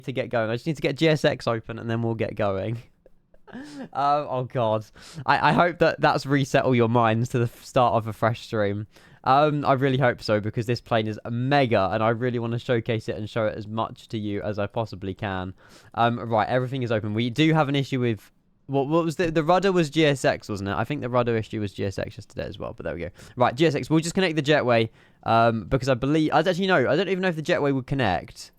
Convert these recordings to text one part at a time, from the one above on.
to get going. I just need to get GSX open and then we'll get going. Oh god, I hope that's reset all your minds to the start of a fresh stream. I really hope so, because this plane is mega and I really want to showcase it and show it as much to you as I possibly can. Right, everything is open. We do have an issue with what was the rudder was GSX, wasn't it? I think the rudder issue was GSX yesterday as well, but there we go. Right, GSX, we'll just connect the jetway because I believe I don't even know if the jetway would connect.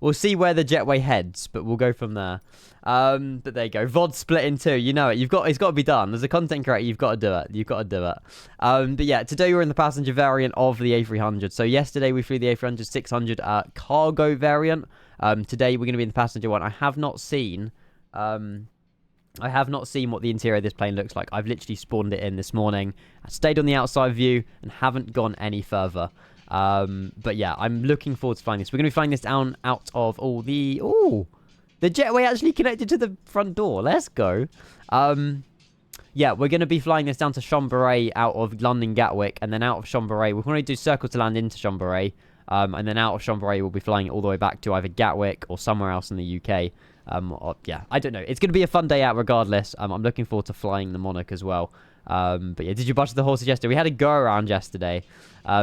We'll see where the jetway heads, but we'll go from there. But there you go. VOD split in two. You know it. It's got to be done. As a content creator, you've got to do it. You've got to do it. But yeah, today we're in the passenger variant of the A300. So yesterday we flew the A300-600 cargo variant. Today we're going to be in the passenger one. I have not seen what the interior of this plane looks like. I've literally spawned it in this morning. I stayed on the outside view and haven't gone any further. But yeah, I'm looking forward to flying this. We're going to be flying this down out of all the... Ooh! The jetway actually connected to the front door. Let's go. Yeah, we're going to be flying this down to Chambéry out of London Gatwick. And then out of Chambéry, we're going to do circle to land into Chambéry. And then out of Chambéry, we'll be flying it all the way back to either Gatwick or somewhere else in the UK. Yeah, I don't know. It's going to be a fun day out regardless. I'm looking forward to flying the Monarch as well. But yeah, did you budget the horses yesterday? We had a go around yesterday.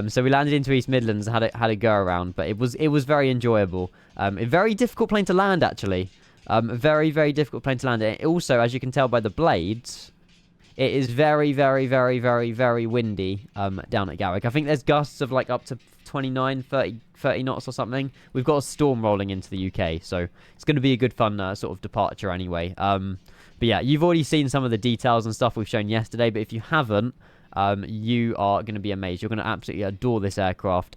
So we landed into East Midlands and had a go around, but it was very enjoyable. A very difficult plane to land, actually. A very, very difficult plane to land. And also, as you can tell by the blades, it is very, very, very, very, very windy down at Gatwick. I think there's gusts of like up to 29, 30 knots or something. We've got a storm rolling into the UK, so it's going to be a good fun sort of departure anyway. But yeah, you've already seen some of the details and stuff we've shown yesterday, but if you haven't, you are going to be amazed. You're going to absolutely adore this aircraft.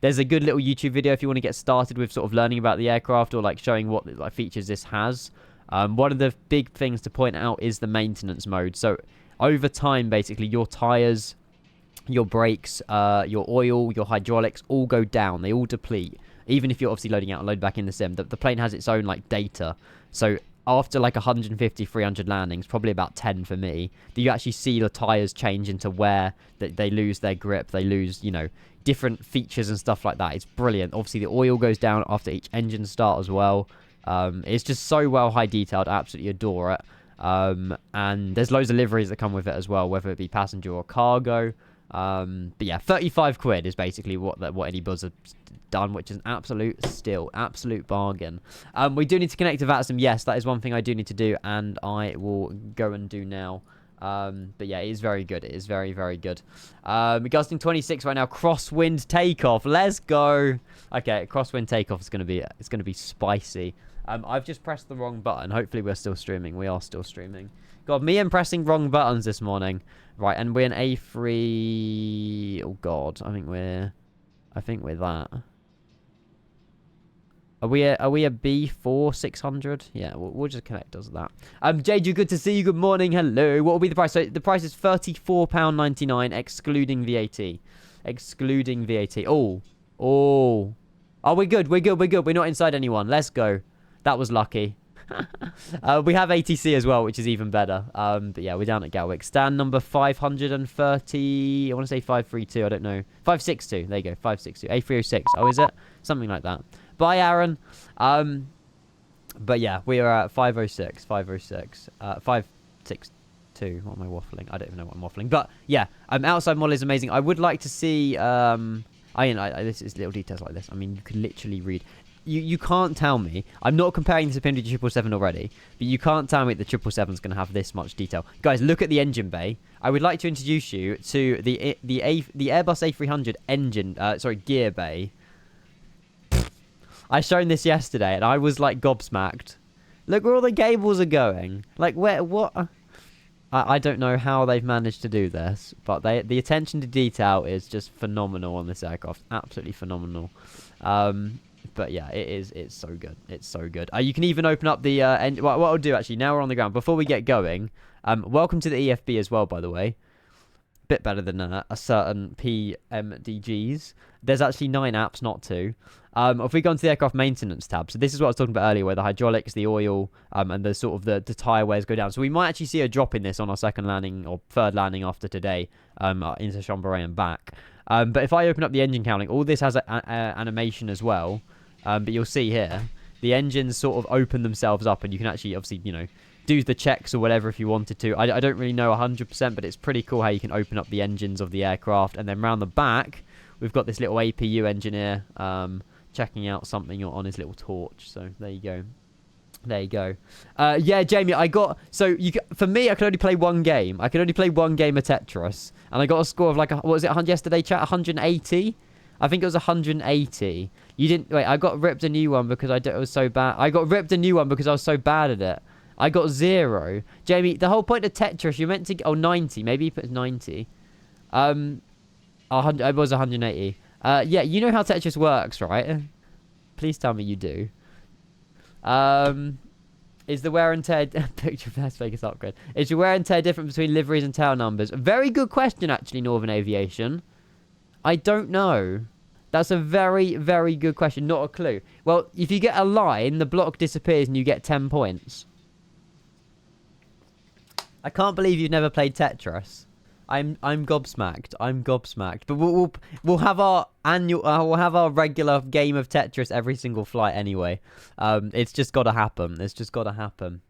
There's a good little YouTube video if you want to get started with sort of learning about the aircraft or like showing what like features this has. One of the big things to point out is the maintenance mode. So over time, basically, your tires, your brakes, your oil, your hydraulics all go down. They all deplete. Even if you're obviously loading out and load back in the sim, the plane has its own like data. So after like 150, 300 landings, probably about 10 for me, that you actually see the tires change into where they lose their grip. They lose, you know, different features and stuff like that. It's brilliant. Obviously, the oil goes down after each engine start as well. It's just so well high detailed. I absolutely adore it. And there's loads of liveries that come with it as well, whether it be passenger or cargo. But yeah, 35 quid is basically what iniBuilds have done, which is an absolute bargain. We do need to connect to VATSIM. Yes, that is one thing I do need to do, and I will go and do now. But yeah, it is very good. It is very, very good. Gusting 26 right now. Crosswind takeoff. Let's go. Okay, crosswind takeoff is going to be spicy. I've just pressed the wrong button. Hopefully we're still streaming. We are still streaming. God, me and pressing wrong buttons this morning. Right, and we're an A3. Oh God, I think we're that. Are we a B4 600? Yeah, we'll just connect us to that. Jade, you good to see you. Good morning. Hello. What will be the price? So the price is £34.99 excluding VAT. Excluding VAT. Oh, we're good. We're not inside anyone. Let's go. That was lucky. We have ATC as well, which is even better. But yeah, we're down at Gatwick. Stand number 530. I want to say 532. I don't know. 562. There you go. 562. A306. Oh, is it? Something like that. Bye, Aaron. But yeah, we are at 506. 562. What am I waffling? I don't even know what I'm waffling. But yeah, outside model is amazing. I would like to see. This is little details like this. I mean, you can literally read. You can't tell me. I'm not comparing this opinion to 777 already, but you can't tell me that the 777 is going to have this much detail. Guys, look at the engine bay. I would like to introduce you to the Airbus A300 engine. Gear bay. I shown this yesterday, and I was like gobsmacked. Look where all the cables are going. Like where? What? I don't know how they've managed to do this, but the attention to detail is just phenomenal on this aircraft. Absolutely phenomenal. But yeah, it's so good. It's so good. You can even open up the what I'll do actually, now we're on the ground, before we get going, welcome to the EFB as well, by the way. Bit better than a certain PMDGs. There's actually 9 apps, not 2. If we go into the aircraft maintenance tab, so this is what I was talking about earlier, where the hydraulics, the oil, and the sort of the tire wears go down. So we might actually see a drop in this on our second landing or third landing after today, into Chambéry and back. But if I open up the engine counting, all this has an animation as well. But you'll see here, the engines sort of open themselves up, and you can actually, obviously, you know, do the checks or whatever if you wanted to. I don't really know 100%, but it's pretty cool how you can open up the engines of the aircraft. And then round the back, we've got this little APU engineer checking out something on his little torch. So there you go. There you go. Yeah, Jamie, for me, I could only play one game. I could only play one game of Tetris. And I got a score of like, what was it yesterday, chat? 180? I think it was 180. You didn't... Wait, I got ripped a new one because it was so bad. I got ripped a new one because I was so bad at it. I got 0. Jamie, the whole point of Tetris, you're meant to... Oh, 90. Maybe you put 90. It was 180. Yeah, you know how Tetris works, right? Please tell me you do. Is the wear and tear picture of Las Vegas upgrade? Is your wear and tear different between liveries and tail numbers? Very good question, actually, Northern Aviation. I don't know. That's a very, very good question. Not a clue. Well, if you get a line, the block disappears and you get 10 points. I can't believe you've never played Tetris. I'm gobsmacked. I'm gobsmacked. But we'll have our we'll have our regular game of Tetris every single flight anyway. It's just got to happen. It's just got to happen.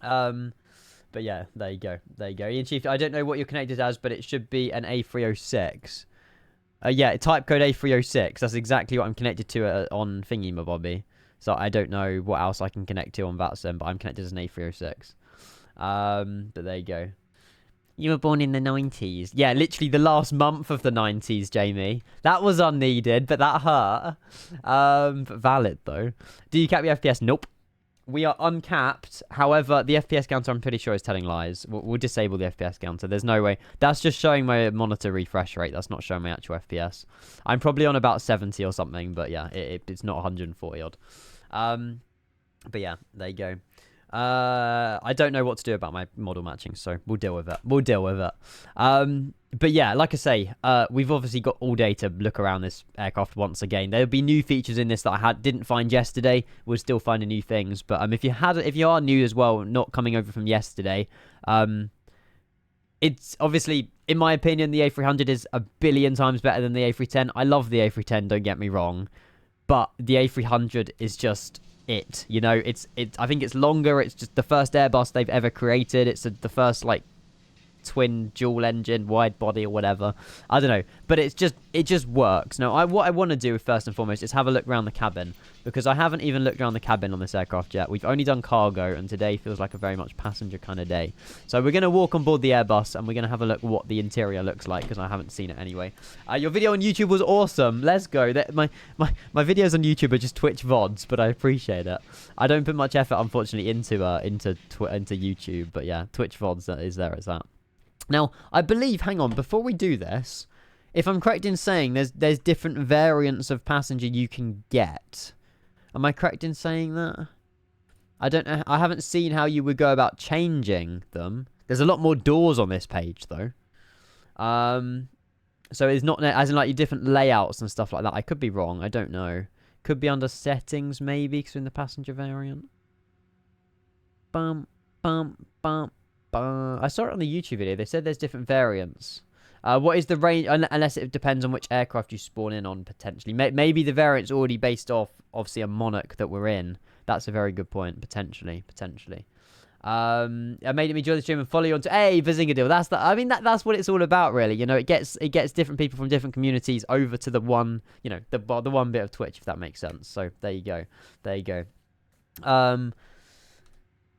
But yeah, there you go. There you go. Ian Chief, I don't know what you're connected as, but it should be an A306. Yeah, type code A306. That's exactly what I'm connected to on Thingy Mabobby. So I don't know what else I can connect to on VATSIM, but I'm connected as an A306. But there you go. You were born in the 90s. Yeah, literally the last month of the 90s, Jamie. That was unneeded, but that hurt. But valid, though. Do you cap your FPS? Nope. We are uncapped. However, the FPS counter, I'm pretty sure, is telling lies. We'll disable the FPS counter. There's no way. That's just showing my monitor refresh rate. That's not showing my actual FPS. I'm probably on about 70 or something, but yeah, it's not 140 odd. But yeah, there you go. I don't know what to do about my model matching, so we'll deal with it. We'll deal with it. But yeah, like I say, we've obviously got all day to look around this aircraft once again. There'll be new features in this that I didn't find yesterday. We're still finding new things. But if you are new as well, not coming over from yesterday, it's obviously, in my opinion, the A300 is a billion times better than the A310. I love the A310, don't get me wrong, but the A300 is just it, you know. I think it's longer. It's just the first Airbus they've ever created. It's the first like twin dual engine wide body or whatever. I don't know, but it just works. Now, what I want to do first and foremost is have a look around the cabin, because I haven't even looked around the cabin on this aircraft yet. We've only done cargo, and today feels like a very much passenger kind of day. So we're going to walk on board the Airbus, and we're going to have a look what the interior looks like, because I haven't seen it anyway. Your video on YouTube was awesome. Let's go. My videos on YouTube are just Twitch VODs, but I appreciate it. I don't put much effort, unfortunately, into YouTube, but yeah, Twitch VODs, that is there as that. Now, I believe, hang on, before we do this, if I'm correct in saying there's different variants of passenger you can get. Am I correct in saying that? I don't know. I haven't seen how you would go about changing them. There's a lot more doors on this page, though. So it's not as in like your different layouts and stuff like that. I could be wrong. I don't know. Could be under settings, maybe, because we're in the passenger variant. Bum, bum, bum. I saw it on the YouTube video. They said there's different variants. What is the range? Unless it depends on which aircraft you spawn in on, potentially. Maybe the variant's already based off, obviously, a Monarch that we're in. That's a very good point. Potentially. I made him enjoy the stream and follow you on to... Hey, Bazingadil. That's what it's all about, really. You know, it gets different people from different communities over to the one, you know, the one bit of Twitch, if that makes sense. So, there you go.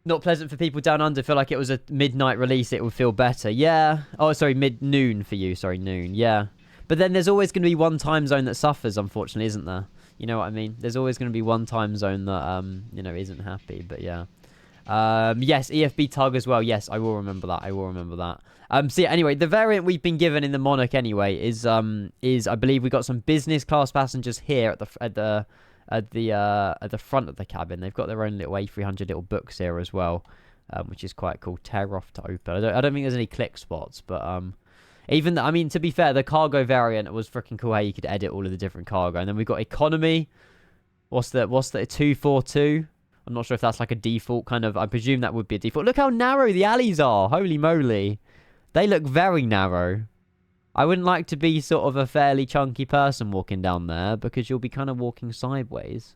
Not pleasant for people down under. Feel like it was a midnight release. It would feel better. Yeah. Oh, sorry, mid-noon for you. Sorry, noon. Yeah. But then there's always going to be one time zone that suffers, unfortunately, isn't there? You know what I mean? There's always going to be one time zone that, you know, isn't happy. But yeah. Yes, EFB tug as well. Yes, I will remember that. So yeah, anyway, the variant we've been given in the Monarch anyway is I believe we got some business class passengers here at the front of the cabin. They've got their own little A300 little books here as well, which is quite cool. Tear off to open. I don't think there's any click spots, but I mean, to be fair, the cargo variant was freaking cool how you could edit all of the different cargo. And then we've got economy. What's the 242? I'm not sure if that's like a default kind of. I presume that would be a default. Look how narrow the alleys are. Holy moly, they look very narrow. I wouldn't like to be sort of a fairly chunky person walking down there, because you'll be kind of walking sideways.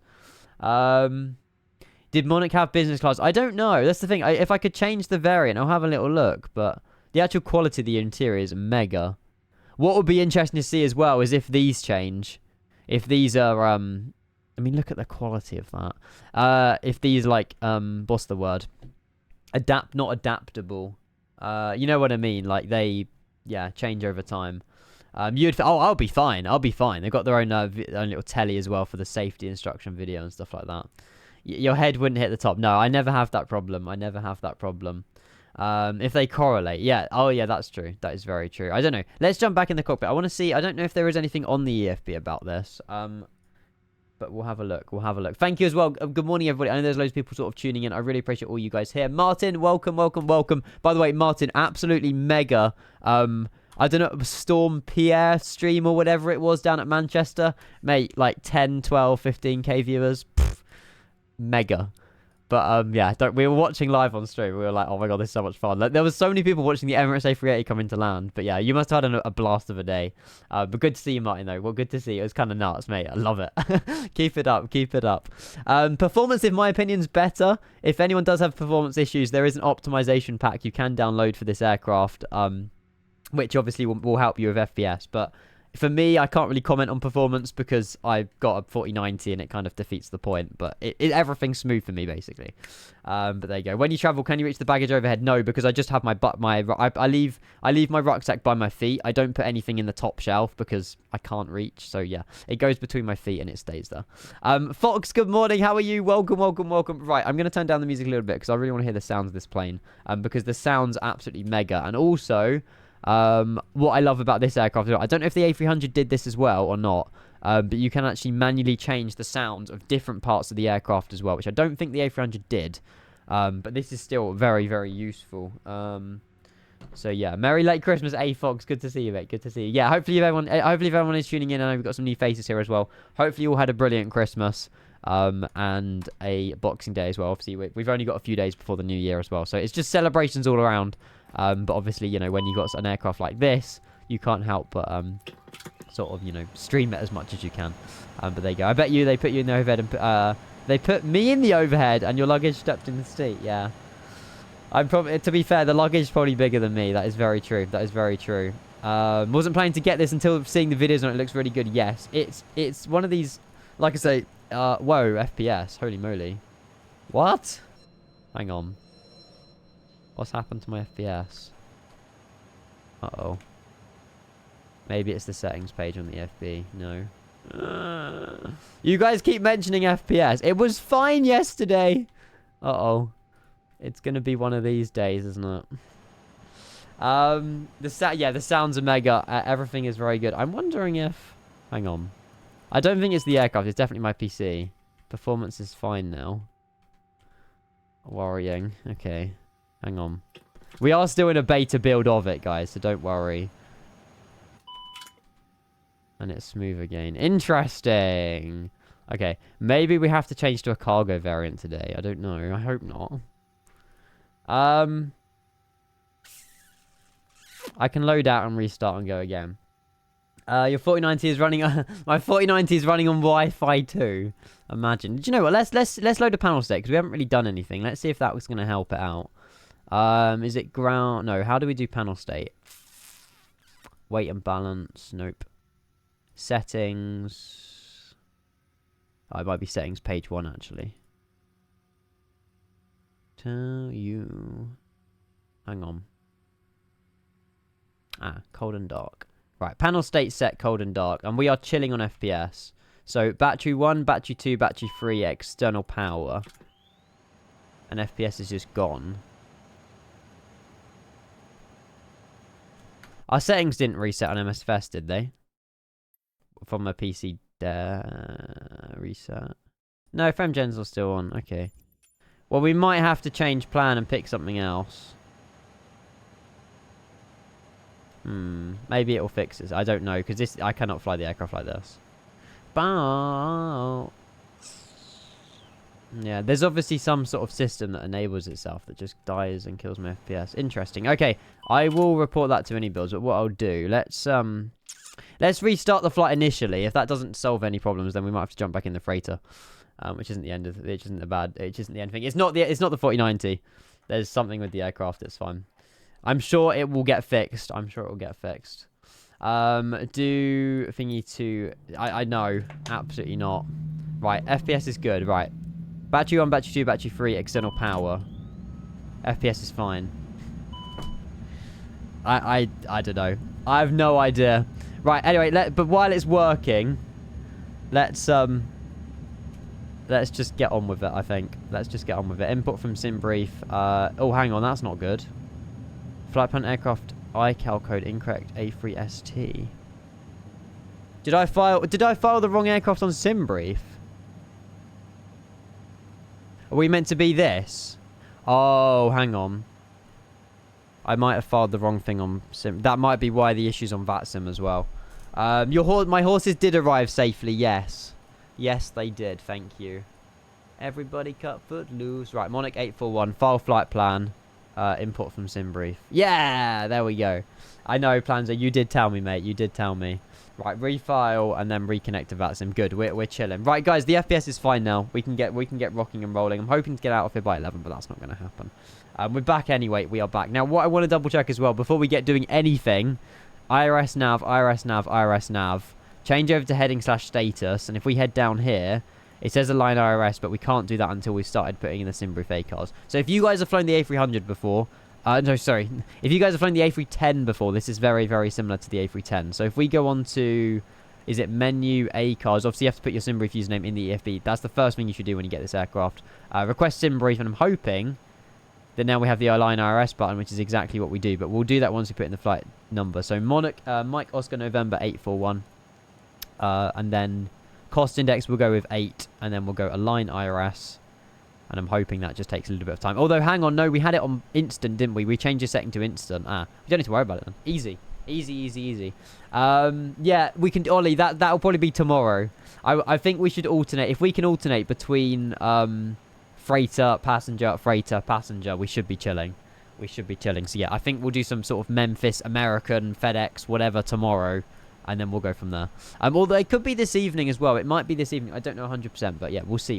Did Monarch have business class? I don't know. That's the thing. If I could change the variant, I'll have a little look. But the actual quality of the interior is mega. What would be interesting to see as well is if these change. If these are, I mean, look at the quality of that. If these, like, what's the word? Not adaptable. You know what I mean? Like, they, yeah, change over time. I'll be fine. I'll be fine. They've got their own little telly as well for the safety instruction video and stuff like that. Your head wouldn't hit the top. No, I never have that problem. I never have that problem. If they correlate, yeah. Oh, yeah, that's true. That is very true. I don't know. Let's jump back in the cockpit. I want to see. I don't know if there is anything on the EFB about this. But we'll have a look. We'll have a look. Thank you as well. Good morning, everybody. I know there's loads of people sort of tuning in. I really appreciate all you guys here. Martin, welcome, welcome, welcome. By the way, Martin, absolutely mega. I don't know, Storm Pierre stream or whatever it was down at Manchester. Mate, like 10, 12, 15k viewers. Pfft, mega. But, yeah, we were watching live on stream. We were like, oh my god, this is so much fun. Like, there was so many people watching the Emirates A380 come into land. But, yeah, you must have had a blast of a day. But good to see you, Martin, though. Well, good to see you. It was kind of nuts, mate. I love it. Keep it up. Keep it up. Performance, in my opinion, is better. If anyone does have performance issues, there is an optimization pack you can download for this aircraft. Which obviously will help you with FPS. But for me, I can't really comment on performance because I've got a 4090 and it kind of defeats the point. But everything's smooth for me, basically. But there you go. When you travel, can you reach the baggage overhead? No, because I just have I leave my rucksack by my feet. I don't put anything in the top shelf because I can't reach. So yeah, it goes between my feet and it stays there. Fox, good morning. How are you? Welcome, welcome, welcome. Right, I'm going to turn down the music a little bit because I really want to hear the sounds of this plane. Because the sound's absolutely mega. And also, what I love about this aircraft, I don't know if the A300 did this as well or not, but you can actually manually change the sounds of different parts of the aircraft as well, which I don't think the A300 did, but this is still very, very useful. So yeah, Merry late Christmas, A Fox. Good to see you, mate. Good to see you. Yeah, hopefully if everyone is tuning in. I know we've got some new faces here as well. Hopefully you all had a brilliant Christmas, and a Boxing Day as well. Obviously we've only got a few days before the new year as well, so it's just celebrations all around. But obviously, you know, when you've got an aircraft like this, you can't help but sort of, you know, stream it as much as you can. But there you go. I bet you they put you in the overhead and they put me in the overhead and your luggage stepped in the seat. Yeah. I'm probably, to be fair, the luggage is probably bigger than me. That is very true. That is very true. Wasn't planning to get this until seeing the videos and it looks really good. Yes, it's one of these, like I say, whoa, FPS. Holy moly. What? Hang on. What's happened to my FPS? Uh-oh. Maybe it's the settings page on the FB. No. You guys keep mentioning FPS. It was fine yesterday. Uh-oh. It's going to be one of these days, isn't it? The sounds are mega. Everything is very good. I'm wondering if... Hang on. I don't think it's the aircraft. It's definitely my PC. Performance is fine now. Worrying. Okay. Hang on. We are still in a beta build of it, guys, so don't worry. And it's smooth again. Interesting. Okay. Maybe we have to change to a cargo variant today. I don't know. I hope not. I can load out and restart and go again. Your 4090 is running my 4090 is running on Wi-Fi too. Imagine. Do you know what? Let's load a panel state because we haven't really done anything. Let's see if that was going to help it out. Is it ground? No. How do we do panel state? Weight and balance. Nope. Settings. Oh, it might be settings page 1 actually. Tell you. Hang on. Cold and dark. Right, panel state set cold and dark, and we are chilling on FPS. So battery 1, battery 2, battery 3, external power, and FPS is just gone. Our settings didn't reset on MSFS, did they? From my PC reset. No, FemGens are still on. Okay. Well, we might have to change plan and pick something else. Maybe it'll fix this. I don't know, because I cannot fly the aircraft like this. Bow. Yeah, there's obviously some sort of system that enables itself that just dies and kills my FPS. Interesting. Okay, I will report that to iniBuilds, but what I'll do, let's restart the flight initially. If that doesn't solve any problems, then we might have to jump back in the freighter. which isn't the end of which isn't the bad. It isn't the end thing. It's not the 4090. There's something with the aircraft. It's fine. I'm sure it will get fixed. I'm sure it will get fixed. Do thingy to... I know. Absolutely not. Right, FPS is good. Right. Battery 1, battery 2, battery 3, external power. FPS is fine. I don't know. I have no idea. Right, anyway, but while it's working, let's just get on with it, I think. Let's just get on with it. Input from SimBrief. Oh, hang on, that's not good. Flight plan aircraft iCal code incorrect A3ST. Did I file the wrong aircraft on SimBrief? Are we meant to be this? Oh, hang on. I might have filed the wrong thing on Sim. That might be why the issue's on VATSIM as well. My horses did arrive safely, yes. Yes, they did, thank you. Everybody cut foot loose. Right, Monarch 841, file flight plan. Import from SimBrief. Yeah, there we go. I know, Planzer, you did tell me, mate. You did tell me. Right, refile and then reconnect to VATSIM. Good, we're chilling. Right, guys, the FPS is fine now. We can get rocking and rolling. I'm hoping to get out of here by 11, but that's not going to happen. We're back anyway. We are back. Now, what I want to double check as well, before we get doing anything, IRS nav, IRS nav, IRS nav. Change over to heading / status, and if we head down here, it says align IRS, but we can't do that until we've started putting in the SimBrief ACARs. So if you guys have flown the A300 before, no, sorry. If you guys have flown the A310 before, this is very, very similar to the A310. So if we go on to, is it menu ACARs? Obviously, you have to put your SimBrief username in the EFB. That's the first thing you should do when you get this aircraft. Request SimBrief, and I'm hoping that now we have the align IRS button, which is exactly what we do. But we'll do that once we put in the flight number. So Monarch, Mike Oscar November 841. And then cost index we'll go with 8, and then we'll go align IRS, and I'm hoping that just takes a little bit of time. Although, hang on, no, we had it on instant, didn't we? We changed the setting to instant. We don't need to worry about it then. Easy. Yeah, we can, Ollie, that'll probably be tomorrow. I think we should alternate. If we can alternate between freighter, passenger, we should be chilling. So yeah, I think we'll do some sort of Memphis, American, FedEx, whatever tomorrow. And then we'll go from there. Although it could be this evening as well. It might be this evening. I don't know 100%. But yeah, we'll see.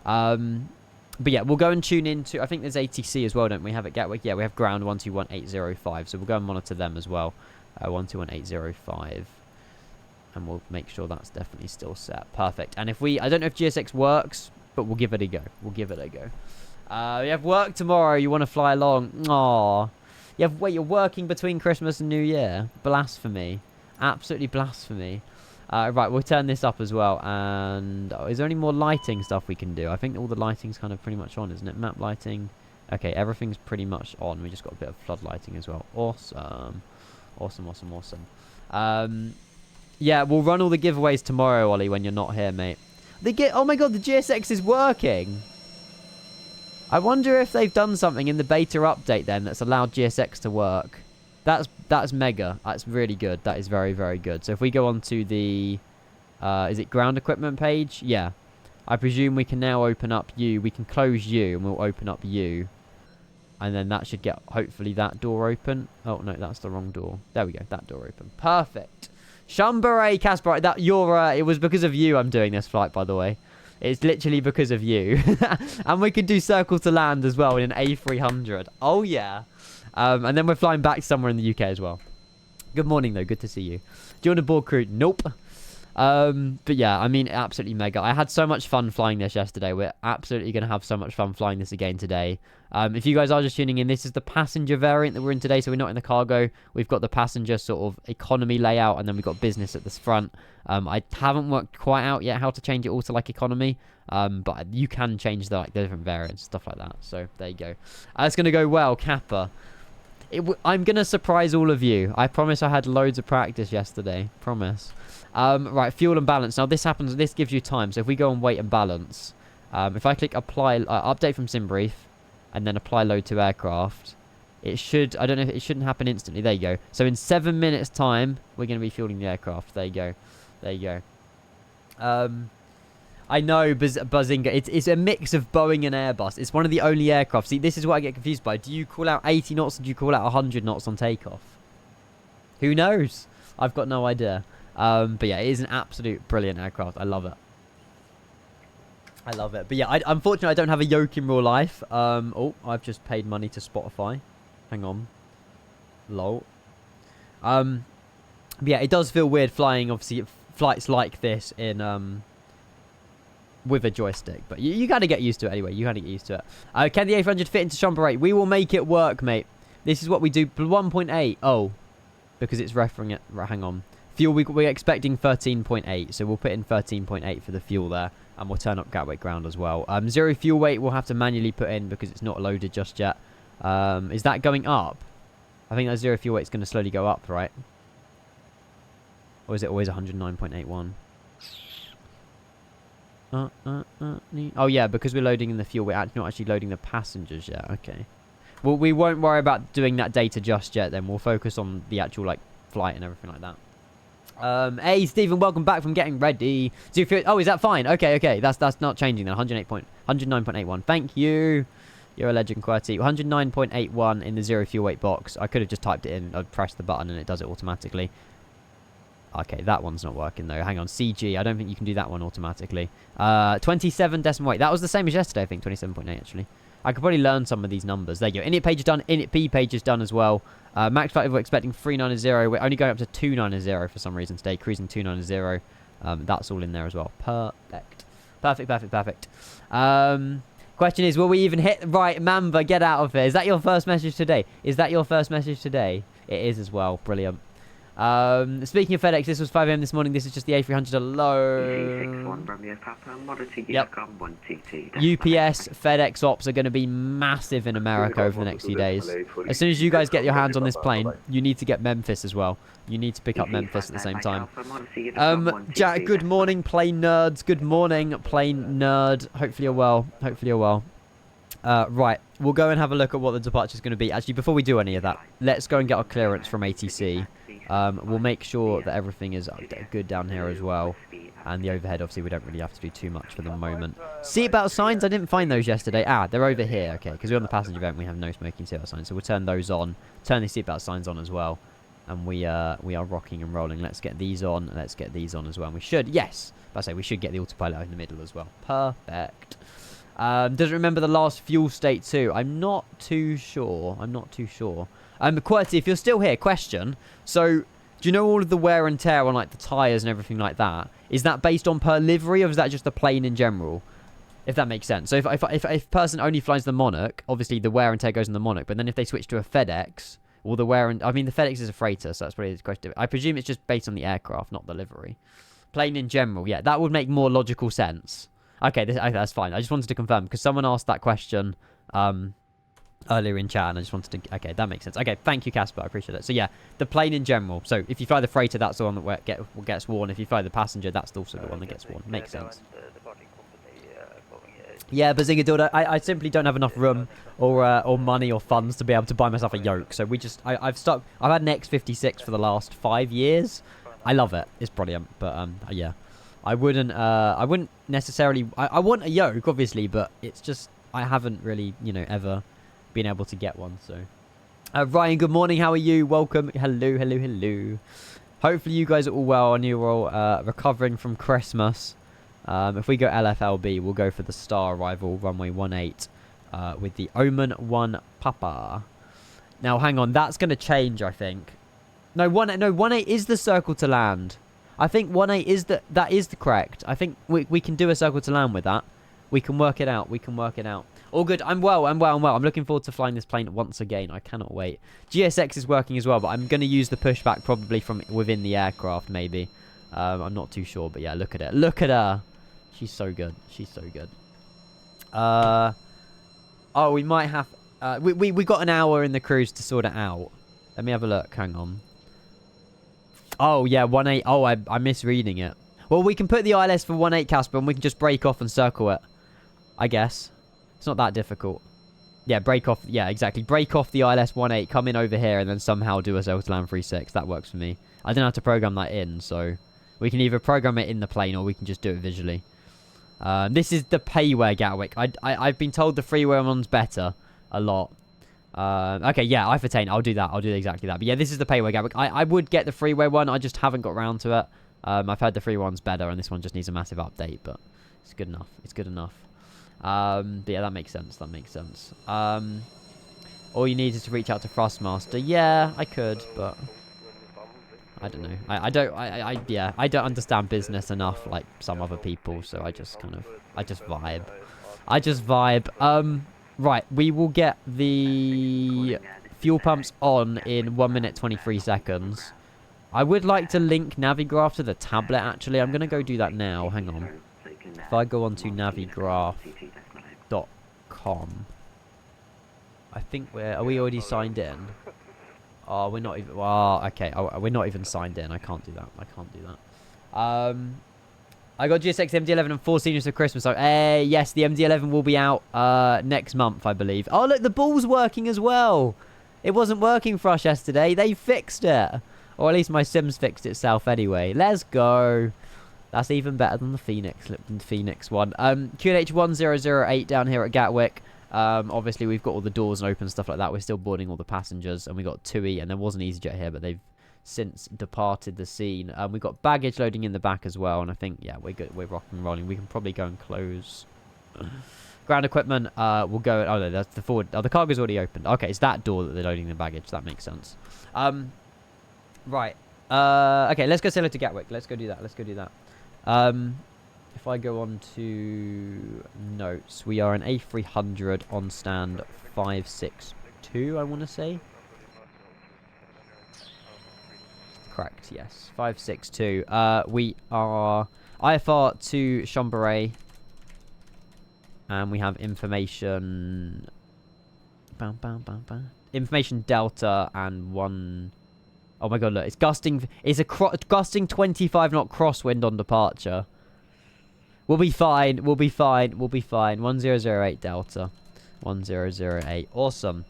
But yeah, we'll go and tune into... I think there's ATC as well, don't we? Have at Gatwick? Yeah, we have ground 121805. So we'll go and monitor them as well. 121805. And we'll make sure that's definitely still set. Perfect. And if we... I don't know if GSX works, but we'll give it a go. We have work tomorrow. You want to fly along? Aww. Wait, you're working between Christmas and New Year? Blasphemy. Absolutely blasphemy. Right, we'll turn this up as well. And is there any more lighting stuff we can do? I think all the lighting's kind of pretty much on, isn't it? Map lighting. Okay, everything's pretty much on. We just got a bit of flood lighting as well. Awesome. Yeah, we'll run all the giveaways tomorrow, Ollie, when you're not here, mate. Oh my god, the GSX is working! I wonder if they've done something in the beta update then that's allowed GSX to work. That's mega. That's really good. That is very, very good. So if we go on to the... is it ground equipment page? Yeah. I presume we can now open up you. We can close you and we'll open up you. And then that should get, hopefully, that door open. Oh, no, that's the wrong door. There we go. That door open. Perfect. Shumbere, Casper. It was because of you I'm doing this flight, by the way. It's literally because of you. And we could do circle to land as well in an A300. Oh, yeah. And then we're flying back somewhere in the UK as well. Good morning, though. Good to see you. Do you want a board crew? Nope. But yeah, I mean, absolutely mega. I had so much fun flying this yesterday. We're absolutely going to have so much fun flying this again today. If you guys are just tuning in, this is the passenger variant that we're in today. So we're not in the cargo. We've got the passenger sort of economy layout, and then we've got business at the front. I haven't worked quite out yet how to change it all to like economy. But you can change the different variants, stuff like that. So there you go. It's going to go well, Kappa. I'm going to surprise all of you. I promise I had loads of practice yesterday. Promise. Right, fuel and balance. Now, this gives you time. So if we go on weight and balance, if I click apply, update from SimBrief, and then apply load to aircraft, it should, I don't know if it shouldn't happen instantly. There you go. So in 7 minutes time, we're going to be fueling the aircraft. There you go. I know, Buzzinga. It's a mix of Boeing and Airbus. It's one of the only aircraft. See, this is what I get confused by. Do you call out 80 knots or do you call out 100 knots on takeoff? Who knows? I've got no idea. But yeah, it is an absolute brilliant aircraft. I love it. I love it. But yeah, unfortunately, I don't have a yoke in real life. Oh, I've just paid money to Spotify. Hang on. Lol. But yeah, it does feel weird flying, obviously, flights like this in, with a joystick. But you got to get used to it anyway. You got to get used to it. Can the A300 fit into Chamber 8? We will make it work, mate. This is what we do. 1.8. Oh, because it's referring it. Right, hang on. Fuel, we're expecting 13.8. So we'll put in 13.8 for the fuel there. And we'll turn up Gatwick ground as well. 0 fuel weight we'll have to manually put in because it's not loaded just yet. Is that going up? I think that 0 fuel weight is going to slowly go up, right? Or is it always 109.81? Oh, yeah, because we're loading in the fuel, we're not actually loading the passengers yet. Okay. Well, we won't worry about doing that data just yet then. We'll focus on the actual, like, flight and everything like that. Hey, Stephen, welcome back from getting ready. Oh, is that fine? Okay. That's not changing then. 109.81. Thank you. You're a legend, QWERTY. 109.81 in the 0 fuel weight box. I could have just typed it in. I'd press the button and it does it automatically. Okay, that one's not working though. Hang on, CG. I don't think you can do that one automatically. 27 decimal weight. That was the same as yesterday, I think. 27.8 actually. I could probably learn some of these numbers. There you go. Init page is done. Init B page is done as well. Max flight we're expecting 390. We're only going up to 290 for some reason today. Cruising 290. That's all in there as well. Perfect. Question is, will we even hit right? Mamba, get out of here. Is that your first message today? It is as well. Brilliant. Speaking of FedEx, this was 5 AM this morning. This is just the A300 alone. Yep. UPS, FedEx ops are going to be massive in America over the next few days. As soon as you guys get your hands on this plane, you need to get Memphis as well. You need to pick up Memphis at the same time. Jack, good morning, plane nerds. Good morning, plane nerd. Hopefully you're well. Right, we'll go and have a look at what the departure is going to be. Actually, before we do any of that, let's go and get our clearance from ATC. We'll make sure that everything is good down here as well. And the overhead, obviously, we don't really have to do too much for the moment. Seatbelt signs, I didn't find those yesterday. Ah, they're over here. Okay, because we're on the passenger event, we have no smoking seatbelt signs. So we'll turn those on. Turn the seatbelt signs on as well. And we are rocking and rolling. Let's get these on. Let's get these on as well. And we should, yes. I say we should get the autopilot in the middle as well. Perfect. Doesn't remember the last fuel state too. I'm not too sure. QWERTY, if you're still here, question. So, do you know all of the wear and tear on like the tyres and everything like that? Is that based on per livery or is that just the plane in general? If that makes sense. So if a person only flies the Monarch, obviously the wear and tear goes on the Monarch. But then if they switch to a FedEx, all the wear and... I mean, the FedEx is a freighter, so that's probably the question. I presume it's just based on the aircraft, not the livery. Plane in general, yeah. That would make more logical sense. Okay, that's fine. I just wanted to confirm because someone asked that question earlier in chat and I just wanted to... Okay, that makes sense. Okay, thank you, Casper. I appreciate it. So, yeah, the plane in general. So, if you fly the freighter, that's the one that gets worn. If you fly the passenger, that's also the one that gets worn. Makes sense. Yeah, Bazinga Dildo, I simply don't have enough room or money or funds to be able to buy myself a yoke. So, I've had an X56 for the last 5 years. I love it. It's brilliant. But, yeah. I wouldn't necessarily... I want a yoke, obviously, but it's just... I haven't really, ever been able to get one, so... Ryan, good morning. How are you? Welcome. Hello. Hopefully you guys are all well and you're all recovering from Christmas. If we go LFLB, we'll go for the star arrival, runway 18, with the Oman 1 Papa. Now, hang on. That's going to change, I think. No, 18 is the circle to land. I think 18 is that is the correct. I think we can do a circle to land with that. We can work it out. All good. I'm well. I'm looking forward to flying this plane once again. I cannot wait. GSX is working as well, but I'm going to use the pushback probably from within the aircraft, maybe. I'm not too sure, but yeah, look at it. Look at her. She's so good. Oh, we might have... we got an hour in the cruise to sort it out. Let me have a look. Hang on. Oh, yeah, 18. Oh, I'm misreading it. Well, we can put the ILS for 18, Casper, and we can just break off and circle it. I guess. It's not that difficult. Yeah, break off. Yeah, exactly. Break off the ILS 18, come in over here, and then somehow do a circle to land 36. That works for me. I don't have to program that in, so... We can either program it in the plane, or we can just do it visually. This is the payware Gatwick. I've been told the freeware one's better. A lot. Okay, yeah, I've attained. I'll do that. I'll do exactly that. But yeah, this is the payware Gatwick. I would get the freeware one. I just haven't got around to it. I've heard the free one's better, and this one just needs a massive update. But It's good enough. It's good enough. But yeah, that makes sense. That makes sense. All you need is to reach out to Thrustmaster. Yeah, I could, but I don't know. I don't understand business enough like some other people, so I just vibe. I just vibe. Right, we will get the fuel pumps on in 1 minute 23 seconds. I would like to link Navigraph to the tablet, actually. I'm going to go do that now. Hang on. If I go on to navigraph.com, I think are we already signed in? Oh, we're not even... Well, okay. Oh, we're not even signed in. I can't do that. I can't do that. I got GSX MD11 and 4 seniors for Christmas. So, yes, the MD11 will be out next month, I believe. Oh, look, the ball's working as well. It wasn't working for us yesterday. They fixed it. Or at least my Sims fixed itself anyway. Let's go. That's even better than the Phoenix one. QNH1008 down here at Gatwick. Obviously, we've got all the doors open and stuff like that. We're still boarding all the passengers. And we got TUI, and there was an EasyJet here, but they've since departed the scene. We've got baggage loading in the back as well. And I think, yeah, we're good. We're rocking and rolling. We can probably go and close. Ground equipment, we'll go... Oh, no, that's the forward... Oh, the cargo's already opened. Okay, it's that door that they're loading the baggage. That makes sense. Right. Okay, let's go sail it to Gatwick. Let's go do that. Let's go do that. If I go on to notes, we are an A300 on stand 562, I want to say. Correct, yes. 562. We are IFR to Chambéry. And we have information... Information Delta and 1... Oh my god, look, it's gusting. It's a gusting 25 knot crosswind on departure. We'll be fine. We'll be fine. We'll be fine. 1008 Delta. 1008. Awesome.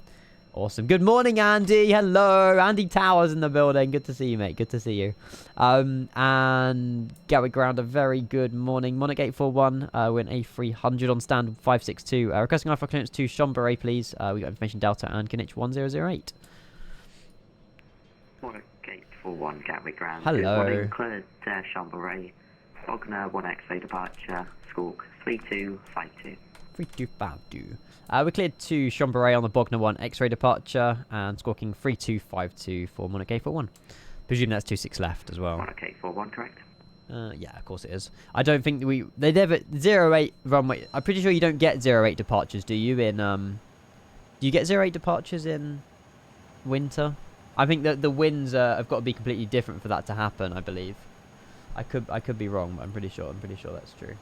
Awesome. Good morning, Andy. Hello. Andy Towers in the building. Good to see you, mate. Good to see you. And Gatwick Ground, a very good morning. Monarch 841. We're in A300 on stand 562. Requesting IFR clearance to Chambéry, please. We got information Delta and Kinich 1008. Gate 41 Gatwick Ground. Hello. Good morning, cleared Chambéry. Wagner 1 X-ray departure. Squawk 3252. 3252. We're cleared to Chambéry on the Bognor 1 X-ray departure and squawking 3252 for Monarch A41. Presume that's 26 left as well. Monarch A41, correct? Yeah, of course it is. I don't think they never 08 runway. I'm pretty sure you don't get 08 departures, do you? Do you get 08 departures in winter? I think that the winds have got to be completely different for that to happen, I believe. I could be wrong, but I'm pretty sure that's true.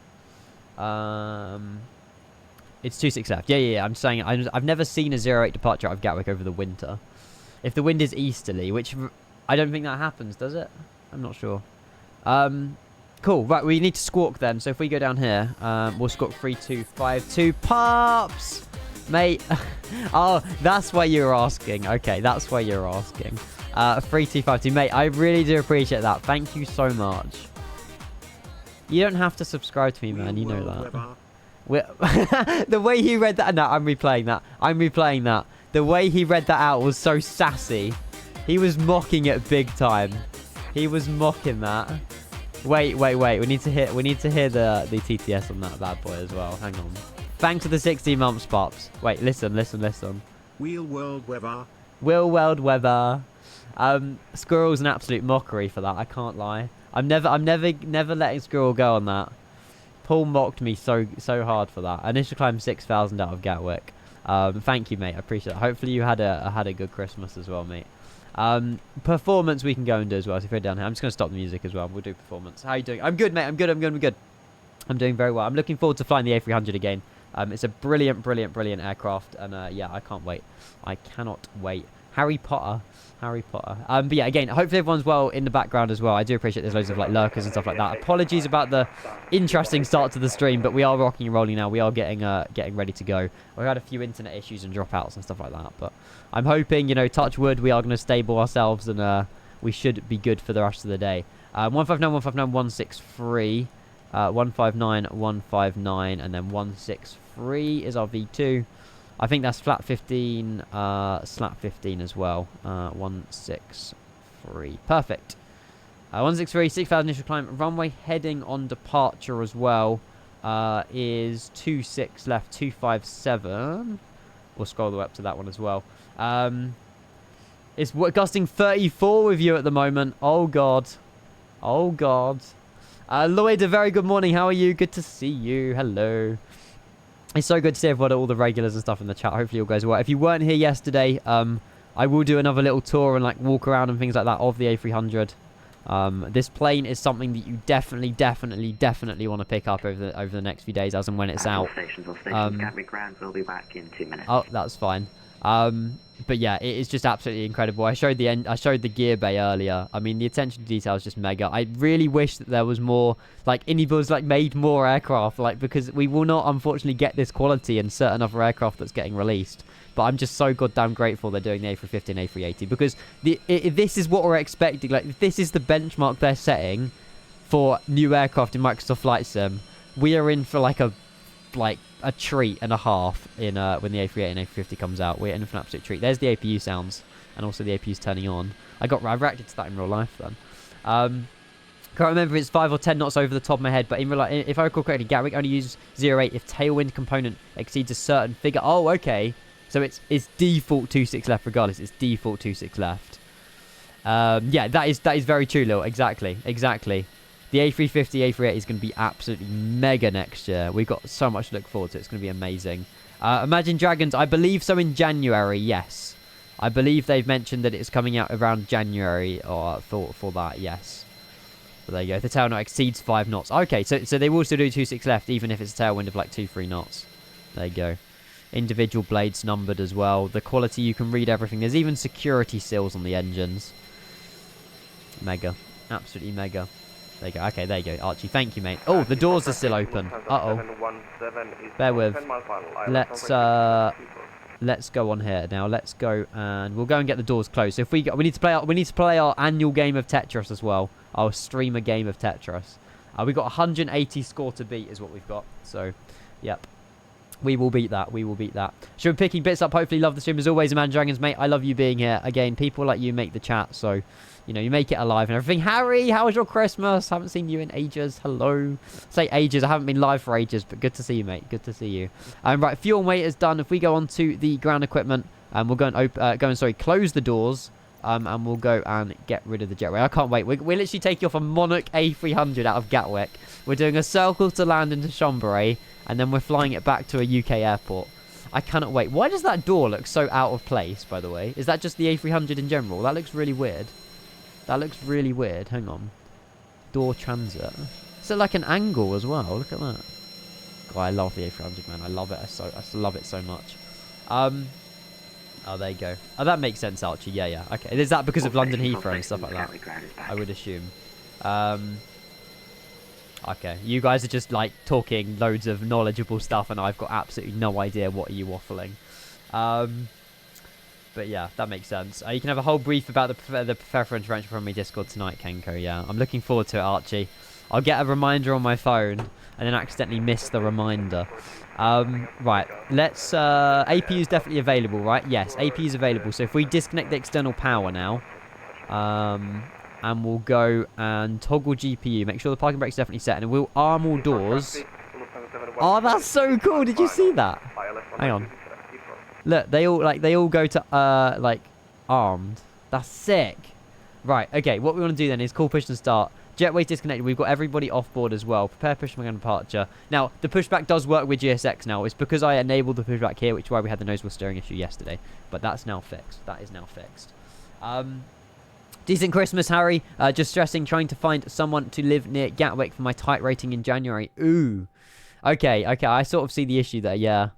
It's 26 left. Yeah. I'm saying I've never seen a 08 departure out of Gatwick over the winter. If the wind is easterly, which I don't think that happens, does it? I'm not sure. Cool. Right, we need to squawk then. So if we go down here, we'll squawk 3252. Pops! Mate, oh, that's why you're asking. Okay, that's why you're asking. 3252, mate, I really do appreciate that. Thank you so much. You don't have to subscribe to me, man. You know that. The way he read that... No, I'm replaying that. I'm replaying that. The way he read that out was so sassy. He was mocking it big time. He was mocking that. Wait. We need to hear the TTS on that bad boy as well. Hang on. Thanks for the 16 months, Pops. Wait, listen. Wheel world weather. Will world weather. Squirrel's an absolute mockery for that. I can't lie. I'm never letting Squirrel go on that. Paul mocked me so hard for that. Initial climb 6,000 out of Gatwick. Thank you, mate. I appreciate it. Hopefully you had a good Christmas as well, mate. Performance we can go and do as well. So if you're down here, I'm just gonna stop the music as well. We'll do performance. How are you doing? I'm good, mate. I'm good. I'm doing very well. I'm looking forward to flying the A300 again. It's a brilliant aircraft, and yeah, I can't wait. I cannot wait. Harry Potter. But yeah, again, hopefully everyone's well in the background as well. I do appreciate there's loads of like lurkers and stuff like that. Apologies about the interesting start to the stream, but we are rocking and rolling now. We are getting ready to go. We had a few internet issues and dropouts and stuff like that, but I'm hoping, touch wood, we are going to stable ourselves, and we should be good for the rest of the day. 159, 163. 159, 159, and then 163 is our V2. I think that's flat 15, slap 15 as well. 163. Perfect. 163, 6,000 initial climb. Runway heading on departure as well. is 26 left, 257. We'll scroll all the way up to that one as well. It's gusting 34 with you at the moment. Oh, God. Oh, God. Lloyd, a very good morning. How are you? Good to see you. Hello. It's so good to see everyone, all the regulars and stuff in the chat. Hopefully all goes well. If you weren't here yesterday, I will do another little tour and like walk around and things like that of the A300. This plane is something that you definitely want to pick up over the next few days as and when it's out. All stations, Gatwick Ground will be back in 2 minutes. Oh, that's fine. But yeah, it is just absolutely incredible. I showed the gear bay earlier. I mean, the attention to detail is just mega. I really wish that there was more, like, iniBuilds like made more aircraft, like, because we will not unfortunately get this quality in certain other aircraft that's getting released. But I'm just so goddamn grateful they're doing the A350 and A380 because this is what we're expecting. Like, this is the benchmark they're setting for new aircraft in Microsoft Flight Sim. We are in for like a treat and a half in when the A380 and A350 comes out. We're in for an absolute treat. There's the APU sounds, and also the APU's turning on. I reacted to that in real life then. Can't remember if it's 5 or 10 knots over the top of my head, but in real life, if I recall correctly, Gatwick only uses 0.8 if tailwind component exceeds a certain figure. Oh, okay. So it's default 2.6 left regardless. It's default 2.6 left. Yeah, that is very true, Lil. Exactly. The A350, A380 is going to be absolutely mega next year. We've got so much to look forward to. It's going to be amazing. Imagine Dragons, I believe so in January, yes. I believe they've mentioned that it's coming out around January or for that, yes. But there you go. If the tail knot exceeds 5 knots. Okay, so they will still do 2.6 left, even if it's a tailwind of like 2-3 knots. There you go. Individual blades numbered as well. The quality, you can read everything. There's even security seals on the engines. Mega. Absolutely mega. There you go. Okay, there you go, Archie. Thank you, mate. Oh, the doors are still open. Uh-oh. Bear with. Let's go on here now. Let's go and we'll go and get the doors closed. So if we need to play our annual game of Tetris as well. Our streamer game of Tetris. We've got 180 score to beat is what we've got. So, yep. We will beat that. We will beat that. Should be picking bits up. Hopefully love the stream as always, man. Dragons, mate. I love you being here. Again, people like you make the chat. So, you know, you make it alive and everything. Harry, how was your Christmas? Haven't seen you in ages. Hello. Say ages. I haven't been live for ages, but good to see you, mate. Good to see you. Right, fuel weight is done. If we go on to the ground equipment, we'll go and close the doors. And we'll go and get rid of the jetway. I can't wait. We're literally taking off a Monarch A300 out of Gatwick. We're doing a circle to land into Chambéry. And then we're flying it back to a UK airport. I cannot wait. Why does that door look so out of place, by the way? Is that just the A300 in general? That looks really weird. That looks really weird. Hang on. Door transit. Is it like an angle as well? Look at that. God, I love the A300, man. I love it. I love it so much. Oh, there you go. Oh, that makes sense, Archie. Yeah. Okay. Is that because of London Heathrow and stuff like that? I would assume. Okay. You guys are just, like, talking loads of knowledgeable stuff, and I've got absolutely no idea what are you waffling. But yeah, that makes sense. You can have a whole brief about the preferential from my Discord tonight, Kenko. Yeah, I'm looking forward to it, Archie. I'll get a reminder on my phone, and then accidentally miss the reminder. Right, let's... APU is definitely available, right? Yes, APU is available. So if we disconnect the external power now, and we'll go and toggle GPU, make sure the parking brake's definitely set, and we'll arm all doors. Oh, that's so cool! Did you see that? Hang on. Look, they all go to like armed. That's sick. Right. Okay. What we want to do then is call push and start. Jetway's disconnected. We've got everybody off board as well. Prepare pushback and departure. Now, the pushback does work with GSX now. It's because I enabled the pushback here, which is why we had the nose wheel steering issue yesterday. But that's now fixed. That is now fixed. Decent Christmas, Harry. Just stressing, trying to find someone to live near Gatwick for my tight rating in January. Ooh. Okay. I sort of see the issue there, yeah.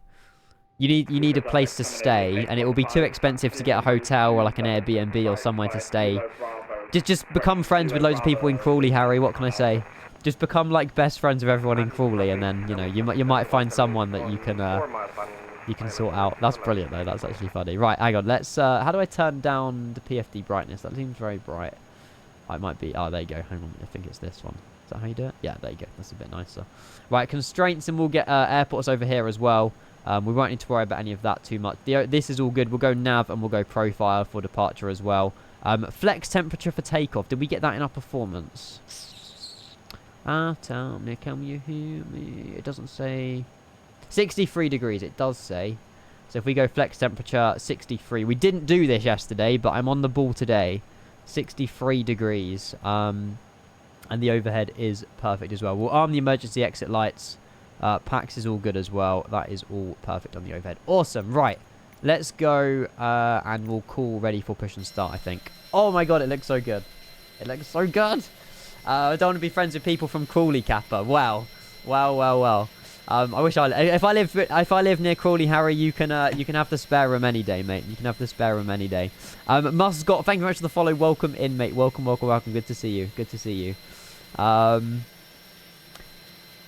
You need a place to stay, and it will be too expensive to get a hotel or like an Airbnb or somewhere to stay. Just become friends with loads of people in Crawley, Harry. What can I say? Just become like best friends with everyone in Crawley, and then you know you might find someone that you can sort out. That's brilliant though. That's actually funny. Right, hang on. Let's. How do I turn down the PFD brightness? That seems very bright. It might be. Oh, there you go. Hang on. I think it's this one. Is that how you do it? Yeah, there you go. That's a bit nicer. Right, constraints, and we'll get airports over here as well. We won't need to worry about any of that too much. This is all good. We'll go nav and we'll go profile for departure as well. Flex temperature for takeoff. Did we get that in our performance? Tell me, can you hear me? It doesn't say... 63 degrees, it does say. So if we go flex temperature, 63. We didn't do this yesterday, but I'm on the ball today. 63 degrees. And the overhead is perfect as well. We'll arm the emergency exit lights. PAX is all good as well. That is all perfect on the overhead. Awesome. Right. Let's go and we'll call ready for push and start, I think. Oh my god, it looks so good. It looks so good. I don't want to be friends with people from Crawley, Kappa. Wow. Wow. I wish if I live near Crawley, Harry, you can have the spare room any day, mate. You can have the spare room any day. Muscott, thank you very much for the follow. Welcome in, mate. Welcome. Good to see you. Good to see you. If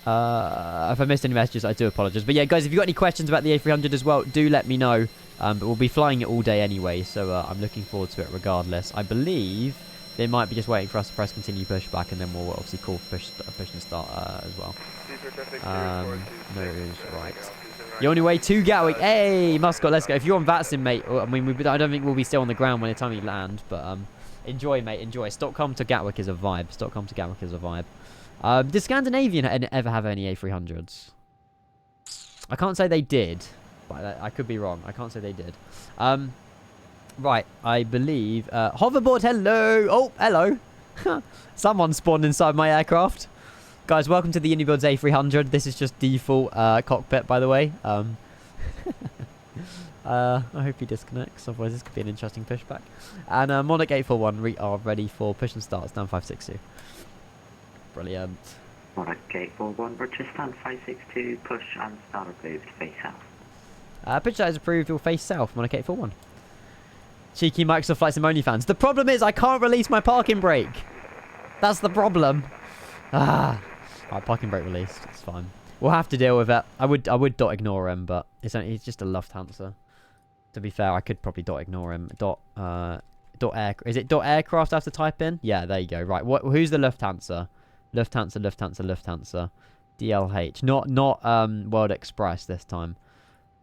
I missed any messages, I do apologize. But yeah, guys, if you've got any questions about the A300 as well, do let me know. But we'll be flying it all day anyway, so I'm looking forward to it regardless. I believe they might be just waiting for us to press continue pushback, and then we'll obviously call push and start as well. No, right. You're on your way to Gatwick. Hey, Muscott, let's go. If you're on Vatsin, mate, I mean, I don't think we'll be still on the ground when the time you land, but enjoy, mate, enjoy. Stockholm to Gatwick is a vibe. Stockholm to Gatwick is a vibe. Did Scandinavian ever have any A300s? I can't say they did, but I could be wrong. I can't say they did. Right, I believe... hoverboard, hello! Oh, hello! Someone spawned inside my aircraft. Guys, welcome to the iniBuilds A300. This is just default cockpit, by the way. I hope he disconnects, otherwise this could be an interesting pushback. And Monarch 841, we are ready for push and start. Stand 562. Brilliant. Monarch 841, British stand 562, push and start approved, face south. Push start is approved, we'll face south, Monarch 841. Cheeky Microsoft Flight Sim only fans. The problem is I can't release my parking brake. That's the problem. Alright, parking brake released. It's fine. We'll have to deal with it. I would dot ignore him, but he's just a Lufthansa. To be fair, I could probably dot ignore him. Is it dot aircraft I have to type in? Yeah, there you go. Right, who's the Lufthansa? Lufthansa. DLH. Not World Express this time.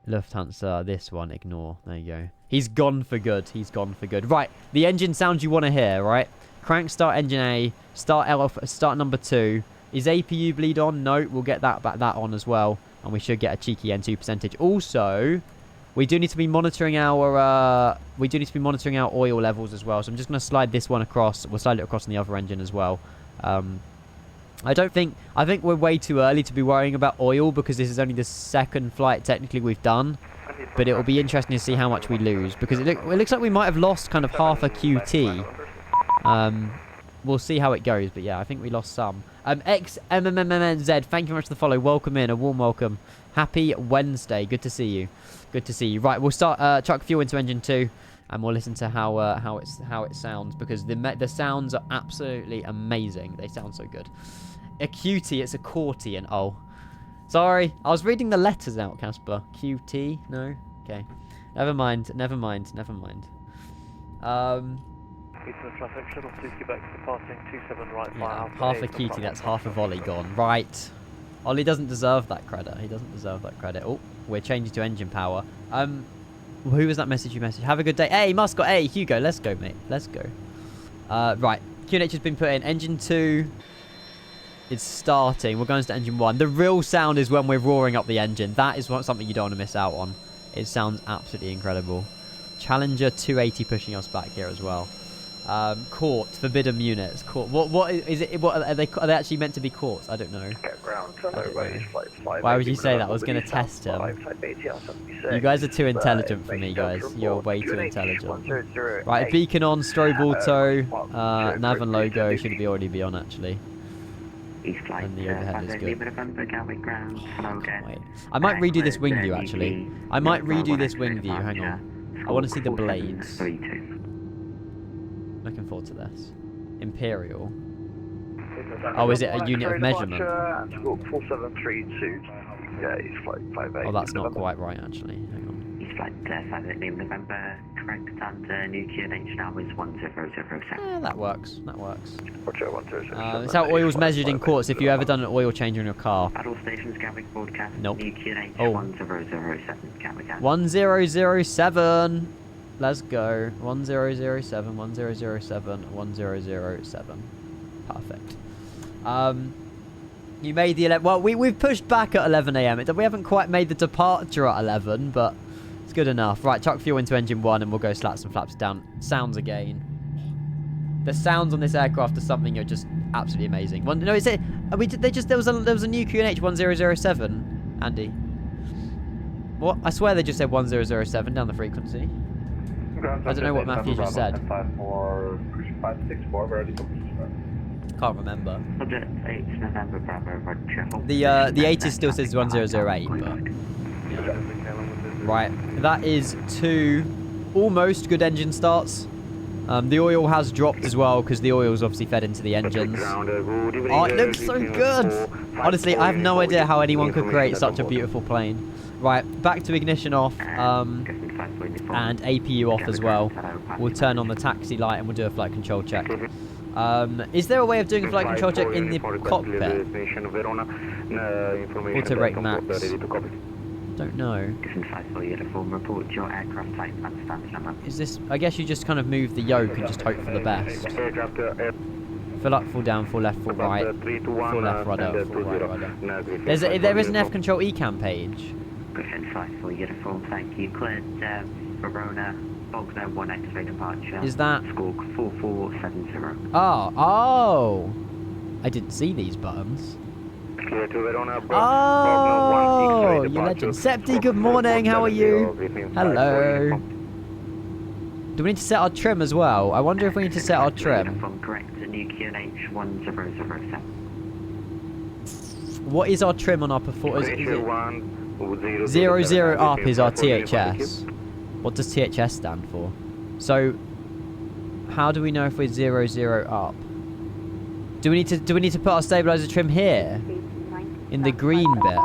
Lufthansa, this one, ignore. There you go. He's gone for good. He's gone for good. Right, the engine sound you want to hear, right? Crank start engine A, start number 2. Is APU bleed on? No, we'll get that on as well. And we should get a cheeky N2 percentage. Also, we do need to be monitoring our oil levels as well. So I'm just going to slide this one across. We'll slide it across on the other engine as well. I think we're way too early to be worrying about oil because this is only the second flight technically we've done. But it will be interesting to see how much we lose because it looks like we might have lost kind of half a QT. We'll see how it goes, but yeah, I think we lost some. XMMMNZ, thank you very much for the follow. Welcome in, a warm welcome. Happy Wednesday. Good to see you. Good to see you. Right, we'll start chuck fuel into engine 2, and we'll listen to how it sounds because the sounds are absolutely amazing. They sound so good. A QT, it's a Cortian. Oh, sorry, I was reading the letters out, Casper. QT, no, okay, never mind. Yeah, half a QT, that's half a volley gone. Right. Ollie doesn't deserve that credit. He doesn't deserve that credit. Oh, we're changing to engine power. Who was that message you messaged? Have a good day. Hey, Muscott. Hey, Hugo. Let's go, mate. Let's go. Right. QNH has been put in. Engine 2 is starting. We're going to engine 1. The real sound is when we're roaring up the engine. That is something you don't want to miss out on. It sounds absolutely incredible. Challenger 280 pushing us back here as well. Court, forbidden units. Court. What is it? What are they actually meant to be courts? I don't know. Why would you say that? I was going to test him. You guys are too intelligent for me, guys. You're way too intelligent. Right, beacon on, strobe auto, nav and logo should already be on actually. And the overhead is good. Wait. I might redo this wing view actually. I might redo this wing view. Hang on. I want to see the blades. Looking forward to this. Imperial. Oh, is it a unit of measurement? Oh, that's not quite right, actually. Hang on. East flight 58 November, correct, and new QNH now is 1007. Yeah, that works. That works. It's how oil's measured in quarts if you ever done an oil change on your car. Battle stations, Gatwick broadcast. Nope. New QNH 1007, Gatwick. 1007. Let's go. 1007, 1007, 1007. Perfect. You made the 11. Well, we've pushed back at 11 a.m. We haven't quite made the departure at 11, but it's good enough. Right, chuck fuel into engine 1 and we'll go slats and flaps down. Sounds again. The sounds on this aircraft are something you're just absolutely amazing. No, is it? There was a new QNH 1007, Andy. What? I swear they just said 1007 down the frequency. I don't know what Matthew just said. Can't remember. The ATIS still says 1008, but right, that is 2 almost good engine starts. The oil has dropped as well because the oil's obviously fed into the engines. Oh, it looks so good! Honestly, I have no idea how anyone could create such a beautiful plane. Right, back to ignition off, and APU off as well. We'll turn on the taxi light and we'll do a flight control check. Is there a way of doing a flight control check in the cockpit? Auto brake max. Don't know. Is this? I guess you just kind of move the yoke and just hope for the best. Full up, full down, full left, full right, full left rudder, full right rudder. There is an F control ECAM page. Thank you. Cleared Verona, Bogner 1 X-ray departure. Is that? Squawk 4470. Oh, I didn't see these buttons. Oh, you legend. Septi, good morning, how are you? Hello. Do we need to set our trim as well? I wonder if we need to set our trim. What is our trim on our performance? 00 up is our THS. What does THS stand for? So, how do we know if we're 00 up? Do we need to put our stabilizer trim here? In the green bit.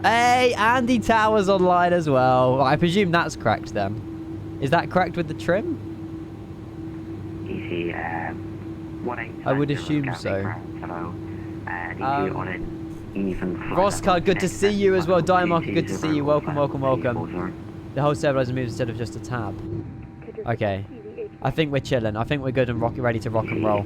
Hey, Andy Towers online as well. I presume that's correct then. Is that correct with the trim? I would assume so. Roscar, good to see you as well. Diamarker, good to see you. Welcome, welcome, welcome. The whole stabilizer moves instead of just a tab. Okay. I think we're chilling. I think we're good and ready to rock and roll.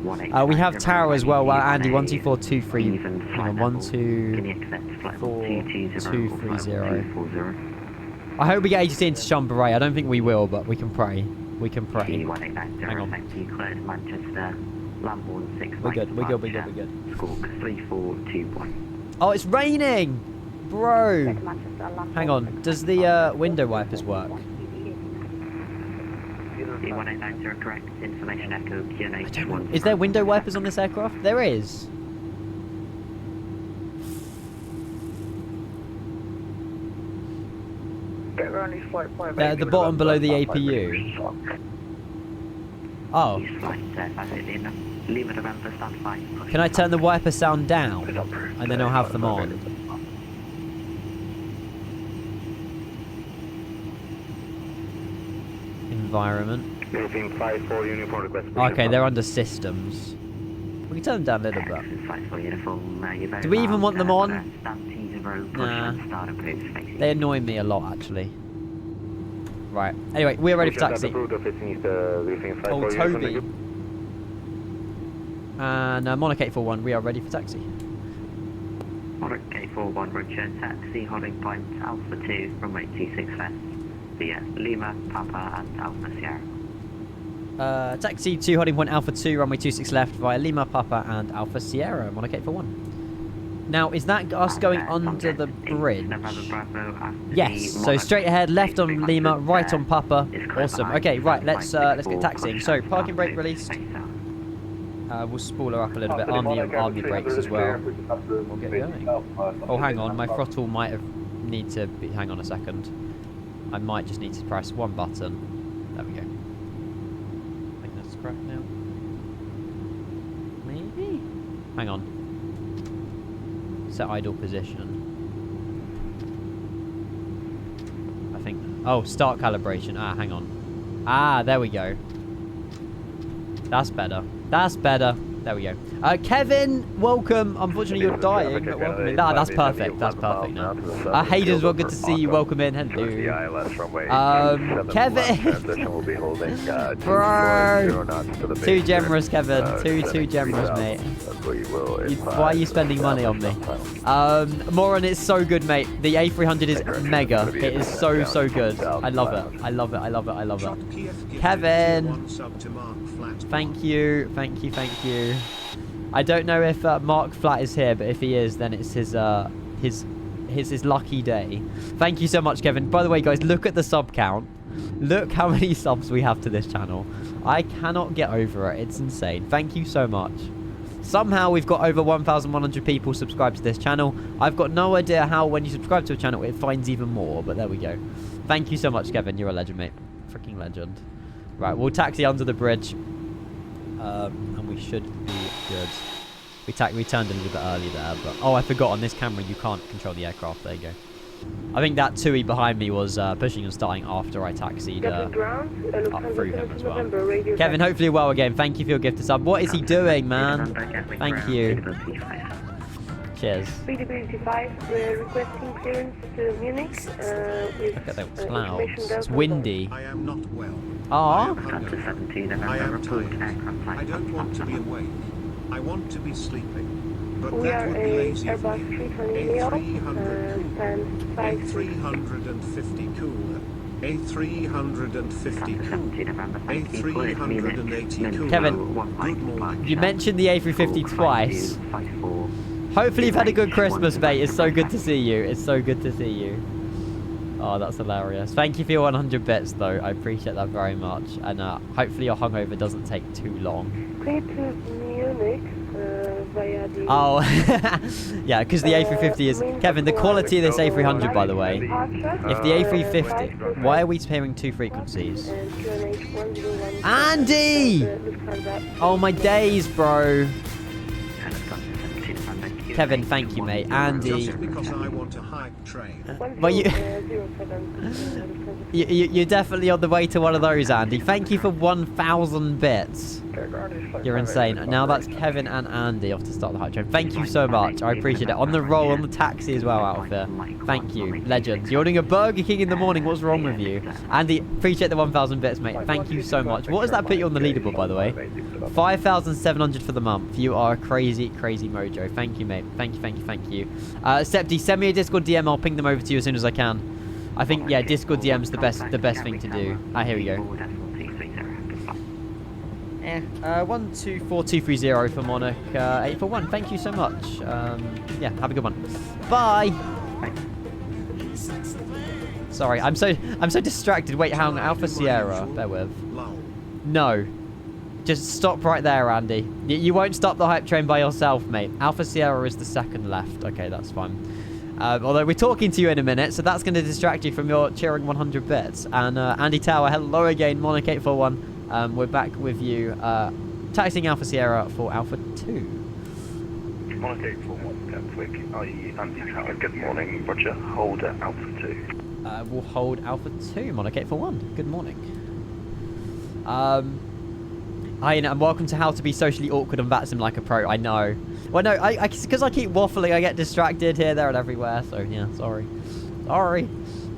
We have tower as well. Well, Andy, 124230. Hang on, 124230. I hope we get ATC into Chambray. I don't think we will, but we can pray. We can pray. Hang on. We're good. We're good. We're good. We're good. Squawk 3421. Oh, it's raining, bro. Hang on. Does the window wipers work? Correct. Information echo QNH1. Is there window wipers on this aircraft? There is. The bottom below the APU. Oh. Can I turn the wiper sound down? And then I'll have them on. Environment. Okay, they're under systems. We can turn them down a little bit. Do we even want them on? Nah. They annoy me a lot, actually. Right. Anyway, we're ready for taxi. Oh, Toby. And Monarch 841, we are ready for taxi. Monarch 841, Roger. Taxi, holding point Alpha 2, runway 26 left. Via Lima, Papa, and Alpha Sierra. Taxi to holding point Alpha 2, runway 26 left via Lima, Papa, and Alpha Sierra, Monarch 841. Now, is that us going under the bridge? Yes, so straight ahead, left on Lima, right on Papa. Awesome. Okay, right, let's get taxiing. So, parking brake released. We'll spool her up a little bit, arm the brakes as well. We'll get going. Oh, hang on, my throttle might need to be... Hang on a second. I might just need to press one button. There we go. I think that's correct now. Maybe? Hang on. Set idle position. I think... Oh, start calibration. Ah, hang on. Ah, there we go. That's better. That's better. There we go. Kevin, welcome. Unfortunately, you're dying, but welcome in. That's perfect. That's perfect now. Hayden as well, good to see you. Welcome in. Hello. Kevin. Bro. Too generous, Kevin. Too generous, mate. Why are you spending money on me? Moron, it's so good, mate. The A300 is mega. It is so good. I love it. I love it. I love it. I love it. Kevin. Thank you. Thank you. Thank you. I don't know if Mark Flat is here, but if he is, then it's his lucky day. Thank you so much, Kevin. By the way, guys, look at the sub count. Look how many subs we have to this channel. I cannot get over it. It's insane. Thank you so much. Somehow we've got over 1,100 people subscribed to this channel. I've got no idea how when you subscribe to a channel it finds even more, but there we go. Thank you so much, Kevin. You're a legend, mate. Freaking legend. Right, we'll taxi under the bridge. And we should be good. We turned a little bit early there, but... Oh, I forgot, on this camera you can't control the aircraft. There you go. I think that TUI behind me was pushing and starting after I taxied up through him as well. Kevin, hopefully well again. Thank you for your gift to sub. What is he doing, man? Thank you. Cheers. BW85, we're requesting clearance to Munich. Look at those clouds. It's windy. I am not well. Aww. I am tired. I don't want to be awake. I want to be sleeping. But We that are would be a lazy of Airbus me. 320 A300 cool. A350 cool. A380 cool. Kevin, Good morning. you mentioned the A350 twice. Hopefully you've had a good Christmas, mate. It's so good to see you. It's so good to see you. Oh, that's hilarious. Thank you for your 100 bits, though. I appreciate that very much. And hopefully your hungover doesn't take too long. Clear to Munich via the... Oh, yeah, because the A350 is... Kevin, the quality of this A300, by the way. If the A350... Why are we hearing two frequencies? Andy! Oh, my days, bro. Kevin, thank you, mate. Andy. Just because I want a hype train. Well, you're definitely on the way to one of those, Andy. Thank you for 1,000 bits. You're insane. Now that's Kevin and Andy off to start the hype train. Thank you so much. I appreciate it. On the roll, on the taxi as well out of here. Thank you. Legends. You're ordering a Burger King in the morning. What's wrong with you? Andy, appreciate the 1,000 bits, mate. Thank you so much. What does that put you on the leaderboard, by the way? 5,700 for the month. You are a crazy, crazy mojo. Thank you, mate. Thank you, thank you, thank you. Septi, send me a Discord DM. I'll ping them over to you as soon as I can. I think, yeah, Discord DM's the best thing to do. Here we go. 124230 for Monarch 841. Thank you so much. Yeah, have a good one. Bye. Sorry, I'm so distracted. Wait, hang on. Alpha Sierra. Bear with. No. Just stop right there, Andy. You won't stop the hype train by yourself, mate. Alpha Sierra is the second left. Okay, that's fine. Although we're talking to you in a minute, so that's going to distract you from your cheering 100 bits. And Andy Tower, hello again. Monarch 841. We're back with you. Taxiing Alpha Sierra for Alpha 2. Monarch 841, Gatwick, i.e. Andy Tower. Good morning, Roger. Hold at Alpha 2. We'll hold Alpha 2, Monarch 841. Good morning. Hi, and welcome to How to Be Socially Awkward and Vatsum Like a Pro. I know. Well, no, because I keep waffling, I get distracted here, there, and everywhere. So, yeah, sorry. Sorry.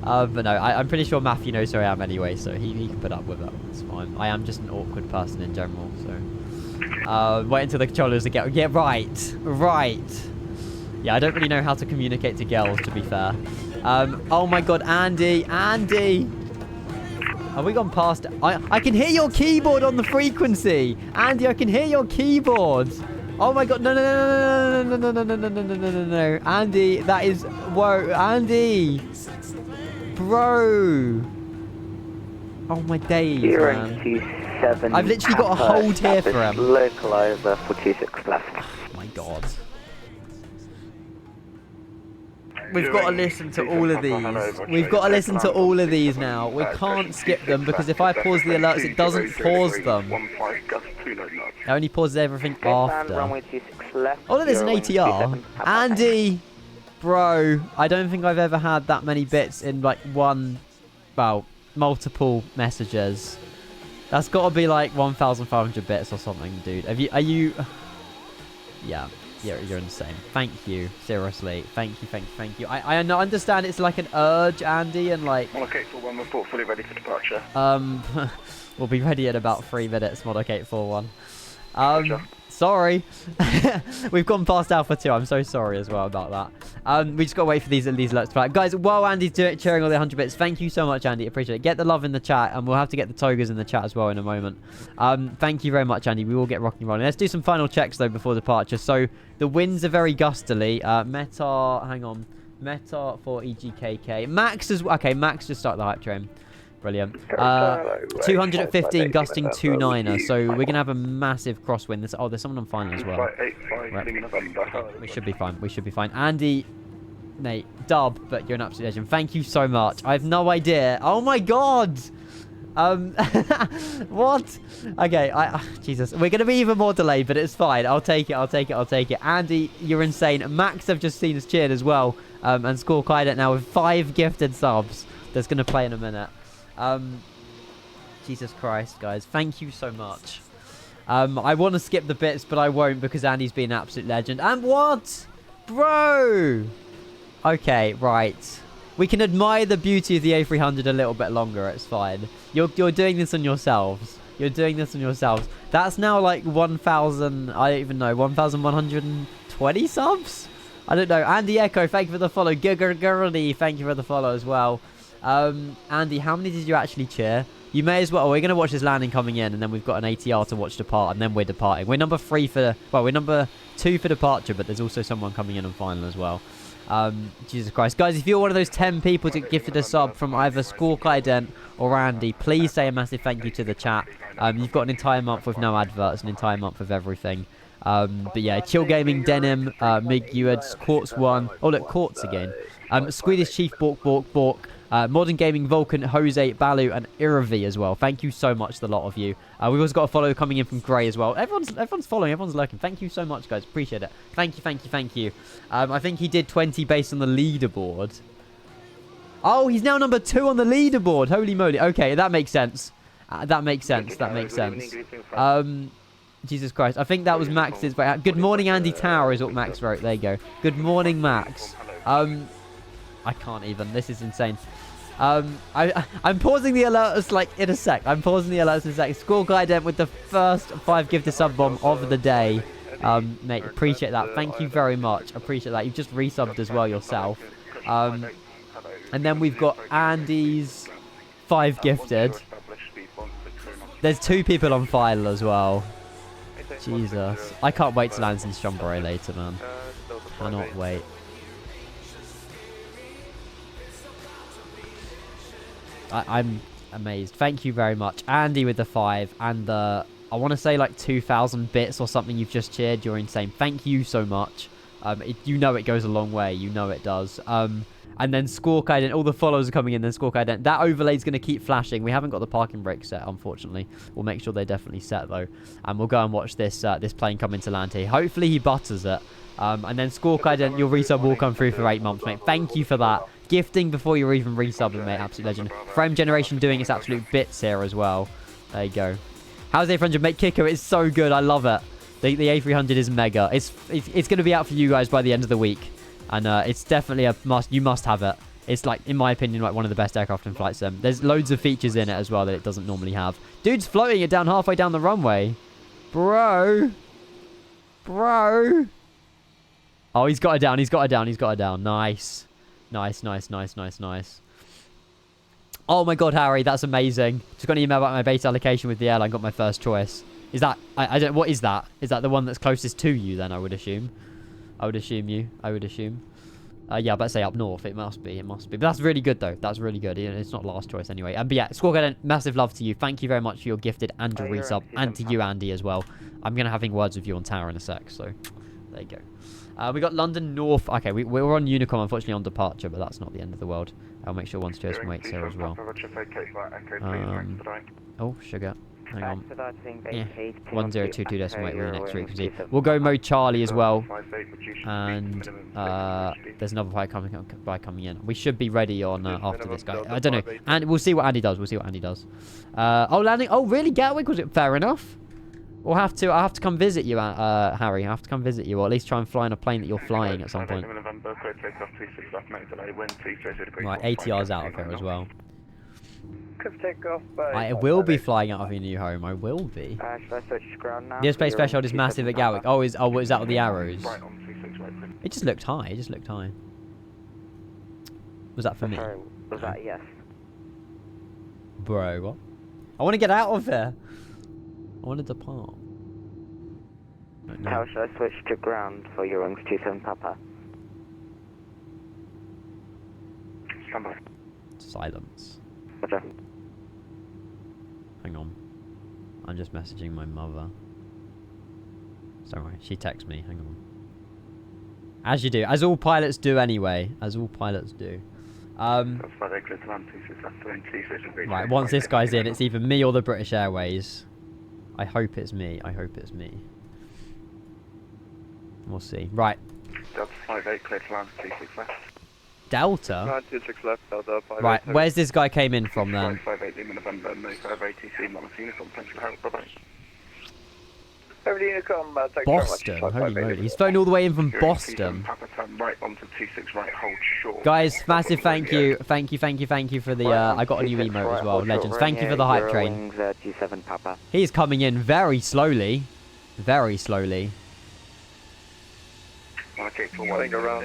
But no, I'm pretty sure Matthew knows who I am anyway, so he can put up with it. It's fine. I am just an awkward person in general, so... wait until the controllers are get... Yeah, right. Right. Yeah, I don't really know how to communicate to girls, to be fair. Oh my god, Andy! Andy! Have we gone past... I can hear your keyboard on the frequency! Andy, I can hear your keyboard! Oh my god, no, no, no, no, no, no, no, no, no, no, no, no. Andy, that is... Whoa, Andy! Bro! Oh my days, man. I've literally got a hold here for him. Localizer for 26 left. Oh my god. We've got to listen to all of these. We've got to listen to all of these now. We can't skip them because if I pause the alerts, it doesn't pause them. It only pauses everything after. Oh, look, there's an ATR. Andy! Bro, I don't think I've ever had that many bits in like one, well, multiple messages. That's got to be like 1,500 bits or something, dude. Are you... Yeah. You're insane. Thank you. Seriously. Thank you. I understand it's like an urge, Andy, and like... Monarch 841 report fully ready for departure. We'll be ready in about 3 minutes, Monarch 841. Roger. Sorry. We've gone past Alpha 2. I'm so sorry as well about that. We just got to wait for these alerts to play. Guys, while Andy's cheering all the 100 bits, thank you so much, Andy. Appreciate it. Get the love in the chat, and we'll have to get the togas in the chat as well in a moment. Thank you very much, Andy. We will get rocking rolling. Let's do some final checks, though, before departure. So, the winds are very gustily. Meta for EGKK. Max is... Okay, Max just start the hype train. Brilliant. 215 gusting 2.9er, so we're going to have a massive crosswind. There's someone on final as well. Right. We should be fine. Andy, Nate, Dub, but you're an absolute legend. Thank you so much. I have no idea. Oh my god! What? Okay, Jesus. We're going to be even more delayed, but it's fine. I'll take it. Andy, you're insane. Max have just seen us cheered as well. And Score Kaidet now with 5 gifted subs. That's going to play in a minute. Jesus Christ, guys. Thank you so much. I want to skip the bits, but I won't because Andy's been an absolute legend. And what? Bro! Okay, right. We can admire the beauty of the A300 a little bit longer. It's fine. You're doing this on yourselves. That's now like 1,000... I don't even know. 1,120 subs? I don't know. Andy Echo, thank you for the follow. Gurgurgurdy, thank you for the follow as well. Andy, how many did you actually cheer? You may as well. We're going to watch this landing coming in, and then we've got an ATR to watch depart, and then we're departing. We're number 3 for... Well, we're number 2 for departure, but there's also someone coming in on final as well. Jesus Christ. Guys, if you're one of those 10 people that gifted a sub from either Squawk Ident or Andy, please say a massive thank you to the chat. You've got an entire month with no adverts, an entire month with everything. But yeah, Chill Gaming, Denim, Mig Ewards, Quartz 1. Oh, look, Quartz again. Swedish Chief, Bork. Modern Gaming, Vulcan, Jose, Balu, and Iravi as well. Thank you so much, the lot of you. We've also got a follow coming in from Gray as well. Everyone's following, everyone's lurking. Thank you so much, guys. Appreciate it. Thank you. I think he did 20 based on the leaderboard. Oh, he's now number 2 on the leaderboard. Holy moly. Okay, that makes sense. That makes sense. Jesus Christ. I think that was Max's. Good morning, Andy Tower is what Max wrote. There you go. Good morning, Max. I can't even. This is insane. I'm pausing the alerts like in a sec. Score Guident with the first 5 gifted sub bomb of the day. Mate, appreciate that. Thank you very much. Appreciate that. You've just resubbed as well yourself. And then we've got Andy's 5 gifted. There's 2 people on file as well. Jesus. I can't wait to land in Chambray later, man. Cannot wait. I'm amazed. Thank you very much. Andy with the 5 and the... I want to say like 2,000 bits or something you've just cheered. You're insane. Thank you so much. You know it goes a long way. You know it does. And then Squawk Ident. All the followers are coming in. Then Squawk Ident. That overlay is going to keep flashing. We haven't got the parking brake set, unfortunately. We'll make sure they're definitely set, though. And we'll go and watch this this plane come into land here. Hopefully he butters it. And then Squawk Ident, your resub will come through for 8 months, mate. Thank you for that. Gifting before you're even resubbing, mate. Absolute legend. Frame Generation doing its absolute bits here as well. There you go. How's A300, mate? Kicker, it's so good. I love it. The A300 is mega. It's going to be out for you guys by the end of the week. And it's definitely a must. You must have it. It's like, in my opinion, like one of the best aircraft in flight sim. There's loads of features in it as well that it doesn't normally have. Dude's floating it down halfway down the runway. Bro. Oh, he's got it down. Nice. Oh my god, Harry, that's amazing. Just got an email about my base allocation with the airline. Got my first choice. Is that... I don't... What is that? Is that the one that's closest to you then, I would assume? I would assume. Yeah, but say up north. It must be. But that's really good, though. That's really good. It's not last choice anyway. But yeah, Squawk, massive love to you. Thank you very much for your gifted and your resub. And to you, Andy, as well. I'm going to having words with you on Tower in a sec, so there you go. We got London North. Okay, we're on Unicom, unfortunately, on departure, but that's not the end of the world. I'll make sure 1-2 waits here as well. Oh, sugar. Hang on. Yeah. 1022 decimal wait with the next frequency. We'll go mode Charlie as well. And there's another flight coming in. We should be ready on after this guy. I don't know. And we'll see what Andy does. Oh, landing. Oh, really? Gatwick? Was it fair enough? I'll have to come visit you, Harry. I have to come visit you, or at least try and fly in a plane that you're flying at some point. Right, ATR's out of here as well. I will be flying out of your new home. I will be. Should I switch ground now? The airspace threshold is massive at Gatwick. Oh, is that with the arrows? It just looked high. It just looked high. Was that for me? Sorry, was that yes? Bro, what? I want to get out of here. I want to depart. How should I switch to ground for your wings 27 Papa? Stand by. Silence. Roger. Hang on. I'm just messaging my mother. Sorry, she texts me. Hang on. As you do. As all pilots do anyway. As all pilots do. Right, once this guy's in, it's either me or the British Airways. I hope it's me. I hope it's me. We'll see. Right. Delta 58, clear to land, 26 left. Delta? 26 left, Delta 58. Right, where's this guy came in from then? 58 Lima November, no further ATC, Montana, potential help, bye-bye. Boston, holy moly. He's flown all the way in from Boston. Right onto 26 right, hold short. Guys, massive thank you. Thank you for the, I got a new emote as well. Legends, thank you for the hype train. He's coming in very slowly. Very slowly.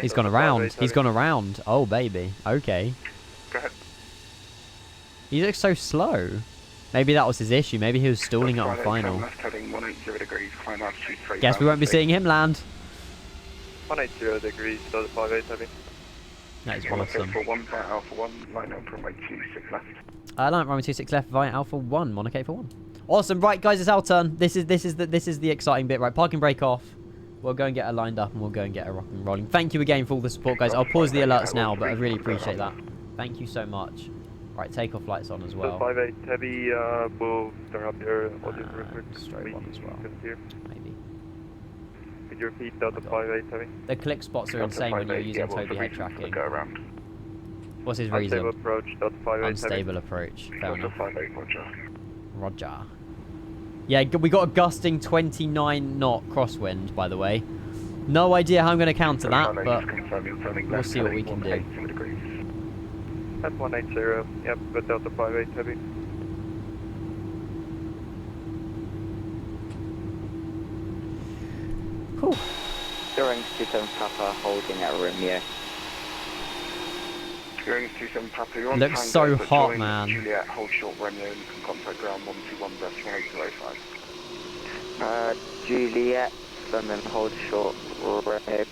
He's gone around. He's gone around. Oh, baby. Okay. Go ahead. He looks so slow. Maybe that was his issue. Maybe he was stalling it on final. Guess we won't be seeing him land. 180 degrees, Delta 58 heavy. That is awesome. Line up runway 26 left. Line up runway 26 left via Alpha 1, Monarch 8 for 1. Awesome. Right, guys, it's our turn. This is the exciting bit. Right, park and break off. We'll go and get her lined up and we'll go and get her rock and rolling. Thank you again for all the support, guys. I'll pause the alerts now, but I really appreciate that. Thank you so much. Right, takeoff lights on as well. 58 heavy, we'll turn up your audio record. Straight one as well. Maybe. Could you repeat Delta 58 heavy? The click spots are insane when you're using Toby head tracking. Go around. What's his reason? Unstable approach, Delta 58 Unstable approach. Fair enough. 58, Roger. Roger. Yeah, we got a gusting 29 knot crosswind, by the way. No idea how I'm going to counter that, but we'll see what we can do. At 180, yep, but Delta 58 heavy. Whew. During 27 Papa holding at Romeo. During 27 Papa, you're on looks Tango, so but hot, join man. Juliet, hold short Romeo, and you can contact ground 121-1805. Juliet, and then hold short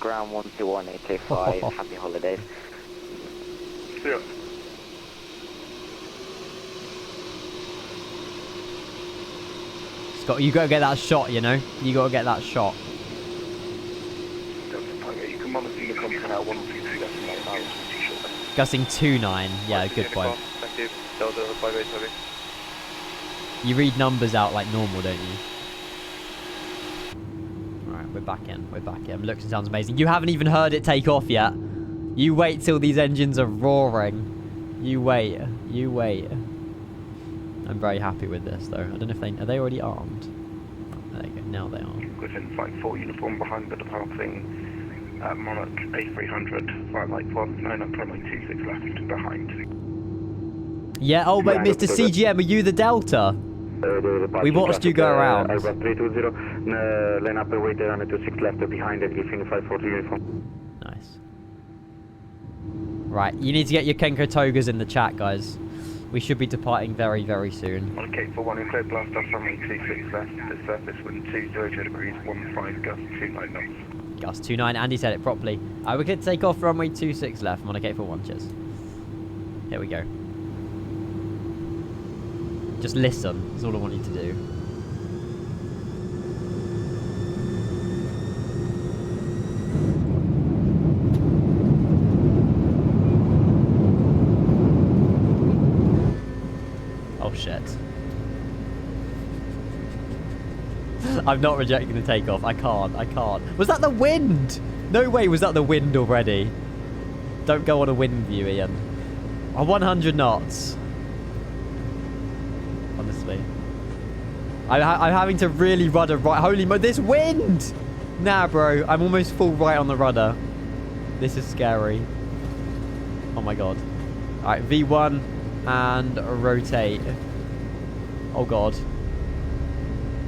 ground 121-825. Happy holidays. See ya. Scott, you gotta get that shot, you know? You gotta get that shot. Delta 58, you can monitor the contact now 122-9 short. Gusting 2.9. Yeah, good point. Thank you. Delta 58 heavy. You read numbers out like normal, don't you? Alright, we're back in. We're back in. Looks and sounds amazing. You haven't even heard it take off yet. You wait till these engines are roaring. You wait. You wait. I'm very happy with this, though. I don't know if are they already armed? There you go. Now they are. Within Flight 4 uniform behind the departing Monarch A300, flight light 1, 9 up runway 26 left behind. Yeah, oh wait, Mr. CGM, are you the Delta? We watched you go around. Airbus 320, line up away there on the 26 left behind it, giving Flight 4 uniform. Nice. Right, you need to get your Kenko Togas in the chat, guys. We should be departing very, very soon. On Cape 41, clear blast off runway 26 left, the surface wind 200 degrees, 15 gust 29 knots. Gust 29, Andy said it properly. We could take off runway 26 left. I'm on a Cape 41, cheers. Here we go. Just listen, that's all I want you to do. Oh shit. I'm not rejecting the takeoff. I can't. Was that the wind? No way was that the wind already. Don't go on a wind view, Ian. 100 knots. Honestly. I'm having to really rudder right. Holy mo, this wind! Nah, bro. I'm almost full right on the rudder. This is scary. Oh my god. Alright, V1 and rotate. Oh god.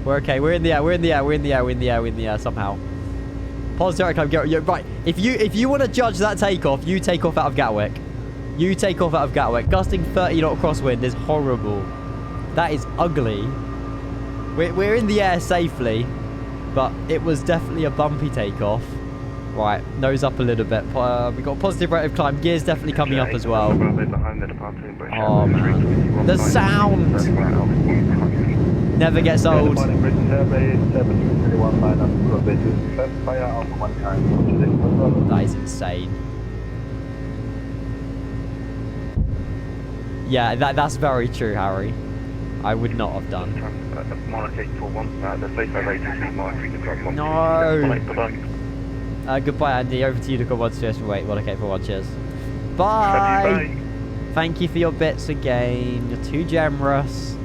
We're okay. We're in the air. We're in the air. We're in the air. We're in the air. We're in the air somehow. Positive climb. Get right. If you want to judge that takeoff, you take off out of Gatwick. You take off out of Gatwick. Gusting 30 knot crosswind is horrible. That is ugly. We're in the air safely, but it was definitely a bumpy takeoff. Right, nose up a little bit. We got a positive rate of climb. Gears definitely coming up as well. Oh man, the sound never gets old. That is insane. Yeah, that's very true, Harry. I would not have done. No. Goodbye, Andy. Over to you to go 1 cheers. Wait, well, okay, for 1 cheers. Bye. Thank you for your bits again. You're too generous.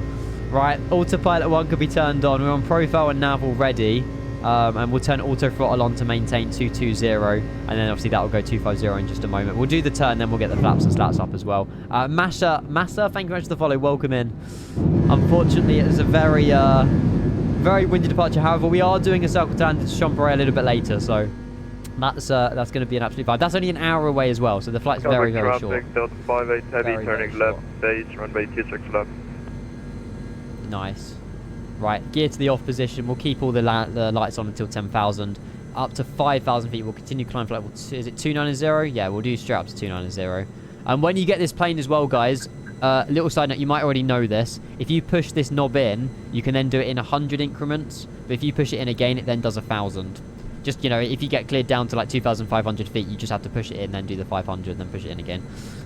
Right, autopilot 1 could be turned on. We're on profile and nav already. And we'll turn auto throttle on to maintain 220. And then obviously that will go 250 in just a moment. We'll do the turn, then we'll get the flaps and slats up as well. Massa, thank you very much for the follow. Welcome in. Unfortunately, it was a very windy departure. However, we are doing a circle turn to Chambray a little bit later, so that's going to be an absolute vibe. That's only an hour away as well, so the flight's very, very short. Delta 58 heavy, Very, turning very left, base, runway 26 left. Nice. Right, gear to the off position. We'll keep all the lights on until 10,000. Up to 5,000 feet, we'll continue climb for level, is it 290? Yeah, we'll do straight up to 290. And when you get this plane as well, guys, little side note, you might already know this. If you push this knob in, you can then do it in 100 increments. But if you push it in again, it then does 1,000. Just, you know, if you get cleared down to like 2,500 feet, you just have to push it in, then do the 500, then push it in again.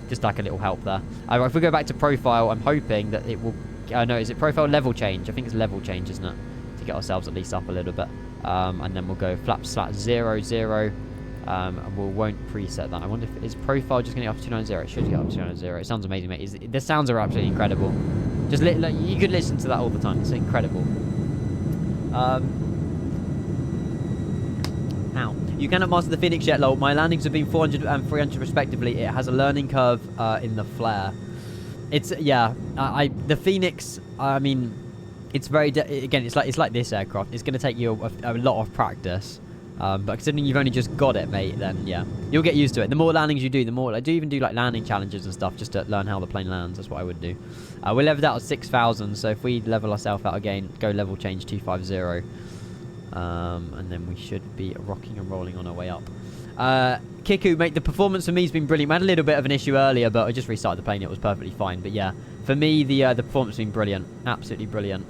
Just like a little help there. If we go back to profile, I'm hoping that it will... no, is it profile level change? I think it's level change, isn't it? To get ourselves at least up a little bit. And then we'll go flap slat 0, 0. And we won't preset that. I wonder if... Is profile just going to get up to 290? It should get up to 290. It sounds amazing, mate. The sounds are absolutely incredible. Just like, you could listen to that all the time. It's incredible. Ow. You cannot master the Phoenix yet, lol. My landings have been 400 and 300 respectively. It has a learning curve in the flare. It's, yeah, the Phoenix, I mean, it's very, again, it's like this aircraft. It's going to take you a lot of practice. But considering you've only just got it, mate, then yeah, you'll get used to it. The more landings you do, the more, I do even do like landing challenges and stuff just to learn how the plane lands. That's what I would do. We're leveled out at 6,000, so if we level ourselves out again, go level change 250. And then we should be rocking and rolling on our way up. Kiku, mate, the performance for me has been brilliant. We had a little bit of an issue earlier, but I just restarted the plane. It was perfectly fine. But yeah, for me, the performance has been brilliant. Absolutely brilliant.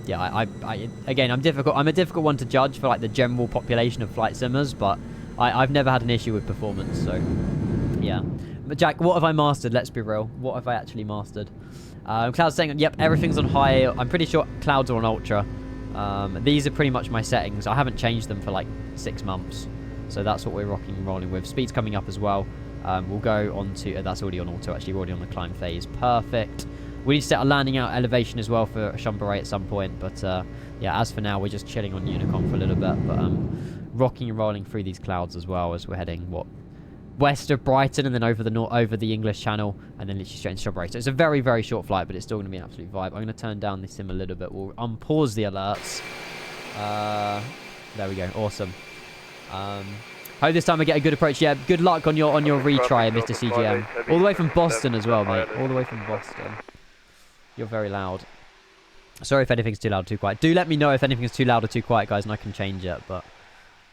Yeah, again, I'm a difficult one to judge for like the general population of flight simmers, but I've never had an issue with performance. So yeah. But Jack, what have I mastered? Let's be real. What have I actually mastered? Cloud's saying, yep, everything's on high. I'm pretty sure clouds are on ultra. These are pretty much my settings. I haven't changed them for like 6 months. So that's what we're rocking and rolling with. Speed's coming up as well. We'll go on to... that's already on auto, actually. We're already on the climb phase. Perfect. We need to set a landing out elevation as well for Chambray at some point. But yeah, as for now, we're just chilling on Unicon for a little bit. But rocking and rolling through these clouds as well as we're heading, what? West of Brighton and then over the English Channel and then literally straight into Chambray. So it's a very, very short flight, but it's still going to be an absolute vibe. I'm going to turn down the sim a little bit. We'll unpause the alerts. There we go. Awesome. Hope this time I get a good approach. Yeah, good luck on your retry, Mr. CGM. All the way from Boston as well, mate. All the way from Boston. You're very loud. Sorry if anything's too loud or too quiet. Do let me know if anything's too loud or too quiet, guys, and I can change it. But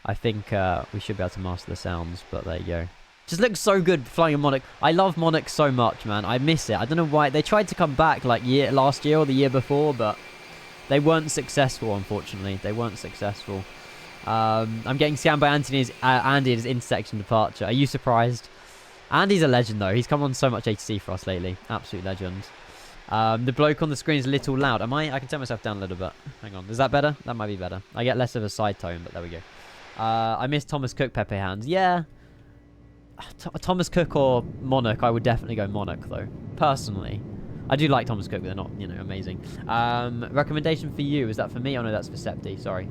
I think we should be able to master the sounds. But there you go. Just looks so good flying a Monarch. I love Monarch so much, man. I miss it. I don't know why. They tried to come back like last year or the year before, but they weren't successful, unfortunately. They weren't successful. I'm getting scammed by Andy at his intersection departure. Are you surprised? Andy's a legend, though. He's come on so much ATC for us lately. Absolute legend. The bloke on the screen is a little loud. I can turn myself down a little bit. Hang on. Is that better? That might be better. I get less of a side tone, but there we go. I miss Thomas Cook Pepe hands. Yeah. Thomas Cook or Monarch, I would definitely go Monarch, though. Personally. I do like Thomas Cook, but they're not, you know, amazing. Recommendation for you, is that for me? Oh no, that's for Septi, sorry.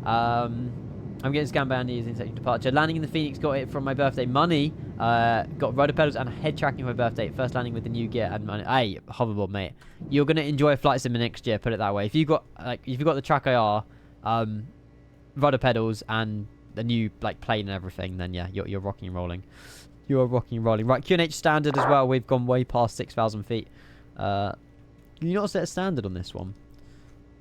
I'm getting scammed by Andy using second departure. Landing in the Phoenix, got it from my birthday. Money, got rudder pedals and head tracking for my birthday. First landing with the new gear and money. Hey, hoverboard, mate. You're gonna enjoy Flight Sim next year, put it that way. If you got the Track IR, rudder pedals and the new like plane and everything, then yeah, you're rocking and rolling. You're rocking and rolling. Right, QNH standard as well. We've gone way past 6,000 feet. Can you not set a standard on this one?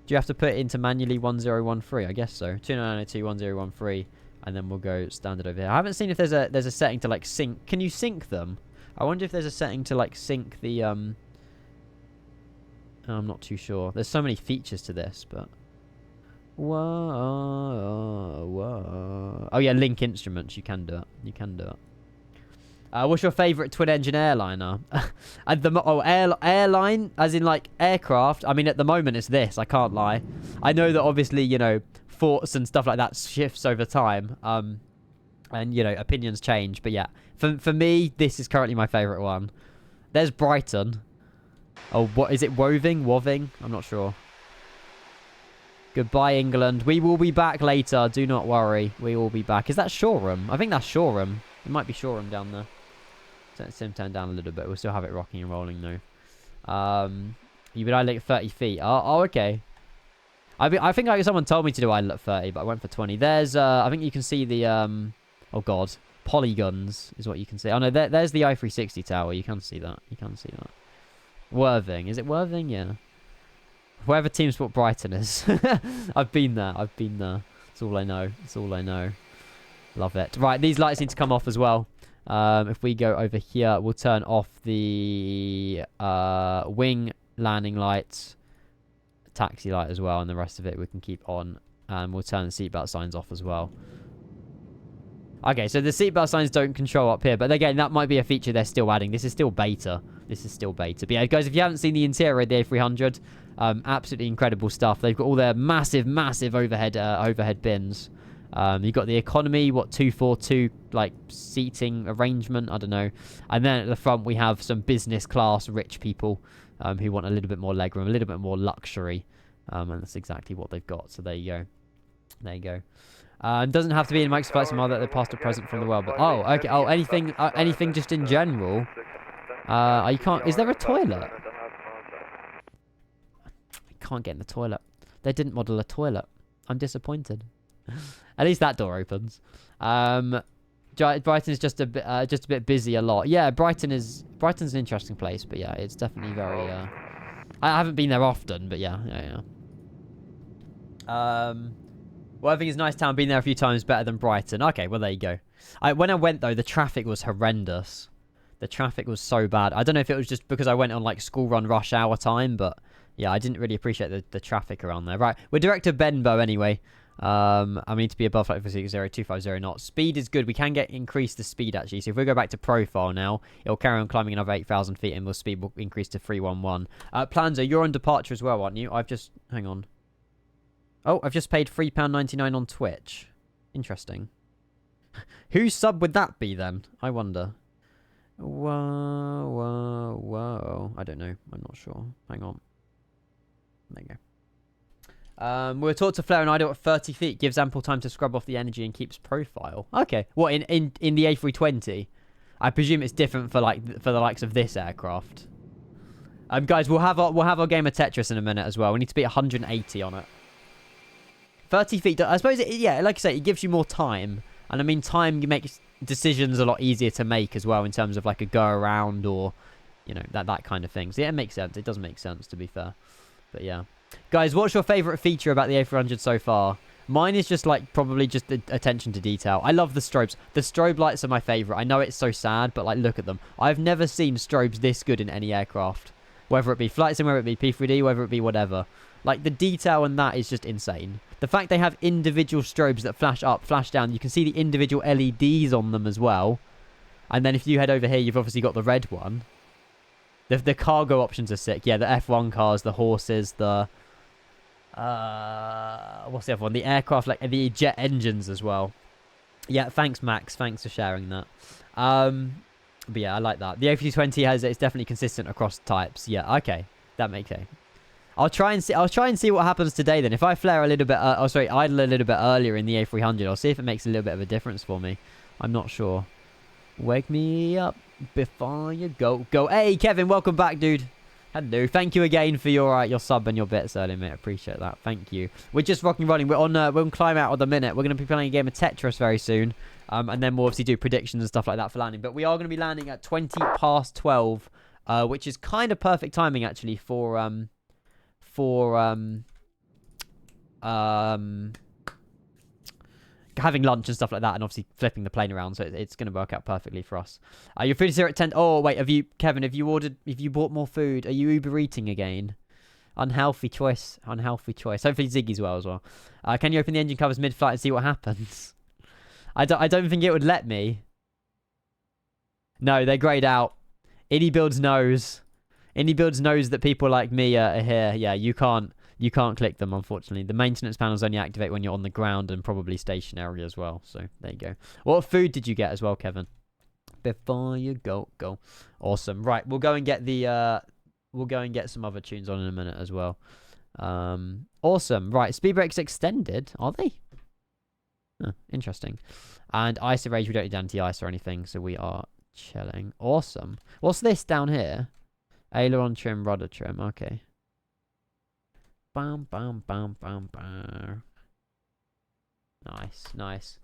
Do you have to put it into manually 1013? I guess so. 2902 1013, and then we'll go standard over here. I haven't seen if there's a setting to like sync. Can you sync them? I wonder if there's a setting to like sync the I'm not too sure. There's so many features to this, but whoa. Oh yeah, link instruments. You can do it. You can do it. What's your favourite twin-engine airliner? Airline, as in like aircraft. I mean, at the moment it's this. I can't lie. I know that obviously, you know, thoughts and stuff like that shifts over time. And you know, opinions change. But yeah, for me, this is currently my favourite one. There's Brighton. Oh, what is it? Woving? I'm not sure. Goodbye, England. We will be back later. Do not worry. We will be back. Is that Shoreham? I think that's Shoreham. It might be Shoreham down there. Sim turn down a little bit. We'll still have it rocking and rolling though. You would idle at 30 feet. Oh, okay. I think someone told me to do idle at 30, but I went for 20. There's I think you can see the oh god, polygons is what you can see. Oh no, there's the i360 tower. You can see that. You can see that. Worthing. Is it Worthing? Yeah. Wherever Team Sport Brighton is. I've been there. I've been there. That's all I know. That's all I know. Love it. Right, these lights need to come off as well. If we go over here, we'll turn off the wing landing lights, taxi light as well, and the rest of it we can keep on. And we'll turn the seatbelt signs off as well. Okay, so the seatbelt signs don't control up here, but again, that might be a feature they're still adding. This is still beta. This is still beta. But yeah, guys, if you haven't seen the interior of the A300, absolutely incredible stuff. They've got all their massive overhead bins. You've got the economy, 242 like seating arrangement, I don't know. And then at the front we have some business class rich people who want a little bit more legroom, a little bit more luxury. And that's exactly what they've got. So there you go. There you go. Doesn't have to be in Microsoft Flight Sim that they're past or present from the world. But oh, okay. Oh, anything just in general. You can't. Is there a toilet? I can't get in the toilet. They didn't model a toilet. I'm disappointed. At least that door opens. Brighton's just a bit busy a lot. Yeah, Brighton's an interesting place, but yeah, it's definitely very. I haven't been there often, but yeah. Worthing is a nice town. Been there a few times. Better than Brighton. Okay, well there you go. When I went though, the traffic was horrendous. The traffic was so bad. I don't know if it was just because I went on like school run rush hour time, but yeah, I didn't really appreciate the traffic around there. Right, we're direct to Benbow anyway. I need to be above 250 knots. Speed is good. We can increase the speed actually. So if we go back to profile now, it'll carry on climbing another 8,000 feet and the speed will increase to 311. Planzo, you're on departure as well, aren't you? Hang on. Oh, I've just paid £3.99 on Twitch. Interesting. Whose sub would that be then? I wonder. Whoa. I don't know. I'm not sure. Hang on. There you go. We were taught to flare an idle at 30 feet. Gives ample time to scrub off the energy and keeps profile. Okay. What, in the A320? I presume it's different for the likes of this aircraft. Guys, we'll have our game of Tetris in a minute as well. We need to be 180 on it. 30 feet. I suppose, yeah, like I say, it gives you more time. And I mean, time makes decisions a lot easier to make as well in terms of like a go around or, you know, that kind of thing. So yeah, it makes sense. It does make sense, to be fair. But yeah. Guys, what's your favourite feature about the A300 so far? Mine is just like probably just the attention to detail. I love the strobes. The strobe lights are my favourite. I know it's so sad, but like look at them. I've never seen strobes this good in any aircraft. Whether it be Flight Sim, whether it be P3D, whether it be whatever. Like the detail on that is just insane. The fact they have individual strobes that flash up, flash down. You can see the individual LEDs on them as well. And then if you head over here, you've obviously got the red one. The cargo options are sick. Yeah, the F1 cars, the horses, the... what's the other one? The aircraft, like the jet engines as well. Yeah, thanks Max. Thanks for sharing that. But yeah, I like that. The A320 it's definitely consistent across types. Yeah, okay. That makes sense. I'll try and see what happens today then. If I flare a little bit, idle a little bit earlier in the A300, I'll see if it makes a little bit of a difference for me. I'm not sure. Wake me up before you go. Hey, Kevin, welcome back, dude. Hello. Thank you again for your sub and your bits earlier, mate. Appreciate that. Thank you. We're just rocking running. We're on climb out at the minute. We're going to be playing a game of Tetris very soon. And then we'll obviously do predictions and stuff like that for landing. But we are going to be landing at 20 past 12, which is kind of perfect timing actually for having lunch and stuff like that, and obviously flipping the plane around, so it's going to work out perfectly for us. Your food is here at 10. Oh wait, Kevin, have you bought more food? Are you Uber eating again? Unhealthy choice. Hopefully Ziggy's well as well. Can you open the engine covers mid-flight and see what happens? I don't think it would let me. No, they're grayed out. iniBuilds knows that people like me are here. Yeah, you can't click them, unfortunately. The maintenance panels only activate when you're on the ground and probably stationary as well. So there you go. What food did you get as well, Kevin? Before you go. Awesome. Right, we'll go and get some other tunes on in a minute as well. Awesome. Right, speed brakes extended. Are they? Huh, interesting. And ice range, we don't need anti-ice or anything, so we are chilling. Awesome. What's this down here? Aileron trim, rudder trim. Okay. Bam, bam, bam, bam, bam. Nice.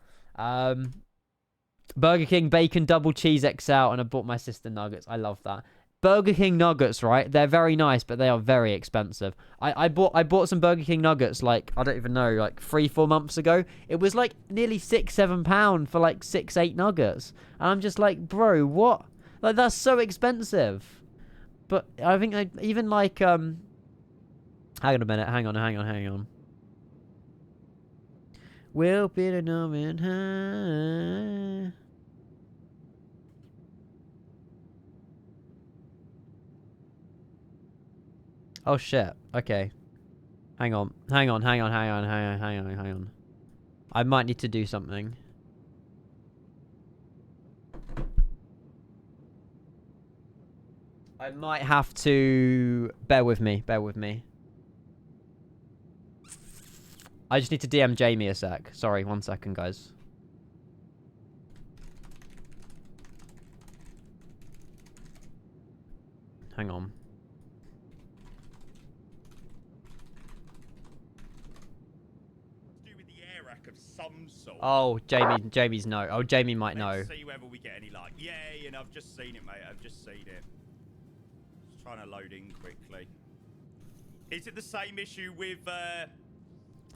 Burger King bacon double cheese XL, and I bought my sister nuggets. I love that. Burger King nuggets, right? They're very nice, but they are very expensive. I bought some Burger King nuggets, like, I don't even know, like 3-4 months ago. It was like nearly £6-7 for like 6-8 nuggets. And I'm just like, bro, what? Like, that's so expensive. But I think even like, hang on a minute. Hang on. We'll be the knowing high. Oh shit. Okay. Hang on. I might need to do something. I might have to... Bear with me. I just need to DM Jamie a sec. Sorry, 1 second, guys. Hang on. Do with the air rack of some sort. Oh, Jamie's no. Oh, Jamie might know. Let's see whether we get any luck. Yay, and I've just seen it, mate. I've just seen it. Just trying to load in quickly. Is it the same issue with...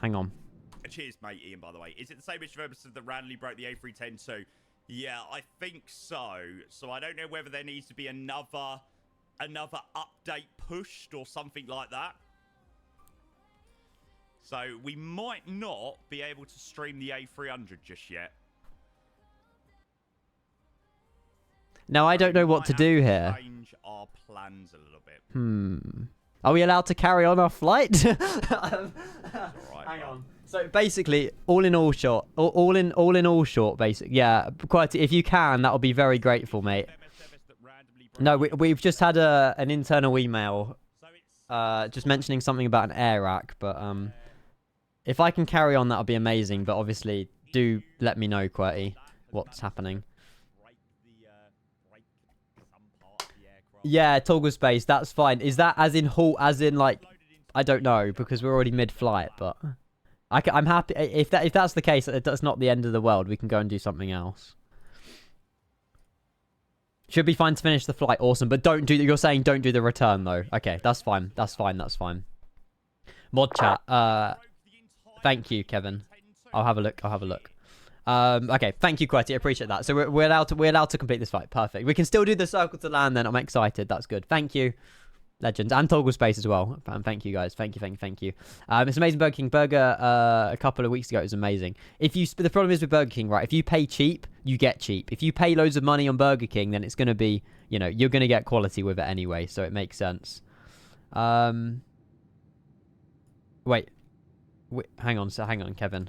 Hang on. Cheers, mate, Ian, by the way. Is it the same issue of episode that randomly broke the A310 too? Yeah, I think so. So I don't know whether there needs to be another update pushed or something like that. So we might not be able to stream the A300 just yet. Now, I don't know what to do here. Change our plans a little bit. Are we allowed to carry on our flight? Right, hang on. So basically, all in all short, basically. Yeah, quite. If you can, that would be very grateful, mate. No, we've just had an internal email, just mentioning something about an air rack. But if I can carry on, that would be amazing. But obviously, do let me know, QWERTY, what's happening. Yeah, toggle space. That's fine. Is that as in halt? As in like, I don't know, because we're already mid-flight, but. I'm happy if that's the case. That's not the end of the world. We can go and do something else. Should be fine to finish the flight. Awesome, but don't do. You're saying don't do the return though. Okay, that's fine. That's fine. Mod chat. Thank you, Kevin. I'll have a look. Okay, thank you, QWERTY. I appreciate that. So we're allowed to complete this flight. Perfect. We can still do the circle to land. Then I'm excited. That's good. Thank you. Legends. And toggle space as well. Thank you, guys. Thank you. It's amazing Burger King burger a couple of weeks ago. It was amazing. The problem is with Burger King, right? If you pay cheap, you get cheap. If you pay loads of money on Burger King, then it's going to be, you're going to get quality with it anyway. So it makes sense. Wait. Hang on, Kevin.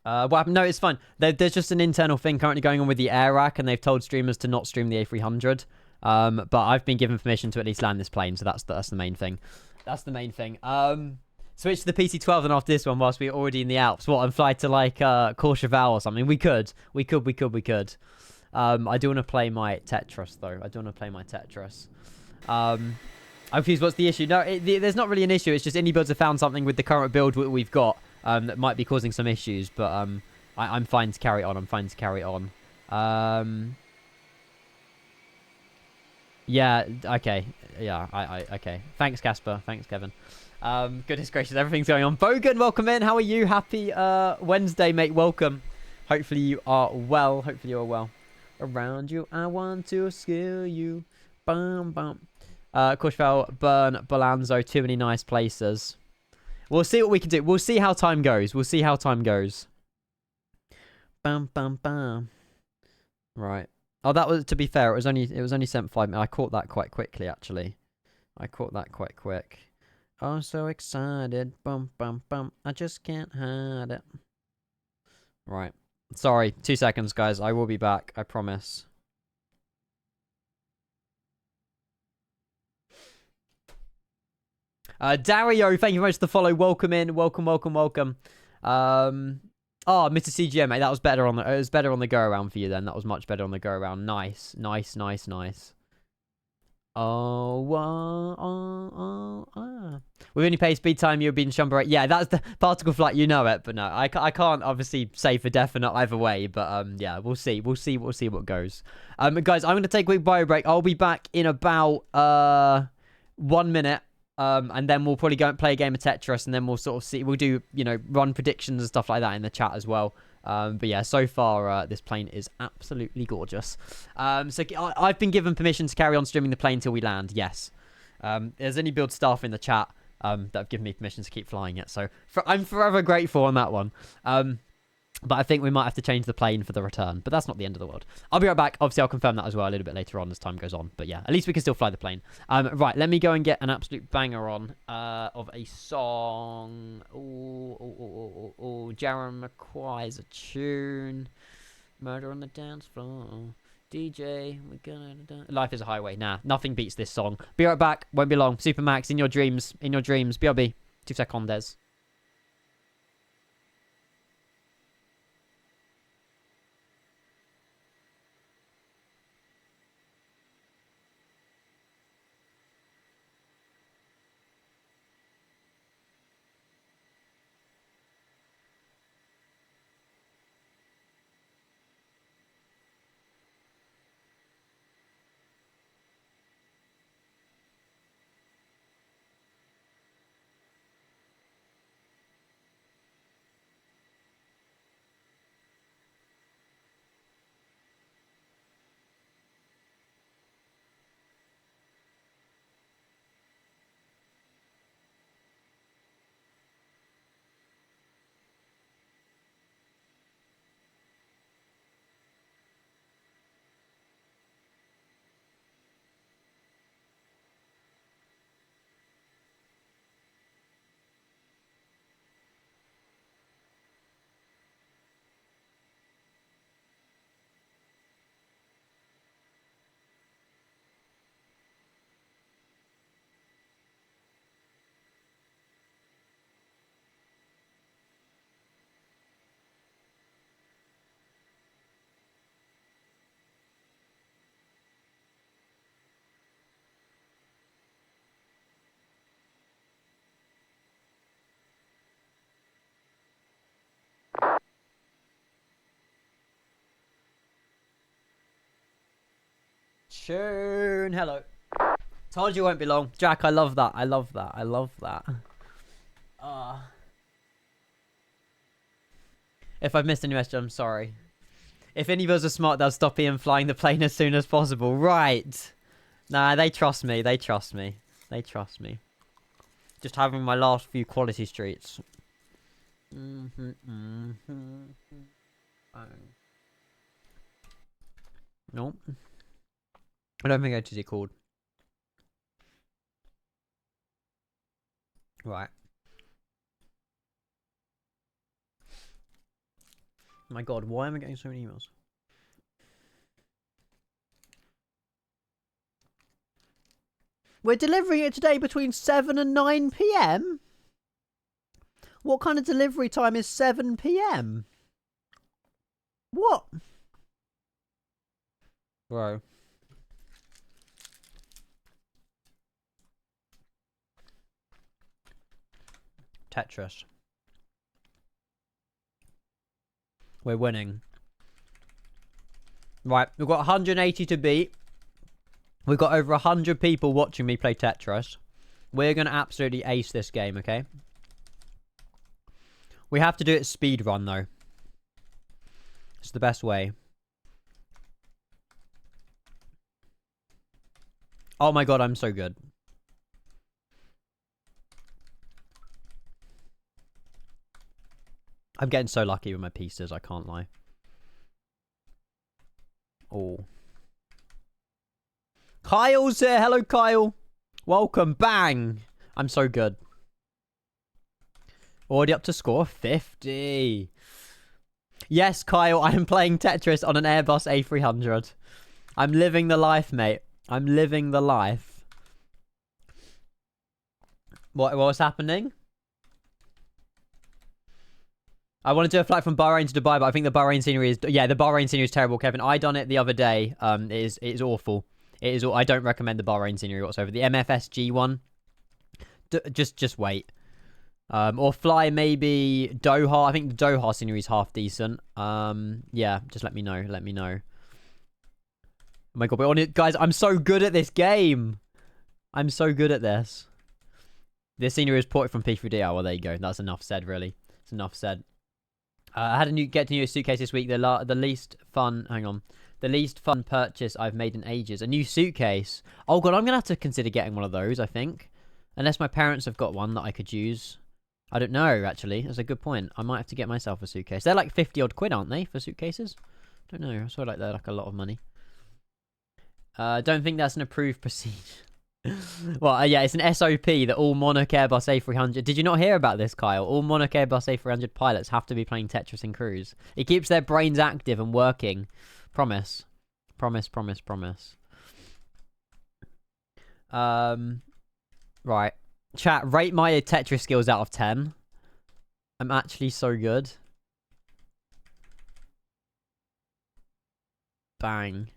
What happened? No, it's fine. There's just an internal thing currently going on with the air rack, and they've told streamers to not stream the A300. But I've been given permission to at least land this plane, so that's the main thing. That's the main thing. Switch to the PC-12 then after this one whilst we're already in the Alps. What, and fly to like Courchevel or something? We could. I do want to play my Tetris though. I'm confused. What's the issue? No, there's not really an issue. It's just iniBuilds have found something with the current build we've got that might be causing some issues. But I'm fine to carry on. Yeah. Okay. Yeah. Okay. Thanks, Casper. Thanks, Kevin. Goodness gracious, everything's going on. Bogan, welcome in. How are you? Happy Wednesday, mate. Welcome. Hopefully you are well. Around you, I want to scale you. Bum bum. Courchevel, Bern, Bolanzo, too many nice places. We'll see what we can do. We'll see how time goes. Bum bum bum. Right. Oh, that was, to be fair, it was only sent 5 minutes. I caught that quite quickly, actually. I'm so excited. Bum bum bum. I just can't hide it. Right. Sorry. 2 seconds, guys. I will be back. I promise. Dario, thank you very much for the follow. Welcome in. Welcome. Oh, Mr. CGM, mate, that was better on the go around for you then. That was much better on the go around. Nice. With any pace speed time, you've been Shumber. Yeah, that's the particle flight. You know it, but no, I can't obviously say for definite either way. But yeah, we'll see what goes. Guys, I'm gonna take a quick bio break. I'll be back in about 1 minute. And then we'll probably go and play a game of Tetris, and then we'll sort of see. We'll do, run predictions and stuff like that in the chat as well. But yeah, so far this plane is absolutely gorgeous. So I've been given permission to carry on streaming the plane till we land. Yes. There's any build staff in the chat that have given me permission to keep flying it. So I'm forever grateful on that one. But I think we might have to change the plane for the return. But that's not the end of the world. I'll be right back. Obviously, I'll confirm that as well a little bit later on as time goes on. But yeah, at least we can still fly the plane. Right, let me go and get an absolute banger on of a song. Oh, Jaron McQuay's a tune. Murder on the dance floor. DJ, we're gonna... Life is a highway. Nah, nothing beats this song. Be right back. Won't be long. Supermax, in your dreams. BRB. 2 seconds. Tune. Hello. Told you it won't be long. Jack, I love that. If I've missed any message, I'm sorry. If iniBuilds are smart, they'll stop Ian flying the plane as soon as possible. Right. Nah, they trust me. Just having my last few quality streets. Nope. I don't think HTC called. Right. My God, why am I getting so many emails? We're delivering it today between 7 and 9 p.m. What kind of delivery time is 7 p.m.? What? Bro. Tetris. We're winning. Right, we've got 180 to beat. We've got over 100 people watching me play Tetris. We're going to absolutely ace this game, okay? We have to do it speed run, though. It's the best way. Oh my God, I'm so good. I'm getting so lucky with my pieces, I can't lie. Oh. Kyle's here. Hello, Kyle. Welcome. Bang. I'm so good. Already up to score 50. Yes, Kyle, I am playing Tetris on an Airbus A300. I'm living the life, mate. I'm living the life. What's happening? I want to do a flight from Bahrain to Dubai, but I think the Bahrain scenery is... Yeah, the Bahrain scenery is terrible, Kevin. I done it the other day. It is awful. It is. I don't recommend the Bahrain scenery whatsoever. The MFSG one, just wait. Or fly maybe Doha. I think the Doha scenery is half decent. Yeah, just let me know. Let me know. Oh my God, we're on it, guys. I'm so good at this game. I'm so good at this. This scenery is ported from P3D. Oh, well, there you go. That's enough said, really. It's enough said. I had to get a new suitcase this week. The least fun... Hang on. The least fun purchase I've made in ages. A new suitcase. Oh, God, I'm going to have to consider getting one of those, I think. Unless my parents have got one that I could use. I don't know, actually. That's a good point. I might have to get myself a suitcase. They're like 50-odd quid, aren't they, for suitcases? Don't know. I swear like they're like a lot of money. Don't think that's an approved procedure. Well, yeah, it's an SOP that all Monarch Airbus A300... Did you not hear about this, Kyle? All Monarch Airbus A300 pilots have to be playing Tetris in cruise. It keeps their brains active and working. Promise. Promise, promise, promise. Right. Chat, rate my Tetris skills out of 10. I'm actually so good. Bang.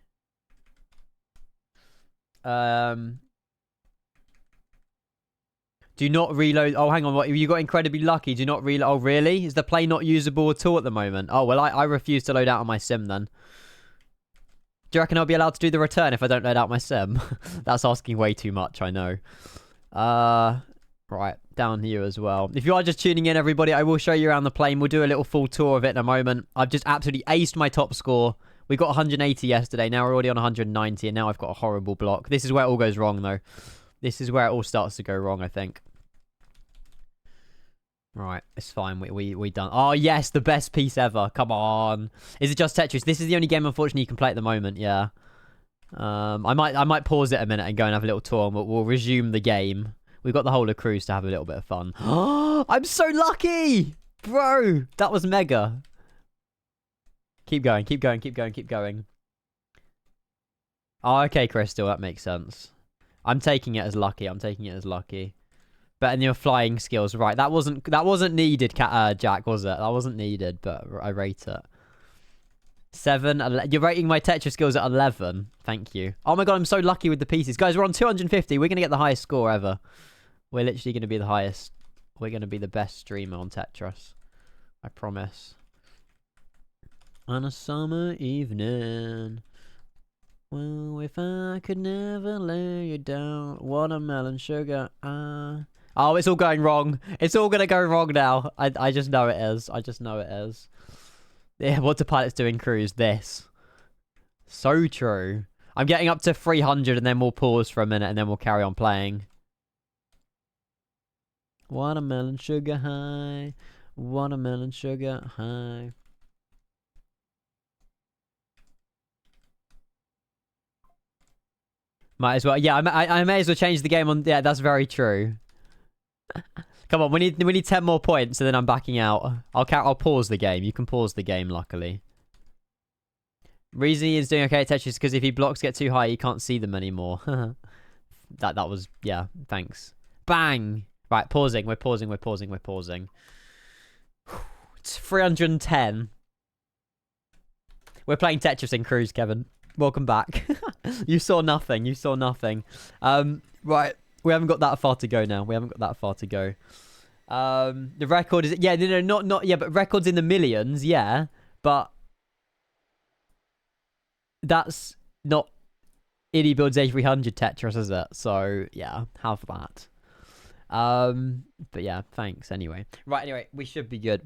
Do not reload. Oh, hang on. What? You got incredibly lucky. Do not reload. Oh, really? Is the plane not usable at all at the moment? Oh, well, I refuse to load out on my sim then. Do you reckon I'll be allowed to do the return if I don't load out my sim? That's asking way too much, I know. Right. Down here as well. If you are just tuning in, everybody, I will show you around the plane. We'll do a little full tour of it in a moment. I've just absolutely aced my top score. We got 180 yesterday. Now we're already on 190, and now I've got a horrible block. This is where it all goes wrong, though. This is where it all starts to go wrong, I think. Right, it's fine. We done. Oh yes, the best piece ever. Come on. Is it just Tetris? This is the only game, unfortunately, you can play at the moment. Yeah. I might pause it a minute and go and have a little tour, and we'll resume the game. We've got the whole of cruise to have a little bit of fun. I'm so lucky, bro. That was mega. Keep going. Keep going. Keep going. Keep going. Oh, okay, Crystal. That makes sense. I'm taking it as lucky. I'm taking it as lucky. Better than your flying skills, right? That wasn't needed, Jack, was it? That wasn't needed, but I rate it. 7. You're rating my Tetris skills at 11. Thank you. Oh my God, I'm so lucky with the pieces, guys. We're on 250. We're gonna get the highest score ever. We're literally gonna be the highest. We're gonna be the best streamer on Tetris. I promise. On a summer evening. Well, if I could never lay you down, watermelon sugar. Oh, it's all going wrong. It's all going to go wrong now. I just know it is. I just know it is. Yeah, what do pilots do in cruise? This. So true. I'm getting up to 300 and then we'll pause for a minute and then we'll carry on playing. Watermelon sugar high. Watermelon sugar high. Might as well. Yeah, I may as well change the game on... Yeah, that's very true. Come on, we need 10 more points, and then I'm backing out. I'll pause the game. You can pause the game, luckily. Reason he is doing okay at Tetris because if he blocks get too high, he can't see them anymore. that was, yeah, thanks. Bang! Right, pausing. We're pausing. It's 310. We're playing Tetris in Cruise, Kevin. Welcome back. You saw nothing. Right. We haven't got that far to go now. The record is... Yeah, no, not... Yeah, but records in the millions, yeah. But... That's not iniBuilds A300 Tetris, is it? So, yeah, have that. But yeah, thanks anyway. Right, anyway, we should be good.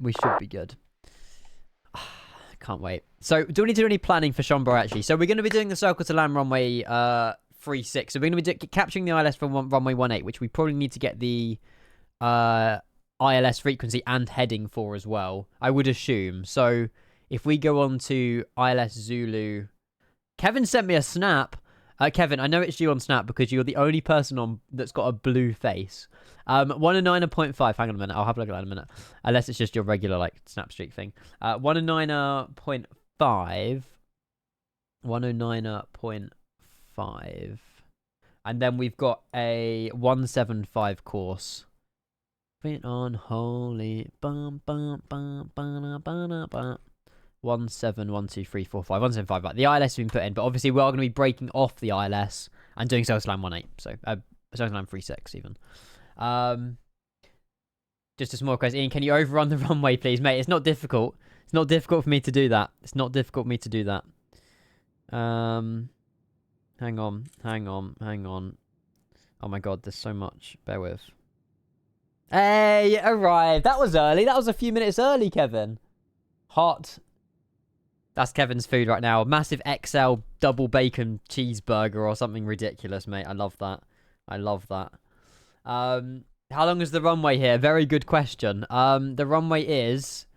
Can't wait. So, do we need to do any planning for Schomburg, actually? So, we're going to be doing the circle to land runway 36. So, we're going to be capturing the ILS from runway 18, which we probably need to get the ILS frequency and heading for as well, I would assume. So, if we go on to ILS Zulu... Kevin sent me a snap. Kevin, I know it's you on Snap because you're the only person on that's got a blue face. 109.5. Hang on a minute. I'll have a look at that in a minute. Unless it's just your regular like Snap Streak thing. 109.5. 109.5. And then we've got a 175 course. Fit on holy bum bum bum bum bum bum. 1712345 175. Right, the ILS has been put in, but obviously we are going to be breaking off the ILS and doing Social Line 18. So Social Line 36 even. Just a small question. Ian, can you overrun the runway, please, mate? It's not difficult. It's not difficult for me to do that. Hang on. Oh my god, there's so much. Bear with. Hey, it arrived. That was early. That was a few minutes early, Kevin. Hot. That's Kevin's food right now. Massive XL double bacon cheeseburger or something ridiculous, mate. I love that. How long is the runway here? Very good question. The runway is...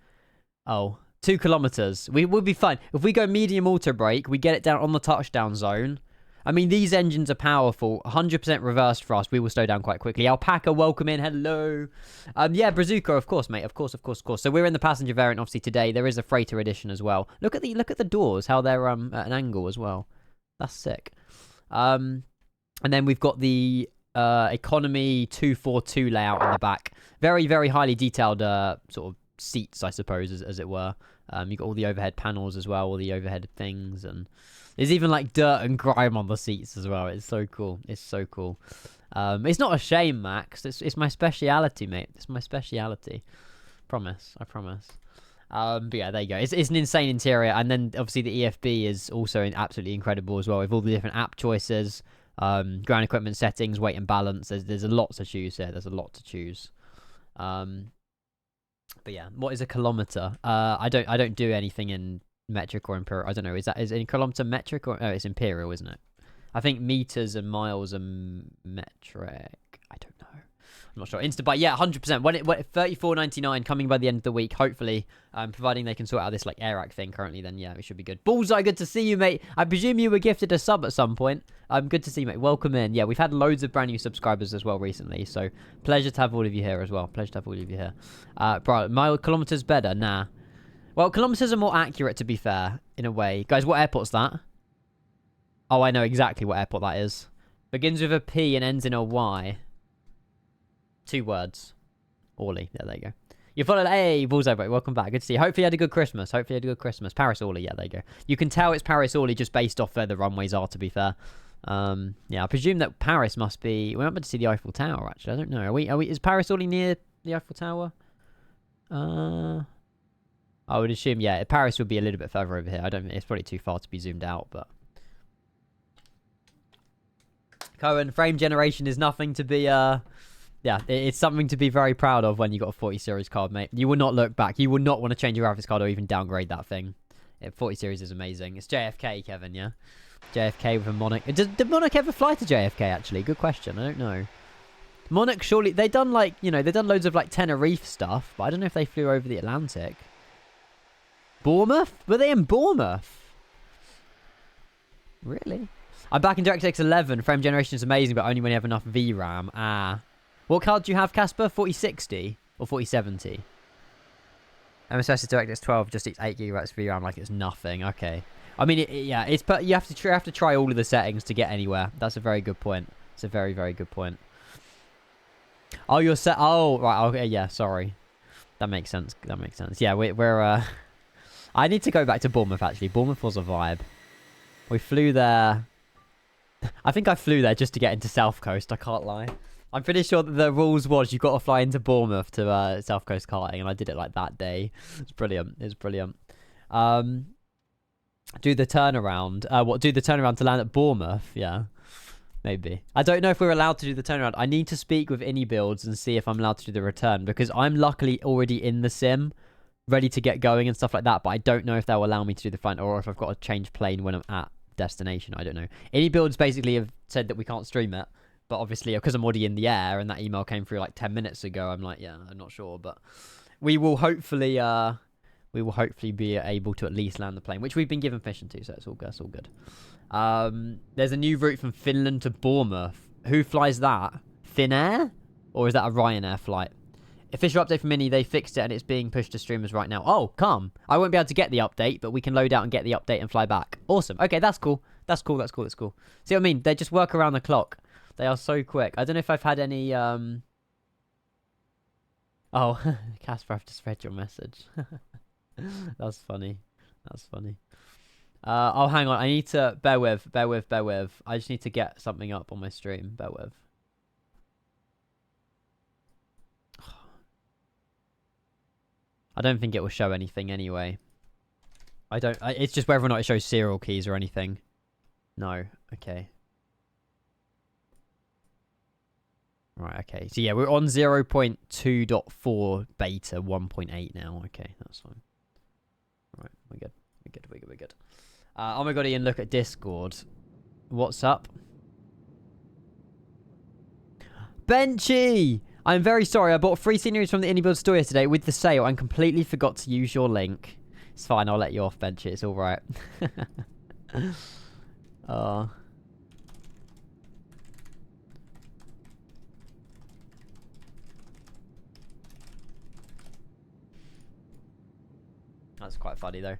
2 kilometers. We will be fine. If we go medium auto brake, we get it down on the touchdown zone. I mean, these engines are powerful. 100% reversed for us. We will slow down quite quickly. Alpaca, welcome in. Hello. Yeah, Brazuca, of course, mate. Of course. So we're in the passenger variant, obviously, today. There is a freighter edition as well. Look at the doors, how they're at an angle as well. That's sick. And then we've got the economy 242 layout in the back. Very, very highly detailed sort of seats, I suppose, as it were. You've got all the overhead panels as well, all the overhead things, and there's even like dirt and grime on the seats as well. It's so cool. It's not a shame, Max. It's my speciality, mate. It's my speciality. I promise. But yeah, there you go. It's an insane interior, and then obviously the EFB is also absolutely incredible as well, with all the different app choices, ground equipment settings, weight and balance. There's a lot to choose here. But yeah, what is a kilometer? I don't do anything in metric or imperial. I don't know. Is a kilometer metric or it's imperial, isn't it? I think meters and miles are metric. I don't know. I'm not sure. Instabuy, yeah, 100%. When 34.99 coming by the end of the week, hopefully, providing they can sort out this like Airac thing currently, then yeah, it should be good. Bullseye, good to see you, mate. I presume you were gifted a sub at some point. Good to see you, mate. Welcome in. Yeah, we've had loads of brand new subscribers as well recently, so pleasure to have all of you here as well. Bro, mile kilometers better? Nah. Well, kilometers are more accurate, to be fair, in a way. Guys, what airport's that? Oh, I know exactly what airport that is. Begins with a P and ends in a Y. 2 words. Orly. Yeah, there you go. You followed... Hey, Bullseye, bro. Welcome back. Good to see you. Hopefully you had a good Christmas. Paris Orly. Yeah, there you go. You can tell it's Paris Orly just based off where the runways are, to be fair. Yeah, I presume that Paris must be... We're not meant to see the Eiffel Tower, actually. I don't know. Are we... Is Paris Orly near the Eiffel Tower? I would assume, yeah, Paris would be a little bit further over here. I don't think it's probably too far to be zoomed out, but... Cohen, frame generation is nothing to be, yeah, it's something to be very proud of when you got a 40 series card, mate. You will not look back. You will not want to change your graphics card or even downgrade that thing. 40 series is amazing. It's JFK, Kevin, yeah? JFK with a Monarch. Did Monarch ever fly to JFK, actually? Good question. I don't know. Monarch, surely... They done, like, you know, they done loads of, like, Tenerife stuff, but I don't know if they flew over the Atlantic. Bournemouth? Were they in Bournemouth? Really? I'm back in DirectX 11. Frame generation is amazing, but only when you have enough VRAM. What card do you have, Casper? 4060 or 4070? MSS DirectX 12 just eats 8 GB of VRAM like it's nothing. Okay. I mean, yeah, it's but you have to try all of the settings to get anywhere. That's a very good point. It's a very, very good point. Oh, you're set. Oh, right. Okay, yeah. Sorry. That makes sense. That makes sense. Yeah, we're I need to go back to Bournemouth. Actually, Bournemouth was a vibe. We flew there. I think I flew there just to get into South Coast. I can't lie. I'm pretty sure that the rules was you got to fly into Bournemouth to South Coast karting, and I did it like that day. It's brilliant. It's brilliant. Do the turnaround. What? Do the turnaround to land at Bournemouth? Yeah, maybe. I don't know if we're allowed to do the turnaround. I need to speak with iniBuilds and see if I'm allowed to do the return, because I'm luckily already in the sim, ready to get going and stuff like that. But I don't know if they'll allow me to do the flight, or if I've got to change plane when I'm at destination. I don't know. iniBuilds basically have said that we can't stream it, but obviously because I'm already in the air and that email came through like 10 minutes ago, I'm like, yeah, I'm not sure, but we will hopefully be able to at least land the plane, which we've been given permission to, so it's all good. It's all good. There's a new route from Finland to Bournemouth. Who flies that? Finnair, or is that a Ryanair flight? Official update from Mini, they fixed it and it's being pushed to streamers right now. Oh, calm. I won't be able to get the update, but we can load out and get the update and fly back. Awesome. Okay, that's cool. That's cool. That's cool. That's cool. See what I mean? They just work around the clock. They are so quick. I don't know if I've had any... Oh, Casper, I've just read your message. That's funny. That's funny. Oh, hang on. I need to... Bear with. I just need to get something up on my stream. Bear with. I don't think it will show anything anyway. It's just whether or not it shows serial keys or anything. No. Okay. Right, okay. So yeah, we're on 0.2.4 beta 1.8 now. Okay, that's fine. Right, we're good. We're good. Oh my god, Ian, look at Discord. What's up? Benchy! I'm very sorry, I bought 3 sceneries from the iniBuilds store yesterday with the sale and completely forgot to use your link. It's fine, I'll let you off, Benchy. It's alright. Oh. That's quite funny though.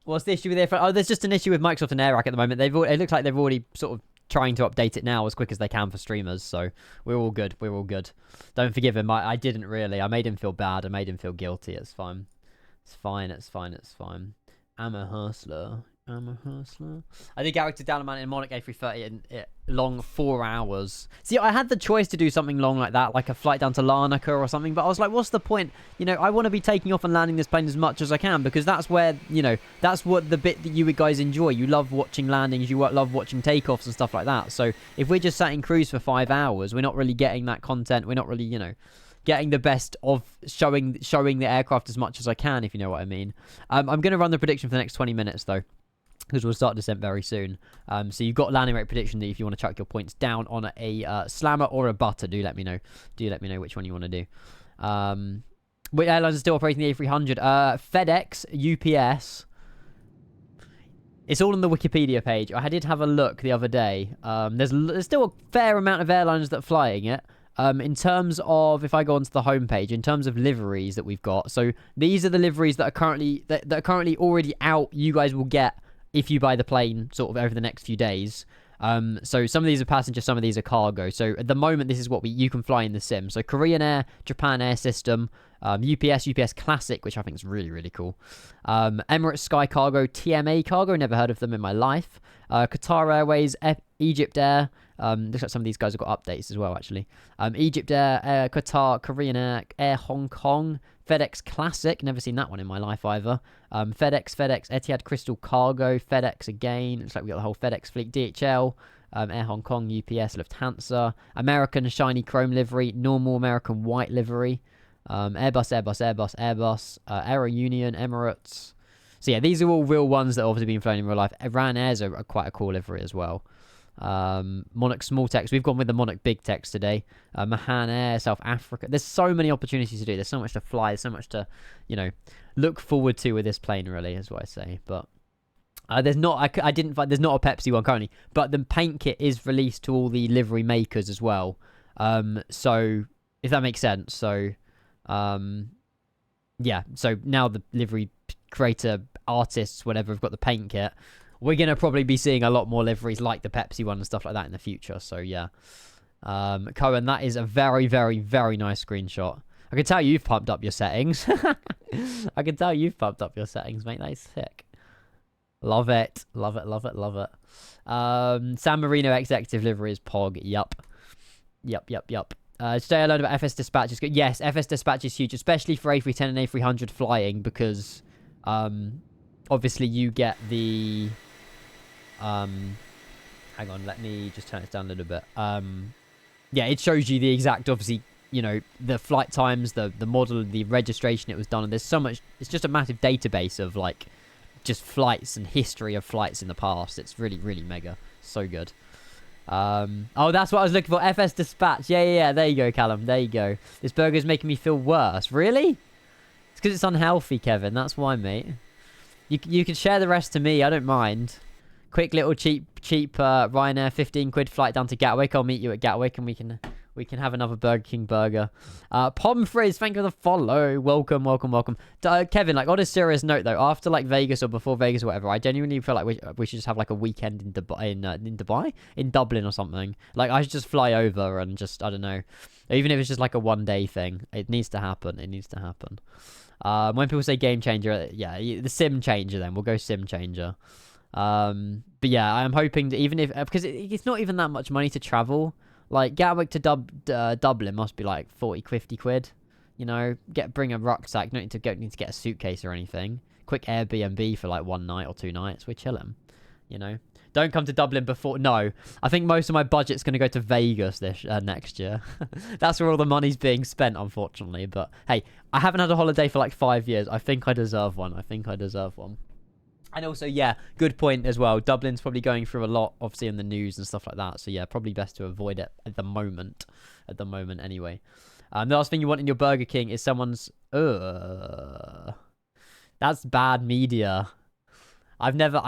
What's the issue with their? Oh, there's just an issue with Microsoft and AirRack at the moment. It looks like they've already sort of trying to update it now as quick as they can for streamers. So we're all good. We're all good. Don't forgive him. I didn't really. I made him feel bad. I made him feel guilty. It's fine. It's fine. It's fine. It's fine. I'm a hustler. I'm a hustler. I did character down a man in Monarch A330 in long 4 hours. See, I had the choice to do something long like that, like a flight down to Larnaca or something, but I was like, what's the point? You know, I want to be taking off and landing this plane as much as I can, because that's where, you know, that's what the bit that you guys enjoy. You love watching landings, you love watching takeoffs and stuff like that. So if we're just sat in cruise for 5 hours, we're not really getting that content. We're not really, you know, getting the best of showing the aircraft as much as I can, if you know what I mean. I'm going to run the prediction for the next 20 minutes, though, because we'll start descent very soon. So you've got landing rate prediction that if you want to chuck your points down on a slammer or a butter, do let me know. Do let me know which one you want to do. Which airlines are still operating the A300? FedEx, UPS. It's all on the Wikipedia page. I did have a look the other day. There's still a fair amount of airlines that are flying it. In terms of, if I go onto the homepage, in terms of liveries that we've got, so these are the liveries that are currently already out. You guys will get if you buy the plane sort of over the next few days. So some of these are passenger, some of these are cargo. So at the moment, this is what you can fly in the sim. So Korean Air, Japan Air System, UPS Classic, which I think is really, really cool. Emirates Sky Cargo, TMA Cargo, never heard of them in my life. Qatar Airways, Egypt Air. Looks like some of these guys have got updates as well, actually. Egypt Air, Qatar, Korean Air, Air Hong Kong, FedEx Classic, never seen that one in my life either. FedEx, Etihad Crystal Cargo, FedEx again. Looks like we got the whole FedEx fleet. DHL, Air Hong Kong, UPS, Lufthansa, American shiny chrome livery, normal American white livery, Airbus, Aero Union, Emirates. So yeah, these are all real ones that have obviously been flown in real life. Iran Airs are quite a cool livery as well. Monarch Small Text, we've gone with the Monarch Big Text today. Mahan Air, South Africa. There's so many opportunities to do. There's so much to fly. There's so much to, you know, look forward to with this plane, really, is what I say. But there's not there's not a Pepsi one currently, but the paint kit is released to all the livery makers as well. So if that makes sense. So yeah, so now the livery creator artists, whatever, have got the paint kit. We're going to probably be seeing a lot more liveries like the Pepsi one and stuff like that in the future. So yeah. Cohen, that is a very, very, very nice screenshot. I can tell you've pumped up your settings. I can tell you've pumped up your settings, mate. That is sick. Love it. Love it, love it, love it. San Marino executive livery is Pog. Yup. Yup. Today I learned about FS Dispatch. Is good. Yes, FS Dispatch is huge, especially for A310 and A300 flying, because obviously you get the... hang on, let me just turn it down a little bit. Yeah, it shows you the exact, obviously, you know, the flight times, the model, the registration it was done, and there's so much... It's just a massive database of, like, just flights and history of flights in the past. It's really, really mega. So good. Oh, that's what I was looking for. FS Dispatch. Yeah. There you go, Callum. There you go. This burger is making me feel worse. Really? It's because it's unhealthy, Kevin. That's why, mate. You can share the rest to me. I don't mind. Quick little cheap Ryanair 15 quid flight down to Gatwick. I'll meet you at Gatwick and we can have another Burger King burger. Pomfrizz, thank you for the follow. Welcome. Kevin, like, on a serious note though, after like Vegas or before Vegas or whatever, I genuinely feel like we should just have like a weekend in Dublin or something. Like, I should just fly over and just, I don't know, even if it's just like a 1-day thing. It needs to happen. When people say game changer, yeah, the sim changer. Then we'll go sim changer. But yeah, I'm hoping that even if, because it's not even that much money to travel. Like, Gatwick to Dublin must be like 50 quid. You know, bring a rucksack. Don't need to get a suitcase or anything. Quick Airbnb for like 1 night or 2 nights. We're chilling. You know, don't come to Dublin before. No, I think most of my budget's going to go to Vegas this next year. That's where all the money's being spent, unfortunately. But hey, I haven't had a holiday for like 5 years. I think I deserve one. And also, yeah, good point as well. Dublin's probably going through a lot, obviously, in the news and stuff like that. So, yeah, probably best to avoid it at the moment. Anyway. The last thing you want in your Burger King is someone's... That's bad media. I've never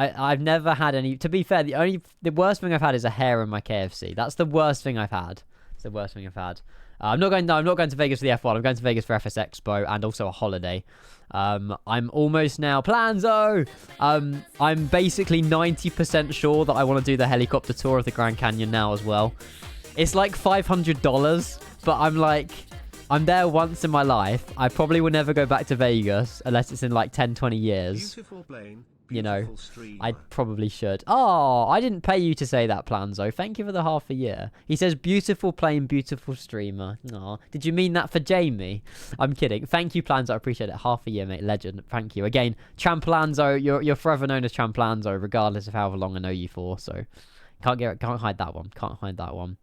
had any... To be fair, the worst thing I've had is a hair in my KFC. That's the worst thing I've had. I'm not going to Vegas for the F1. I'm going to Vegas for FS Expo and also a holiday. I'm almost now... Planzo! I'm basically 90% sure that I want to do the helicopter tour of the Grand Canyon now as well. It's like $500, but I'm like... I'm there once in my life. I probably will never go back to Vegas unless it's in like 10, 20 years. Beautiful plane. You know, Streamer. I probably should. Oh, I didn't pay you to say that, Planzo. Thank you for the half a year. He says, beautiful plane, beautiful streamer. Aw, did you mean that for Jamie? I'm kidding. Thank you, Planzo. I appreciate it. Half a year, mate. Legend. Thank you. Again, Champlanzo, you're forever known as Champlanzo, regardless of however long I know you for. So, can't hide that one.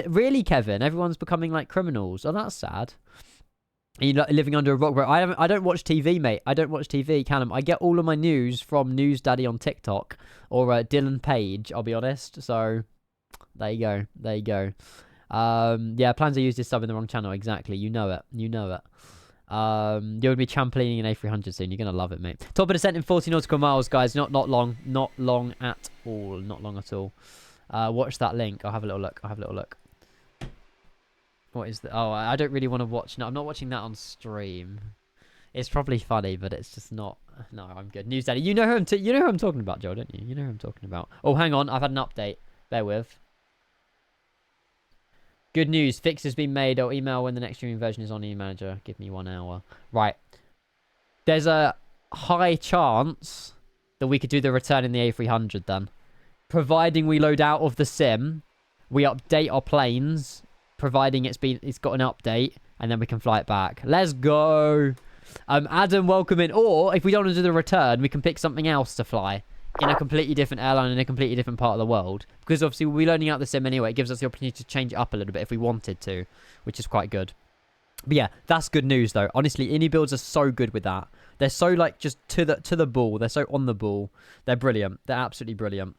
Really, Kevin? Everyone's becoming like criminals. Oh, that's sad. Are you living under a rock, bro? I don't watch TV, mate. I don't watch TV, Callum. I get all of my news from News Daddy on TikTok or Dylan Page, I'll be honest. So, there you go. Yeah, plans to use this sub in the wrong channel. Exactly. You know it. You're going to be trampolining an A300 soon. You're going to love it, mate. Top of descent in 40 nautical miles, guys. Not long. Not long at all. Watch that link. I'll have a little look. What is the... Oh, I don't really want to watch... No, I'm not watching that on stream. It's probably funny, but it's just not... No, I'm good. News Daddy. You know who I'm talking about, Joe, don't you? You know who I'm talking about. Oh, hang on. I've had an update. Bear with. Good news. Fix has been made. I'll email when the next streaming version is on eManager. Give me 1 hour. Right. There's a high chance that we could do the return in the A300 then. Providing we load out of the sim, we update our planes... Providing it's got an update, and then we can fly it back. Let's go. Adam, welcome in. Or if we don't want to do the return, we can pick something else to fly in a completely different airline in a completely different part of the world. Because obviously we'll be loading out the sim anyway. It gives us the opportunity to change it up a little bit if we wanted to, which is quite good. But yeah, that's good news though. Honestly, iniBuilds are so good with that. They're so like just to the ball. They're so on the ball. They're brilliant. They're absolutely brilliant.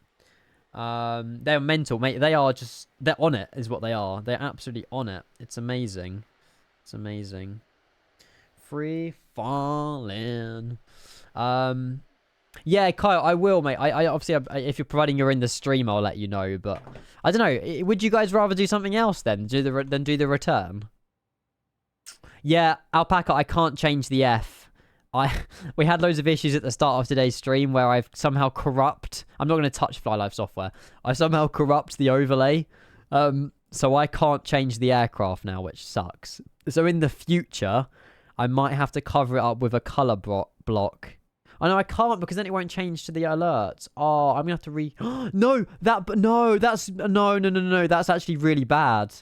They're mental, mate. They're on it, is what they are. They're absolutely on it. It's amazing. Free falling. Yeah, Kyle, I will, mate. I obviously, if you're providing you're in the stream, I'll let you know. But I don't know. Would you guys rather do something else then? Do the return? Yeah, Alpaca, I can't change the F. We had loads of issues at the start of today's stream where I've somehow I'm not going to touch FlyLife software. I somehow corrupt the overlay. So I can't change the aircraft now, which sucks. So in the future, I might have to cover it up with a color block. I know I can't because then it won't change to the alerts. Oh, I'm gonna have to No, that's no. That's actually really bad.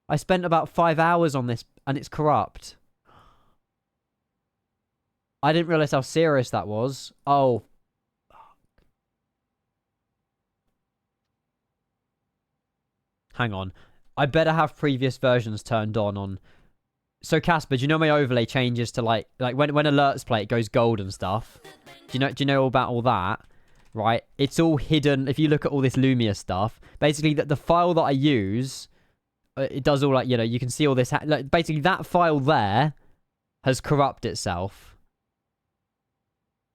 I spent about 5 hours on this and it's corrupt. I didn't realize how serious that was. Oh. Hang on. I better have previous versions turned on. So Casper, do you know my overlay changes to like when alerts play, it goes gold and stuff? Do you know all about all that? Right? It's all hidden. If you look at all this Lumia stuff, basically the file that I use, it does all like, you can see all this. Like, basically that file there has corrupted itself.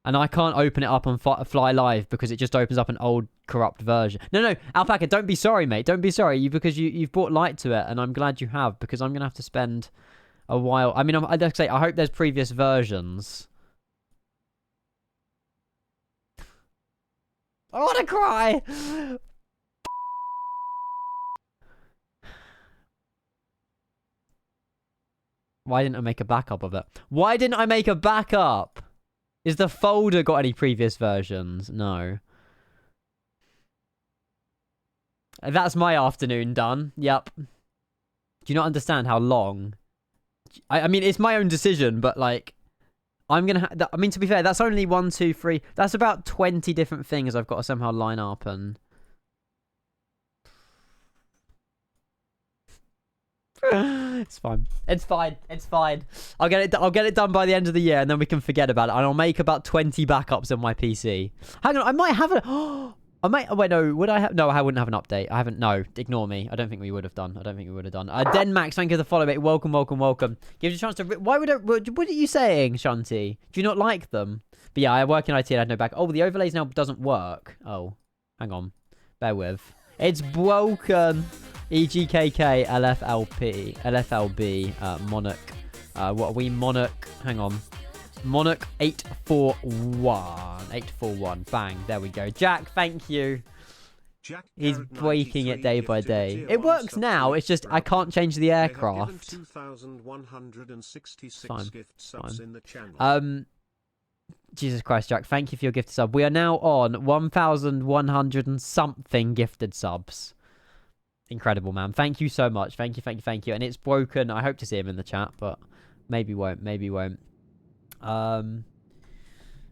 And I can't open it up on Fly Live because it just opens up an old corrupt version. No, Alpaca, don't be sorry, mate. Don't be sorry because you've brought light to it, and I'm glad you have because I'm gonna have to spend a while. I mean, I'd say I hope there's previous versions. I want to cry. Why didn't I make a backup of it? Why didn't I make a backup? Is the folder got any previous versions? No. That's my afternoon done. Yep. Do you not understand how long? I mean, it's my own decision, but like, I'm gonna. I mean, to be fair, that's only 1, 2, 3. That's about 20 different things I've got to somehow line up and. It's fine. It's fine. It's fine. I'll get it done by the end of the year, and then we can forget about it. And I'll make about 20 backups on my PC. Hang on, I might have a. I might. Oh, wait, no. Would I have? No, I wouldn't have an update. I haven't. No, ignore me. I don't think we would have done. Denmax, thank you for the follow, mate. Welcome. Gives you a chance to. Why would it? What are you saying, Shanti? Do you not like them? But yeah, I work in IT and I had no back. Oh, the overlays now doesn't work. Oh, hang on. Bear with. It's broken. EGKK, LFLB, Monarch. What are we? Monarch. Hang on. Monarch 841. 841. Bang. There we go. Jack, thank you. Jack He's breaking it day by day. It works now. It's just I can't change the aircraft. 2,166 Fine. gift subs in the channel. Jesus Christ, Jack. Thank you for your gifted sub. We are now on 1,100 and something gifted subs. Incredible, man. Thank you so much. Thank you. And it's broken. I hope to see him in the chat, but maybe won't.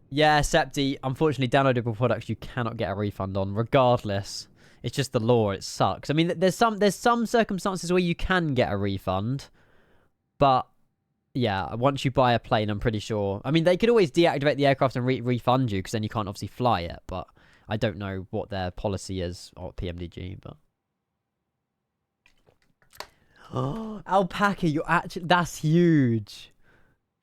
Yeah, Septi, unfortunately, downloadable products you cannot get a refund on, regardless. It's just the law. It sucks. I mean, there's some circumstances where you can get a refund, but yeah, once you buy a plane, I'm pretty sure. I mean, they could always deactivate the aircraft and refund you, because then you can't obviously fly it, but I don't know what their policy is, or PMDG, but... Oh, Alpaca, you're actually... That's huge.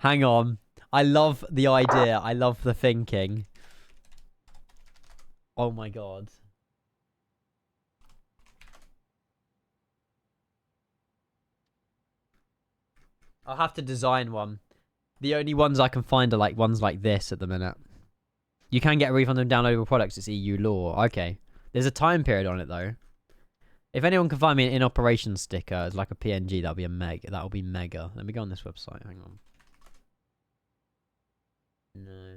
Hang on. I love the idea. I love the thinking. Oh my god. I'll have to design one. The only ones I can find are like ones like this at the minute. You can get a refund on downloadable products. It's EU law. Okay. There's a time period on it though. If anyone can find me an in-operation sticker as like a PNG, that'll be that'll be mega. Let me go on this website. Hang on. No.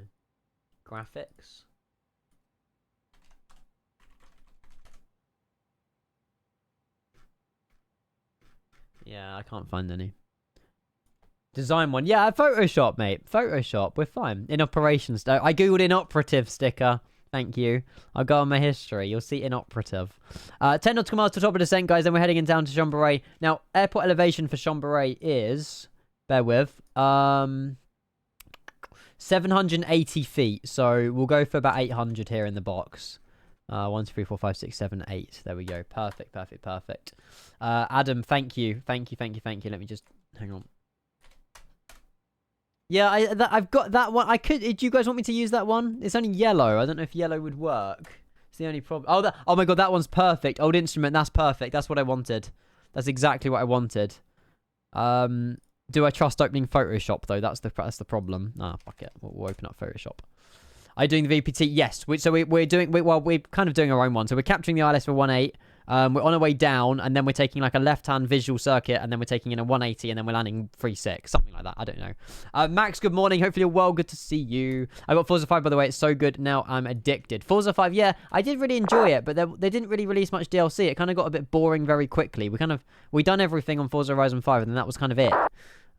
Graphics. Yeah, I can't find any. Design one. Yeah, Photoshop, mate. Photoshop. We're fine. Inoperations. I googled inoperative sticker. Thank you. I'll go on my history. You'll see inoperative. 10 nautical miles to top of descent, guys. Then we're heading in down to Chambéry. Now, airport elevation for Chambéry is... Bear with. 780 feet. So we'll go for about 800 here in the box. 1, 2, 3, 4, 5, 6, 7, 8. There we go. Perfect. Adam, thank you. Thank you. Let me just... Hang on. Yeah, I've got that one. Do you guys want me to use that one? It's only yellow. I don't know if yellow would work. It's the only problem. Oh my god, that one's perfect. Old instrument, that's perfect. That's what I wanted. That's exactly what I wanted. Do I trust opening Photoshop though? That's the problem. Ah, fuck it. We'll open up Photoshop. Are you doing the VPT? Yes. We're kind of doing our own one. So we're capturing the ILS for 1.8. We're on our way down, and then we're taking like a left-hand visual circuit, and then we're taking in a 180, and then we're landing 3.6, something like that. I don't know. Max, good morning. Hopefully you're well. Good to see you. I got Forza 5, by the way. It's so good. Now I'm addicted. Forza 5, yeah, I did really enjoy it, but they didn't really release much DLC. It kind of got a bit boring very quickly. We done everything on Forza Horizon 5, and then that was kind of it.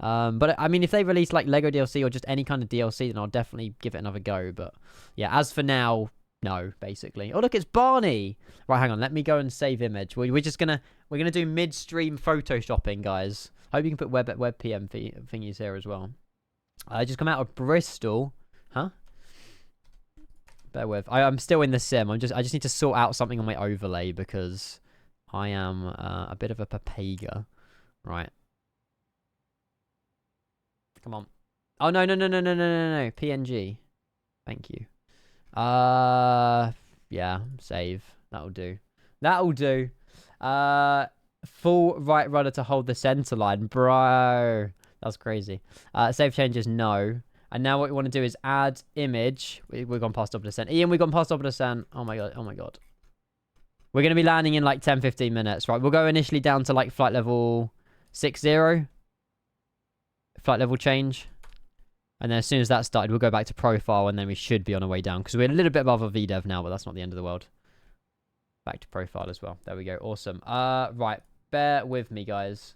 But I mean, if they release like Lego DLC or just any kind of DLC, then I'll definitely give it another go. But yeah, as for now, no, basically. Oh, look, it's Barney. Right, hang on. Let me go and save image. We're gonna do midstream photoshopping, guys. Hope you can put web PM thingies here as well. I just come out of Bristol, huh? Bear with. I'm still in the sim. I just need to sort out something on my overlay because I am a bit of a papega. Right. Come on. Oh no. PNG. Thank you. Yeah, save. That'll do. Full right rudder to hold the center line. Bro. That's crazy. Save changes, no. And now what we want to do is add image. We've gone past double descent. Ian, we've gone past double descent. Oh my god. We're going to be landing in like 10-15 minutes, right? We'll go initially down to like flight level 60. Flight level change. And then as soon as that started, we'll go back to profile, and then we should be on our way down. Because we're a little bit above a VDEV now, but that's not the end of the world. Back to profile as well. There we go. Awesome. Right. Bear with me, guys.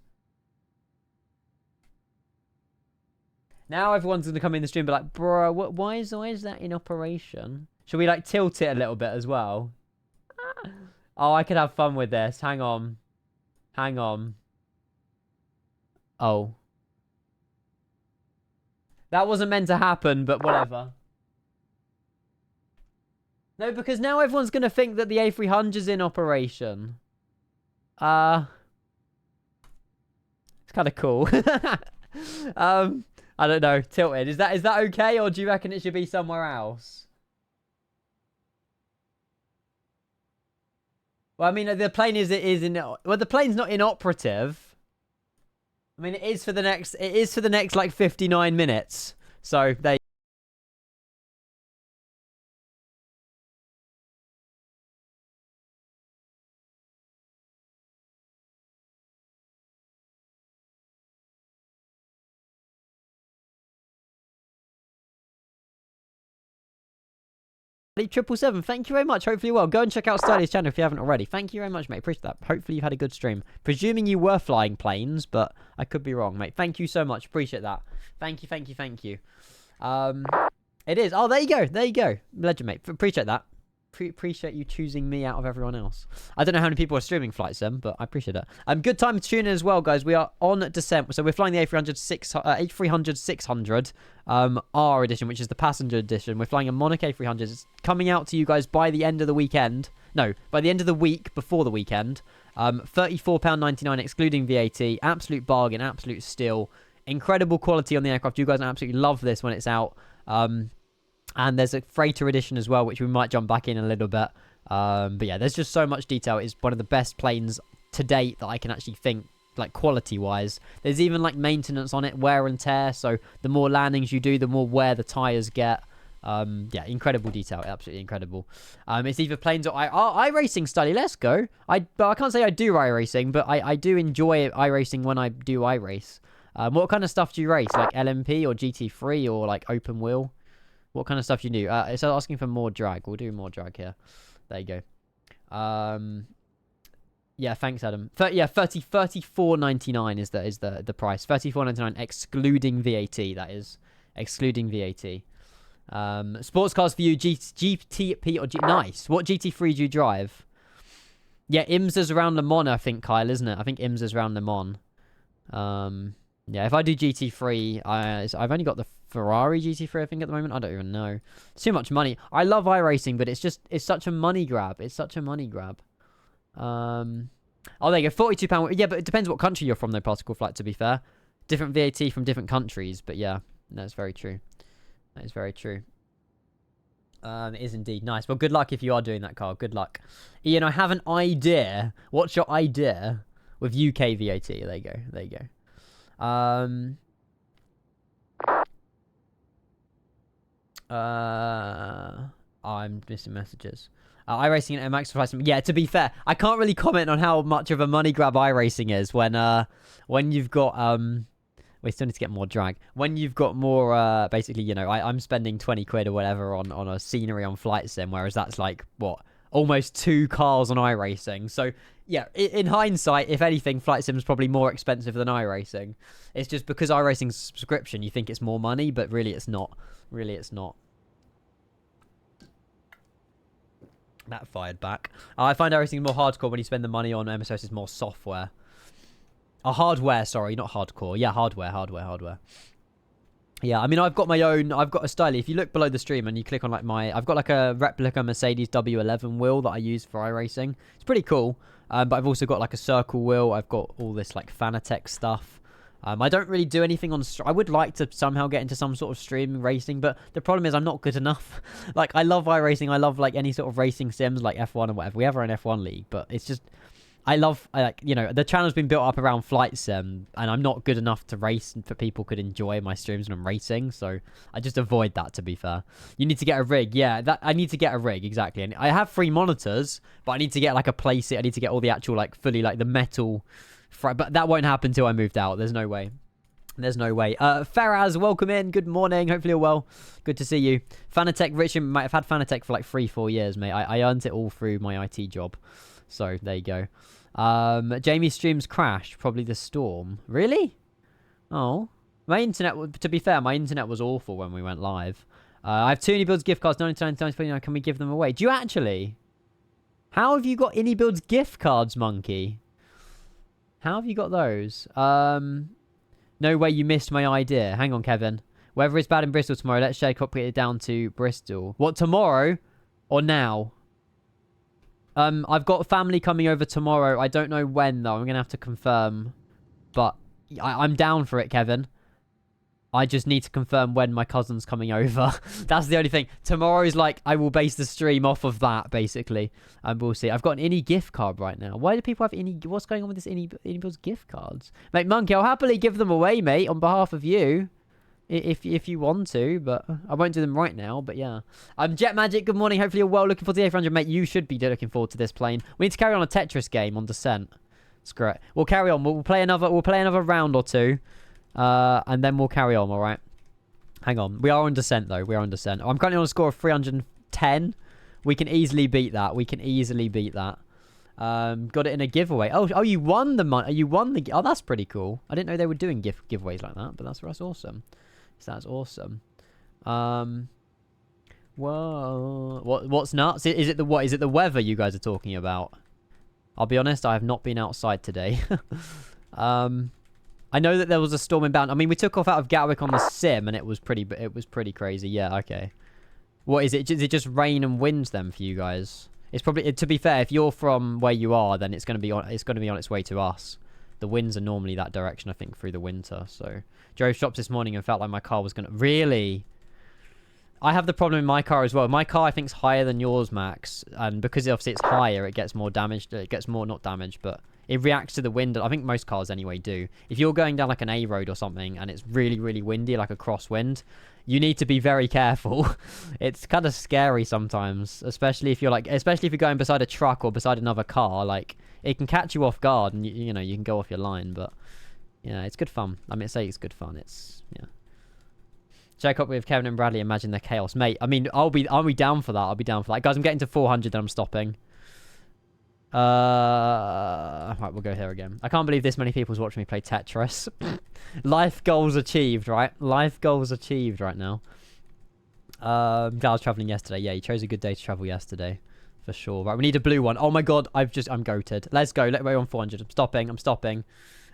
Now everyone's going to come in the stream and be like, bro, why is that in operation? Should we like tilt it a little bit as well? Oh, I could have fun with this. Hang on. Oh. That wasn't meant to happen, but whatever. No, because now everyone's going to think that the A300's in operation. It's kind of cool. I don't know. Tilted. Is that okay, or do you reckon it should be somewhere else? Well, I mean, the plane is in. Well, the plane's not inoperative. I mean, it is for the next like 59 minutes. So they. Leap 777, thank you very much. Hopefully, well, go and check out Stylish channel if you haven't already. Thank you very much, mate. Appreciate that. Hopefully, you've had a good stream. Presuming you were flying planes, but I could be wrong, mate. Thank you so much. Appreciate that. Thank you. It is. Oh, there you go. Legend, mate. Appreciate that. Appreciate you choosing me out of everyone else. I don't know how many people are streaming Flight Sim, but I appreciate it. Good time to tune in as well, guys. We are on descent, so we're flying the A300-600 R edition, which is the passenger edition. We're flying a Monarch A300. It's coming out to you guys by the end of the weekend. No, by the end of the week before the weekend. £34.99 excluding VAT. Absolute bargain, absolute steal. Incredible quality on the aircraft. You guys absolutely love this when it's out. And there's a freighter edition as well, which we might jump back in a little bit. But yeah, there's just so much detail. It's one of the best planes to date that I can actually think, like, quality-wise. There's even, like, maintenance on it, wear and tear. So the more landings you do, the more wear the tyres get. Yeah, incredible detail. Absolutely incredible. It's either planes or iRacing study. Let's go. But I can't say I do iRacing, but I do enjoy iRacing when I do iRace. What kind of stuff do you race? Like LMP or GT3 or, like, open wheel? What kind of stuff do you do? It's asking for more drag. We'll do more drag here. There you go. Yeah, thanks, Adam. 34.99 is the price. 34.99 excluding VAT. That is excluding VAT. Sports cars for you. GTP or nice. What GT3 do you drive? Yeah, IMSA's around Le Mans, I think, Kyle, isn't it? I think IMSA's around Le Mans. Yeah, if I do GT3, I've only got the Ferrari GT3, I think, at the moment. I don't even know. It's too much money. I love iRacing, but it's such a money grab. Oh, there you go. £42. Yeah, but it depends what country you're from, though, Particle Flight, to be fair. Different VAT from different countries, but yeah. That's very true. That is very true. It is indeed nice. Well, good luck if you are doing that, Carl. Good luck. Ian, I have an idea. What's your idea with UK VAT? There you go. There you go. I'm missing messages. iRacing and Max Price. Yeah, to be fair, I can't really comment on how much of a money grab iRacing is when you've got we still need to get more drag. When you've got more, basically, you know, I'm spending 20 quid or whatever on a scenery on Flight Sim, whereas that's like, what, almost 2 cars on iRacing. So, yeah, in hindsight, if anything, Flight Sim is probably more expensive than iRacing. It's just because iRacing's subscription, you think it's more money, but really it's not. Really it's not. That fired back. I find iRacing more hardcore when you spend the money on MSOs is more software. Hardware, sorry, not hardcore. Yeah, hardware. Yeah, I mean, I've got my own, I've got a style. If you look below the stream and you click on like I've got like a replica Mercedes W11 wheel that I use for iRacing. It's pretty cool. But I've also got like a circle wheel. I've got all this like Fanatec stuff. I don't really do anything on, I would like to somehow get into some sort of streaming racing, but the problem is I'm not good enough. Like, I love iRacing. I love like any sort of racing sims like F1 and whatever. We have our own F1 league, but it's just, you know, the channel's been built up around Flight Sim, and I'm not good enough to race for people could enjoy my streams when I'm racing, so I just avoid that, to be fair. You need to get a rig. Yeah, I need to get a rig, exactly. And I have 3 monitors, but I need to get like a playset. I need to get all the actual, like, fully, like, the metal, but that won't happen until I moved out. There's no way. There's no way. Faraz, welcome in. Good morning. Hopefully you're well. Good to see you. Fanatec, Richard, might have had Fanatec for like 3-4 years, mate. I earned it all through my IT job. So, there you go. Jamie's streams crashed. Probably the storm. Really? Oh. My internet, to be fair, my internet was awful when we went live. I have 2 iniBuilds gift cards, 99.99. Can we give them away? Do you actually? How have you got iniBuilds gift cards, Monkey? How have you got those? No way you missed my idea. Hang on, Kevin. Weather is bad in Bristol tomorrow. Let's shake up, get it down to Bristol. What, tomorrow? Or now? I've got family coming over tomorrow. I don't know when, though. I'm going to have to confirm. But I'm down for it, Kevin. I just need to confirm when my cousin's coming over. That's the only thing. Tomorrow's like, I will base the stream off of that, basically. And we'll see. I've got an gift card right now. Why do people have what's going on with this iniBuilds gift cards? Mate, Monkey, I'll happily give them away, mate, on behalf of you. If you want to, but I won't do them right now, but yeah. Jet Magic, good morning. Hopefully you're well. Looking forward to the A300, mate. You should be looking forward to this plane. We need to carry on a Tetris game on Descent. Screw it. We'll carry on. We'll play another round or 2. And then we'll carry on, alright? Hang on. We are on Descent, though. We are on Descent. I'm currently on a score of 310. We can easily beat that. Got it in a giveaway. Oh, you won the money. You won the... Oh, that's pretty cool. I didn't know they were doing giveaways like that, but that's awesome. That's awesome. Whoa. What's nuts? Is it the weather you guys are talking about? I'll be honest, I have not been outside today. I know that there was a storm inbound. I mean, we took off out of Gatwick on the sim, and it was pretty crazy. Yeah, okay. What is it? Is it just rain and winds then for you guys? It's probably, to be fair, if you're from where you are, then it's going to be on its way to us. The winds are normally that direction, I think, through the winter. So, drove shops this morning and felt like my car was going to... Really? I have the problem in my car as well. My car, I think, is higher than yours, Max. And because obviously it's higher, it gets more damaged. It gets more, not damaged, but it reacts to the wind. I think most cars anyway do. If you're going down like an A road or something and it's really, really windy, like a crosswind, you need to be very careful. It's kind of scary sometimes, especially if you're going beside a truck or beside another car. Like, it can catch you off guard and you know, you can go off your line, but yeah, it's good fun. I mean, say it's good fun. It's, yeah. Check up with Kevin and Bradley. Imagine the chaos, mate. I mean, I'll be down for that. I'll be down for that, guys. I'm getting to 400, then I'm stopping. Right, we'll go here again. I can't believe this many people's watching me play Tetris. Life goals achieved, right? Life goals achieved right now. I was traveling yesterday. Yeah, you chose a good day to travel yesterday, for sure. Right, we need a blue one. Oh my god, I'm goated. Let's go. We're on 400. I'm stopping.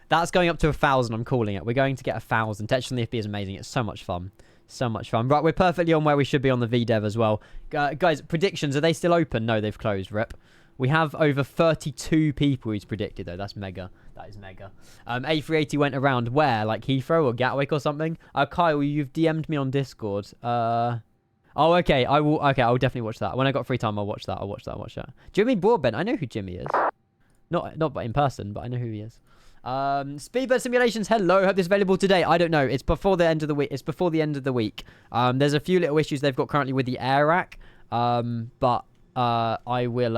That's going up to 1,000. I'm calling it. We're going to get 1,000. Tetris on the FB is amazing. It's so much fun. So much fun. Right, we're perfectly on where we should be on the VDev as well. Guys, predictions, are they still open? No, they've closed. Rip. We have over 32 people who's predicted, though. That's mega. That is mega. A380 went around where? Like Heathrow or Gatwick or something? Kyle, you've DM'd me on Discord. Oh, okay. Okay, I'll definitely watch that. When I got free time, I'll watch that. I'll watch that. Jimmy Broadbent. I know who Jimmy is. Not in person, but I know who he is. Speedbird Simulations, hello. Hope this is available today. I don't know. It's before the end of the week. There's a few little issues they've got currently with the air rack. But I will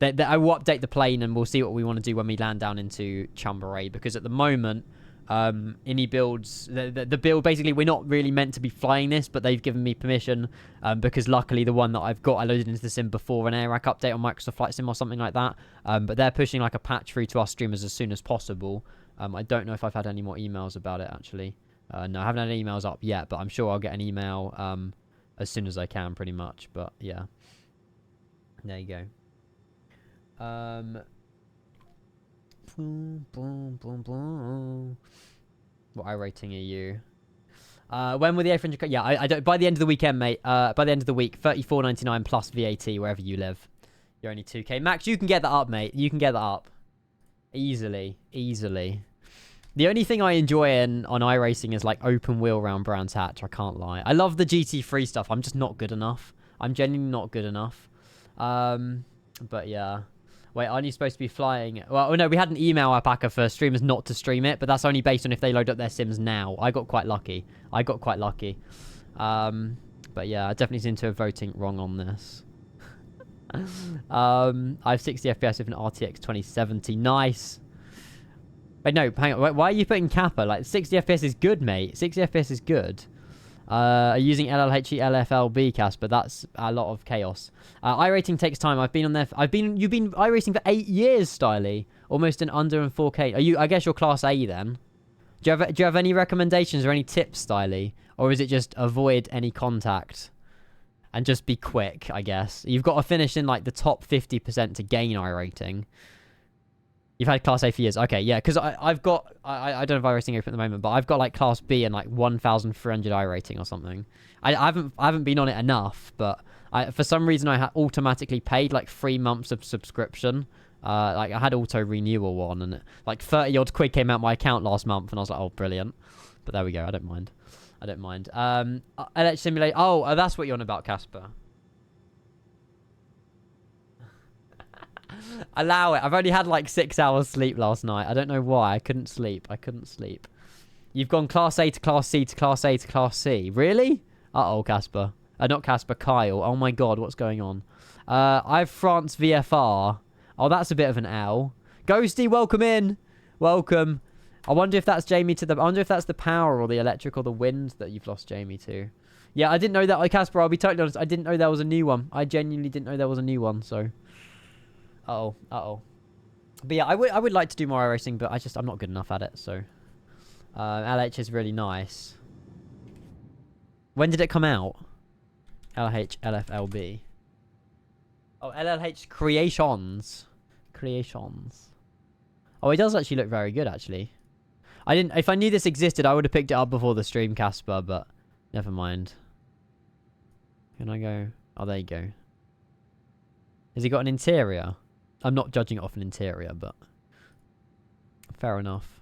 I will update the plane and we'll see what we want to do when we land down into Chumberay, because at the moment iniBuilds the build, basically we're not really meant to be flying this, but they've given me permission because luckily the one that I've got I loaded into the sim before an air rack update on Microsoft Flight Sim or something like that, but they're pushing like a patch through to our streamers as soon as possible. I don't know if I've had any more emails about it actually. No, I haven't had any emails up yet, but I'm sure I'll get an email as soon as I can, pretty much. But yeah, there you go. What iRating are you? When will the A300? Yeah, I don't. By the end of the weekend, mate. By the end of the week, $34.99 plus VAT wherever you live. You're only 2K. Max, you can get that up, mate. You can get that up easily. The only thing I enjoy on iRacing is like open wheel round Brands Hatch. I can't lie. I love the GT3 stuff. I'm just not good enough. I'm genuinely not good enough. But yeah. Wait, aren't you supposed to be flying? Well, no, we had an email alpaca for streamers not to stream it, but that's only based on if they load up their sims now. I got quite lucky. But yeah, I definitely seem to have voting wrong on this. I have 60 FPS with an RTX 2070. Nice. Wait, no, hang on. Why are you putting Kappa? Like, 60 FPS is good, mate. 60 FPS is good. Using LLHE LFLB Casper, that's a lot of chaos. iRating takes time. You've been iRacing for 8 years, Styly. Almost an under and 4K. I guess you're class A then. Do you have any recommendations or any tips, Styly? Or is it just avoid any contact and just be quick, I guess? You've got to finish in like the top 50% to gain iRating. You've had Class A for years. Okay, yeah, because I've got... I don't have iRacing open at the moment, but I've got like Class B and like 1,300 iRating or something. I haven't been on it enough, but for some reason I automatically paid like 3 months of subscription. Like I had auto renewal one, and like 30 odd quid came out my account last month, and I was like, oh, brilliant. But there we go. I don't mind. LH Simulate. Oh, that's what you're on about, Casper. Allow it. I've only had like 6 hours sleep last night. I don't know why. I couldn't sleep. You've gone Class A to Class C to Class A to Class C. Really? Uh-oh, Casper. Not Casper, Kyle. Oh my god, what's going on? I have France VFR. Oh, that's a bit of an L. Ghosty, welcome in. Welcome. I wonder if that's Jamie to the... I wonder if that's the power or the electric or the wind that you've lost Jamie to. Yeah, I didn't know that. Casper, I'll be totally honest. I didn't know there was a new one. I genuinely didn't know there was a new one, so... Uh-oh. But yeah, I would like to do more iRacing, but I'm not good enough at it, so... LH is really nice. When did it come out? LH LFLB. Oh, LLH Creations. Oh, it does actually look very good, actually. If I knew this existed, I would have picked it up before the stream, Casper, but never mind. Can I go? Oh, there you go. Has he got an interior? I'm not judging it off an interior, but fair enough.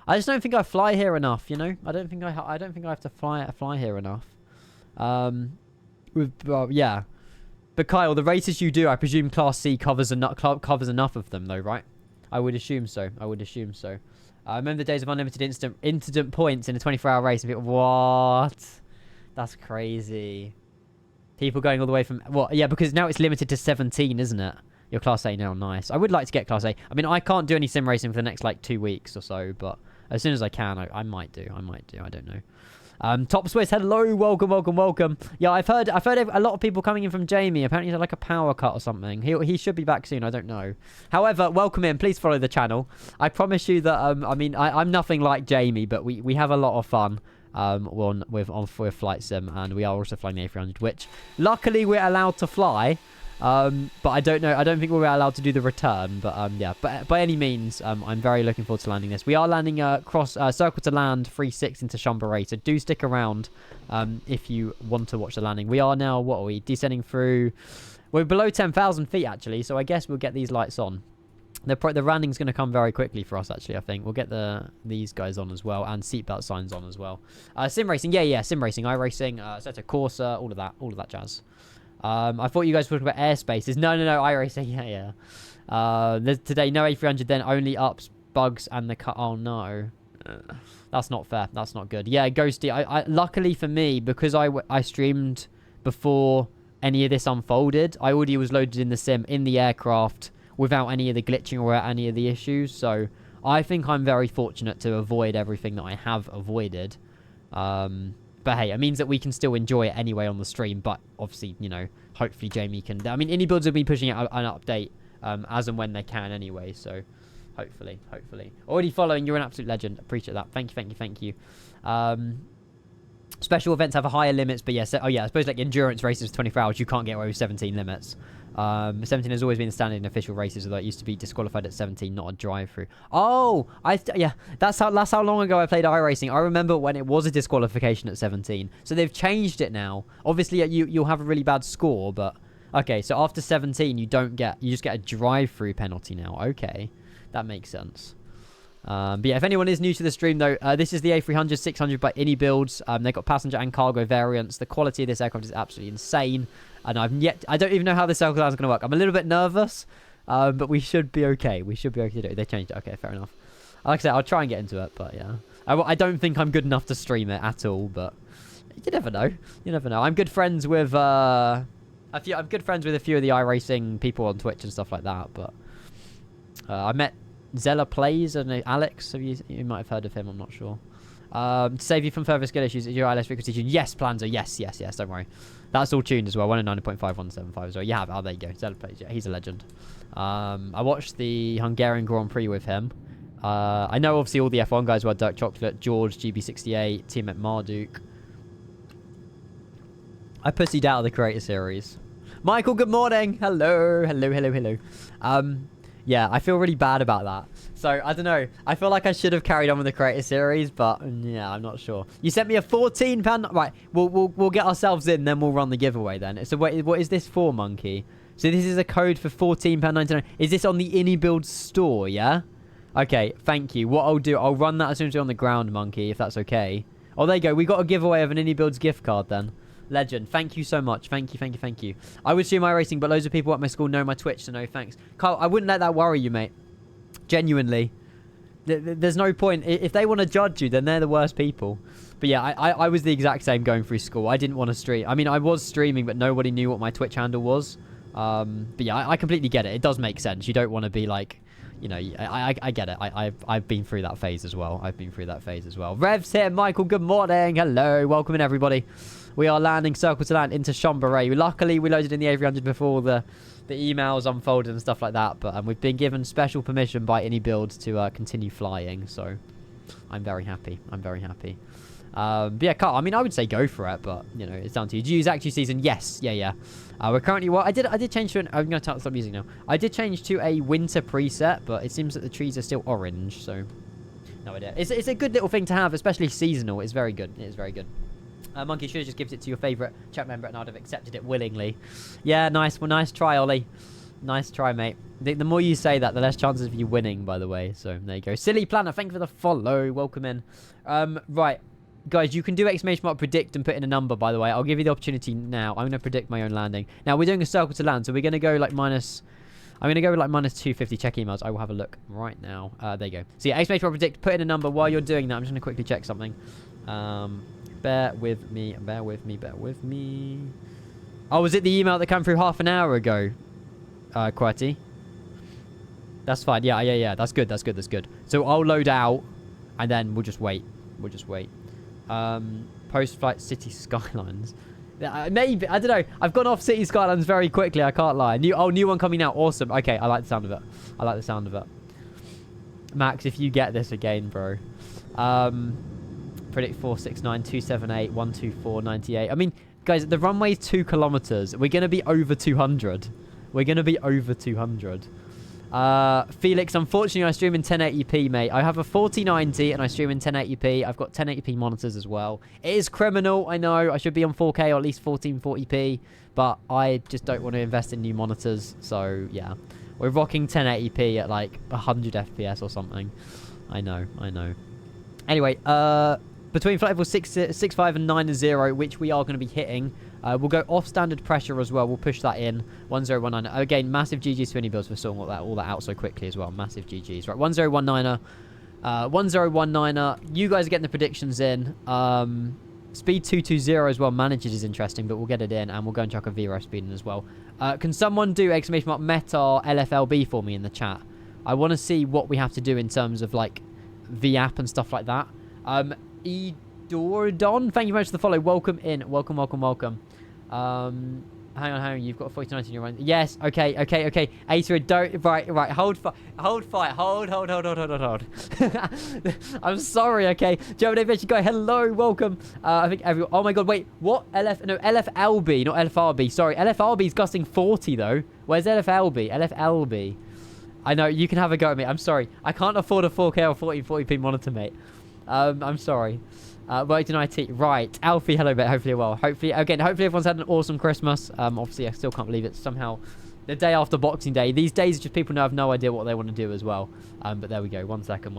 I just don't think I fly here enough, you know. I don't think I have to fly here enough. Yeah. But Kyle, the races you do, I presume Class C covers enough of them, though, right? I would assume so. I remember the days of unlimited incident points in a 24-hour race. And people, what? That's crazy. People going all the way from... What? Yeah, because now it's limited to 17, isn't it? Your Class A now, nice. I would like to get Class A. I mean, I can't do any sim racing for the next, like, 2 weeks or so, but as soon as I can, I might do. I don't know. Top Swiss, hello, welcome. Yeah, I've heard a lot of people coming in from Jamie. Apparently, he's had like a power cut or something. He should be back soon. I don't know. However, welcome in. Please follow the channel. I promise you that. I mean, I'm nothing like Jamie, but we have a lot of fun. With Flight Sim, and we are also flying the A300, which luckily we're allowed to fly. But I don't know. I don't think we're allowed to do the return. But yeah. But by any means, I'm very looking forward to landing this. We are landing circle to land 3-6 into Chambéry. So do stick around if you want to watch the landing. We are now, what are we, descending through? We're below 10,000 feet actually. So I guess we'll get these lights on. The landing's going to come very quickly for us, actually, I think. We'll get these guys on as well, and seatbelt signs on as well. Sim racing, yeah, sim racing, iRacing, Assetto Corsa, all of that jazz. I thought you guys were talking about airspaces. No, iRacing, yeah. There's today, no A300, then only ups, bugs, and the cut. Oh, no. That's not fair. That's not good. Yeah, Ghosty, luckily for me, because I streamed before any of this unfolded, I already was loaded in the sim, in the aircraft, without any of the glitching or any of the issues. So I think I'm very fortunate to avoid everything that I have avoided. But hey, it means that we can still enjoy it anyway on the stream. But obviously, you know, hopefully Jamie can... I mean, iniBuilds will be pushing out an update as and when they can anyway. So hopefully. Already following, you're an absolute legend. Appreciate that. Thank you. Special events have a higher limits, but yes, I suppose like endurance races 24 hours, you can't get away with 17 limits. 17 has always been the standard in official races, although it used to be disqualified at 17, not a drive-through. Oh, yeah, that's how long ago I played iRacing. I remember when it was a disqualification at 17. So they've changed it now. Obviously, you'll have a really bad score, but okay. So after 17, you just get a drive-through penalty now. Okay, that makes sense. But yeah, if anyone is new to the stream though, this is the A300-600 by iniBuilds. They've got passenger and cargo variants. The quality of this aircraft is absolutely insane. And I don't even know how this circle is going to work. I'm a little bit nervous, but we should be okay. We should be okay to do it. They changed it. Okay, fair enough. Like I said, I'll try and get into it, but yeah. I don't think I'm good enough to stream it at all, but you never know. You never know. I'm good friends with I'm good friends with a few of the iRacing people on Twitch and stuff like that, but I met Zella Plays and Alex. You might have heard of him, I'm not sure. To save you from further skill issues, is your ILS frequency tuned? Yes, Planzo. Yes, don't worry. That's all tuned as well. 109.5, 175 as well. You have. Oh, there you go. Zella Plays. Yeah, he's a legend. I watched the Hungarian Grand Prix with him. I know obviously all the F1 guys were Dirk Chocolate, George, GB68, Team at Marduk. I pussied out of the Creator Series. Michael, good morning. Hello. Yeah, I feel really bad about that. So, I don't know. I feel like I should have carried on with the Creator Series, but yeah, I'm not sure. You sent me a £14... Right, we'll get ourselves in, then we'll run the giveaway then. So, wait, what is this for, Monkey? So, this is a code for £14.99. Is this on the iniBuilds store, yeah? Okay, thank you. What I'll do, I'll run that as soon as we're on the ground, Monkey, if that's okay. Oh, there you go. We got a giveaway of an iniBuilds gift card then. Legend. Thank you so much. Thank you. I would stream iRacing, but loads of people at my school know my Twitch, so no thanks. Kyle, I wouldn't let that worry you, mate. Genuinely. There's no point. If they want to judge you, then they're the worst people. But yeah, I was the exact same going through school. I didn't want to stream. I mean, I was streaming, but nobody knew what my Twitch handle was. But yeah, I completely get it. It does make sense. You don't want to be like... You know, I get it. I've been through that phase as well. Rev's here. Michael, good morning. Hello. Welcome in, everybody. We are landing circle to land into Chambéry. Luckily, we loaded in the A300 before the emails unfolded and stuff like that. But we've been given special permission by iniBuilds to continue flying. So I'm very happy. But yeah, Carl, I mean, I would say go for it. But, you know, it's down to you. Do you use Actu Season? Yes. Yeah. We're currently... Well, I did change to an... I'm going to stop using now. I did change to a winter preset, but it seems that the trees are still orange, so... No idea. It's a good little thing to have, especially seasonal. It's very good. It is very good. Monkey should have just given it to your favourite chat member, and I'd have accepted it willingly. Yeah, nice. Well, nice try, Ollie. Nice try, mate. The more you say that, the less chances of you winning, by the way. So, there you go. Silly Planner, thank you for the follow. Welcome in. Right. Guys, you can do exclamation mark predict and put in a number, by the way. I'll give you the opportunity now. I'm going to predict my own landing. Now, we're doing a circle to land, so we're going to go like minus... I'm going to go with like minus 250. Check emails. I will have a look right now. There you go. So yeah, exclamation mark predict, put in a number. While you're doing that, I'm just going to quickly check something. Bear with me. Oh, was it the email that came through half an hour ago? Qwerty? That's fine. Yeah. That's good. So I'll load out, and then we'll just wait. Post-flight city skylines. Maybe, I don't know. I've gone off city skylines very quickly. I can't lie. New one coming out. Awesome. Okay, I like the sound of it. Max, if you get this again, bro. Predict 469, 278, 124, 98. I mean, guys, the runway's 2 kilometers. We're going to be over 200. We're going to be over 200. Felix, unfortunately, I stream in 1080p, mate. I have a 4090 and I stream in 1080p. I've got 1080p monitors as well. It is criminal, I know. I should be on 4K or at least 1440p, but I just don't want to invest in new monitors. So, yeah. We're rocking 1080p at like 100 FPS or something. I know. Anyway, between flight level 65 and 90, which we are going to be hitting, we'll go off standard pressure as well. We'll push that in. 1019. Again, massive GG's to iniBuilds for sorting all that out so quickly as well. Massive GG's. Right, 1019er. 1019er. You guys are getting the predictions in. Speed 220 as well. Managed is interesting, but we'll get it in, and we'll go and chuck a VRO speed in as well. Can someone do exclamation mark meta LFLB for me in the chat? I want to see what we have to do in terms of like the app and stuff like that. Edorodon, thank you very much for the follow. Welcome in. Welcome. Hang on. You've got a 4090 in your mind. Yes. Okay. A300, don't. Right. Hold fire. Hold. I'm sorry. Okay. German Aviation Guy. Hello. Welcome. I think everyone. Oh my God. Wait. What? LFLB, not LFRB. Sorry. LFRB is gusting 40 though. Where's LFLB? LFLB. I know. You can have a go at me. I'm sorry. I can't afford a 4K or 1440p monitor, mate. I'm sorry. Worked in IT. Right. Alfie, hello, mate. Hopefully well. Hopefully everyone's had an awesome Christmas. Obviously, I still can't believe it's somehow the day after Boxing Day. These days, just people have no idea what they want to do as well. But there we go. One second.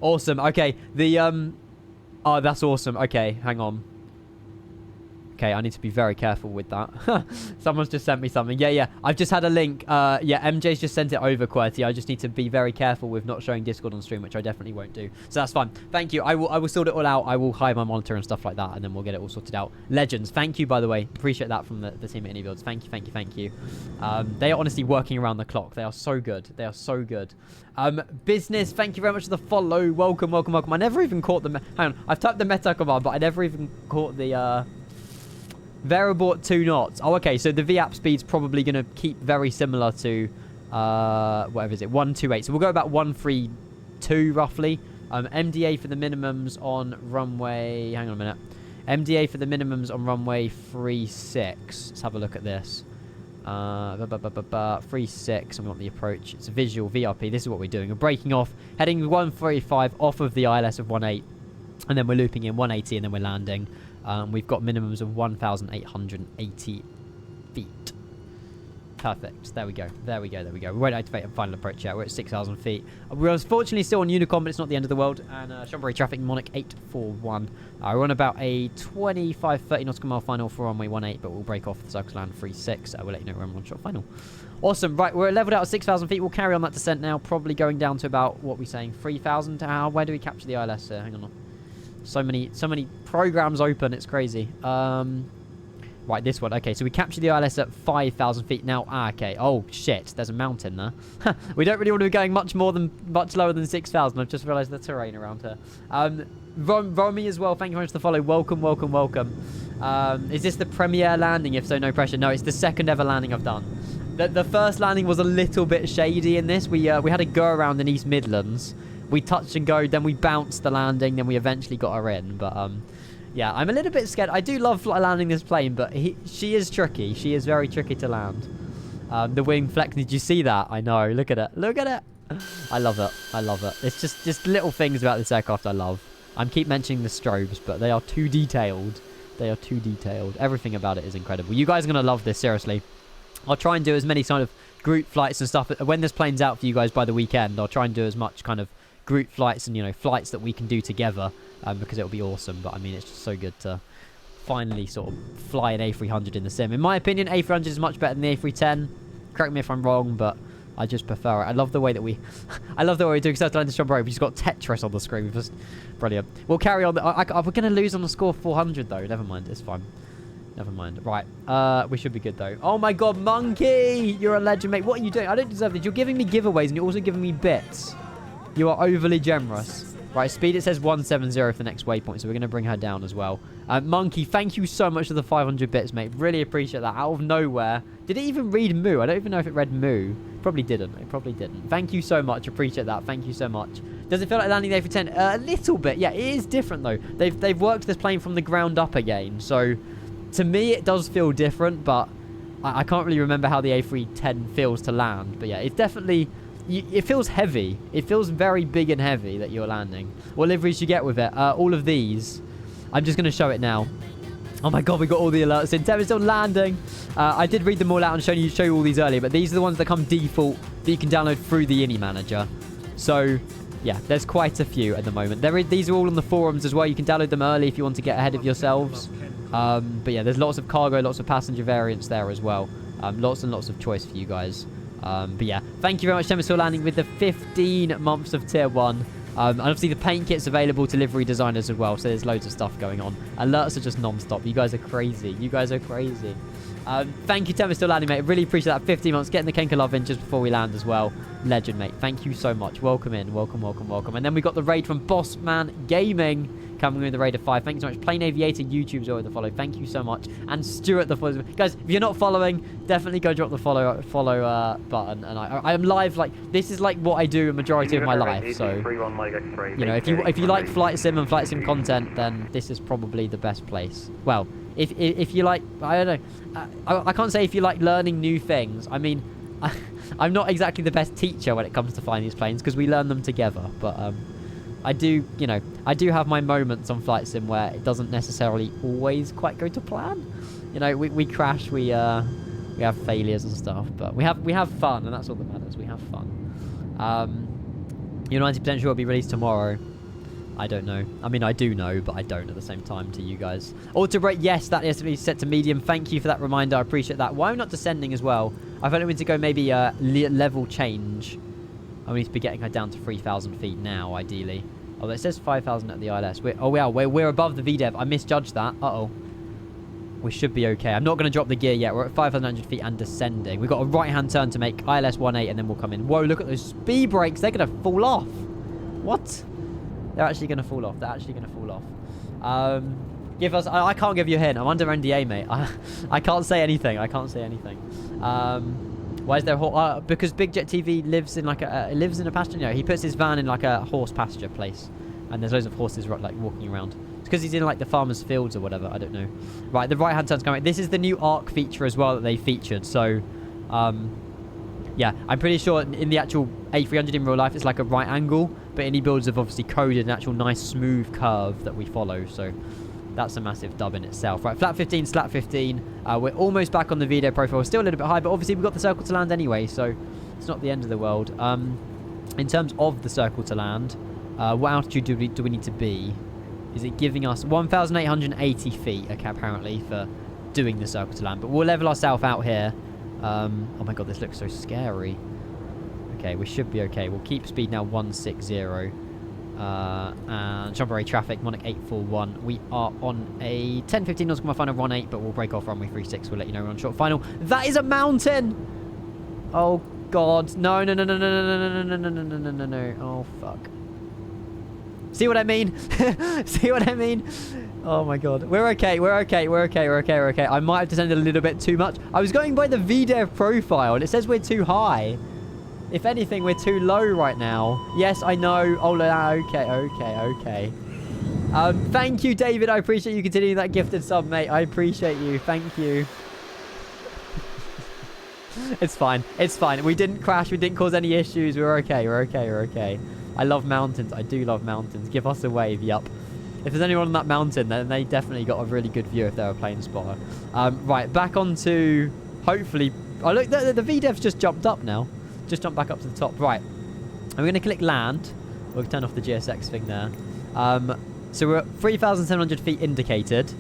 Awesome. Okay. Oh, that's awesome. Okay. Hang on. Okay, I need to be very careful with that. Someone's just sent me something. Yeah. I've just had a link. Yeah, MJ's just sent it over, QWERTY. I just need to be very careful with not showing Discord on stream, which I definitely won't do. So that's fine. Thank you. I will sort it all out. I will hide my monitor and stuff like that, and then we'll get it all sorted out. Legends. Thank you, by the way. Appreciate that from the team at iniBuilds. Thank you. They are honestly working around the clock. They are so good. Business. Thank you very much for the follow. Welcome. I never even caught the... Hang on. I've typed the meta command, but I never even caught the... Variable at 2 knots. Oh, okay. So the VAP speed's probably going to keep very similar to, whatever is it, 128. So we'll go about 132 roughly. MDA for the minimums on runway. Hang on a minute. MDA for the minimums on runway 36. Let's have a look at this. 36, and we want the approach. It's a visual VRP. This is what we're doing. We're breaking off, heading 135 off of the ILS of 18, and then we're looping in 180, and then we're landing. We've got minimums of 1,880 feet. Perfect. There we go. We won't activate a final approach yet. We're at 6,000 feet. We're unfortunately still on Unicorn, but it's not the end of the world. And Chambéry traffic, Monarch 841. We're on about a 25-30 nautical mile final for runway 18, but we'll break off the circle land 36. We'll let you know we're on one-shot final. Awesome. Right, we're leveled out at 6,000 feet. We'll carry on that descent now, probably going down to about, what are we saying, 3,000? Where do we capture the ILS here? Hang on. So many programs open, it's crazy. Right, this one. Okay, so we captured the ILS at 5,000 feet. Now, okay. Oh, shit. There's a mountain there. We don't really want to be going much lower than 6,000. I've just realised the terrain around here. Romy as well. Thank you very much for the follow. Welcome. Is this the premiere landing? If so, no pressure. No, it's the second ever landing I've done. The first landing was a little bit shady in this. We had a go around in East Midlands. We touched and go, then we bounced the landing, then we eventually got her in. But, yeah, I'm a little bit scared. I do love landing this plane, but she is tricky. She is very tricky to land. The wing flex, did you see that? I know. Look at it. I love it. It's just little things about this aircraft I love. I keep mentioning the strobes, but they are too detailed. Everything about it is incredible. You guys are going to love this, seriously. I'll try and do as many sort of group flights and stuff. When this plane's out for you guys by the weekend, I'll try and do as much kind of group flights and, flights that we can do together, because it'll be awesome. But I mean, it's just so good to finally sort of fly an A300 in the sim. In my opinion, A300 is much better than the A310. Correct me if I'm wrong, but I just prefer it. I love the way that we're doing South London Chambéry. We've just got Tetris on the screen. We've just brilliant. We'll carry on. We're going to lose on the score 400 though. Never mind. It's fine. Never mind. Right. We should be good though. Oh my God, Monkey! You're a legend, mate. What are you doing? I don't deserve this. You're giving me giveaways and you're also giving me bits. You are overly generous. Right, speed, it says 170 for the next waypoint, so we're going to bring her down as well. Monkey, thank you so much for the 500 bits, mate. Really appreciate that. Out of nowhere. Did it even read moo? I don't even know if it read moo. Probably didn't. It probably didn't. Thank you so much. Appreciate that. Thank you so much. Does it feel like landing the A310? A little bit. Yeah, it is different, though. They've worked this plane from the ground up again, so to me, it does feel different, but I can't really remember how the A310 feels to land. But yeah, it's definitely... it feels heavy. It feels very big and heavy that you're landing. What liveries you get with it? All of these. I'm just going to show it now. Oh my god, we got all the alerts in. Tim is still landing. I did read them all out and show you all these earlier, but these are the ones that come default that you can download through the ini manager. So, yeah, there's quite a few at the moment. These are all on the forums as well. You can download them early if you want to get ahead of yourselves. But yeah, there's lots of cargo, lots of passenger variants there as well. Lots and lots of choice for you guys. But yeah, thank you very much, Tim, for landing with the 15 months of Tier 1. And obviously the paint kit's available to livery designers as well, so there's loads of stuff going on. Alerts are just non-stop. You guys are crazy. You guys are crazy. Thank you, Tim, for still landing, mate. Really appreciate that. 15 months. Getting the Kenka love in just before we land as well. Legend, mate. Thank you so much. Welcome in. Welcome, welcome, welcome. And then we got the raid from Bossman Gaming coming with the raid of 5. Thank you so much. Plain Aviator YouTube's always the follow. Thank you so much. And Stuart the follow. Guys, if you're not following, definitely go drop the follow button. And I am live, like, this is like what I do a majority of my life. So, you know, if you like flight sim and flight sim content, then this is probably the best place. Well, if you like, I don't know, I can't say if you like learning new things. I mean, I'm not exactly the best teacher when it comes to flying these planes because we learn them together. But I do, you know, I do have my moments on flight sim where it doesn't necessarily always quite go to plan. You know, we crash, we have failures and stuff, but we have fun, and that's all that matters. We have fun. You're 90% sure it'll be released tomorrow. I don't know. I mean, I do know, but I don't at the same time to you guys. Auto break, yes, that is to be set to medium. Thank you for that reminder. I appreciate that. Why am I not descending as well? I felt it need to go maybe level change. I need to be getting her down to 3,000 feet now, ideally. Oh, it says 5,000 at the ILS. We're above the VDEV. I misjudged that. Uh-oh. We should be okay. I'm not going to drop the gear yet. We're at 5,100 feet and descending. We've got a right-hand turn to make ILS 18, and then we'll come in. Whoa, look at those speed brakes. They're going to fall off. What? They're actually going to fall off. They're actually going to fall off. Give us... I can't give you a hint. I'm under NDA, mate. I can't say anything. I can't say anything. Why is there... because Big Jet TV lives in like a pasture. You know, he puts his van in like a horse pasture place. And there's loads of horses like walking around. It's because he's in like the farmer's fields or whatever. I don't know. Right, the right-hand turn's coming. This is the new arc feature as well that they featured. So, yeah, I'm pretty sure in the actual A300 in real life, it's like a right angle. But iniBuilds have obviously coded an actual nice smooth curve that we follow. So that's a massive dub in itself. Right, flat 15, slat 15. We're almost back on the video profile. We're still a little bit high, but obviously we've got the circle to land anyway. So it's not the end of the world. In terms of the circle to land, what altitude do we need to be? Is it giving us 1,880 feet, okay, apparently, for doing the circle to land. But we'll level ourselves out here. Oh my god, this looks so scary. Okay, we should be okay. We'll keep speed now 160. And Chambray traffic, Monarch 841. We are on a 10:15 nautical mile final run 8, but we'll break off runway 36. We'll let you know we're on short final. That is a mountain! Oh god. No, no, no, no, no, no, no, no, no, no, no, no, no, no. Oh fuck. See what I mean? See what I mean? Oh my god. We're okay. We're okay. We're okay. We're okay. We're okay. I might have descended a little bit too much. I was going by the VDEV profile and it says we're too high. If anything, we're too low right now. Yes, I know. Oh, okay. Okay. Okay. Thank you, David. I appreciate you continuing that gifted sub, mate. I appreciate you. Thank you. It's fine. It's fine. We didn't crash. We didn't cause any issues. We're okay. We're okay. We're okay. I love mountains. I do love mountains. Give us a wave. Yup. If there's anyone on that mountain, then they definitely got a really good view if they're a plane spotter. Right, back onto... Hopefully... Oh, look, the VDEV's just jumped up now. Just jumped back up to the top. Right. I'm going to click land. We'll turn off the GSX thing there. So we're at 3,700 feet indicated.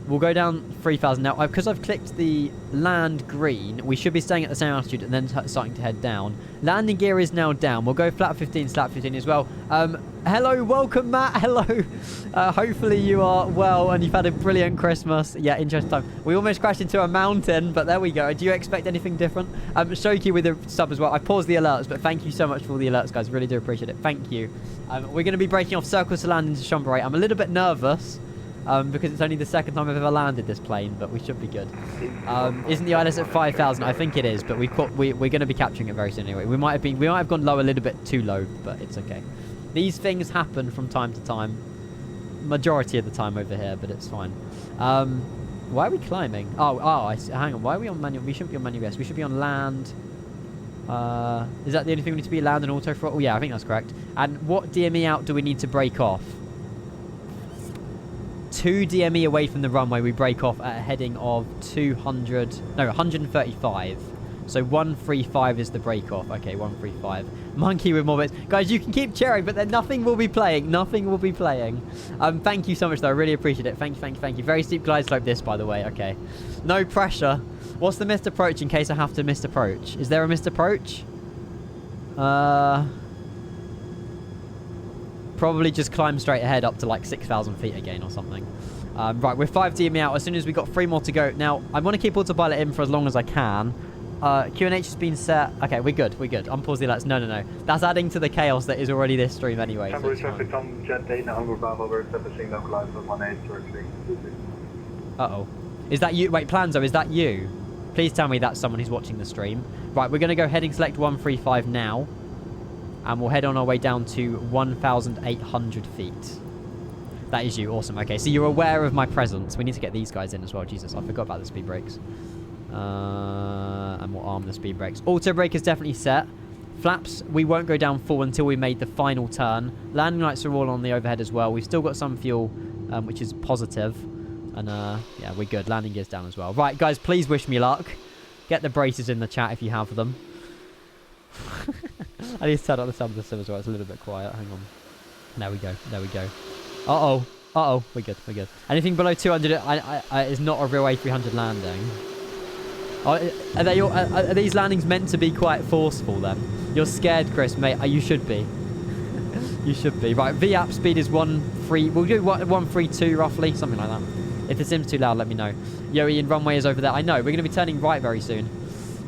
We'll go down 3,000 now. Because I've clicked the land green, we should be staying at the same altitude and then starting to head down. Landing gear is now down. We'll go flat 15, slat 15 as well. Hello, welcome, Matt. Hello. Hopefully you are well and you've had a brilliant Christmas. Yeah, interesting time. We almost crashed into a mountain, but there we go. Do you expect anything different? Shoki with a sub as well. I paused the alerts, but thank you so much for all the alerts, guys. Really do appreciate it. Thank you. We're going to be breaking off circles to land into Chambray. I'm a little bit nervous. Because it's only the second time I've ever landed this plane, but we should be good. Isn't the ILS at 5,000? I think it is, but we're going to be capturing it very soon anyway. We might have gone low a little bit too low, but it's okay. These things happen from time to time. Majority of the time over here, but it's fine. Why are we climbing? Hang on. Why are we on manual? We shouldn't be on manual S. We should be on land. Is that the only thing we need to be? Land and auto throttle? Yeah, I think that's correct. And what DME out do we need to break off? 2 DME away from the runway, we break off at a heading of 135. So 135 is the break off. Okay, 135. Monkey with more bits. Guys, you can keep cheering, but then nothing will be playing. Nothing will be playing. Thank you so much, though. I really appreciate it. Thank you. Very steep glide slope this, by the way. Okay. No pressure. What's the missed approach in case I have to missed approach? Is there a missed approach? Probably just climb straight ahead up to like 6,000 feet again or something. Right, we're 5 DME out. As soon as we got 3 more to go. Now, I want to keep autopilot in for as long as I can. QNH has been set. Okay, we're good. Unpause the alerts. No. That's adding to the chaos that is already this stream anyway. Temporary traffic on Jet 8 now, we're Bravo, we're establishing localized on 18 Uh-oh. Is that you? Wait, Planzo, is that you? Please tell me that's someone who's watching the stream. Right, we're going to go heading select 135 now. And we'll head on our way down to 1,800 feet. That is you. Awesome. Okay, so you're aware of my presence. We need to get these guys in as well. Jesus, I forgot about the speed brakes. And we'll arm the speed brakes. Auto brake is definitely set. Flaps, we won't go down full until we made the final turn. Landing lights are all on the overhead as well. We've still got some fuel, which is positive. And yeah, we're good. Landing gear's down as well. Right, guys, please wish me luck. Get the braces in the chat if you have them. I need to turn up the sound system as well. It's a little bit quiet. Hang on. There we go. Uh-oh. We're good. Anything below 200 is not a real A300 landing. Are these landings meant to be quite forceful then? You're scared, Chris, mate. You should be. You should be. Right, VAP speed is 1.3. We'll do 132 roughly, something like that. If the sim's too loud, let me know. Yo, Ian, runway is over there. I know. We're going to be turning right very soon.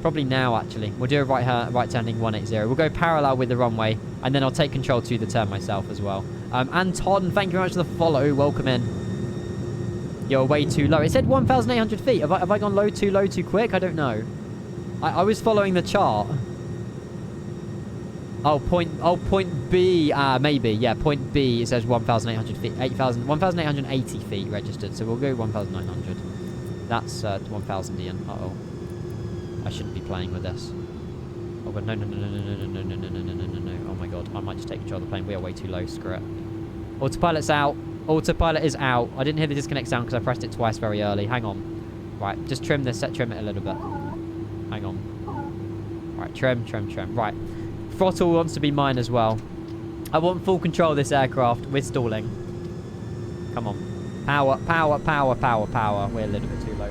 Probably now, actually. We'll do a right turning 180. We'll go parallel with the runway, and then I'll take control to the turn myself as well. Anton, thank you very much for the follow. Welcome in. You're way too low. It said 1,800 feet. Have I gone low too quick? I don't know. I was following the chart. Point B. Maybe. Yeah, point B. It says 1,800 feet. 1,880 feet registered. So we'll go 1,900. That's 1,000, Ian. Uh-oh. I shouldn't be playing with this. Oh, but no. Oh my god. I might just take control of the plane. We are way too low. Screw it. Autopilot's out. Autopilot is out. I didn't hear the disconnect sound because I pressed it twice very early. Hang on. Right, just trim this. Trim it a little bit. Hang on. Right, trim. Right. Throttle wants to be mine as well. I want full control of this aircraft. We're stalling. Come on. Power. We're a little bit too low.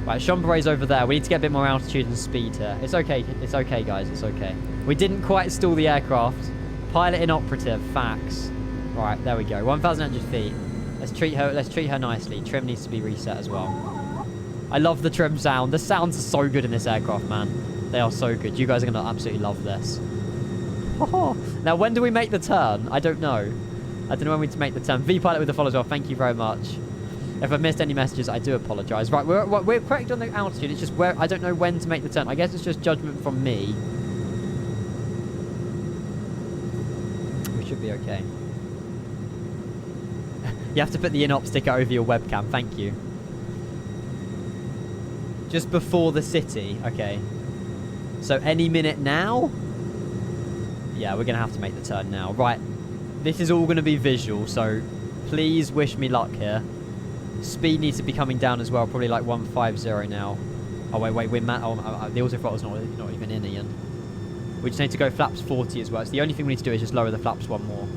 Right, Chamberet's over there. We need to get a bit more altitude and speed here. It's okay, guys. It's okay. We didn't quite stall the aircraft. Pilot inoperative. Facts. Right, there we go. 1,800 feet. Let's treat her nicely. Trim needs to be reset as well. I love the trim sound. The sounds are so good in this aircraft, man. They are so good. You guys are going to absolutely love this. Now, when do we make the turn? I don't know. I don't know when we make the turn. V-Pilot with the follow as well. Thank you very much. If I've missed any messages, I do apologise. Right, we're correct on the altitude. It's just where I don't know when to make the turn. I guess it's just judgment from me. We should be okay. You have to put the in-op sticker over your webcam. Thank you. Just before the city. Okay. So any minute now? Yeah, we're going to have to make the turn now. Right. This is all going to be visual, so please wish me luck here. Speed needs to be coming down as well. Probably like 150 now. Oh, wait. We're the auto throttle's not even in, Ian. We just need to go flaps 40 as well. It's the only thing we need to do is just lower the flaps one more.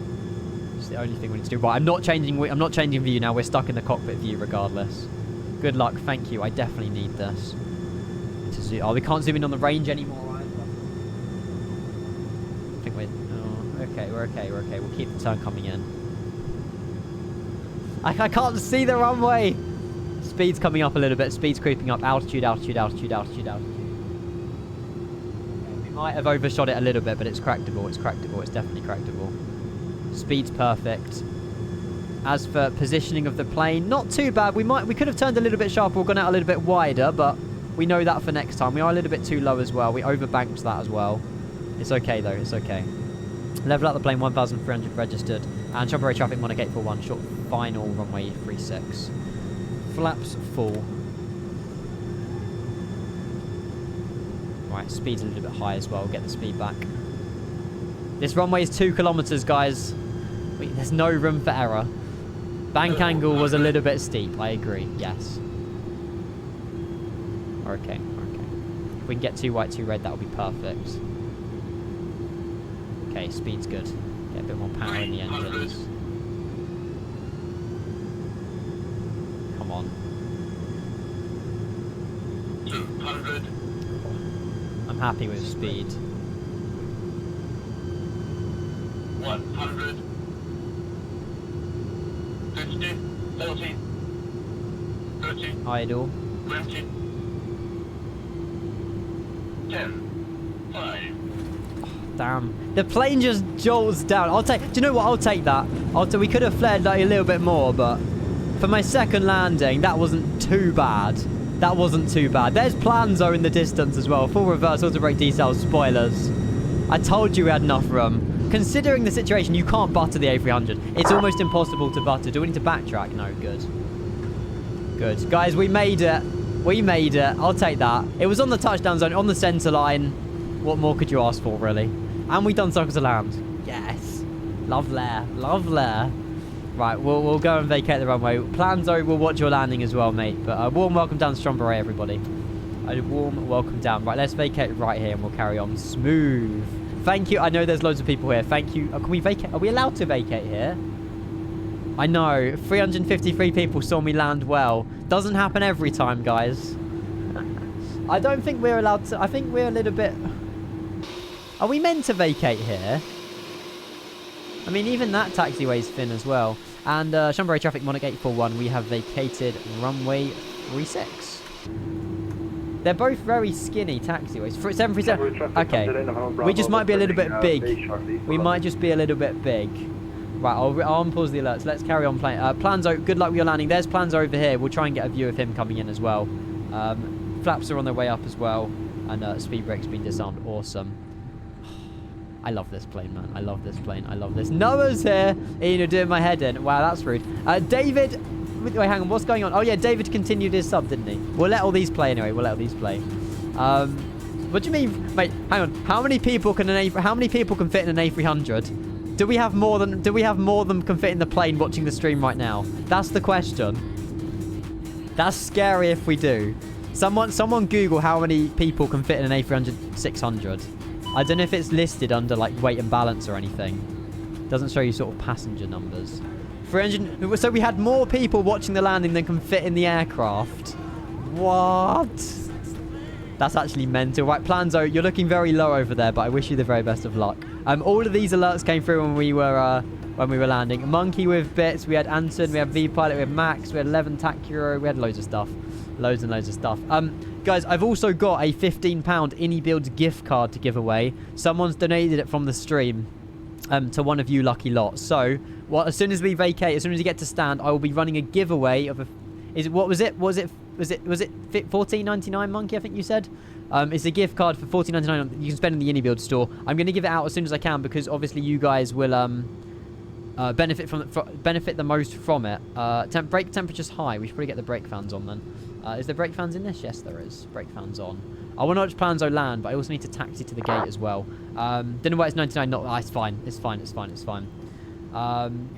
It's the only thing we need to do. Right, I'm not changing view now. We're stuck in the cockpit view regardless. Good luck. Thank you. I definitely need this. Oh, we can't zoom in on the range anymore either. I think we're... Oh, okay, we're okay. We'll keep the turn coming in. I can't see the runway! Speed's coming up a little bit. Speed's creeping up. Altitude. We might have overshot it a little bit, but it's crackable. It's definitely crackable. Speed's perfect. As for positioning of the plane, not too bad. We could have turned a little bit sharper or gone out a little bit wider, but we know that for next time. We are a little bit too low as well. We overbanked that as well. It's okay though. It's okay. Level out the plane. 1,300 registered. And Chopper traffic Monarch 841. Short final runway 36. Flaps full. Right, speed's a little bit high as well. Get the speed back. This runway is 2 kilometers, guys. There's no room for error. Bank angle was a little bit steep. I agree. Yes. Okay. If we can get 2 white, 2 red, that would be perfect. Okay, speed's good. Get a bit more power in the engines. Come on. 200. I'm happy with speed. 100. 50. 40. 30. Idle. 20. 10. 5. Damn. The plane just jolts down. Do you know what? I'll take that. We could have flared like a little bit more, but for my second landing, that wasn't too bad. That wasn't too bad. There's Planzo in the distance as well. Full reverse, auto brake details, spoilers. I told you we had enough room. Considering the situation, you can't butter the A300. It's almost impossible to butter. Do we need to backtrack? No, good. Good. Guys, we made it. We made it. I'll take that. It was on the touchdown zone, on the centre line. What more could you ask for, really? And we done circles of land. Yes. Lovely. Lovely. Right, we'll go and vacate the runway. Planzo will watch your landing as well, mate. But a warm welcome down to Stromberry, everybody. A warm welcome down. Right, let's vacate right here and we'll carry on smooth. Thank you. I know there's loads of people here. Thank you. Can we vacate? Are we allowed to vacate here? I know. 353 people saw me land well. Doesn't happen every time, guys. I don't think we're allowed to. I think we're a little bit... Are we meant to vacate here? I mean, even that taxiway's thin as well. And Shunbury Traffic Monarch 841, we have vacated runway 36. They're both very skinny taxiways. 737. Okay. We just might be a little bit big. We might just be a little bit big. Right, I'll unpause the alerts. Let's carry on playing. Planzo, good luck with your landing. There's Planzo over here. We'll try and get a view of him coming in as well. Flaps are on their way up as well. And speed brake's been disarmed. Awesome. I love this plane, man. I love this plane. I love this. Noah's here. Ian, you're doing my head in. Wow, that's rude. David... Wait, hang on. What's going on? Oh, yeah, David continued his sub, didn't he? We'll let all these play anyway. We'll let all these play. What do you mean? Wait, hang on. How many people can fit in an A300? Do we have more than can fit in the plane watching the stream right now? That's the question. That's scary if we do. Someone Google how many people can fit in an A300-600. I don't know if it's listed under like weight and balance or anything. Doesn't show you sort of passenger numbers. 300. So we had more people watching the landing than can fit in the aircraft. What? That's actually mental. Right, Planzo, you're looking very low over there, but I wish you the very best of luck. All of these alerts came through when we were landing. Monkey with bits. We had Anton. We had V-Pilot. We had Max. We had 11 Tacuro. We had loads of stuff. Loads and loads of stuff. Guys, I've also got a £15 iniBuilds gift card to give away. Someone's donated it from the stream to one of you lucky lots. So, as soon as we vacate, as soon as we get to stand, I will be running a giveaway of a... What was it? Was it $14.99, Monkey? I think you said. It's a gift card for $14.99 you can spend in the iniBuilds store. I'm going to give it out as soon as I can because obviously you guys will benefit the most from it. Brake temperature's high. We should probably get the brake fans on then. Is there brake fans in this? Yes, there is. Brake fans on. I want to watch Planzo land, but I also need to taxi to the gate as well. Don't know why it's 99. Not. It's fine. It's fine. It's fine. It's fine.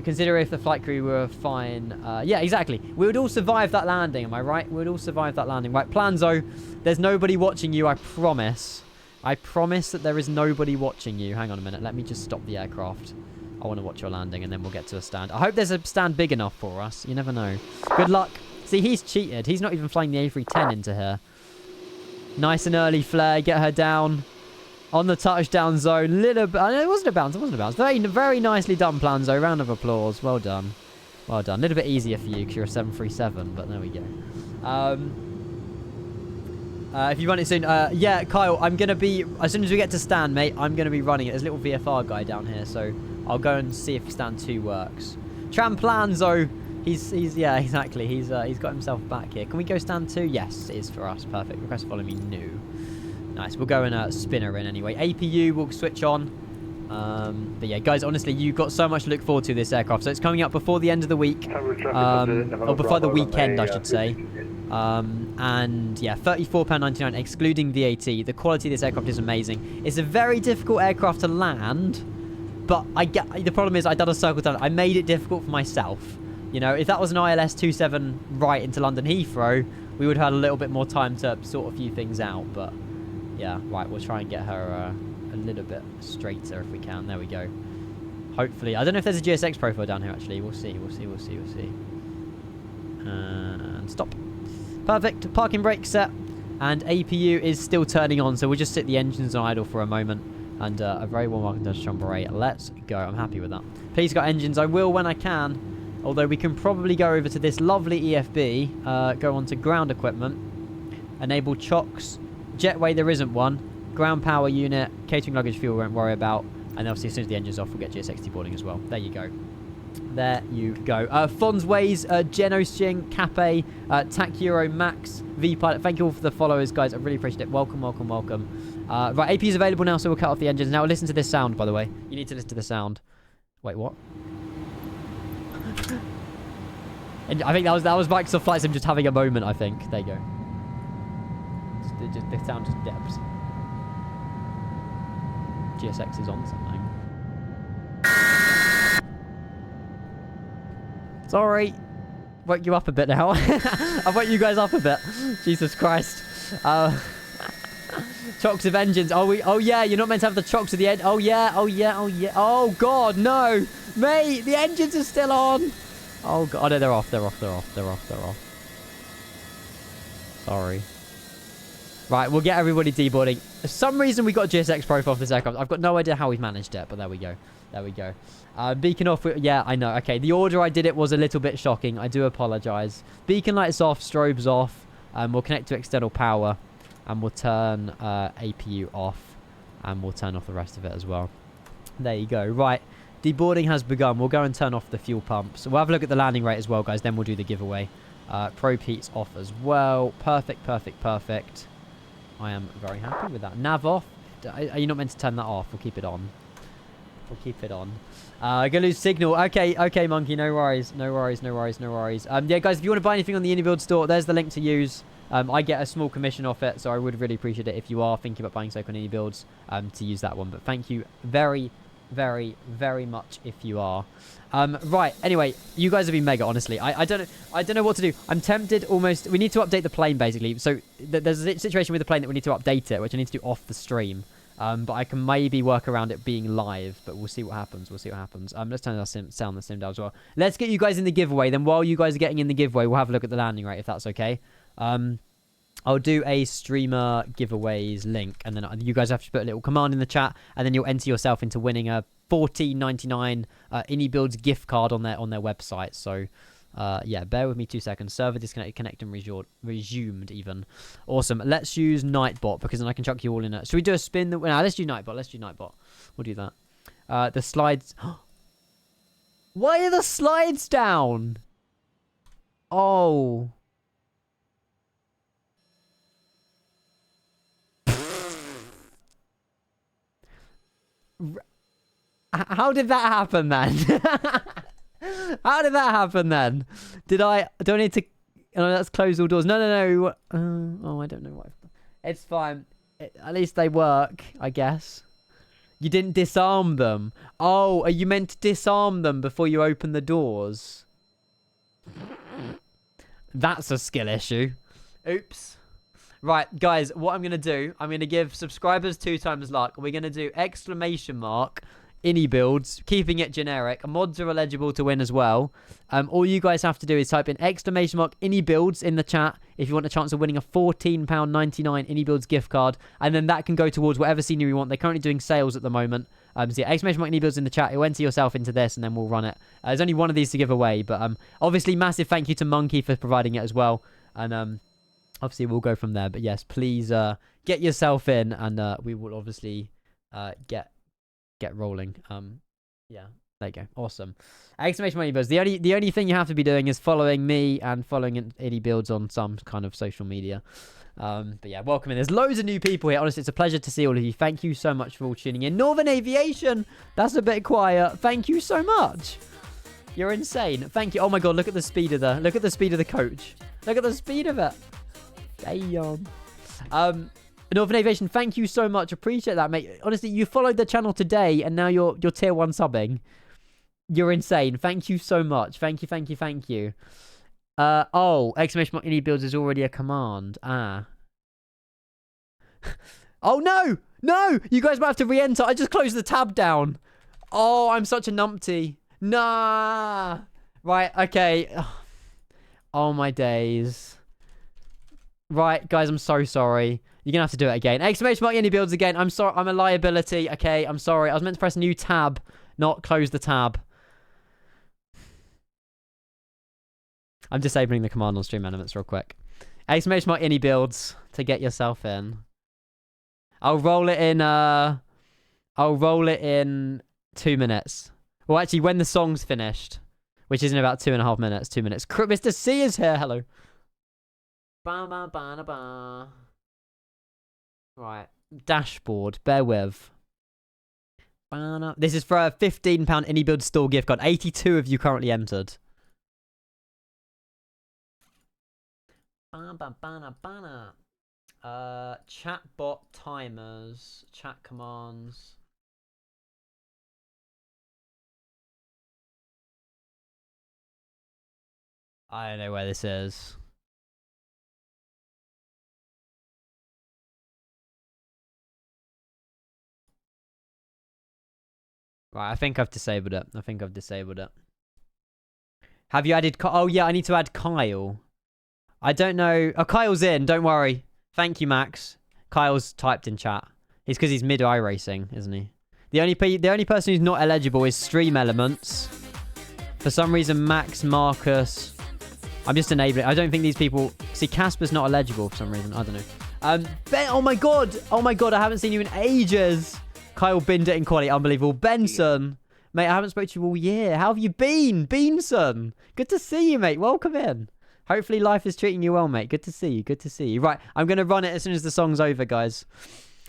Consider if the flight crew were fine. Yeah, exactly. We would all survive that landing. Am I right? We would all survive that landing. Right, Planzo. There's nobody watching you. I promise. I promise that there is nobody watching you. Hang on a minute. Let me just stop the aircraft. I want to watch your landing, and then we'll get to a stand. I hope there's a stand big enough for us. You never know. Good luck. See, he's cheated. He's not even flying the A310 into here. Nice and early flare. Get her down. On the touchdown zone. Little bit. It wasn't a bounce. It wasn't a bounce. Very, very nicely done, Planzo. Round of applause. Well done. Well done. A little bit easier for you because you're a 737, but there we go. If you run it soon. Yeah, Kyle, I'm going to be... As soon as we get to stand, mate, I'm going to be running it. There's a little VFR guy down here, so I'll go and see if stand 2 works. Tram Planzo. Yeah, exactly. He's got himself back here. Can we go stand 2? Yes, it is for us. Perfect. Request follow me. No. Nice. We'll go and spin her in anyway. APU will switch on. But yeah, guys, honestly, you've got so much to look forward to this aircraft. So it's coming up before the end of the week, or before the weekend, I should say. And yeah, £34.99 excluding VAT. The quality of this aircraft is amazing. It's a very difficult aircraft to land, but the problem is I done a circle down. I made it difficult for myself. You know, if that was an ILS 27 right into London Heathrow, we would have had a little bit more time to sort a few things out. But yeah, right, we'll try and get her a little bit straighter if we can. There we go. Hopefully, I don't know if there's a GSX profile down here actually. We'll see. And stop. Perfect. Parking brake set, and APU is still turning on, so we'll just sit the engines on idle for a moment. And a very warm welcome to Chambray. Let's go. I'm happy with that. Please got engines. I will when I can. Although we can probably go over to this lovely EFB, go on to ground equipment, enable chocks, jetway there isn't one, ground power unit, catering luggage fuel won't worry about, and obviously as soon as the engine's off we'll get GSX boarding as well. There you go. There you go. Fonsways, Genosing, Cape, TAC Euro Max, V-Pilot. Thank you all for the followers, guys. I really appreciate it. Welcome. Right, AP is available now, so we'll cut off the engines. Now listen to this sound, by the way. You need to listen to the sound. Wait, what? And I think that was Microsoft Flight Sim just having a moment, I think. There you go. The sound just dips. GSX is on something. Sorry. Woke you up a bit now. I've woke you guys up a bit. Jesus Christ. Chocks of engines. Oh yeah, you're not meant to have the chocks of the end. Oh yeah. Oh god, no. Mate, the engines are still on. Oh god. Oh no, they're off. Sorry. Right, we'll get everybody deboarding. For some reason, we got GSX profile for this aircraft. I've got no idea how we've managed it, but there we go. Beacon off. Yeah, I know. Okay, the order I did it was a little bit shocking. I do apologize. Beacon lights off, strobes off. We'll connect to external power, and we'll turn APU off, and we'll turn off the rest of it as well. There you go. Right, deboarding has begun. We'll go and turn off the fuel pumps. We'll have a look at the landing rate as well, guys. Then we'll do the giveaway. Probe heat's off as well. Perfect. I am very happy with that. Nav off. Are you not meant to turn that off? We'll keep it on. Gonna lose signal. Okay, Monkey. No worries. Yeah, guys, if you want to buy anything on the iniBuilds store, there's the link to use. I get a small commission off it, so I would really appreciate it if you are thinking about buying something on iniBuilds to use that one. But thank you very much if you are. Right, anyway, you guys have been mega, honestly. I don't know what to do. I'm tempted almost. We need to update the plane, basically. So there's a situation with the plane that we need to update it, which I need to do off the stream. But I can maybe work around it being live, but we'll see what happens. Let's turn our sound the sim down as well. Let's get you guys in the giveaway. Then while you guys are getting in the giveaway, we'll have a look at the landing rate, if that's okay. I'll do a streamer giveaways link, and then you guys have to put a little command in the chat, and then you'll enter yourself into winning a $14.99 iniBuilds gift card on their website. So yeah, bear with me 2 seconds. Server disconnected, connect and resumed even. Awesome. Let's use Nightbot, because then I can chuck you all in it. Should we do a spin? No, let's do Nightbot. We'll do that. The slides. Why are the slides down? Oh. How did that happen then? How did that happen then? Do I need to... Oh, let's close all doors. No. Oh, I don't know why. It's fine. At least they work, I guess. You didn't disarm them. Oh, are you meant to disarm them before you open the doors? That's a skill issue. Oops. Right, guys, what I'm going to do, I'm going to give subscribers 2 times luck. We're going to do exclamation mark iniBuilds, keeping it generic. Mods are eligible to win as well. All you guys have to do is type in exclamation mark iniBuilds in the chat if you want a chance of winning a £14.99 iniBuilds gift card, and then that can go towards whatever scenery you want. They're currently doing sales at the moment. So yeah, exclamation mark iniBuilds in the chat. You'll enter yourself into this, and then we'll run it. There's only one of these to give away, but obviously massive thank you to Monkey for providing it as well. And obviously we'll go from there. But yes, please get yourself in, and we will obviously get rolling. Yeah, there you go. Awesome. Exclamation mark iniBuilds. The only thing you have to be doing is following me and following iniBuilds on some kind of social media. But yeah, welcome in. There's loads of new people here. Honestly, it's a pleasure to see all of you. Thank you so much for all tuning in. Northern Aviation, that's a bit quiet. Thank you so much. You're insane. Thank you. Oh my god, look at the speed of the coach. Look at the speed of it. Damn. Northern Aviation, thank you so much. Appreciate that, mate. Honestly, you followed the channel today and now you're tier 1 subbing. You're insane. Thank you so much. Thank you. Oh, exclamation mark iniBuilds is already a command. Ah. Oh no! No! You guys might have to re-enter. I just closed the tab down. Oh, I'm such a numpty. Nah. Right, okay. Oh my days. Right, guys, I'm so sorry. You're gonna have to do it again. Exclamation mark iniBuilds again. I'm sorry. I'm a liability. Okay, I'm sorry. I was meant to press new tab, not close the tab. I'm disabling the command on stream elements real quick. Exclamation mark iniBuilds to get yourself in. I'll roll it in 2 minutes. Well, actually, when the song's finished, which is in about 2.5 minutes. 2 minutes. Mr. C is here. Hello. Ba ba ba ba ba. Right. Dashboard. Bear with. This is for a £15 iniBuilds store gift card. 82 of you currently entered. Chatbot timers. Chat commands. I don't know where this is. Right, I think I've disabled it. Have you added... Oh, yeah, I need to add Kyle. I don't know... Oh, Kyle's in. Don't worry. Thank you, Max. Kyle's typed in chat. It's because he's mid-iRacing, isn't he? The only person who's not eligible is Stream Elements. For some reason, Max, Marcus... I'm just enabling... I don't think these people... See, Casper's not eligible for some reason. I don't know. Ben... Oh, my God. Oh, my God. I haven't seen you in ages. Kyle binned it in quality. Unbelievable. Benson. Mate, I haven't spoken to you all year. How have you been? Benson. Good to see you, mate. Welcome in. Hopefully life is treating you well, mate. Good to see you. Right, I'm going to run it as soon as the song's over, guys.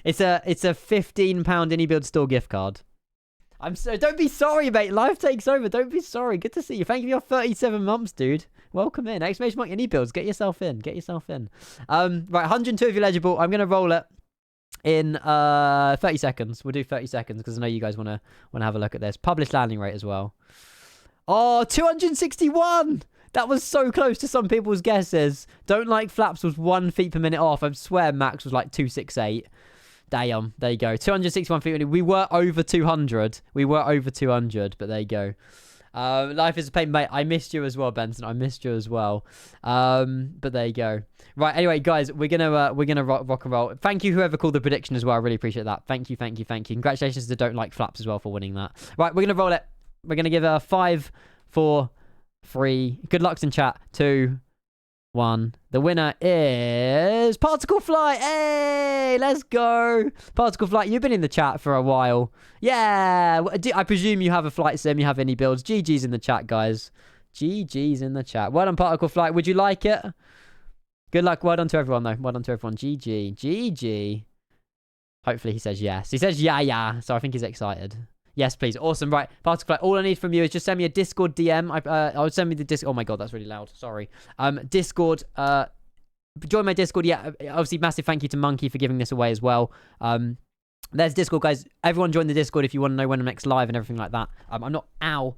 It's a £15 iniBuilds store gift card. Don't be sorry, mate. Life takes over. Don't be sorry. Good to see you. Thank you for your 37 months, dude. Welcome in. Exclamation mark iniBuilds. Get yourself in. Right, 102 if you're eligible. I'm going to roll it in 30 seconds. We'll do 30 seconds because I know you guys want to have a look at this. Published landing rate as well. Oh, 261. That was so close to some people's guesses. Don't like flaps was 1 feet per minute off. I swear Max was like 268. Damn. There you go. 261 feet. We were over 200. But there you go. Life is a pain, mate. I missed you as well, Benson. I missed you as well. But there you go. Right. Anyway, guys, we're gonna rock and roll. Thank you, whoever called the prediction as well. I really appreciate that. Thank you. Congratulations to Don't Like Flaps as well for winning that. Right, we're gonna roll it. We're gonna give a 5, 4, 3. Good luck in chat. 2, 1. The winner is Particle Flight. Hey, let's go. Particle Flight, you've been in the chat for a while. Yeah. I presume you have a flight sim, you have iniBuilds. GG's in the chat, guys. GG's in the chat. Well done, Particle Flight. Would you like it? Good luck. Well done to everyone, though. Well done to everyone. GG. Hopefully he says yes. He says yeah. So I think he's excited. Yes, please. Awesome. Right. Particle Flight, all I need from you is just send me a Discord DM. I'll send me the Discord. Oh my God, that's really loud. Sorry. Discord. Join my Discord. Yeah. Obviously, massive thank you to Monkey for giving this away as well. There's Discord, guys. Everyone join the Discord if you want to know when I'm next live and everything like that. I'm not... Ow.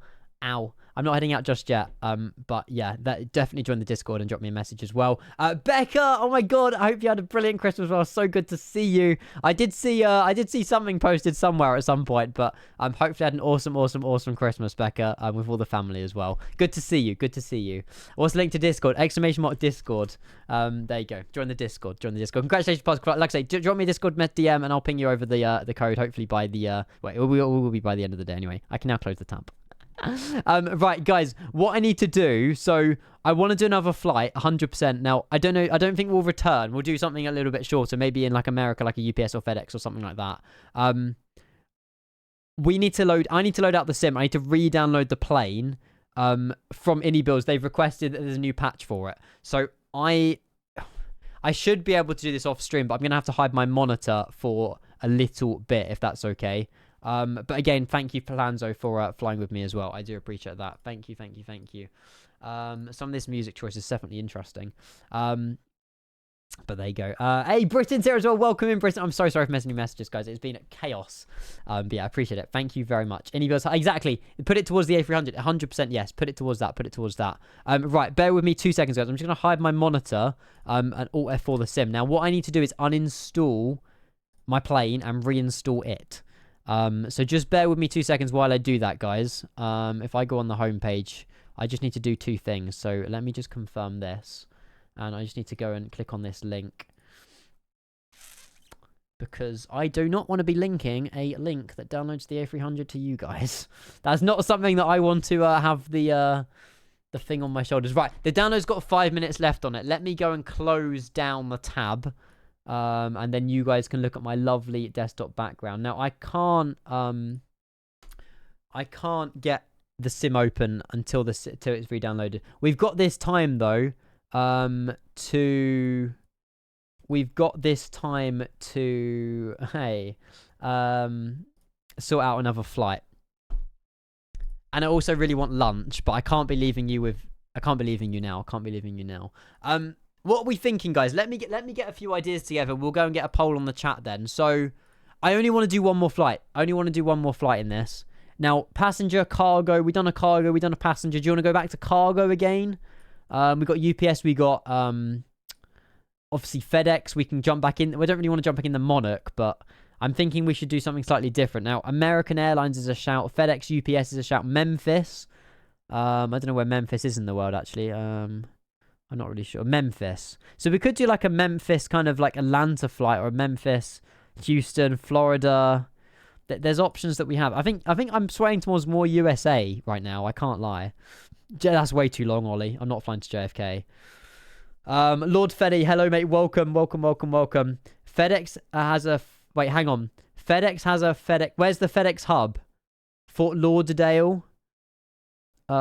I'm not heading out just yet. But yeah, definitely join the Discord and drop me a message as well. Becca, oh my God, I hope you had a brilliant Christmas. Well, so good to see you. I did see something posted somewhere at some point, but hopefully I had an awesome Christmas, Becca, with all the family as well. Good to see you. Also link to Discord, exclamation mark Discord. There you go. Join the Discord. Congratulations, Particle. Like I say, drop me a Discord DM and I'll ping you over the code. Hopefully by the it will be by the end of the day anyway. I can now close the tab. Right, guys, what I need to do, so I want to do another flight 100%. Now I don't think we'll return. We'll do something a little bit shorter, maybe in like America, like a UPS or FedEx or something like that. I need to load out the sim. I need to re-download the plane from iniBuilds. They've requested that there's a new patch for it, so I I should be able to do this off stream, but I'm going to have to hide my monitor for a little bit, if that's okay. But again, thank you, Palanzo, for flying with me as well. I do appreciate that. Thank you, thank you, thank you. Some of this music choice is definitely interesting. But there you go. Hey, Britain's here as well. Welcome in, Britain. I'm so sorry for messing your messages, guys. It's been chaos. But yeah, I appreciate it. Thank you very much. iniBuilds, exactly. Put it towards the A300. 100% yes. Put it towards that. Put it towards that. Right, bear with me 2 seconds, guys. I'm just going to hide my monitor and Alt F4 the sim. Now, what I need to do is uninstall my plane and reinstall it. So just bear with me 2 seconds while I do that, guys. If I go on the home page, I just need to do 2 things. So let me just confirm this. And I just need to go and click on this link. Because I do not want to be linking a link that downloads the A300 to you guys. That's not something that I want to have the thing on my shoulders. Right, the download's got 5 minutes left on it. Let me go and close down the tab. And then you guys can look at my lovely desktop background. Now, I can't get the sim open until till it's re-downloaded. We've got this time, though. We've got this time to sort out another flight, and I also really want lunch, but I can't be leaving you now. What are we thinking, guys? Let me get a few ideas together. We'll go and get a poll on the chat then. So I only want to do one more flight. In this. Now, passenger, cargo. We've done a cargo. We've done a passenger. Do you want to go back to cargo again? We got UPS, we got obviously FedEx. We can jump back in. We don't really want to jump back in the Monarch, but I'm thinking we should do something slightly different. Now, American Airlines is a shout. FedEx, UPS is a shout. Memphis. I don't know where Memphis is in the world, actually. I'm not really sure. Memphis. So we could do like a Memphis kind of like Atlanta flight, or a Memphis, Houston, Florida. There's options that we have. I think I'm swaying towards more USA right now. I can't lie. That's way too long, Ollie. I'm not flying to JFK. Lord Feddy, hello, mate. Welcome. FedEx has a... Wait, hang on. FedEx has a FedEx... Where's the FedEx hub? Fort Lauderdale. 2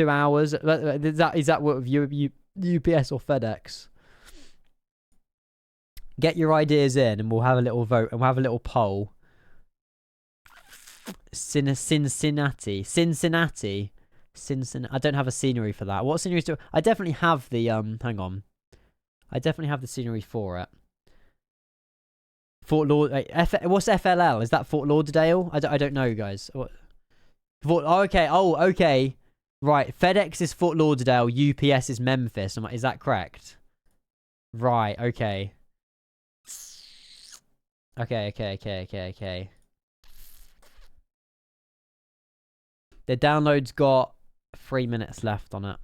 hours. Is that what UPS or FedEx? Get your ideas in and we'll have a little vote and we'll have a little poll. Cincinnati. I don't have a scenery for that. What scenery do I definitely have the hang on. I definitely have the scenery for it. Fort Laud what's FLL? Is that Fort Lauderdale? I don't know, guys. Okay. Right, FedEx is Fort Lauderdale, UPS is Memphis. Is that correct? Right, okay. Okay. The download's got 3 minutes left on it.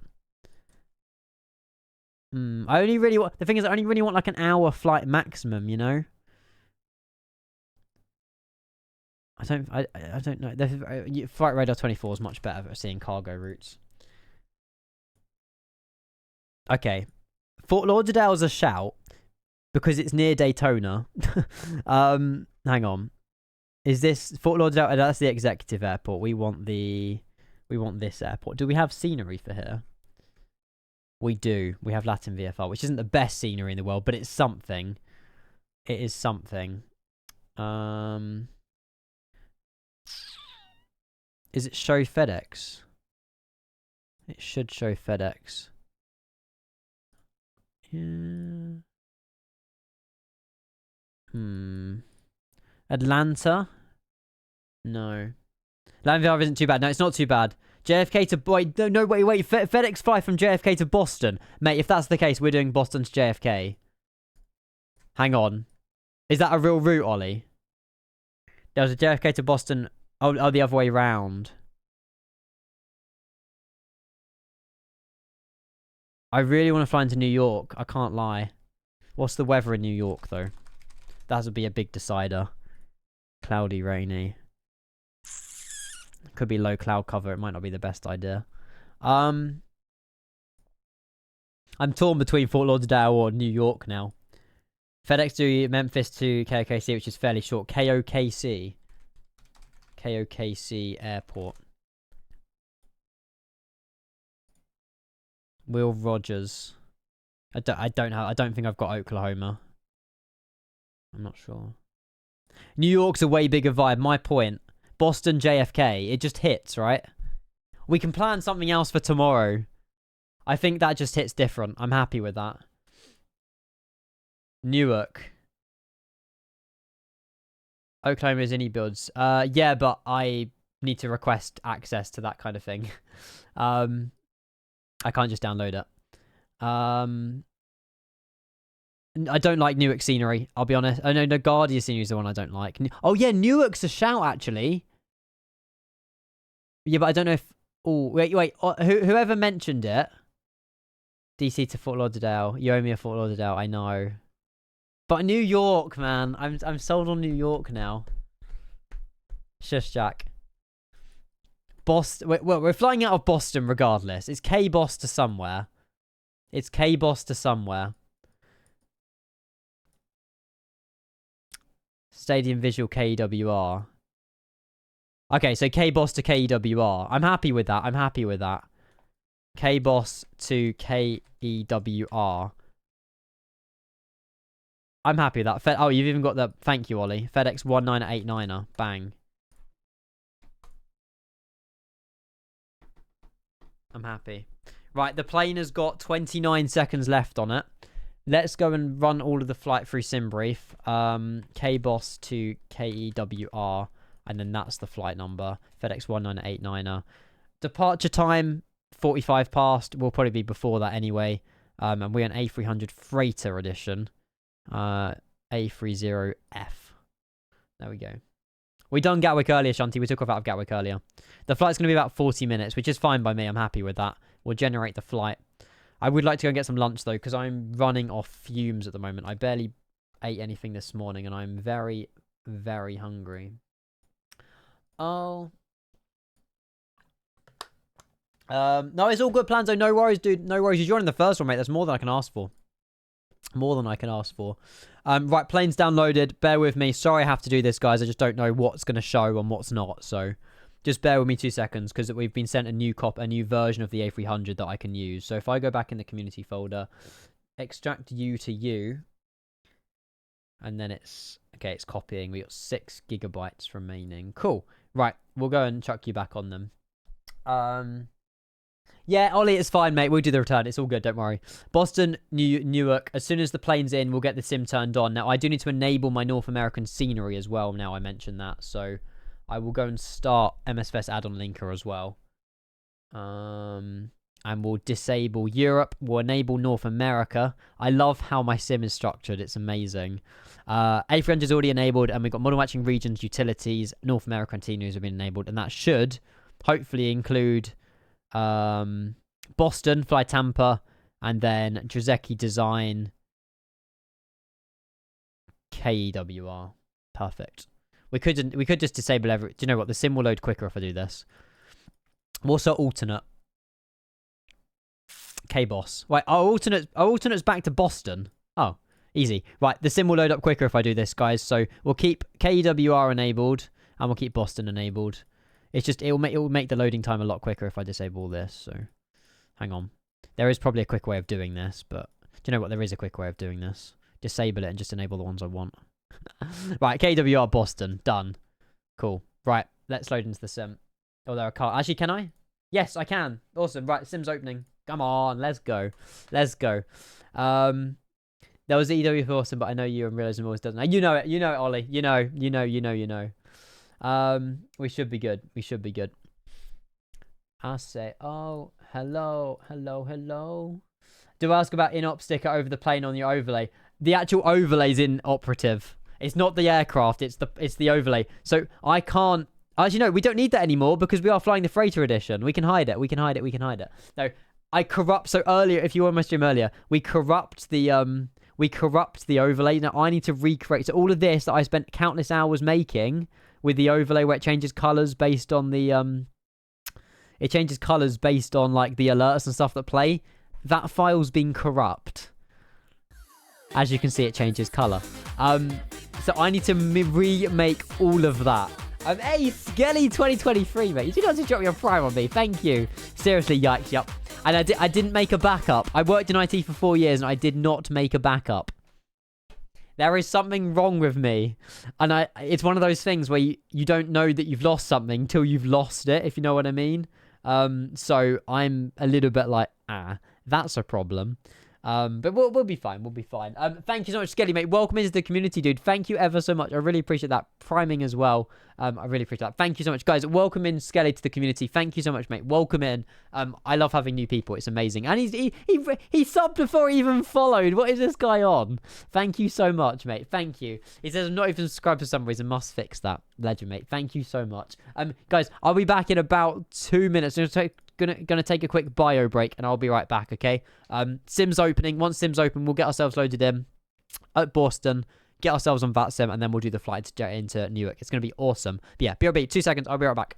I only really want... The thing is, I only really want like an hour flight maximum, you know? I don't know. Flight Radar 24 is much better at seeing cargo routes. Okay. Fort Lauderdale's a shout because it's near Daytona. Hang on. Is this Fort Lauderdale? That's the executive airport. We want this airport. Do we have scenery for here? We do. We have Latin VFR, which isn't the best scenery in the world, but it's something. It is something. Is it show FedEx? It should show FedEx. Yeah. Atlanta? No. Latin VR isn't too bad. No, it's not too bad. JFK to... Wait. FedEx fly from JFK to Boston. Mate, if that's the case, we're doing Boston to JFK. Hang on. Is that a real route, Ollie? There was a JFK to Boston... Oh, the other way round. I really want to fly into New York. I can't lie. What's the weather in New York, though? That would be a big decider. Cloudy, rainy. Could be low cloud cover. It might not be the best idea. I'm torn between Fort Lauderdale or New York now. FedEx to Memphis to KOKC, which is fairly short. KOKC Airport. Will Rogers. I don't think I've got Oklahoma. I'm not sure. New York's a way bigger vibe. My point. Boston, JFK. It just hits, right? We can plan something else for tomorrow. I think that just hits different. I'm happy with that. Newark. Oklahoma is iniBuilds. Yeah, but I need to request access to that kind of thing. I can't just download it. I don't like Newark scenery, I'll be honest. Oh, no, Guardia scenery is the one I don't like. Oh, yeah, Newark's a shout, actually. Yeah, but I don't know if... Oh, wait. Whoever mentioned it... DC to Fort Lauderdale. You owe me a Fort Lauderdale, I know. But New York, man. I'm sold on New York now. Shush, Jack. Boston... Well, we're flying out of Boston regardless. It's K-Boss to somewhere. It's K-Boss to somewhere. Stadium Visual KEWR. Okay, so K-Boss to KEWR. I'm happy with that. I'm happy with that. K-Boss to KEWR. I'm happy with that. Oh, you've even got the... Thank you, Ollie. FedEx 1989er. Bang. I'm happy. Right, the plane has got 29 seconds left on it. Let's go and run all of the flight through SimBrief. K-Boss to KEWR. And then that's the flight number. FedEx 1989er. Departure time, 45 past. Will probably be before that anyway. And we're an A300 Freighter edition. A30F. There we go. We done Gatwick earlier, Shanti. We took off out of Gatwick earlier. The flight's going to be about 40 minutes, which is fine by me. I'm happy with that. We'll generate the flight. I would like to go and get some lunch, though, because I'm running off fumes at the moment. I barely ate anything this morning, and I'm very, very hungry. Oh. No, it's all good plans, though. No worries, dude. No worries. You're joining the first one, mate. That's more than I can ask for. More than I can ask for. Right, plane's downloaded. Bear with me. Sorry I have to do this, guys. I just don't know what's going to show and what's not, so... Just bear with me 2 seconds, because we've been sent a new version of the A300 that I can use. So if I go back in the community folder, extract U to U, and then it's... Okay, it's copying. We got 6 gigabytes remaining. Cool. Right, we'll go and chuck you back on them. Yeah, Ollie, it's fine, mate. We'll do the return. It's all good. Don't worry. Boston, Newark. As soon as the plane's in, we'll get the sim turned on. Now, I do need to enable my North American scenery as well. Now I mentioned that, so I will go and start MSFS add-on linker as well. And we'll disable Europe. We'll enable North America. I love how my sim is structured. It's amazing. A300 is already enabled, and we've got model matching regions, utilities, North America and T-News have been enabled, and that should hopefully include Boston, fly Tampa, and then Drzecki design KEWR. Perfect. We could just disable every... Do you know what? The sim will load quicker if I do this. Also alternate. K-Boss. Right, our alternate's back to Boston. Oh, easy. Right, the sim will load up quicker if I do this, guys. So we'll keep KEWR enabled, and we'll keep Boston enabled. It's just, it will make the loading time a lot quicker if I disable this, so... Hang on. There is probably a quick way of doing this, but... Do you know what? There is a quick way of doing this. Disable it and just enable the ones I want. Right, KWR Boston. Done. Cool. Right, let's load into the sim. Oh, there are cars. Actually, can I? Yes, I can. Awesome. Right, sim's opening. Come on, let's go. Let's go. There was EW for awesome, but I know you and Realism always doesn't. You know it, Ollie. You know. We should be good. We should be good. I'll say, oh, hello. Do I ask about in-op sticker over the plane on your overlay? The actual overlay's inoperative. It's not the aircraft, it's the overlay. So I can't... Actually, no, we don't need that anymore because we are flying the Freighter Edition. We can hide it. No, I corrupt... So earlier, if you were on my stream earlier, we corrupt the overlay. Now I need to recreate... So all of this that I spent countless hours making with the overlay where it changes colours based on the... It changes colours based on, like, the alerts and stuff that play. That file's been corrupt. As you can see, it changes colour. So I need to remake all of that. Hey, Skelly 2023, mate. You did not just drop your prime on me. Thank you. Seriously, yikes, yup. And I didn't make a backup. I worked in IT for 4 years and I did not make a backup. There is something wrong with me. And it's one of those things where you don't know that you've lost something till you've lost it, if you know what I mean. So I'm a little bit like, that's a problem. But we'll be fine. We'll be fine. Thank you so much, Skelly, mate. Welcome into the community, dude. Thank you ever so much. I really appreciate that. Priming as well. I really appreciate that. Thank you so much, guys. Welcome in, Skelly, to the community. Thank you so much, mate. Welcome in. I love having new people. It's amazing. And he subbed before he even followed. What is this guy on? Thank you so much, mate. Thank you. He says I'm not even subscribed for some reason. Must fix that. Legend, mate. Thank you so much. Guys, I'll be back in about 2 minutes. Gonna take a quick bio break and I'll be right back, okay? Sim's opening. Once Sim's open, we'll get ourselves loaded in at Boston, get ourselves on VATSIM, and then we'll do the flight to into Newark. It's gonna be awesome. But yeah, BRB, 2 seconds. I'll be right back.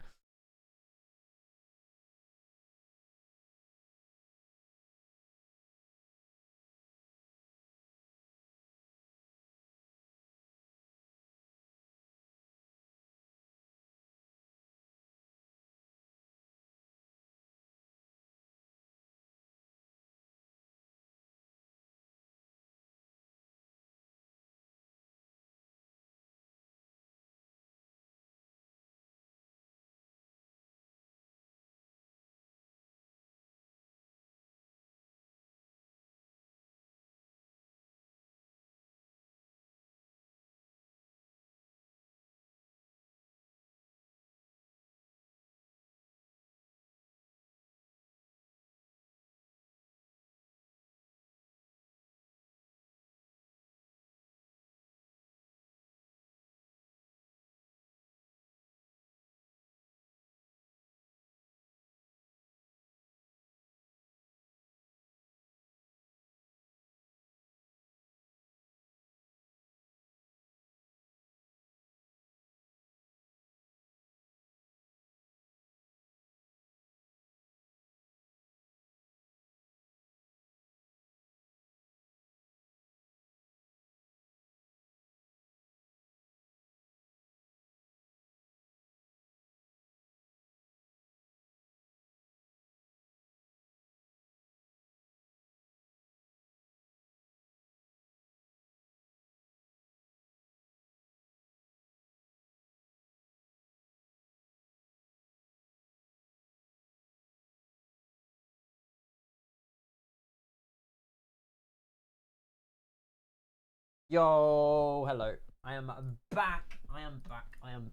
Yo, hello. I am back. I am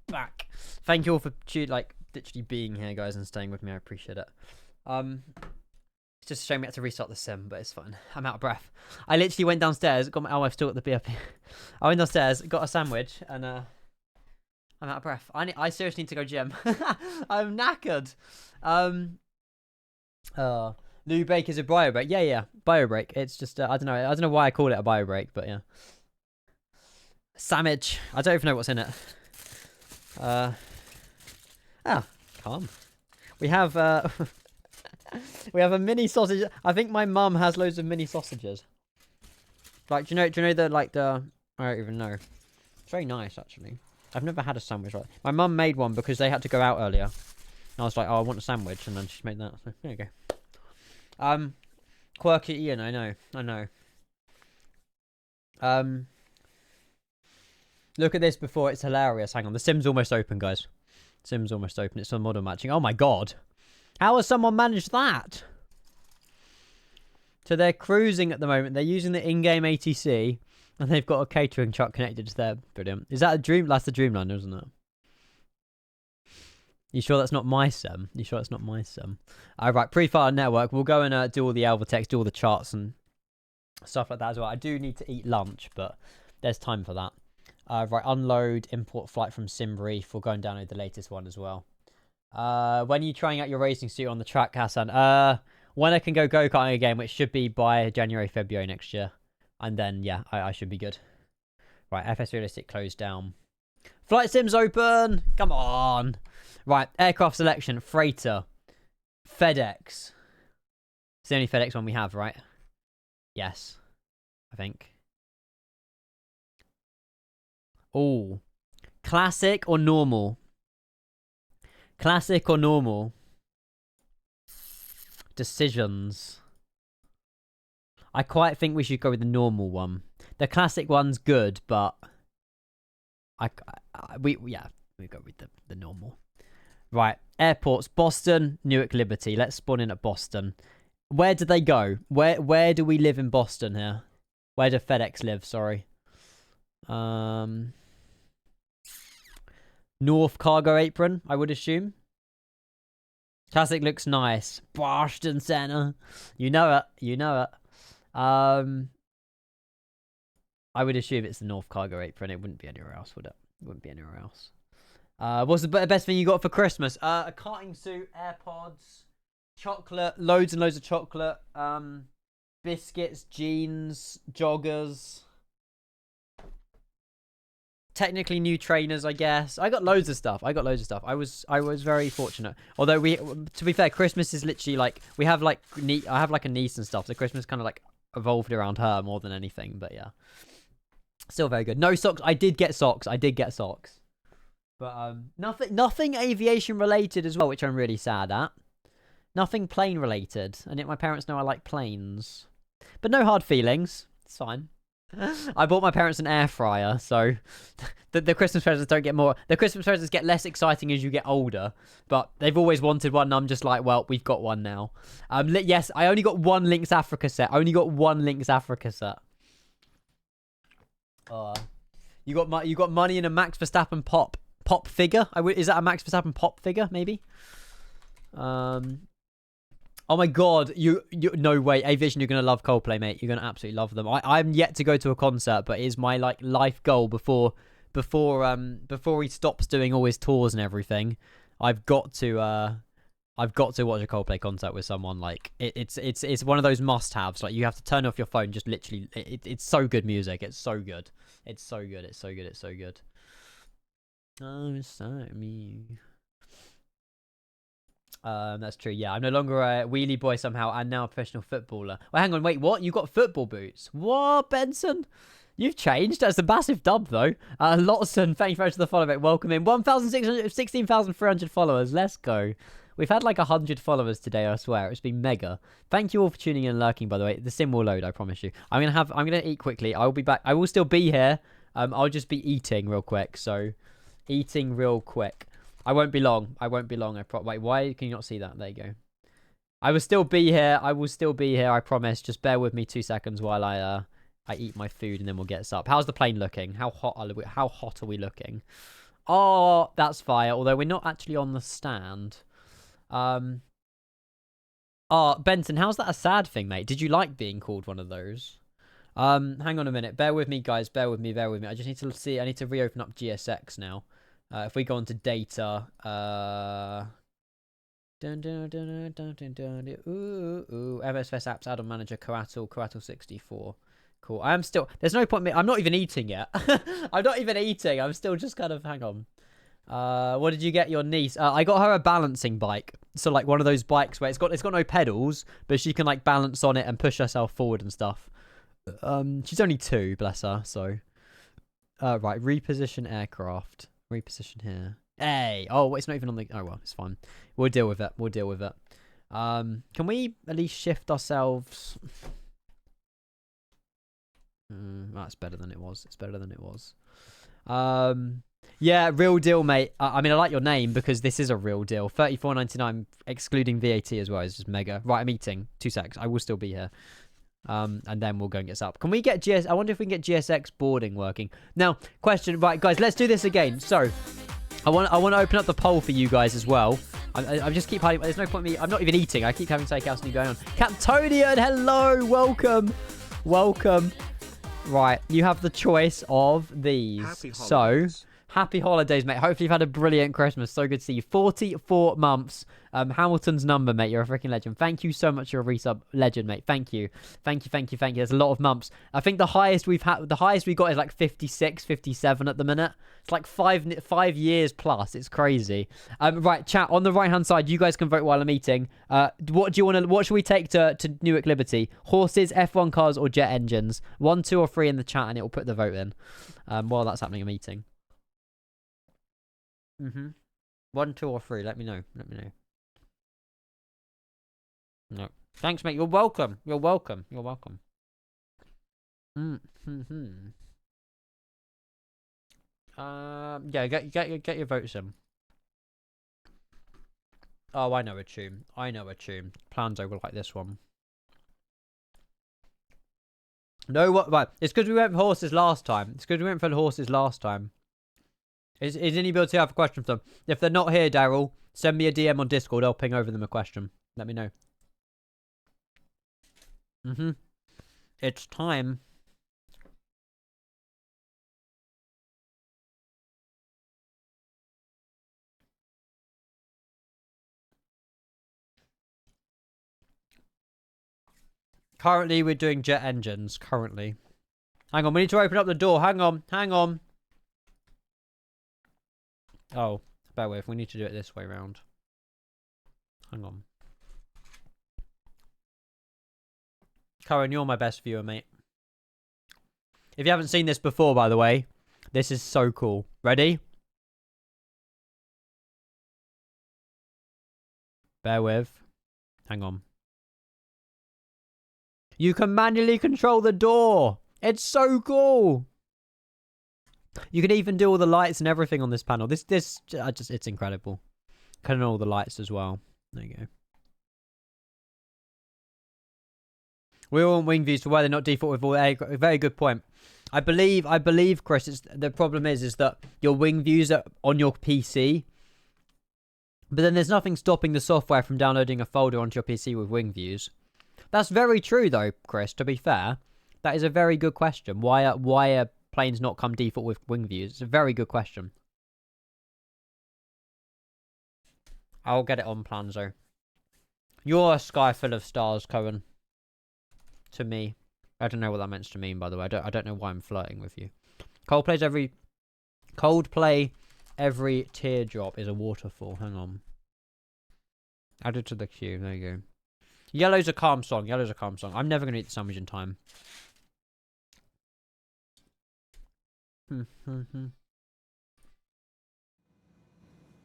back. Thank you all for literally being here, guys, and staying with me. I appreciate it. It's just a shame we had to restart the sim, but it's fine. I'm out of breath. I literally went downstairs, got my I've still got the BFP. I went downstairs, got a sandwich, and I'm out of breath. I seriously need to go gym. I'm knackered. Lou Bake is a bio break. Yeah, bio break. It's just I don't know why I call it a bio break, but yeah. Sandwich. I don't even know what's in it. Calm. We have we have a mini sausage. I think my mum has loads of mini sausages. Like, do you know the I don't even know. It's very nice actually. I've never had a sandwich like that. My mum made one because they had to go out earlier. And I was like, oh, I want a sandwich, and then she made that. So there you go. Quirky Ian, I know. Look at this before, it's hilarious. Hang on, the sim's almost open, guys. Sim's almost open. It's on model matching. Oh my god. How has someone managed that? So they're cruising at the moment. They're using the in-game ATC, and they've got a catering truck connected to their... Brilliant. Is that a dream? That's the Dreamliner, isn't it? You sure that's not my sim? You sure that's not my sim? Alright, pre-fire network. We'll go and do all the alpha text, do all the charts and stuff like that as well. I do need to eat lunch, but there's time for that. Right, unload, import flight from SimBrief. We'll go and download the latest one as well. When are you trying out your racing suit on the track, Hassan? When I can go go-karting again, which should be by January, February next year. And then, yeah, I should be good. Right, FS Realistic closed down. Flight Sim's open! Come on! Right, aircraft selection, freighter, FedEx. It's the only FedEx one we have, right? Yes, I think. Oh, classic or normal? Classic or normal? Decisions. I quite think we should go with the normal one. The classic one's good, but we go with the normal. Right, airports: Boston, Newark, Liberty. Let's spawn in at Boston. Where do they go? Where do we live in Boston here? Where do FedEx live? Sorry. North Cargo Apron, I would assume. Classic looks nice. Boston Center. You know it. You know it. I would assume it's the North Cargo Apron. It wouldn't be anywhere else, would it? It wouldn't be anywhere else. What's the best thing you got for Christmas? A karting suit, AirPods, chocolate, loads and loads of chocolate, biscuits, jeans, joggers. Technically new trainers, I guess. I got loads of stuff. I was very fortunate. Although to be fair, Christmas is literally like I have like a niece and stuff. So Christmas kind of like evolved around her more than anything. But yeah, still very good. No socks. I did get socks. But nothing aviation related as well, which I'm really sad at. Nothing plane related, and yet my parents know I like planes. But no hard feelings. It's fine. I bought my parents an air fryer, so the Christmas presents don't get more. The Christmas presents get less exciting as you get older, but they've always wanted one, and I'm just like, well, we've got one now. Yes, I only got one Lynx Africa set. You got money in a Max Verstappen pop figure. Is that a Max Verstappen pop figure? Maybe. Oh my god, you no way, Aviation, you're gonna love Coldplay, mate. You're gonna absolutely love them. I'm yet to go to a concert, but it is my like life goal before he stops doing all his tours and everything. I've got to watch a Coldplay concert with someone. Like it's one of those must-haves. Like you have to turn off your phone, just literally. It's so good music. It's so good. Oh, sorry, me. That's true. Yeah, I'm no longer a wheelie boy somehow, and now a professional footballer. Well, hang on, wait, what? You got football boots? What, Benson? You've changed. That's a massive dub, though. Lotson, thank you very much for the follow, mate. Welcome in. 16,300 followers. Let's go. We've had like 100 followers today, I swear. It's been mega. Thank you all for tuning in and lurking, by the way. The sim will load, I promise you. I'm gonna eat quickly. I will be back. I will still be here. I'll just be eating real quick. So, eating real quick. I won't be long. Wait, why can you not see that? There you go. I will still be here. I promise. Just bear with me 2 seconds while I eat my food, and then we'll get this up. How's the plane looking? How hot are we looking? Oh, that's fire. Although we're not actually on the stand. Oh, Benson, how's that a sad thing, mate? Did you like being called one of those? Hang on a minute. Bear with me, guys. Bear with me. I just need to see. I need to reopen up GSX now. If we go into data, MSFS apps, add-on manager, Coatal 64. Cool. I am still. There's no point. I'm not even eating yet. I'm not even eating. I'm still just kind of. Hang on. What did you get your niece? I got her a balancing bike. So like one of those bikes where it's got no pedals, but she can like balance on it and push herself forward and stuff. She's only 2, bless her. So, right, reposition aircraft. Reposition here. Hey! Oh, it's not even on the... Oh, well, it's fine. We'll deal with it. Can we at least shift ourselves? That's better than it was. Yeah, real deal, mate. I mean, I like your name because this is a real deal. $34.99 excluding VAT as well is just mega. Right, I'm eating. 2 secs. I will still be here. And then we'll go and get up. Can we get I wonder if we can get GSX boarding working. Now, question. Right, guys, let's do this again. So, I want to open up the poll for you guys as well. I just keep hiding. There's no point in me. I'm not even eating. I keep having takeouts and going on. Captonian, hello, welcome. Right, you have the choice of these. Happy holidays. Happy holidays, mate. Hopefully you've had a brilliant Christmas. So good to see you. 44 months. Hamilton's number, mate. You're a freaking legend. Thank you so much. You're a resub legend, mate. Thank you. There's a lot of months. I think the highest we got is like 56, 57 at the minute. It's like 5 years plus. It's crazy. Right, chat on the right hand side. You guys can vote while I'm eating. What should we take to Newark Liberty? Horses, F1 cars, or jet engines? 1, 2, or 3 in the chat, and it will put the vote in. While that's happening, I'm eating. 1, 2, or 3. Let me know. No. Thanks, mate. You're welcome. You're welcome. You're welcome. Mm-hmm. Yeah, get your votes in. Oh, I know a tune. I know a tune. Plans over like this one. No, what? Right. It's because we went for horses last time. It's because we went for the horses last time. Is iniBuilds here? I have a question for them. If they're not here, Daryl, send me a DM on Discord. I'll ping over them a question. Let me know. It's time. Currently, we're doing jet engines. Currently. Hang on, we need to open up the door. Hang on. Hang on. Oh, bear with. We need to do it this way round. Hang on. Cohen, you're my best viewer, mate. If you haven't seen this before, by the way, this is so cool. Ready? Bear with. Hang on. You can manually control the door. It's so cool. You can even do all the lights and everything on this panel. It's incredible. Can all the lights as well. There you go. We all want wing views for why they're not default with all A. Very good point. I believe, Chris, the problem is that your wing views are on your PC. But then there's nothing stopping the software from downloading a folder onto your PC with wing views. That's very true, though, Chris, to be fair. That is a very good question. Why are planes not come default with wing views? It's a very good question. I'll get it on Planzo. You're a sky full of stars, Cohen. To me. I don't know what that meant to mean, by the way. I don't know why I'm flirting with you. Coldplay every teardrop is a waterfall. Hang on. Added to the queue. There you go. Yellow's a calm song. Yellow's a calm song. I'm never going to eat the sandwich in time.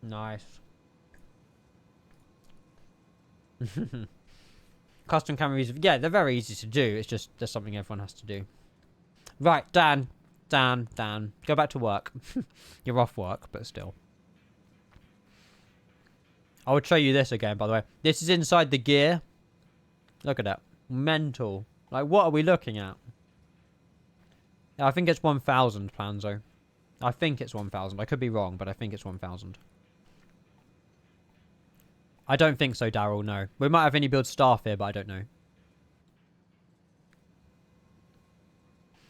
Nice. Custom cameras. Yeah, they're very easy to do. It's just there's something everyone has to do. Right, Dan. Go back to work. You're off work, but still. I would show you this again, by the way. This is inside the gear. Look at that. Mental. Like, what are we looking at? I think it's 1,000, Planzo. I think it's 1,000. I could be wrong, but I think it's 1,000. I don't think so, Daryl, no. We might have iniBuilds staff here, but I don't know.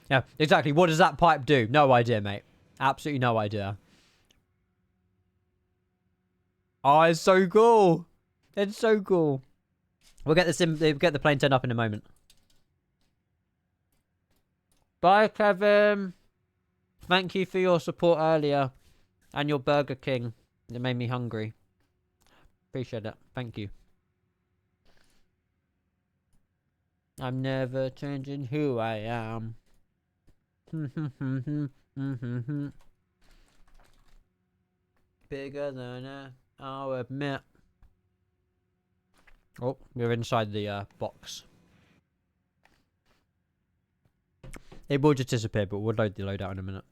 Yeah, exactly. What does that pipe do? No idea, mate. Absolutely no idea. Oh, it's so cool. It's so cool. We'll get the plane turned up in a moment. Bye, Kevin. Thank you for your support earlier. And your Burger King. It made me hungry. Appreciate it. Thank you. I'm never changing who I am. Bigger than I'll admit. Oh, we're inside the box. It will just disappear, but we'll load the loadout in a minute.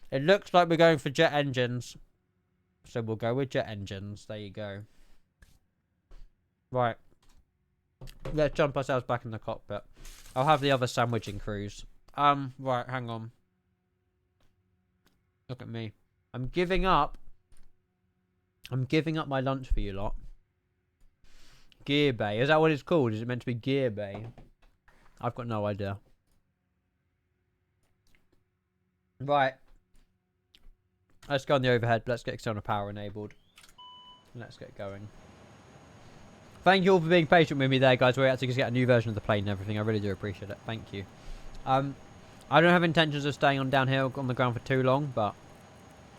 It looks like we're going for jet engines. So we'll go with jet engines. There you go. Right. Let's jump ourselves back in the cockpit. I'll have the other sandwiching crews. Right, hang on. Look at me. I'm giving up my lunch for you lot. Gear Bay. Is that what it's called? Is it meant to be Gear Bay? I've got no idea. Right. Let's go on the overhead. Let's get external power enabled. Let's get going. Thank you all for being patient with me there, guys. We're actually going to get a new version of the plane and everything. I really do appreciate it. Thank you. I don't have intentions of staying on down here on the ground for too long, but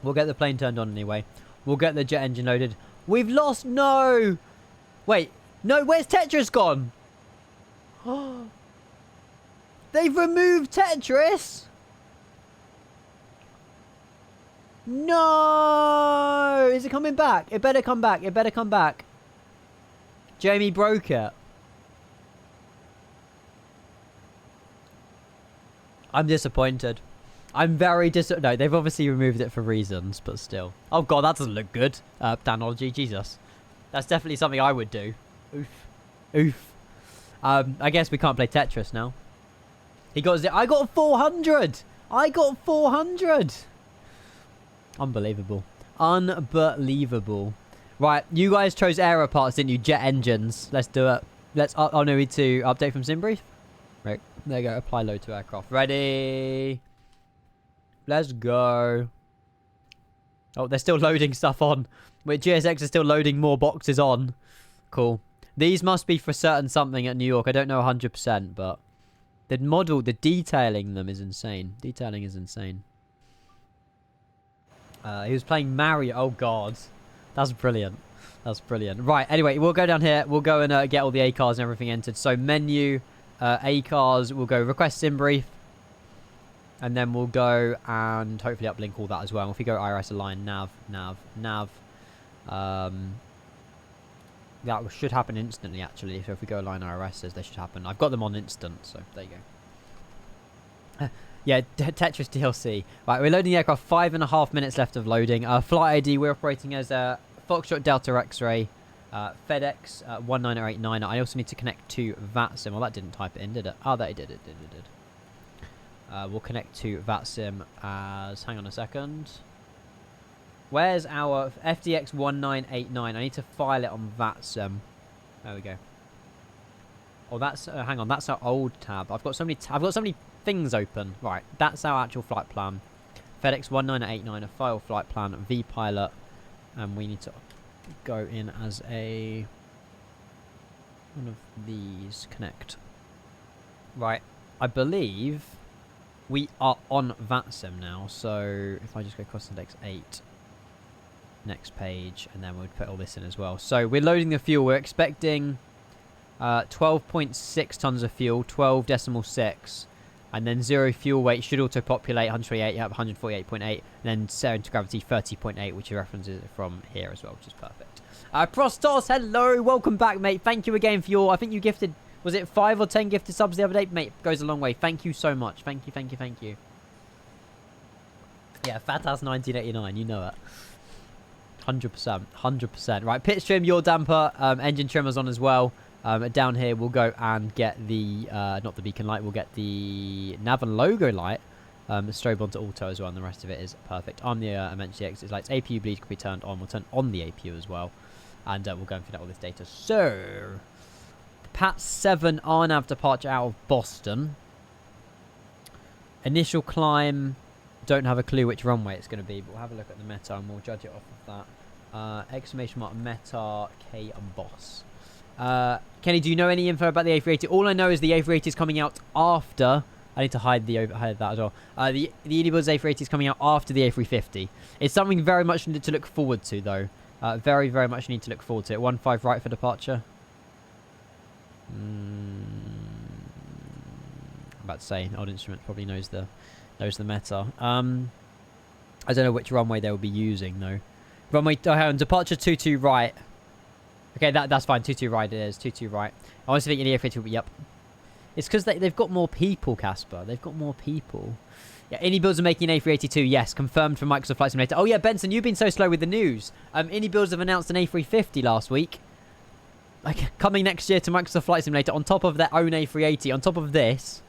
we'll get the plane turned on anyway. We'll get the jet engine loaded. We've lost... No! Wait. No, where's Tetris gone? They've removed Tetris? No! Is it coming back? It better come back. It better come back. Jamie broke it. I'm disappointed. I'm very No, they've obviously removed it for reasons, but still. Oh god, that doesn't look good. Danology, Jesus. That's definitely something I would do. Oof. Oof. I guess we can't play Tetris now. He got I got 400! I got 400! Unbelievable. Unbelievable. Right, you guys chose aero parts, didn't you? Jet engines. Let's do it. Let's... Oh, no, we need to update from SimBrief. Right, there you go. Apply load to aircraft. Ready. Let's go. Oh, they're still loading stuff on. Wait, GSX is still loading more boxes on. Cool. These must be for certain something at New York. I don't know 100%, but... The model, the detailing them is insane. Detailing is insane. He was playing Mario. Oh, God. That's brilliant. That's brilliant. Right, anyway, we'll go down here. We'll go and get all the A-cars and everything entered. So, menu, A-cars. We'll go request sim brief. And then we'll go and hopefully uplink all that as well. And if we go IRS align, nav. That should happen instantly, actually. So if we go align IRSs, they should happen. I've got them on instant, so there you go. Yeah, Tetris DLC. Right, we're loading the aircraft. 5.5 minutes left of loading. Flight ID, we're operating as a Foxtrot Delta X-Ray, FedEx 19089. I also need to connect to VATSIM. Well, that didn't type it in, did it? Oh, that it did. It did. We'll connect to VATSIM as... Hang on a second. Where's our FDX 1989? I need to file it on VATSIM. There we go. Oh, that's... hang on, that's our old tab. I've got so many things open. Right, that's our actual flight plan. FedEx 1989, a file flight plan, V-Pilot. And we need to go in as a... one of these. Connect. Right, I believe we are on VATSIM now. So, if I just go cost index 8... next page, and then we'll put all this in as well. So we're loading the fuel. We're expecting 12.6 tons of fuel, 12.6, and then 0 fuel weight should auto-populate 128, you have 148.8, and then center gravity 30.8, which references it from here as well, which is perfect. Prostos, hello, welcome back, mate. Thank you again for your, I think you gifted, was it 5 or 10 gifted subs the other day? Mate, goes a long way. Thank you so much. Thank you. Yeah, Fat Ass 1989, you know it. 100%. Right, pitch trim, yaw damper, engine trimmers on as well. Down here, we'll go and get the, not the beacon light, we'll get the nav and logo light. Strobe onto auto as well, and the rest of it is perfect. On the Amenity exit lights, APU bleed can be turned on. We'll turn on the APU as well. And we'll go and fit out all this data. So, Pat 7 RNAV departure out of Boston. Initial climb, don't have a clue which runway it's going to be, but we'll have a look at the meta and we'll judge it off of that. Exclamation mark meta K and boss. Kenny, do you know any info about the A380? All I know is the A380 is coming out after. I need to hide that as well. The iniBuilds A380 is coming out after the A350. It's something very much to look forward to, though. Very much need to look forward to it. 1-5 right for departure. I'm about to say, Old Instrument probably knows the meta. I don't know which runway they will be using though. Runway departure 22 right. Okay, that's fine. 22 right it is. 22 right. I honestly think the A380 will be up. It's because they've got more people, Casper. They've got more people. Yeah, iniBuilds are making an A382. Yes, confirmed from Microsoft Flight Simulator. Oh yeah, Benson, you've been so slow with the news. iniBuilds have announced an A350 last week. Like coming next year to Microsoft Flight Simulator on top of their own A380. On top of this.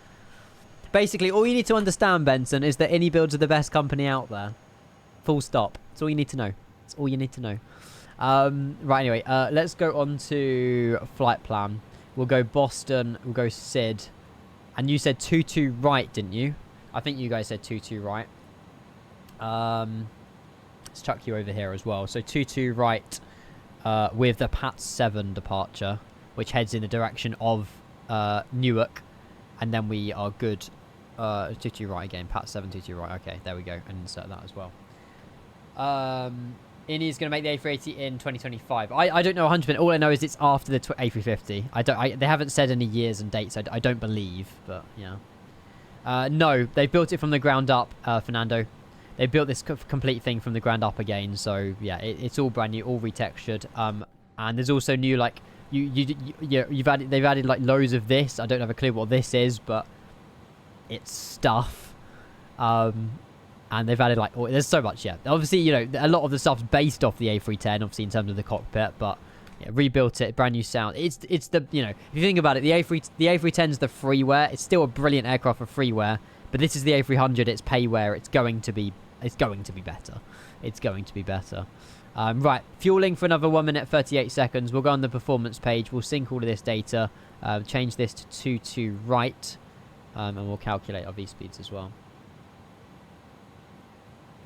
Basically, all you need to understand, Benson, is that iniBuilds are the best company out there. Full stop. That's all you need to know. That's all you need to know. Right, anyway, let's go on to flight plan. We'll go Boston. We'll go Sid. And you said 22 right, didn't you? I think you guys said 22 right. Let's chuck you over here as well. So 22 right with the Pat 7 departure, which heads in the direction of Newark. And then we are good. 22 right again. Pat 7, 22 right. Okay, there we go. And insert that as well. Indy's going to make the A380 in 2025. I don't know 100%. All I know is it's after the A350. They haven't said any years and dates. I don't believe, but yeah. No, they built it from the ground up, Fernando. they built this complete thing from the ground up again. So yeah, it's all brand new, all retextured. And there's also new, like, they've added like loads of this. I don't have a clue what this is, but it's stuff. And they've added like, there's so much. Yeah, obviously, you know, a lot of the stuff's based off the A310, obviously in terms of the cockpit, but yeah, rebuilt it, brand new sound. It's the, you know, if you think about it, the A310's the freeware. It's still a brilliant aircraft for freeware, but this is the A300. It's payware. It's going to be better. It's going to be better. Right, fueling for another 1 minute 38 seconds. We'll go on the performance page. We'll sync all of this data, change this to 2 right, and we'll calculate our V speeds as well.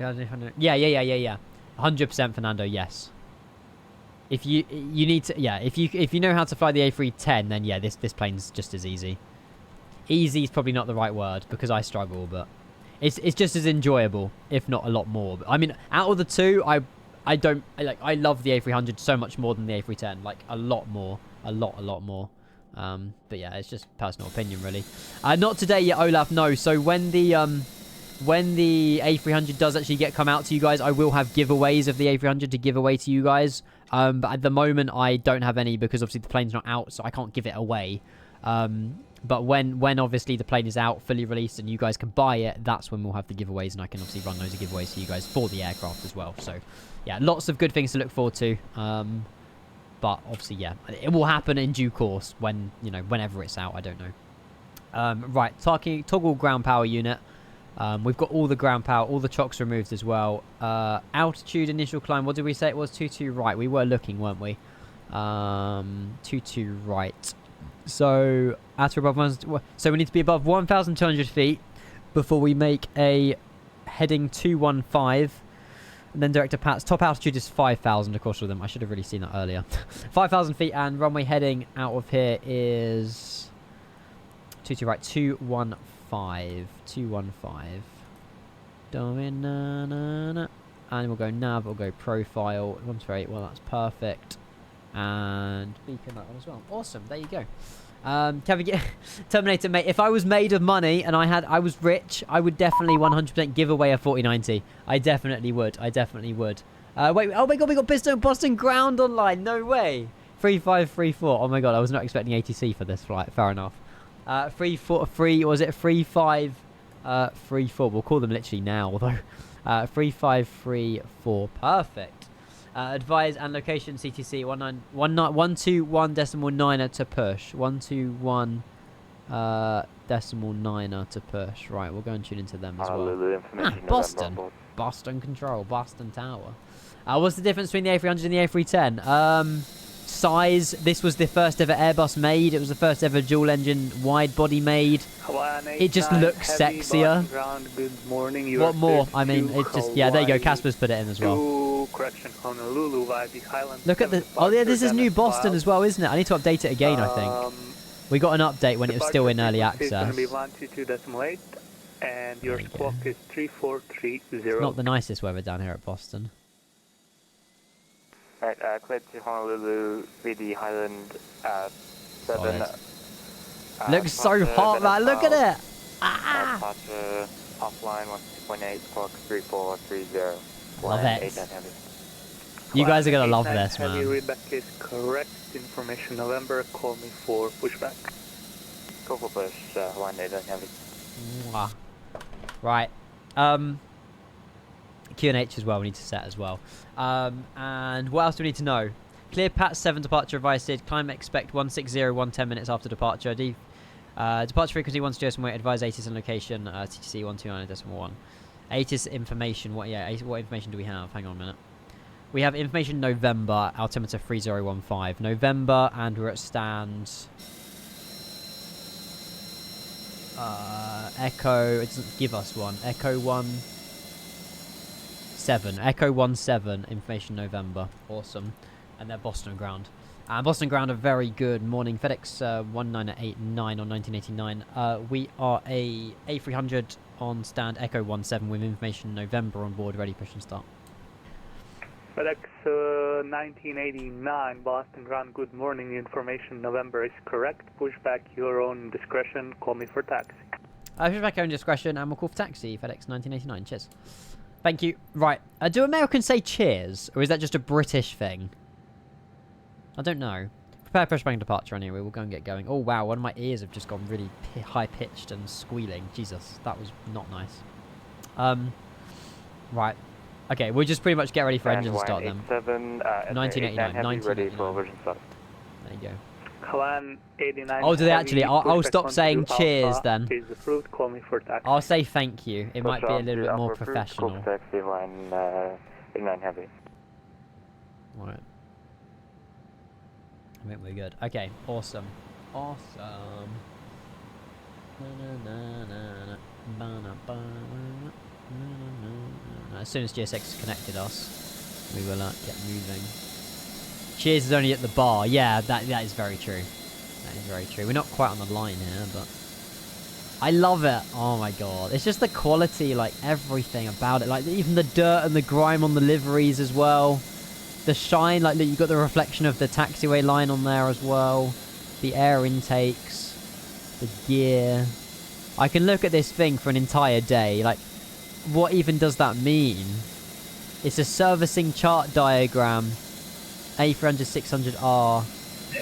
Yeah. 100% Fernando, yes. If you need to, yeah, if you know how to fly the A310, then yeah, this plane's just as easy. Easy is probably not the right word because I struggle, but it's just as enjoyable, if not a lot more. I mean, out of the two, I love the A300 so much more than the A310, like a lot more, a lot more. But yeah, it's just personal opinion, really. Not today yet, Olaf. No. So when the A300 does actually come out to you guys, I will have giveaways of the A300 to give away to you guys. But at the moment, I don't have any because obviously the plane's not out, so I can't give it away. But when obviously the plane is out, fully released, and you guys can buy it, that's when we'll have the giveaways, and I can obviously run loads of giveaways to you guys for the aircraft as well. So yeah, lots of good things to look forward to. But obviously, yeah, it will happen in due course when, you know, whenever it's out. I don't know. Right, toggle ground power unit. We've got all the ground power, all the chocks removed as well. Altitude initial climb, what did we say it was? 22 right. We were looking, weren't we? 22 right. So at above so we need to be above 1,200 feet before we make a heading 215. And then Director Pat's top altitude is 5,000 across all of them. I should have really seen that earlier. 5,000 feet, and runway heading out of here is 22 right, 215. 215. And we'll go nav, we'll go profile. 128, well, that's perfect. And beacon that one as well. Awesome, there you go. Can we get Terminator, mate? If I was made of money and I was rich, I would definitely 100% give away a 4090. I definitely would. Wait, oh my god, we got Boston ground online. No way. 3534. Oh my god, I was not expecting ATC for this flight. Fair enough. 3534. We'll call them literally now, although 3534. Perfect. Advise and location CTC 121.9 to push. 121.9 to push. Right, we'll go and tune into them as well. Boston. Boston Control. Boston Tower. What's the difference between the A300 and the A310? Size. This was the first ever Airbus made. It was the first ever dual engine wide body made. It just looks sexier. Good morning. What more? I mean, it's just, yeah, there you go. Casper's put it in as well. Correction, Honolulu via the Highlands. Look at the, oh yeah, this is new Boston as well, isn't it? I need to update it again, I think. We got an update when it was still in early access. It's going to be 122.8 and your squawk is 3430. It's not the nicest weather down here at Boston. Right, clear to Honolulu, VD Highland 7. Looks so hot, man. Look at it. Departure offline 12.8, squawk 3430. Love it. You guys are going to love this, man. Heavy readback is correct. Information November. Call me for pushback. Go for push. Hawaiian 8 Heavy. Right. Q&H as well, we need to set as well. And what else do we need to know? Clear Pat 7 departure advice. Climb expect 160, 10 minutes after departure. Departure frequency 120, advise ATIS and location. TTC 129.1. ATIS information. What information do we have? Hang on a minute. We have information November, altimeter 3015. November, and we're at stand Echo. It doesn't give us one. Echo 17. Echo 17. Information November. Awesome. And they're Boston ground. Boston ground, a very good morning. FedEx 19889 on 1989. We are a A300 on stand Echo 17 with information November on board, ready, push and start. FedEx 1989 Boston ground, good morning. Information November is correct. Pushback your own discretion. Call me for taxi. Pushback your own discretion, and we'll call for taxi. FedEx 1989. Cheers. Thank you. Right. Do Americans say cheers? Or is that just a British thing? I don't know. Prepare pushback departure anyway. We'll go and get going. Oh, wow. One of my ears have just gone really high-pitched and squealing. Jesus. That was not nice. Right. Okay. We'll just pretty much get ready for engine start then. 1989. 1989. There you go. Clan 89. Oh, do they actually? I'll stop saying cheers then. Is approved. Call me for taxi. I'll say thank you. It might be a little bit more professional. Taxi line 89 heavy. Right. I think we're good. Okay, awesome. Awesome. As soon as GSX has connected us, we will get moving. Cheers is only at the bar. Yeah, that is very true. That is very true. We're not quite on the line here, but I love it. Oh my god. It's just the quality, like everything about it. Like even the dirt and the grime on the liveries as well. The shine, like you've got the reflection of the taxiway line on there as well. The air intakes. The gear. I can look at this thing for an entire day. Like, what even does that mean? It's a servicing chart diagram. A300-600R.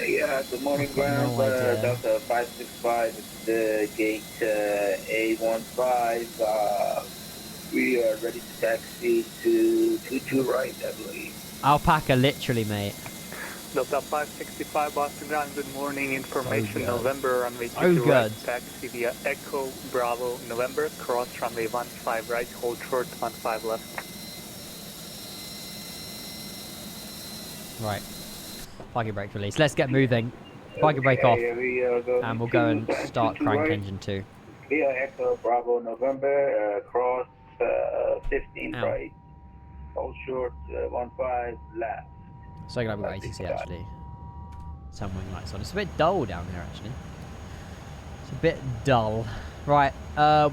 Yeah, good morning, ground. Delta 565, it's the gate A15. We are ready to taxi to 22 right, I believe. Alpaca, literally, mate. Delta 565, Boston Ground, good morning. Information, good. November, runway 22 right, taxi via Echo, Bravo, November, cross runway 15 right, hold short, 15 left. Right. Parking brake release. Let's get moving. Parking brake off. And we'll go and start crank right. engine 2. Via Echo, Bravo, November, cross 15 Ow. right. Hold short, 15 left. So glad we got ATC actually. Some wing lights on. It's a bit dull down here actually. It's a bit dull. Right.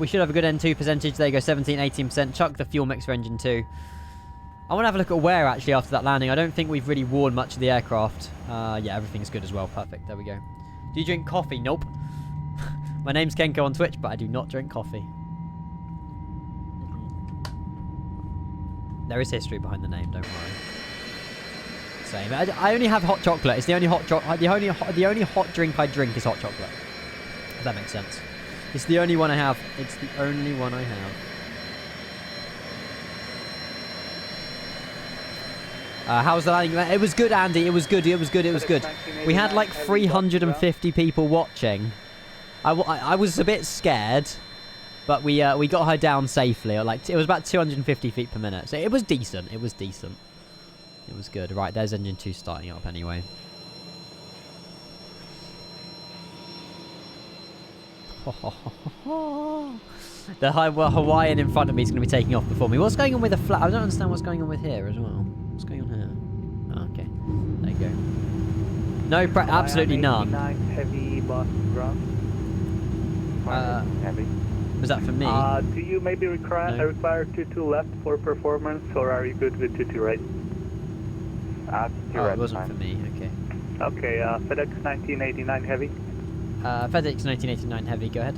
We should have a good N2 percentage. There you go. 17-18%. Chuck the fuel mix for engine 2. I want to have a look at wear actually after that landing. I don't think we've really worn much of the aircraft. Yeah, everything's good as well. Perfect. There we go. Do you drink coffee? Nope. My name's Kenko on Twitch, but I do not drink coffee. There is history behind the name. Don't worry. Same. I only have hot chocolate. It's the only hot the only hot drink I drink is hot chocolate. If that makes sense. It's the only one I have. It's the only one I have. How was the landing? It was good, Andy. It was good. It was good. It was good. We had like 350 people watching. I was a bit scared, but we got her down safely. Like it was about 250 feet per minute, so it was decent. It was decent. It was good. Right, there's engine 2 starting up anyway. The Hawaiian in front of me is going to be taking off before me. What's going on with the flat? I don't understand what's going on with here as well. What's going on here? Oh, okay. There you go. No, absolutely none. Heavy Boston ground. Heavy. Was that for me? Do you maybe require 22 left for performance, or are you good with 22 right? It wasn't for me. Okay. Okay. FedEx 1989 heavy. FedEx 1989 heavy. Go ahead.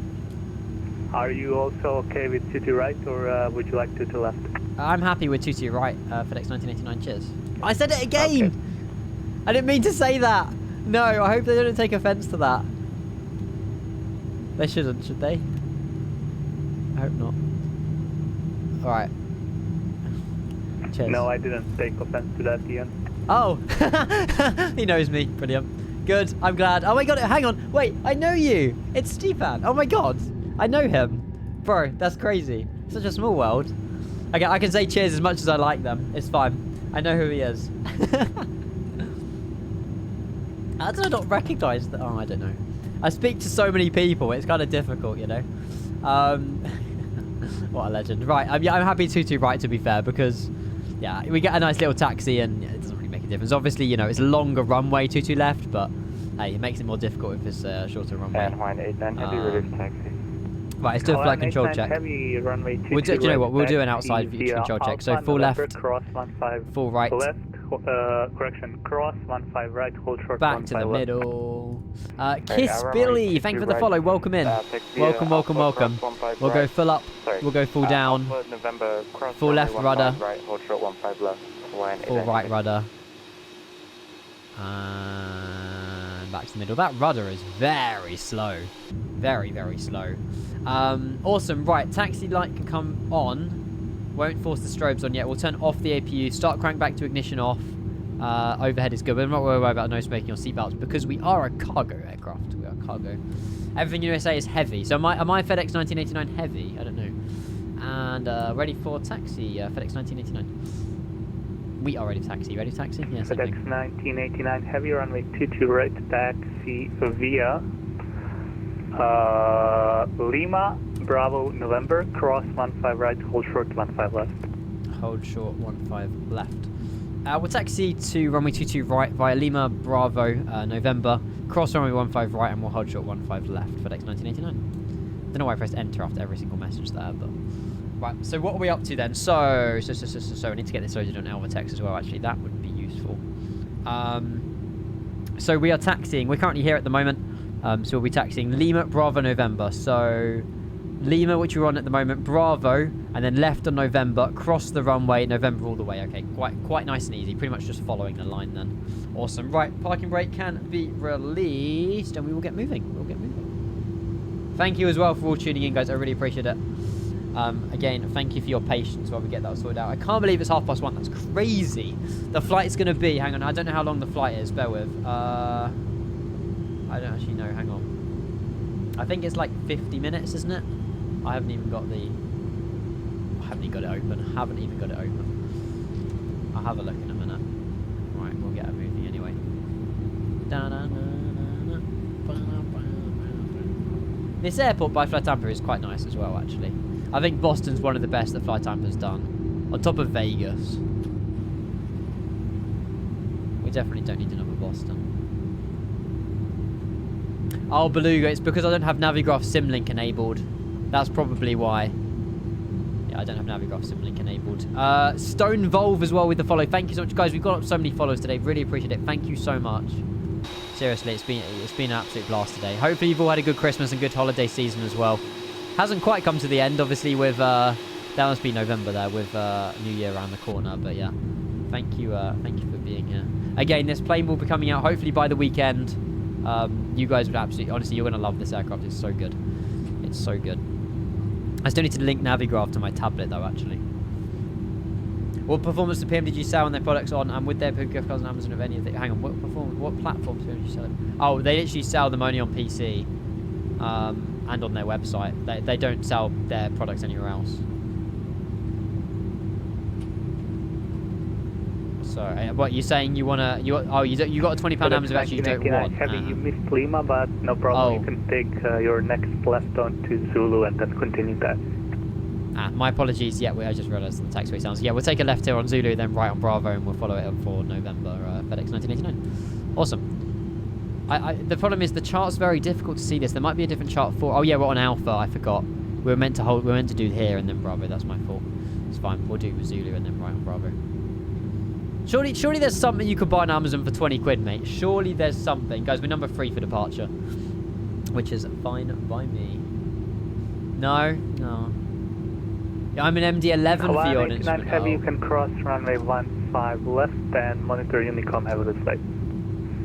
Are you also okay with 22 right, or would you like 22 left? I'm happy with 22 right. FedEx 1989. Cheers. I said it again. Okay. I didn't mean to say that. No, I hope they don't take offense to that. They shouldn't, should they? I hope not. Alright. Cheers. No, I didn't take offense to that, Ian. Oh! He knows me. Brilliant. Good. I'm glad. Oh my god, hang on. Wait, I know you. It's Stepan. Oh my god. I know him. Bro, that's crazy. Such a small world. Okay, I can say cheers as much as I like them. It's fine. I know who he is. How did I not recognise that? Oh, I don't know. I speak to so many people. It's kind of difficult, you know. What a legend. Right, I'm happy 22 right, to be fair, because, yeah, we get a nice little taxi and it doesn't really make a difference. Obviously, you know, it's a longer runway, 22 left, but, hey, it makes it more difficult if it's a shorter runway. And Hawaiian 89 heavy release taxi. Right, let's do a flight control check. Heavy, runway Do you know what? We'll do an outside view control check. So full left, cross 15 full right, left, correction, cross 15 right, hold short Back 15 to the left. middle. Kiss Billy, thank you for the follow. Welcome in. Welcome, welcome, welcome. We'll go full up. We'll go full down. November, cross Full left rudder. right, hold short 15 left. Full right rudder. And back to the middle. That rudder is very slow. Very, very slow. Awesome. Right, taxi light can come on. Won't force the strobes on yet. We'll turn off the APU. Start crank back to ignition off. Overhead is good. We're not worried about no smoking or seatbelts because we are a cargo aircraft. We are cargo. Everything USA is heavy. So am I FedEx 1989 heavy? I don't know. And ready for taxi. FedEx 1989. We are ready for taxi. Ready for taxi? Yes. FedEx 1989 heavy, runway 22 right, taxi via Lima, Bravo, November, cross 15 right, hold short 15 left. Hold short 15 left. We'll taxi to runway 22 right via Lima, Bravo, November, cross runway 15 right, and we'll hold short 15 left. FedEx 1989. Don't know why I pressed enter after every single message there, but right. So what are we up to then? So I need to get this loaded on Alva text as well. Actually, that would be useful. So we are taxiing. We're currently here at the moment. So we'll be taxiing Lima, Bravo, November. So Lima, which we're on at the moment, Bravo, and then left on November, cross the runway, November all the way. Okay, quite nice and easy. Pretty much just following the line then. Awesome. Right, parking brake can be released, and we will get moving. We'll get moving. Thank you as well for all tuning in, guys. I really appreciate it. Again, thank you for your patience while we get that sorted out. I can't believe it's 1:30. That's crazy. The flight's going to be... Hang on, I don't know how long the flight is. Bear with. I don't actually know. Hang on. I think it's like 50 minutes, isn't it? I haven't even got it open. I'll have a look in a minute. Right, we'll get it moving anyway. This airport by Flight Tampa is quite nice as well, actually. I think Boston's one of the best that Flight Tampa's done. On top of Vegas. We definitely don't need another Boston. Oh, Beluga, it's because I don't have Navigraph Simlink enabled. That's probably why. Yeah, I don't have Navigraph Simlink enabled. Stone Volve as well with the follow. Thank you so much, guys. We've got up so many followers today. Really appreciate it. Thank you so much. Seriously, it's been an absolute blast today. Hopefully you've all had a good Christmas and good holiday season as well. Hasn't quite come to the end, obviously, with that must be November there, with New Year around the corner. But yeah, thank you for being here. Again, this plane will be coming out hopefully by the weekend. You guys would absolutely, honestly, you're gonna love this aircraft. It's so good. It's so good. I still need to link Navigraph to my tablet though, actually. What performance do PMDG sell on their products on, and with their gift cards on Amazon of any of it? Hang on, what platforms do PMDG sell? Oh, they literally sell them only on PC, and on their website. They don't sell their products anywhere else. Sorry, what you're saying? You got a £20 Amazon voucher you don't want. Heavy, you missed Lima, but no problem. You can take your next left on to Zulu and then continue that. My apologies. Yeah, I just realised the taxiway sounds. Yeah, we'll take a left here on Zulu, then right on Bravo, and we'll follow it up for November FedEx 1989. Awesome. The problem is the chart's very difficult to see this. There might be a different chart for... Oh yeah, we're on Alpha. I forgot. We were meant to do here and then Bravo. That's my fault. It's fine. We'll do Zulu and then right on Bravo. Surely there's something you could buy on Amazon for 20 quid, mate. Surely there's something. Guys, we're number 3 for departure, which is fine by me. No. Yeah, I'm an MD-11 for your instrument. Heavy, you can cross runway 15 left and monitor Unicom. Have a good flight.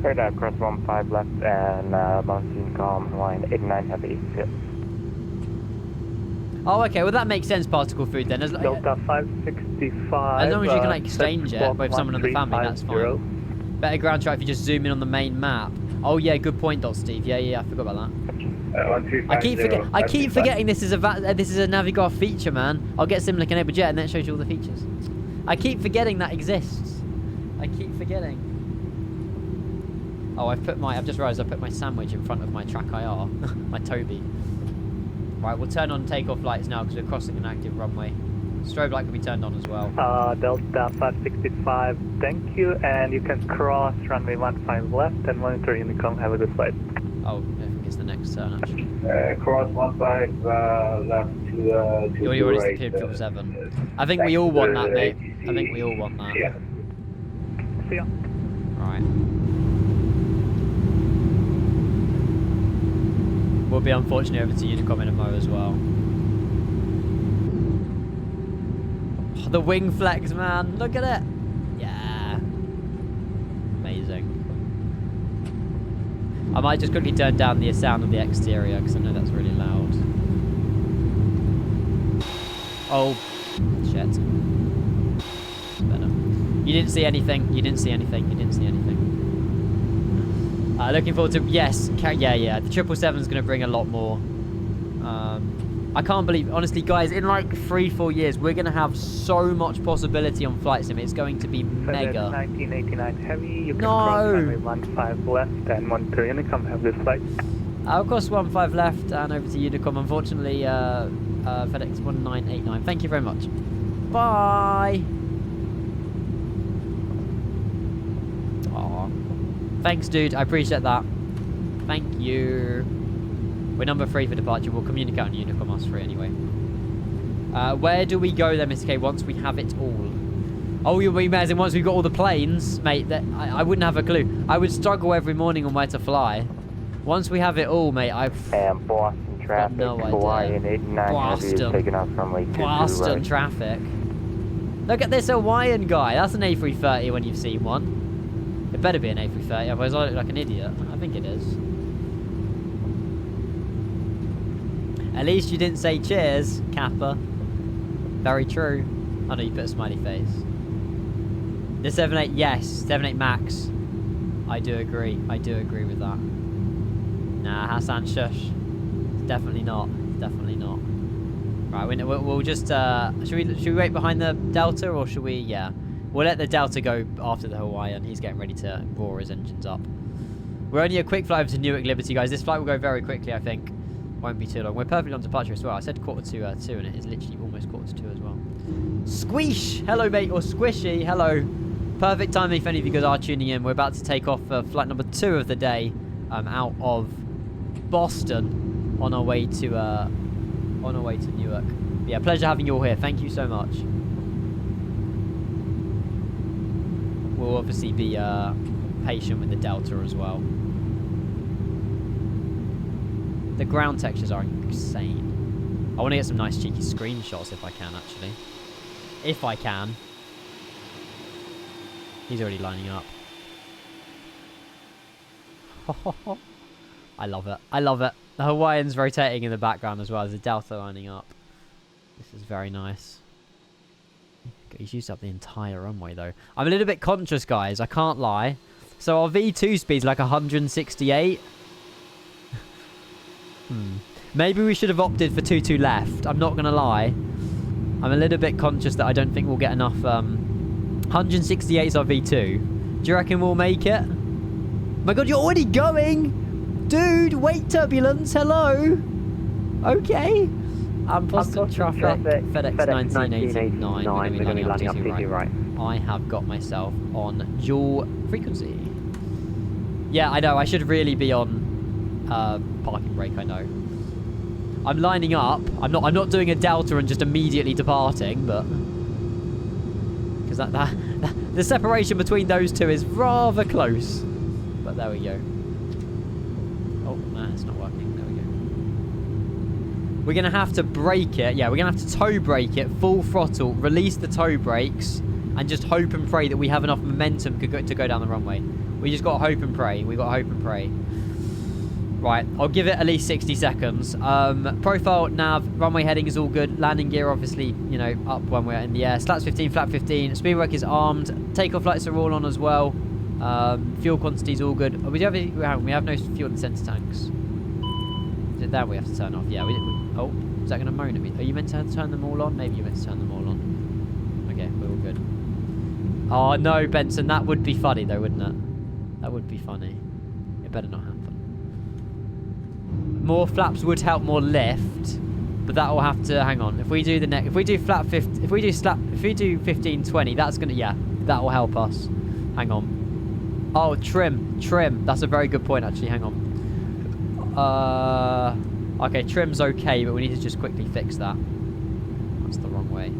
Right, cross 15 left and monitor Unicom, line 89 heavy. Yeah. Oh, okay. Well, that makes sense, particle food, then. Delta 565. As long as you can exchange it with someone in the family, that's fine. Better ground track if you just zoom in on the main map. Oh, yeah, good point, Steve. Yeah, I forgot about that. I keep forgetting this is a Navigraph feature, man. I'll get Simlink enabled jet, and then it shows you all the features. I keep forgetting that exists. I keep forgetting. Oh, I've just realised I put my sandwich in front of my track IR, my Toby. Right, we'll turn on takeoff lights now because we're crossing an active runway. Strobe light can be turned on as well. Delta 565, thank you, and you can cross runway 15 left and monitor Unicom. Have a good flight. Oh, I think it's the next turn actually. Cross 15 left to you're already right. 777. I think we all want that, mate. I think we all want that. See ya. Right. We'll be unfortunately over to Unicom in a mo as well. Oh, the wing flex, man. Look at it. Yeah. Amazing. I might just quickly turn down the sound of the exterior because I know that's really loud. Oh, shit. Better. You didn't see anything. You didn't see anything. You didn't see anything. Looking forward to... Yes. Yeah. The 777 is going to bring a lot more. I can't believe... Honestly, guys, in like 3-4 years, we're going to have so much possibility on Flight Sim. It's going to be mega. 1989 Heavy. You can cross runway 15 left and 13 Unicom. Have this flight. I'll cross 15 left and over to Unicom. Unfortunately, FedEx 1989. Thank you very much. Bye. Aww. Thanks, dude. I appreciate that. Thank you. We're number 3 for departure. We'll communicate on Unicom, us 3 anyway. Where do we go then, Mr. K, once we have it all? Oh, you mean as in once we've got all the planes? Mate, that, I wouldn't have a clue. I would struggle every morning on where to fly. Once we have it all, mate, And Boston traffic, no Hawaiian 89 Heavy is taking off from Lake Boston right. traffic. Look at this Hawaiian guy. That's an A330 when you've seen one. It better be an A330, otherwise I look like an idiot. I think it is. At least you didn't say cheers, Kappa. Very true. I know you put a smiley face. The 7.8, yes. 7.8 Max. I do agree. I do agree with that. Nah, Hassan, shush. Definitely not. Definitely not. Right, we'll just... should we wait behind the Delta, or should we... Yeah. We'll let the Delta go after the Hawaiian. He's getting ready to roar his engines up. We're only a quick flight over to Newark Liberty, guys. This flight will go very quickly, I think. Won't be too long. We're perfectly on departure as well. I said 1:45 and it is literally almost 1:45 as well. Squish! Hello, mate. Or Squishy. Hello. Perfect timing if any of you guys are tuning in. We're about to take off flight number 2 of the day out of Boston on our way to Newark. But yeah, pleasure having you all here. Thank you so much. We'll obviously be patient with the Delta as well. The ground textures are insane. I want to get some nice cheeky screenshots if I can, actually. If I can. He's already lining up. I love it. I love it. The Hawaiian's rotating in the background as well as the Delta lining up. This is very nice. He's used up the entire runway, though. I'm a little bit conscious, guys. I can't lie. So our V2 speed's like 168. Maybe we should have opted for 22 left. I'm not going to lie. I'm a little bit conscious that I don't think we'll get enough. 168 is our V2. Do you reckon we'll make it? My God, you're already going? Dude, wait, turbulence. Hello. Okay. Boston traffic. FedEx 1989. We're going to be landing up TT right. I have got myself on dual frequency. Yeah, I know. I should really be on parking brake, I know. I'm lining up. I'm not doing a Delta and just immediately departing, but because the separation between those two is rather close. But there we go. Oh, no, it's not working. There we go. We're gonna have to brake it. Yeah, we're gonna have to toe brake it, full throttle, release the toe brakes, and just hope and pray that we have enough momentum to go down the runway. We just got to hope and pray. We got to hope and pray. Right, I'll give it at least 60 seconds. Profile, nav, runway heading is all good. Landing gear, obviously, you know, up when we're in the air. Slats 15, flap 15. Speedwork is armed. Takeoff lights are all on as well. Fuel quantity is all good. We have no fuel in the center tanks. Is it that we have to turn off? Yeah. Oh, is that going to moan at me? Are you meant to turn them all on? Maybe you're meant to turn them all on. Okay, we're all good. Oh, no, Benson. That would be funny, though, wouldn't it? That would be funny. It better not happen. More flaps would help more lift, but that will have to hang on. If we do if we do flap 50, if we do 15, 20, that's gonna, yeah, that will help us. Hang on. Oh, trim. That's a very good point, actually. Hang on. Okay, trim's okay, but we need to just quickly fix that. That's the wrong way.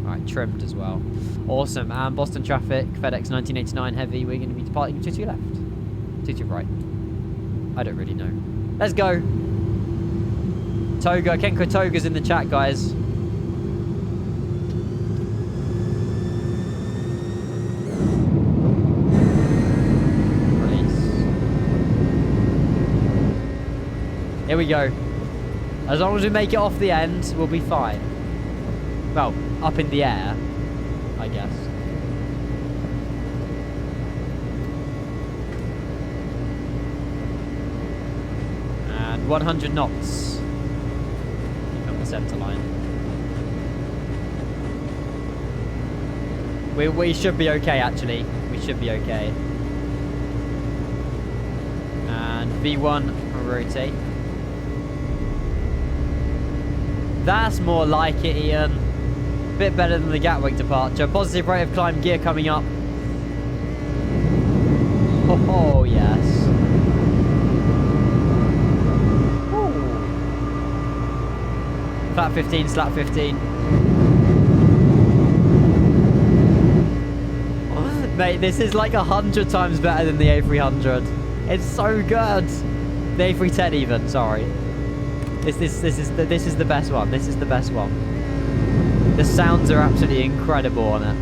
Alright, trimmed as well. Awesome. And Boston traffic, FedEx 1989 heavy. We're going to be departing to your left. To your right. I don't really know. Let's go. Toga. Kenko Toga's in the chat, guys. Release. Here we go. As long as we make it off the end, we'll be fine. Well, up in the air, I guess. And 100 knots. Keep on the center line. We should be okay, actually. We should be okay. And V1 rotate. That's more like it, Ian. Bit better than the Gatwick departure. Positive rate of climb gear coming up. Oh yes. Ooh. Flat 15, slap 15. Oh, mate, this is like 100 times better than the A300. It's so good. The A310 even, sorry. This is the best one. This is the best one. The sounds are absolutely incredible on it.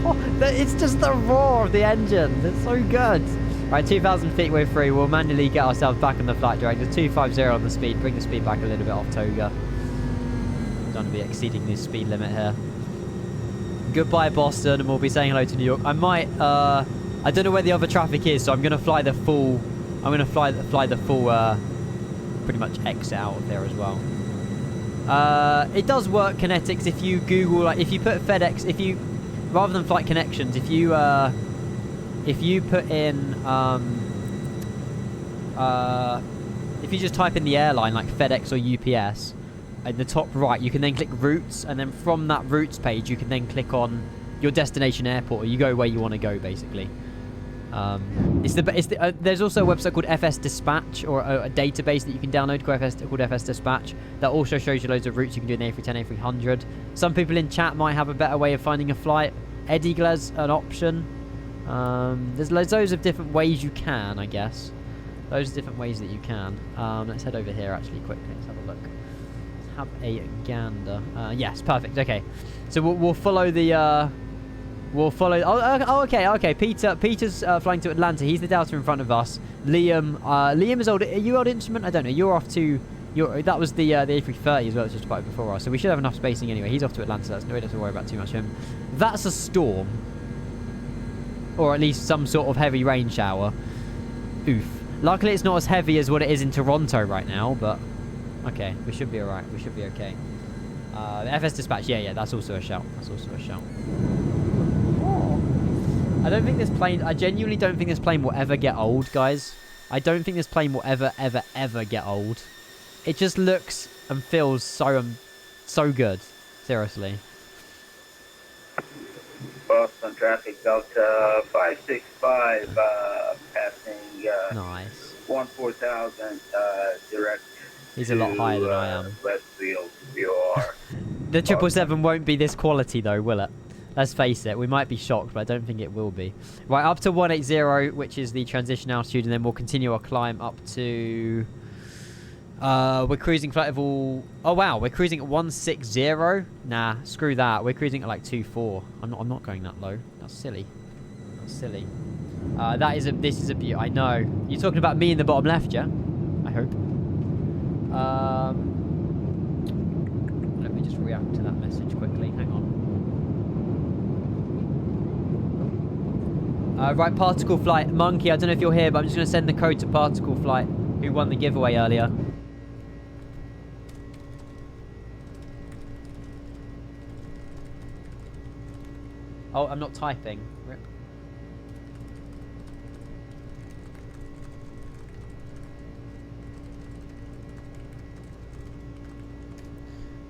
Oh, it's just the roar of the engine. It's so good. Right, 2,000 feet we're free. We'll manually get ourselves back on the flight director. 250 on the speed. Bring the speed back a little bit off Toga. Don't want to be exceeding the speed limit here. Goodbye Boston, and we'll be saying hello to New York. I might, I don't know where the other traffic is, so I'm gonna fly the full. I'm gonna fly the full, pretty much exit out of there as well. It does work kinetics if you Google, like, if you put FedEx, if you, rather than flight connections, if you put in, if you just type in the airline like FedEx or UPS. In the top right, you can then click routes, and then from that routes page, you can then click on your destination airport, or you go where you want to go, basically. There's also a website called FS Dispatch, or a database that you can download called FS Dispatch, that also shows you loads of routes you can do in the A310, A300. Some people in chat might have a better way of finding a flight. Eagle has an option. There's loads of different ways you can, I guess. Those are different ways that you can. Let's head over here, actually, quickly. Let's have a look. Have a gander. Yes, perfect. Okay, so we'll follow the we'll follow. Okay. Peter's flying to Atlanta. He's the Delta in front of us. Liam is old. Are you old instrument? I don't know. You're off to that was the A330 as well. It's just about before us, so we should have enough spacing anyway. He's off to Atlanta. That's no, we don't have to worry about too much of him. That's a storm, or at least some sort of heavy rain shower. Oof. Luckily, it's not as heavy as what it is in Toronto right now, but. Okay, we should be alright. We should be okay. FS Dispatch, yeah, that's also a shout. That's also a shout. Oh. I don't think this plane... I genuinely don't think this plane will ever get old, guys. I don't think this plane will ever get old. It just looks and feels so good. Seriously. Boston traffic, Delta 565, passing nice. 14,000 direct. He's a lot higher than I am. Westfield, BOR. The 777 won't be this quality though, will it? Let's face it, we might be shocked, but I don't think it will be. Right, up to 180, which is the transition altitude, and then we'll continue our climb up to... we're cruising flight level... Oh wow, we're cruising at 160? Nah, screw that. We're cruising at like 24. I'm not going that low. That's silly. That's silly. This is a beauty. I know. You're talking about me in the bottom left, yeah? I hope. Let me just react to that message quickly. Hang on. Right, Particle Flight. Monkey, I don't know if you're here, but I'm just going to send the code to Particle Flight, who won the giveaway earlier. Oh, I'm not typing. Rip.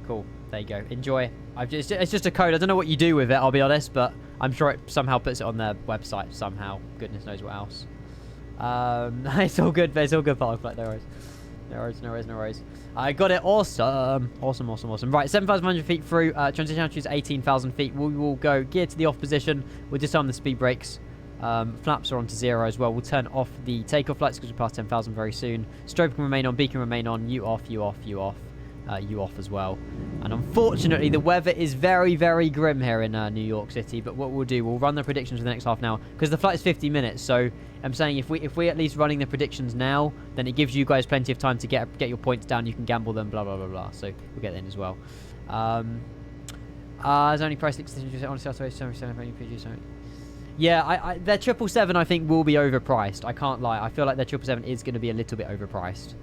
Cool. There you go. Enjoy. It's just a code. I don't know what you do with it, I'll be honest, but I'm sure it somehow puts it on their website somehow. Goodness knows what else. It's all good, but it's all good, Park Flight. No worries. No worries, no worries, no worries. I got it. Awesome. Awesome, awesome, awesome. Right, 7,100 feet through. Transition altitude is 18,000 feet. We will go gear to the off position. We'll disarm the speed brakes. Flaps are onto 0 as well. We'll turn off the takeoff lights because we pass 10,000 very soon. Strobe can remain on. Beacon remain on. You off, you off, you off. You off as well. And unfortunately, the weather is very, very grim here in New York City. But what we'll do, we'll run the predictions for the next half an hour because the flight is 50 minutes. So I'm saying if we're at least running the predictions now, then it gives you guys plenty of time to get your points down. You can gamble them, blah blah blah blah. So we'll get that in as well. There's only price yeah, their 777 I think will be overpriced. I can't lie. I feel like their 777 is going to be a little bit overpriced.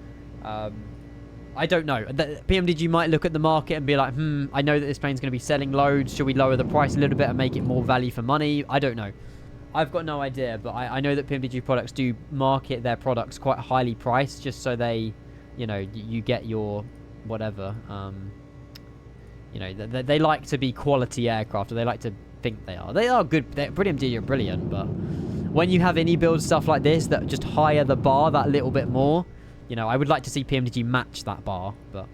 I don't know. PMDG might look at the market and be like, I know that this plane's going to be selling loads. Should we lower the price a little bit and make it more value for money? I don't know. I've got no idea, but I know that PMDG products do market their products quite highly priced just so they, you know, you get your whatever. You know, they like to be quality aircraft, or they like to think they are. They are good. PMDG are brilliant, but when you have iniBuilds stuff like this that just higher the bar that little bit more, you know, I would like to see PMDG match that bar, but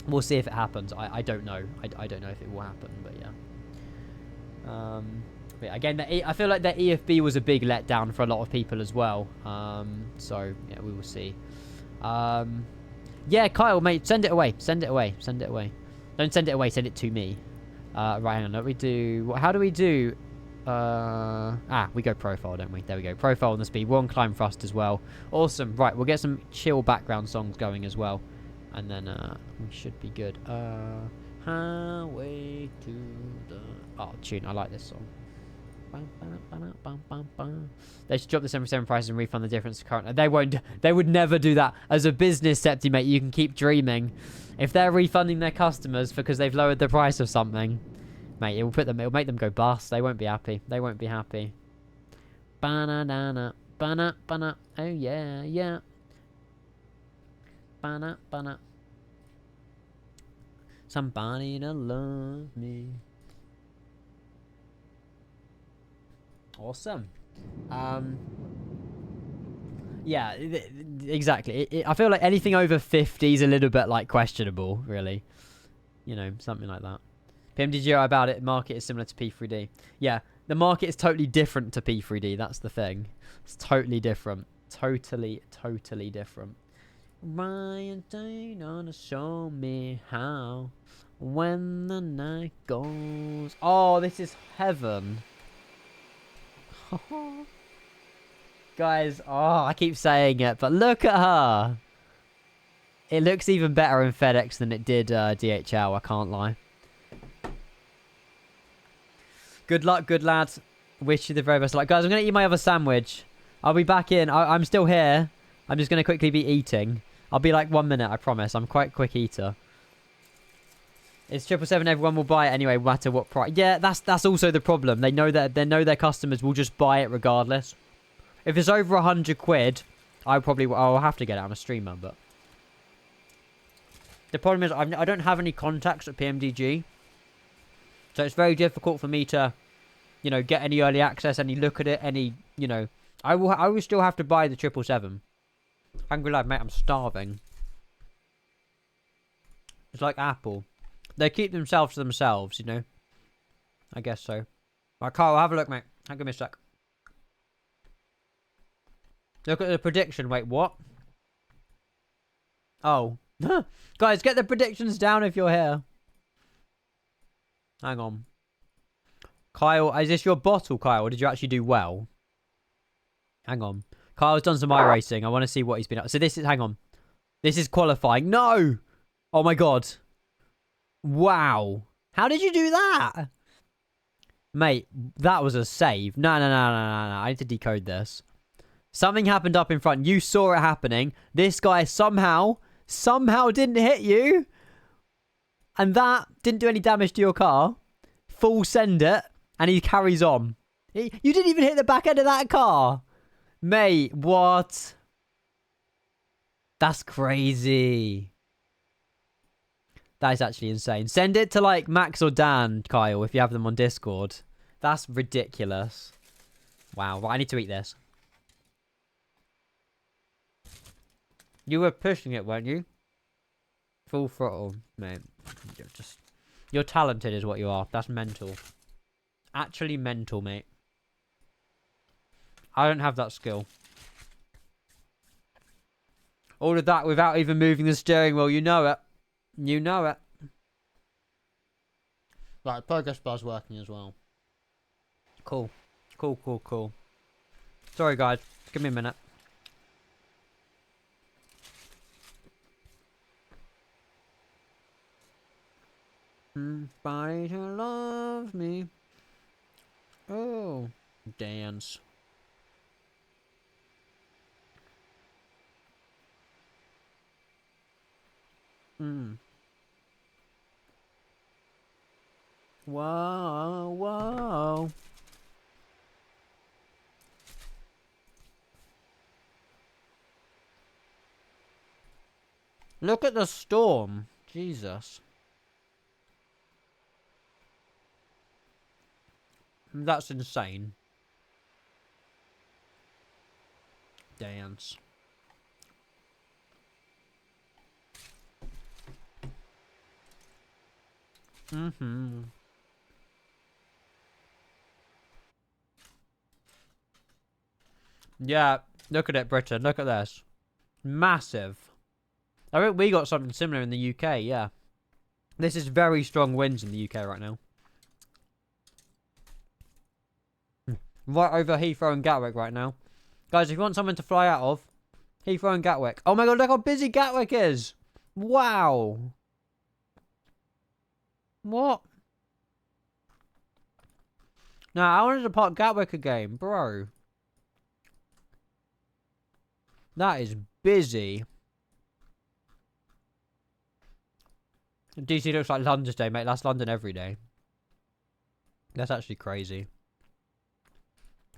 we'll see if it happens. I don't know. I don't know if it will happen, but yeah. But again, I feel like their EFB was a big letdown for a lot of people as well. So, yeah, we will see. Yeah, Kyle, mate, send it away. Send it away. Send it away. Don't send it away. Send it to me. Right, hang on. What we do? How do we do? We go profile, don't we? There we go. Profile on the speed. We're on climb thrust as well. Awesome. Right, we'll get some chill background songs going as well. And then we should be good. Highway to the... Oh, tune. I like this song. They should drop the 747 prices and refund the difference to current. They won't. They would never do that. As a business, Septi, mate, you can keep dreaming. If they're refunding their customers because they've lowered the price of something, mate, it will make them go bust. They won't be happy. They won't be happy. Banana, banana, banana. Oh yeah, yeah. Banana, banana. Somebody to love me. Awesome. Yeah, exactly. I feel like anything over 50 is a little bit like questionable, really. You know, something like that. PMDG about it. Market is similar to P3D. Yeah, the market is totally different to P3D. That's the thing. It's totally different. Totally different. Ryan, don't wanna show me how when the night goes. Oh, this is heaven. Guys, I keep saying it, but look at her. It looks even better in FedEx than it did DHL, I can't lie. Good luck, good lad. Wish you the very best of luck. Guys, I'm going to eat my other sandwich. I'll be back in. I'm still here. I'm just going to quickly be eating. I'll be like 1 minute, I promise. I'm quite a quick eater. It's 777. Everyone will buy it anyway, no matter what price. Yeah, that's also the problem. They know their customers will just buy it regardless. If it's over 100 quid, I'll have to get it on a streamer. But the problem is I don't have any contacts at PMDG, so it's very difficult for me to, you know, get any early access, any look at it, any, you know. I will still have to buy the 777. Hungry lad, mate. I'm starving. It's like Apple. They keep themselves to themselves, you know. I guess so. Right, Carl, have a look, mate. Give me a sec. Look at the prediction. Wait, what? Oh. Guys, get the predictions down if you're here. Hang on. Kyle, is this your bottle, Kyle? Or did you actually do well? Hang on. Kyle's done some iRacing. I want to see what he's been up. So this is... Hang on. This is qualifying. No! Oh, my God. Wow. How did you do that? Mate, that was a save. No. I need to decode this. Something happened up in front. You saw it happening. This guy somehow didn't hit you. And that didn't do any damage to your car. Full send it. And he carries on. You didn't even hit the back end of that car. Mate, what? That's crazy. That is actually insane. Send it to, like, Max or Dan, Kyle, if you have them on Discord. That's ridiculous. Wow. Right, I need to eat this. You were pushing it, weren't you? Full throttle, mate. You're talented is what you are. That's mental. Actually mental, mate. I don't have that skill. All of that without even moving the steering wheel. You know it. You know it. Right, progress bar's working as well. Cool. Cool, cool, cool. Sorry, guys. Give me a minute. Somebody who loves me. Oh. Dance. Whoa, whoa. Look at the storm. Jesus. That's insane. Dance. Yeah, look at it, Britain. Look at this. Massive. I think we got something similar in the UK, yeah. This is very strong winds in the UK right now. Right over Heathrow and Gatwick right now. Guys, if you want someone to fly out of, Heathrow and Gatwick. Oh my god, look how busy Gatwick is! Wow! What? Nah, I wanted to park Gatwick again, bro. That is busy. DC looks like London today, mate. That's London every day. That's actually crazy.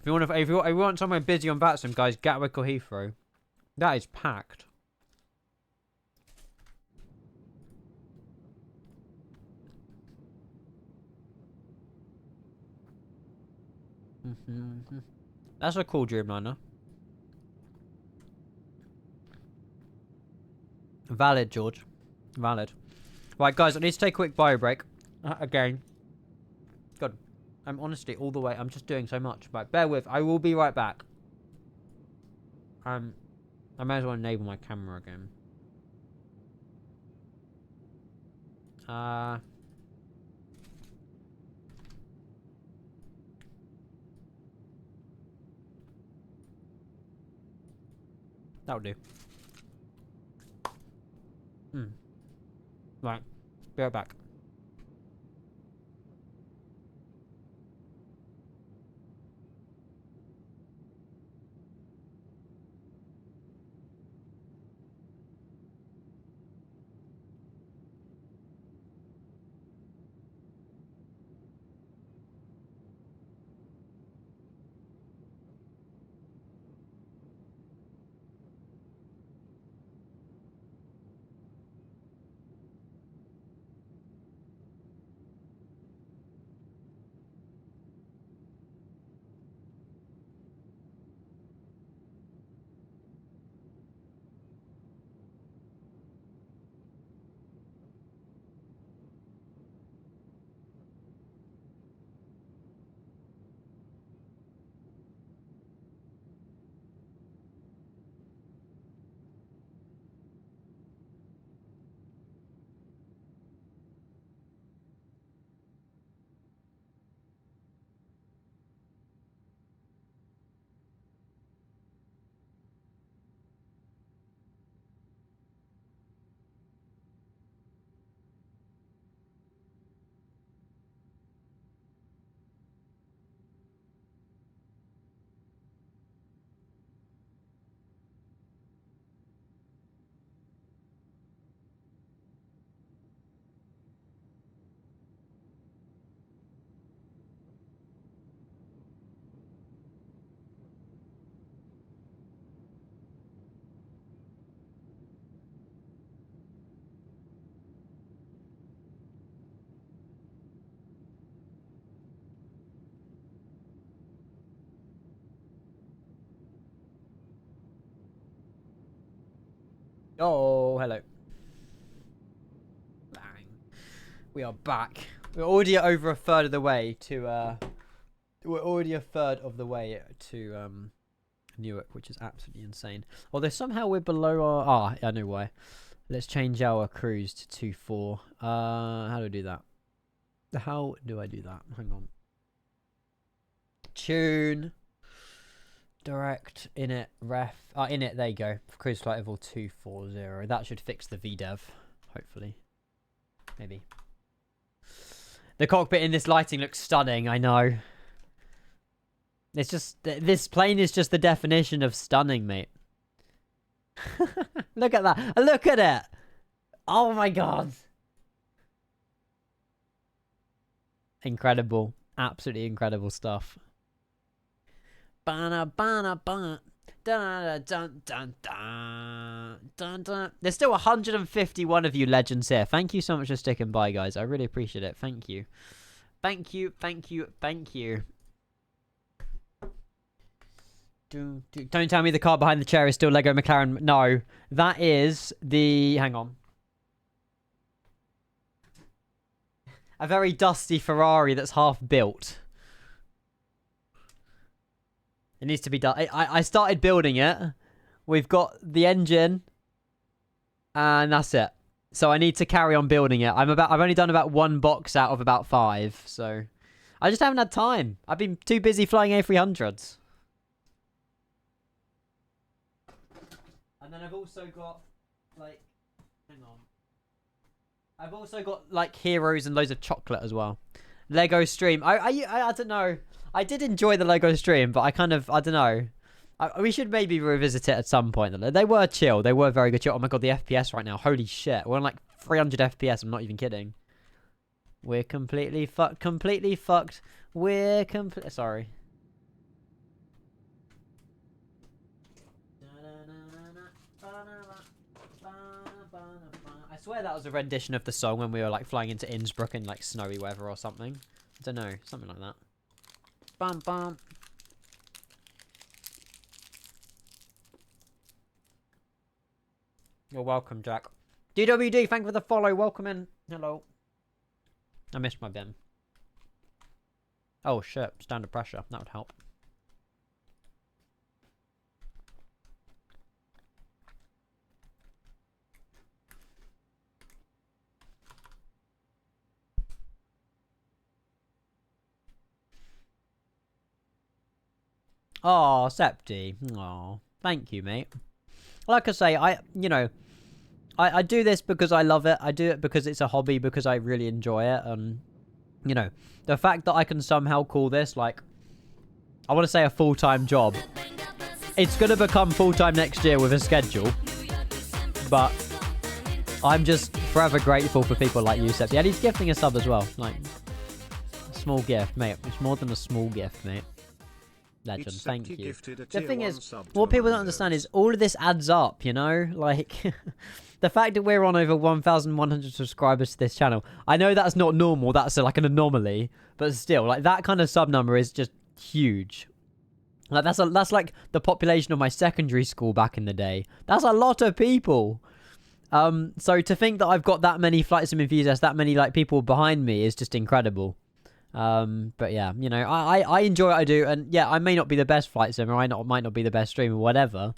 If you want somewhere busy on Batson, guys, Gatwick or Heathrow. That is packed. That's a cool Dreamliner. Valid, George. Valid. Right, guys, I need to take a quick bio break. Again. God. I'm honestly all the way. I'm just doing so much. Right, bear with. I will be right back. I may as well enable my camera again. That'll do. Right. Be right back. Oh, hello. Bang. We are back. We're already over a third of the way to Newark, which is absolutely insane. Although somehow we're below our I know why. Let's change our cruise to 2.4. How do I do that? How do I do that? Hang on. Tune. Direct, init, ref. Init, there you go. Cruise flight level 240. That should fix the VDEV, hopefully. Maybe. The cockpit in this lighting looks stunning, I know. It's just, this plane is just the definition of stunning, mate. Look at that. Look at it. Oh my god. Incredible. Absolutely incredible stuff. There's still 151 of you legends here. Thank you so much for sticking by, guys. I really appreciate it. Thank you. Thank you, thank you, thank you. Don't tell me the car behind the chair is still Lego McLaren. No, that is the... Hang on. A very dusty Ferrari that's half built. It needs to be done. I started building it. We've got the engine. And that's it. So I need to carry on building it. I've only done about 1 box out of about 5. So I just haven't had time. I've been too busy flying A300s. And then I've also got, like, hang on. I've also got, like, heroes and loads of chocolate as well. Lego stream. I don't know. I did enjoy the Lego stream, but I don't know. We should maybe revisit it at some point. They were chill. They were very good chill. Oh my god, the FPS right now. Holy shit. We're on, like, 300 FPS. I'm not even kidding. We're completely fucked. Completely fucked. We're sorry. I swear that was a rendition of the song when we were like flying into Innsbruck in like snowy weather or something. I don't know, something like that. Bum bum. You're welcome, Jack. DWD, thank you for the follow. Welcome in. Hello. I missed my bin. Oh shit, standard pressure. That would help. Oh, Septi. Oh, thank you, mate. Like I say, I do this because I love it. I do it because it's a hobby, because I really enjoy it. And, you know, the fact that I can somehow call this, like, I want to say a full-time job. It's going to become full-time next year with a schedule. But I'm just forever grateful for people like you, Septi. And he's gifting a sub as well. Like, a small gift, mate. It's more than a small gift, mate. Legend, thank you. The thing is, what people don't understand is all of this adds up, you know? Like, the fact that we're on over 1,100 subscribers to this channel, I know that's not normal, that's like an anomaly, but still, like, that kind of sub number is just huge. Like, that's like the population of my secondary school back in the day. That's a lot of people. So to think that I've got that many flight sim enthusiasts, that many, like, people behind me is just incredible. But yeah, you know, I enjoy what I do, and yeah, I may not be the best flight sim, or I might not be the best streamer, whatever,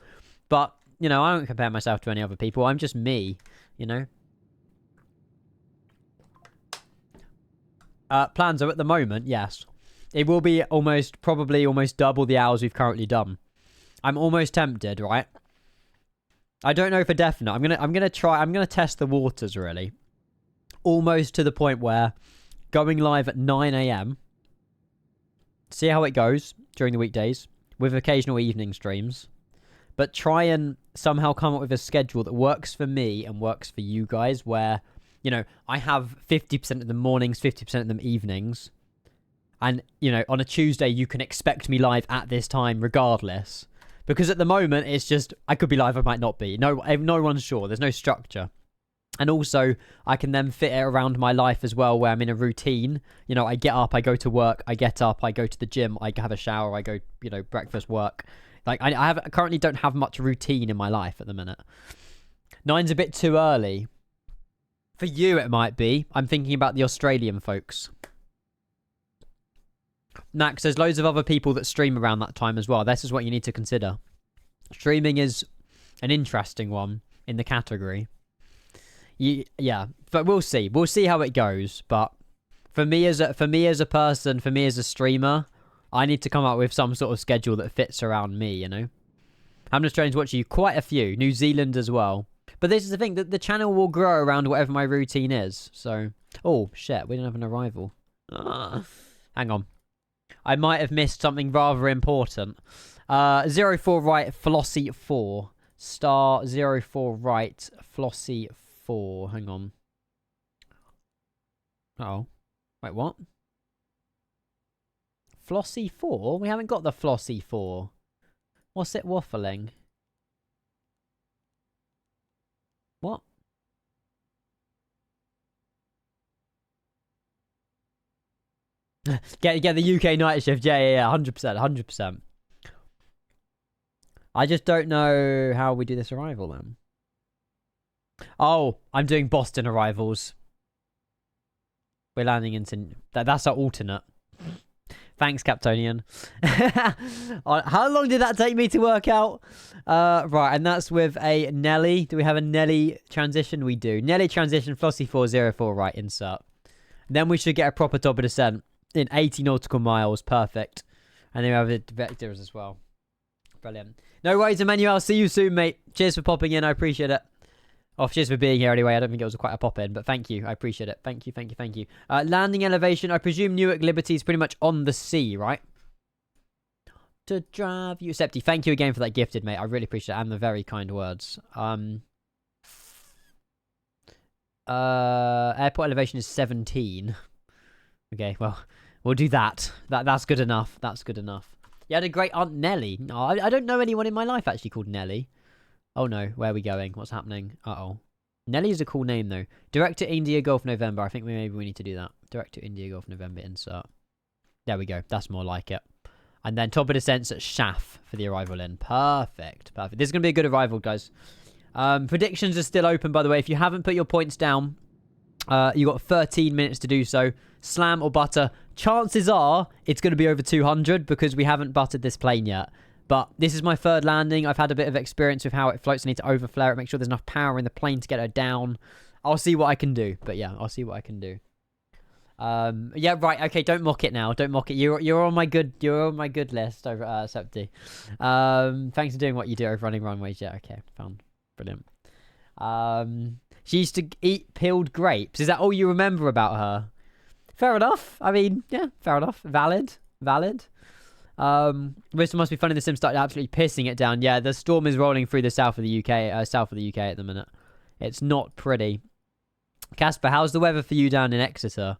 but, you know, I don't compare myself to any other people. I'm just me, you know. Plans are at the moment, yes. It will be probably almost double the hours we've currently done. I'm almost tempted, right? I don't know for definite. I'm gonna test the waters, really. Almost to the point where going live at 9 AM. See how it goes during the weekdays, with occasional evening streams. But try and somehow come up with a schedule that works for me and works for you guys, where, you know, I have 50% of the mornings, 50% of them evenings. And, you know, on a Tuesday, you can expect me live at this time regardless. Because at the moment, it's just, I could be live, I might not be. No one's sure. There's no structure. And also, I can then fit it around my life as well, where I'm in a routine. You know, I get up, I go to work, I get up, I go to the gym, I have a shower, I go, you know, breakfast, work. Like, I currently don't have much routine in my life at the minute. 9's a bit too early. For you, it might be. I'm thinking about the Australian folks. Max, there's loads of other people that stream around that time as well. This is what you need to consider. Streaming is an interesting one in the category. Yeah, but we'll see. We'll see how it goes. But for me as a person, for me as a streamer, I need to come up with some sort of schedule that fits around me, you know? I'm just trying to watch you quite a few. New Zealand as well. But this is the thing, that the channel will grow around whatever my routine is. So, oh, shit, we don't have an arrival. Hang on. I might have missed something rather important. 04 right, Flossie 4. Star 04 right, Flossie 4. Hang on. Uh-oh. Wait, what? Flossie 4? We haven't got the Flossie 4. What's it waffling? What? Get the UK night shift. Yeah. 100%. 100%. I just don't know how we do this arrival then. Oh, I'm doing Boston arrivals. We're landing into... That's our alternate. Thanks, Captonian. How long did that take me to work out? Right, and that's with a Nelly. Do we have a Nelly transition? We do. Nelly transition, Flossie 404, right, insert. Then we should get a proper top of descent in 80 nautical miles. Perfect. And then we have the vectors as well. Brilliant. No worries, Emmanuel. See you soon, mate. Cheers for popping in. I appreciate it. Oh, cheers for being here anyway. I don't think it was quite a pop in, but thank you. I appreciate it. Thank you. Landing elevation. I presume Newark Liberty is pretty much on the sea, right? To drive you. Septi, thank you again for that gifted, mate. I really appreciate it and the very kind words. Airport elevation is 17. Okay, well, we'll do that. That's good enough. That's good enough. You had a great Aunt Nelly. No, I don't know anyone in my life actually called Nelly. Oh no, where are we going? What's happening? Uh-oh. Nelly is a cool name though. Direct to India Golf November. I think maybe we need to do that. Direct to India Golf November insert. There we go. That's more like it. And then top of descents at Shaff for the arrival in. Perfect. Perfect. This is going to be a good arrival, guys. Predictions are still open, by the way. If you haven't put your points down, you got 13 minutes to do so. Slam or butter. Chances are it's going to be over 200 because we haven't buttered this plane yet. But this is my third landing. I've had a bit of experience with how it floats. I need to overflare it, make sure there's enough power in the plane to get her down. I'll see what I can do. But yeah, I'll see what I can do. Yeah, right. Okay, don't mock it now. Don't mock it. You're on my good list over at Septi. Thanks for doing what you do over running runways. Yeah, okay, found. Brilliant. She used to eat peeled grapes. Is that all you remember about her? Fair enough. I mean, yeah, fair enough. Valid. Wisdom must be fun in the sim started absolutely pissing it down. Yeah, the storm is rolling through the south of the UK at the minute. It's not pretty. Casper, how's the weather for you down in Exeter?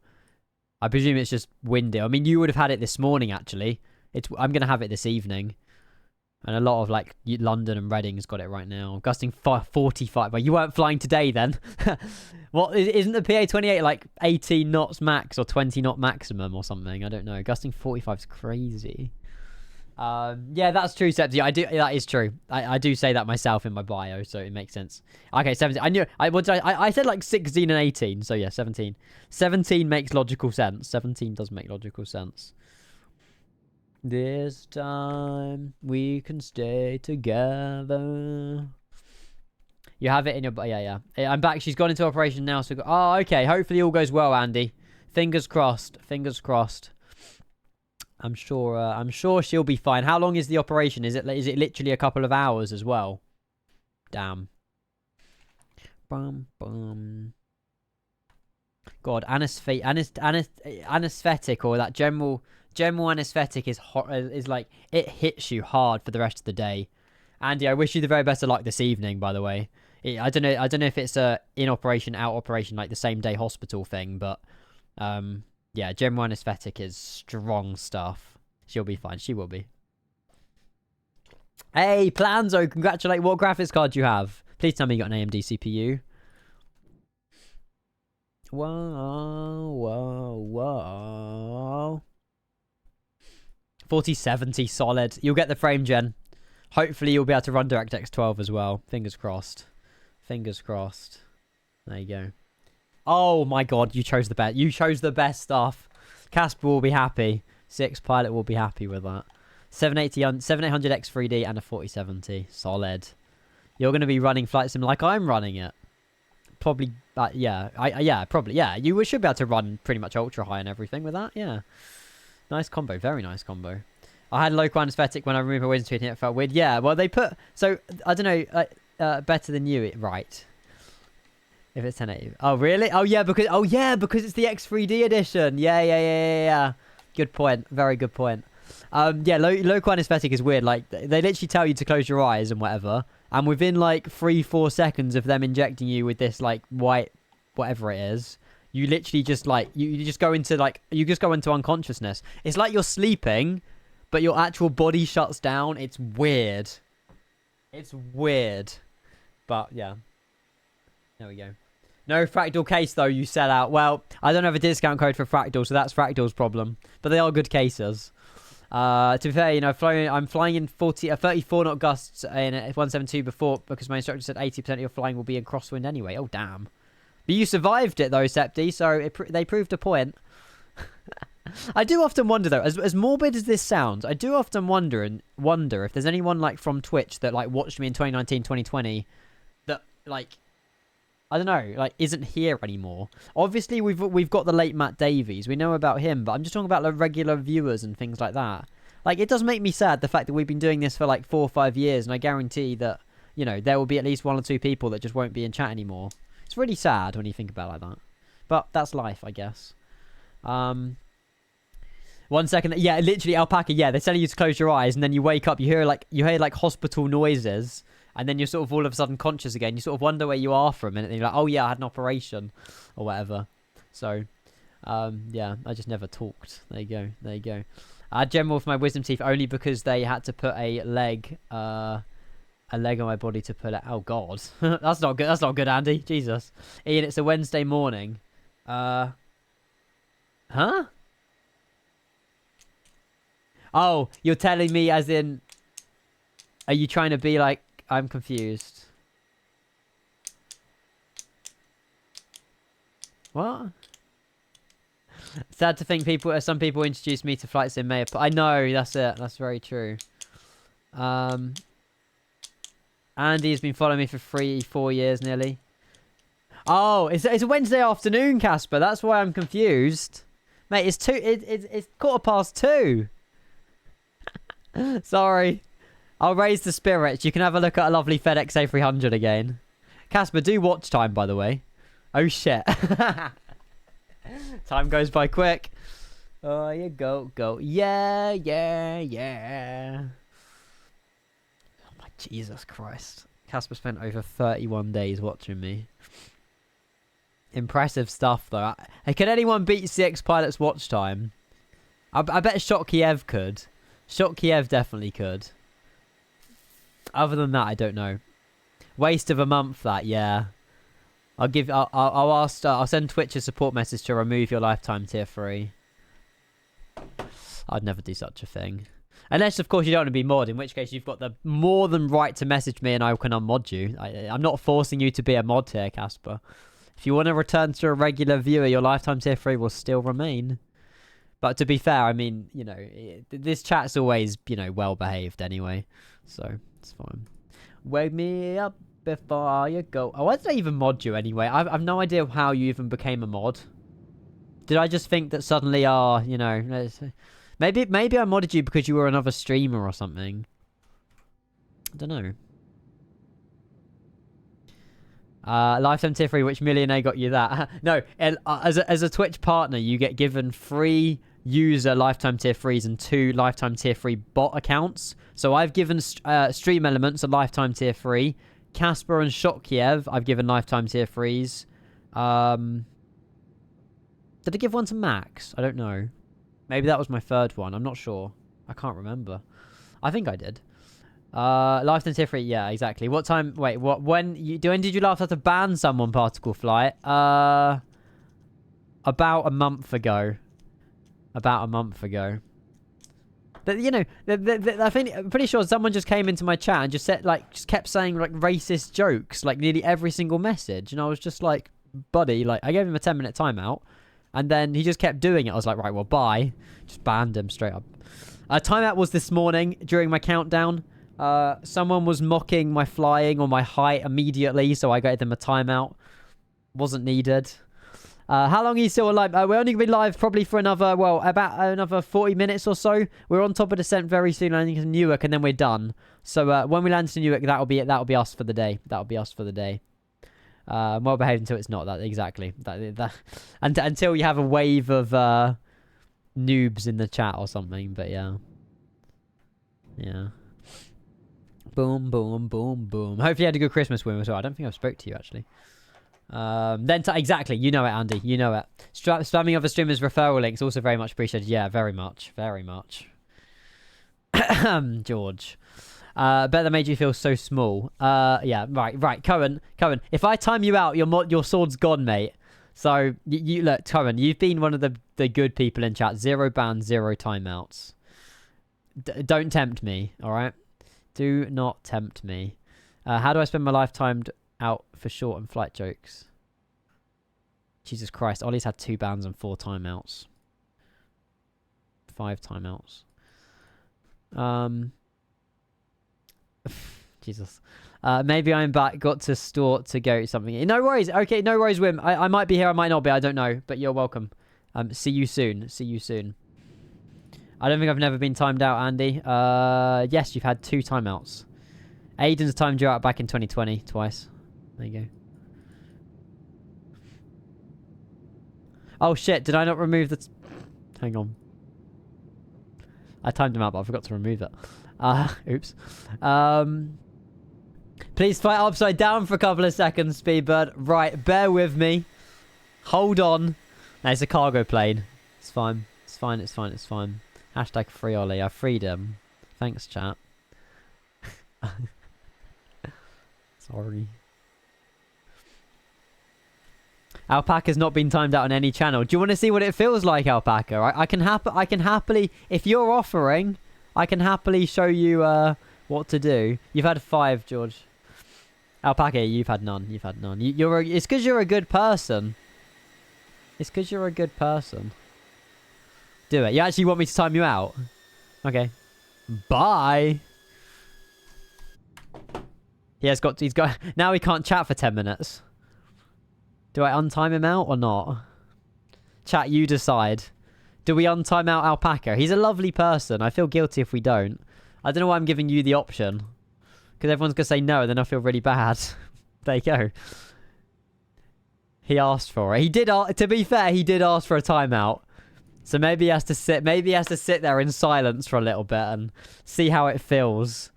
I presume it's just windy. I mean, you would have had it this morning, actually. I'm going to have it this evening. And a lot of, like, London and Reading's got it right now. Gusting 45. Well, you weren't flying today, then. What, isn't the PA-28, like, 18 knots max or 20 knot maximum or something? I don't know. Gusting 45 is crazy. Yeah, that's true, Septi. That is true. I do say that myself in my bio, so it makes sense. Okay, 17. I said like 16 and 18, so yeah, 17. 17 makes logical sense. 17 does make logical sense. This time we can stay together. You have it in your... Yeah. I'm back. She's gone into operation now, so... Oh, okay. Hopefully all goes well, Andy. Fingers crossed. I'm sure she'll be fine. How long is the operation? Is it literally a couple of hours as well? Damn. God, anesthetic or that general anesthetic is like, it hits you hard for the rest of the day. Andy, I wish you the very best of luck this evening, by the way. I don't know if it's a in operation, out operation, like the same day hospital thing, but yeah, general anesthetic is strong stuff. She'll be fine. She will be. Hey, Planzo, congratulate. What graphics card do you have? Please tell me you got an AMD CPU. Whoa. 4070 solid. You'll get the frame gen. Hopefully you'll be able to run DirectX 12 as well. Fingers crossed. Fingers crossed. There you go. Oh my god, you chose the best. You chose the best stuff. Casper will be happy. Six Pilot will be happy with that. 7800X3D and a 4070. Solid. You're going to be running Flight Sim like I'm running it. Probably, yeah. Probably, yeah. You should be able to run pretty much ultra high and everything with that, yeah. Nice combo. Very nice combo. I had local anesthetic when I removed my wisdom tooth and it felt weird. Yeah, well, they put... So, I don't know, better than you, right. If it's 1080. Oh, really? Oh, yeah, because it's the X3D edition. Yeah. Good point. Very good point. Yeah, local anesthetic is weird. Like, they literally tell you to close your eyes and whatever. And within, like, 3-4 seconds of them injecting you with this, like, white... whatever it is... You literally just, like... You just go into, like... You just go into unconsciousness. It's like you're sleeping... But your actual body shuts down. It's weird. It's weird. But, yeah. There we go. No Fractal case, though, you sell out. Well, I don't have a discount code for Fractal, so that's Fractal's problem. But they are good cases. To be fair, you know, I'm flying in 34 knot gusts in 172 before, because my instructor said 80% of your flying will be in crosswind anyway. Oh, damn. But you survived it, though, Septi, so they proved a point. I do often wonder, though, as morbid as this sounds, I do often wonder if there's anyone, like, from Twitch that, like, watched me in 2019, 2020 that, like, I don't know, like, isn't here anymore. Obviously, we've got the late Matt Davies. We know about him, but I'm just talking about, like, regular viewers and things like that. Like, it does make me sad, the fact that we've been doing this for, like, 4 or 5 years, and I guarantee that, you know, there will be at least 1 or 2 people that just won't be in chat anymore. It's really sad when you think about it like that. But that's life, I guess. 1 second. Yeah, literally, Alpaca. Yeah, they're telling you to close your eyes, and then you wake up. You hear like hospital noises, and then you're sort of all of a sudden conscious again. You sort of wonder where you are for a minute, and you're like, oh yeah, I had an operation, or whatever. So, yeah, I just never talked. There you go. I had general for my wisdom teeth only because they had to put a leg on my body to pull it. Oh god, that's not good. That's not good, Andy. Jesus, Ian, it's a Wednesday morning. Huh? Oh, you're telling me as in... Are you trying to be like... I'm confused. What? Sad to think some people introduced me to Flight Sim Mayor. I know, that's it. That's very true. Andy's been following me for 3-4 years nearly. Oh, it's a Wednesday afternoon, Casper. That's why I'm confused. Mate, it's 2:15. Sorry. I'll raise the spirits. You can have a look at a lovely FedEx A300 again. Casper, do watch time, by the way. Oh, shit. Time goes by quick. Oh, you go. Yeah. Oh, my Jesus Christ. Casper spent over 31 days watching me. Impressive stuff, though. Can anyone beat CX Pilot's watch time? I bet Shot Kiev could. Shot Kiev definitely could. Other than that, I don't know. Waste of a month, that, yeah. I'll send Twitch a support message to remove your lifetime tier 3. I'd never do such a thing. Unless, of course, you don't want to be mod, in which case you've got the more than right to message me and I can unmod you. I'm not forcing you to be a mod here, Casper. If you want to return to a regular viewer, your lifetime tier 3 will still remain. But to be fair, I mean, you know, this chat's always, you know, well behaved anyway. So, it's fine. Wake me up before you go. Oh, why did I even mod you anyway? I've no idea how you even became a mod. Did I just think that suddenly, you know, maybe I modded you because you were another streamer or something. I don't know. Lifetime tier 3, which millionaire got you that? No, as a Twitch partner, you get given 3 user lifetime tier 3s and 2 lifetime tier 3 bot accounts. So I've given Stream Elements a lifetime tier 3. Casper and Shotkiev, I've given lifetime tier 3s. Did I give one to Max? I don't know. Maybe that was my 3rd one. I'm not sure. I can't remember. I think I did. Lifetime tier 3, yeah, exactly. What time? Wait, what? When did you last have to ban someone, Particle Flight? About a month ago. That, you know, I think I'm pretty sure someone just came into my chat and just said just kept saying like racist jokes like nearly every single message, and I was just like, buddy, like I gave him a 10-minute timeout, and then he just kept doing it. I was like, right, well, bye. Just banned him straight up. Timeout was this morning during my countdown. Someone was mocking my flying or my height immediately, so I gave them a timeout. Wasn't needed. How long are you still alive? We're only going to be live probably for another, well, about another 40 minutes or so. We're on top of descent very soon, landing in Newark, and then we're done. So when we land in Newark, that'll be it. That'll be us for the day. That'll be us for the day. Well behaved until it's not that, exactly. Until you have a wave of noobs in the chat or something, but yeah. Yeah. Boom, boom, boom, boom. Hopefully you had a good Christmas with him as well. I don't think I spoke to you, actually. Exactly, you know it, Andy, you know it. Spamming other streamers' referral links also very much appreciated. Yeah, very much, very much. George, bet that made you feel so small. Yeah, right, Cohen, if I time you out, your sword's gone, mate. So you look, Cohen, you've been one of the good people in chat. 0 bans, 0 timeouts. Don't tempt me, all right? Do not tempt me. How do I spend my life timed out for short and flight jokes? Jesus Christ, Ollie's had 2 bans and 4 timeouts. 5 timeouts. Jesus. Maybe I'm back. Got to store to go something. No worries. Okay, no worries, Wim. I might be here, I might not be. I don't know. But you're welcome. See you soon. See you soon. I don't think I've never been timed out, Andy. Yes, you've had 2 timeouts. Aiden's timed you out back in 2020 twice. There you go. Oh shit, did I not remove the... Hang on. I timed him out, but I forgot to remove it. Oops. Please fight upside down for a couple of seconds, Speedbird. Right, bear with me. Hold on. No, it's a cargo plane. It's fine. It's fine, it's fine, it's fine. Hashtag free Ollie. I freed him. Thanks, chat. Sorry. Alpaca's not been timed out on any channel. Do you want to see what it feels like, Alpaca? I can happily, if you're offering, I can happily show you what to do. You've had 5, George. Alpaca, you've had none. You've had none. It's because you're a good person. It's because you're a good person. Do it. You actually want me to time you out? Okay. Bye. He's got now he can't chat for 10 minutes. Do I untime him out or not? Chat, you decide. Do we untime out Alpaca? He's a lovely person. I feel guilty if we don't. I don't know why I'm giving you the option. Because everyone's going to say no, and then I feel really bad. There you go. He asked for it. He did. To be fair, he did ask for a timeout. So maybe he has to sit. Maybe he has to sit there in silence for a little bit and see how it feels.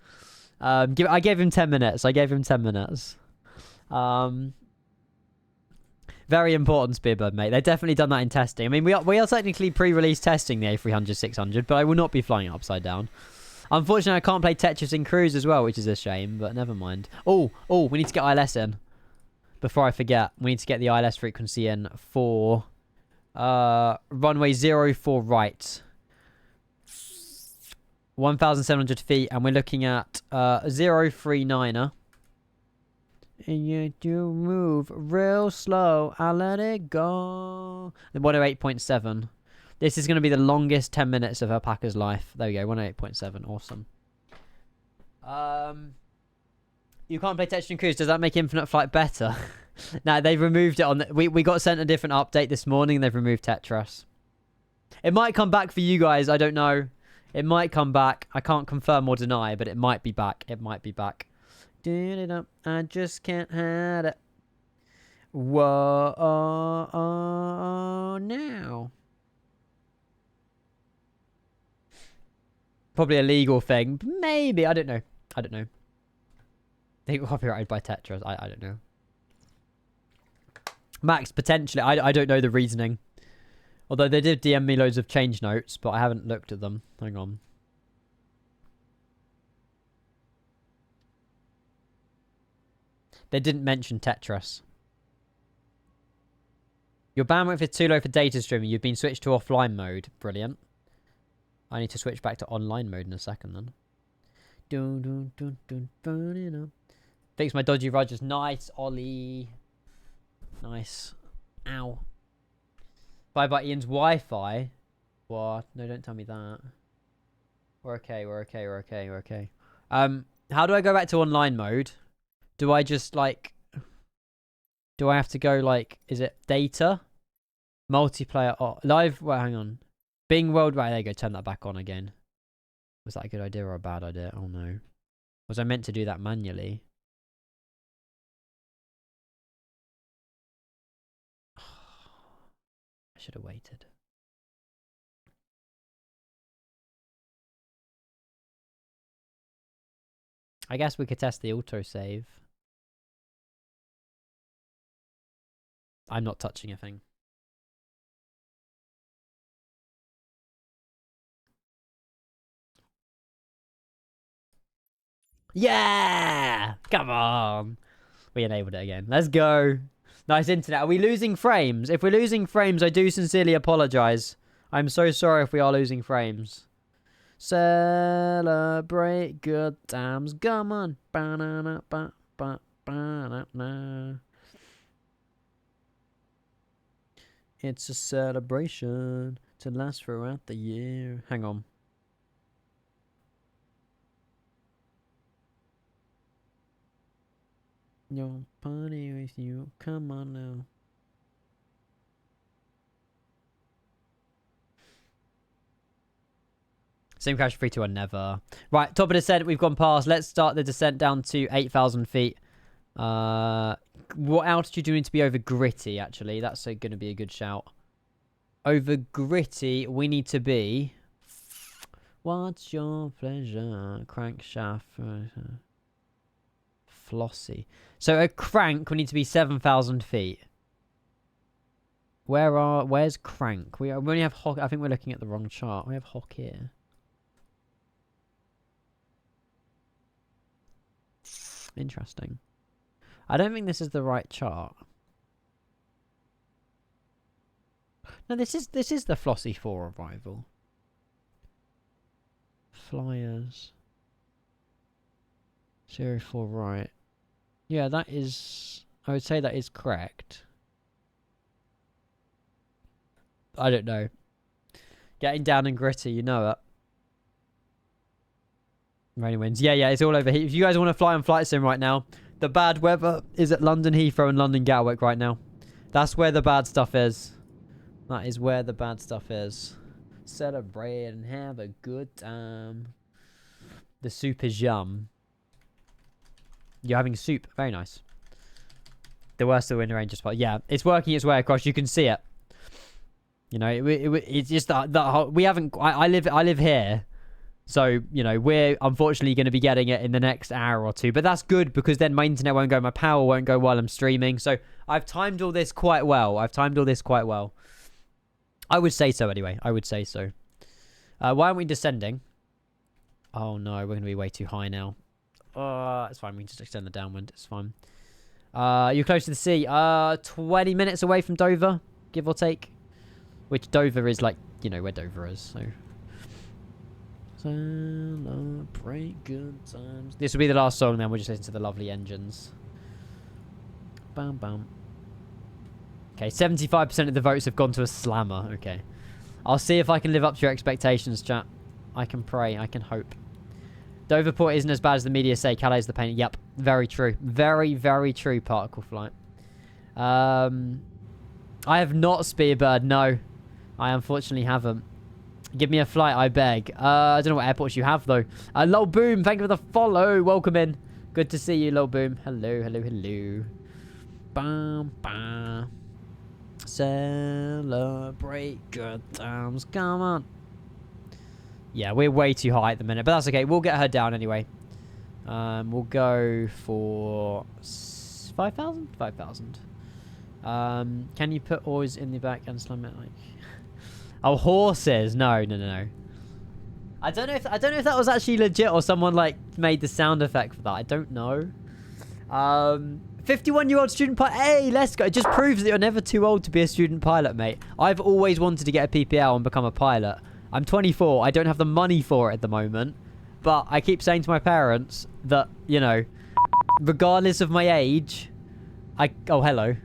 I gave him 10 minutes. I gave him 10 minutes. Very important, Spearbird, mate. They've definitely done that in testing. I mean, we are technically pre-release testing the A300-600, but I will not be flying it upside down. Unfortunately, I can't play Tetris in cruise as well, which is a shame, but never mind. Oh, we need to get ILS in. Before I forget, we need to get the ILS frequency in for runway 04 right. 1,700 feet, and we're looking at 039er. And you do move real slow. I'll let it go. 108.7. This is going to be the longest 10 minutes of Alpaca's life. There we go. 108.7. Awesome. You can't play Tetris and Cruise. Does that make Infinite Flight better? No, they've removed it on... We got sent a different update this morning, and they've removed Tetris. It might come back for you guys. I don't know. It might come back. I can't confirm or deny, but it might be back. It might be back. I just can't hide it. Whoa, now. Probably a legal thing. Maybe. I don't know. I don't know. They got copyrighted by Tetris. I don't know. Max, potentially. I don't know the reasoning. Although they did DM me loads of change notes, but I haven't looked at them. Hang on. They didn't mention Tetris. Your bandwidth is too low for data streaming. You've been switched to offline mode. Brilliant. I need to switch back to online mode in a second then. Fix my dodgy Rogers. Nice, Ollie. Nice. Ow. Bye bye Ian's Wi-Fi. What? No, don't tell me that. We're okay, we're okay, we're okay, we're okay. How do I go back to online mode? Do I just like... Do I have to go like... Is it data? Multiplayer... Oh, live... Well, hang on. Bing worldwide. There you go. Turn that back on again. Was that a good idea or a bad idea? Oh no. Was I meant to do that manually? I should have waited. I guess we could test the autosave. I'm not touching a thing. Yeah! Come on! We enabled it again. Let's go. Nice internet. Are we losing frames? If we're losing frames, I do sincerely apologize. I'm so sorry if we are losing frames. Celebrate good times. Come on. It's a celebration to last throughout the year. Hang on. Your party with you. Come on now. Same crash 3, 2, 1, never. Right, top of descent, we've gone past. Let's start the descent down to 8,000 feet. What altitude do we need to be over Gritty, actually? That's going to be a good shout. Over Gritty, we need to be... What's your pleasure? Crankshaft. Flossy. So a crank, we need to be 7,000 feet. Where's crank? We only have Hock. I think we're looking at the wrong chart. We have Hock here. Interesting. I don't think this is the right chart. No, this is the Flossy 4 arrival. Flyers. 04 right. Yeah, that is... I would say that is correct. I don't know. Getting down and gritty, you know it. Rainy winds. Yeah, it's all over here. If you guys want to fly on Flight Sim right now, the bad weather is at London Heathrow and London Gatwick right now. That's where the bad stuff is. That is where the bad stuff is. Celebrate and have a good time. The soup is yum. You're having soup. Very nice. The worst of the wind range spot. Yeah, it's working its way across. You can see it. You know, it's just that we haven't... I live here. So, you know, we're unfortunately going to be getting it in the next hour or two. But that's good because then my internet won't go, my power won't go while I'm streaming. So I've timed all this quite well. I would say so anyway. I would say so. Why aren't we descending? Oh no, we're going to be way too high now. It's fine. We can just extend the downwind. It's fine. You're close to the sea. 20 minutes away from Dover, give or take. Which Dover is like, you know, where Dover is. So... Celebrate good times. This will be the last song then. We'll just listen to the lovely engines. Bam, bam. Okay, 75% of the votes have gone to a slammer. Okay. I'll see if I can live up to your expectations, chat. I can pray. I can hope. Doverport isn't as bad as the media say. Calais is the pain. Yep. Very true. Very, very true, Particle Flight. I have not Spearbird. No. I unfortunately haven't. Give me a flight, I beg. I don't know what airports you have, though. Lol Boom, thank you for the follow. Welcome in. Good to see you, Lol Boom. Hello, hello, hello. Bam, bam. Celebrate good times. Come on. Yeah, we're way too high at the minute, but that's okay. We'll get her down anyway. We'll go for 5,000? 5,000. Can you put oars in the back and slam it like... Oh, horses. No. I don't know if that was actually legit or someone like made the sound effect for that. I don't know. 51-year-old student pilot. Hey, let's go. It just proves that you're never too old to be a student pilot, mate. I've always wanted to get a PPL and become a pilot. I'm 24. I don't have the money for it at the moment. But I keep saying to my parents that, you know, regardless of my age, oh, hello.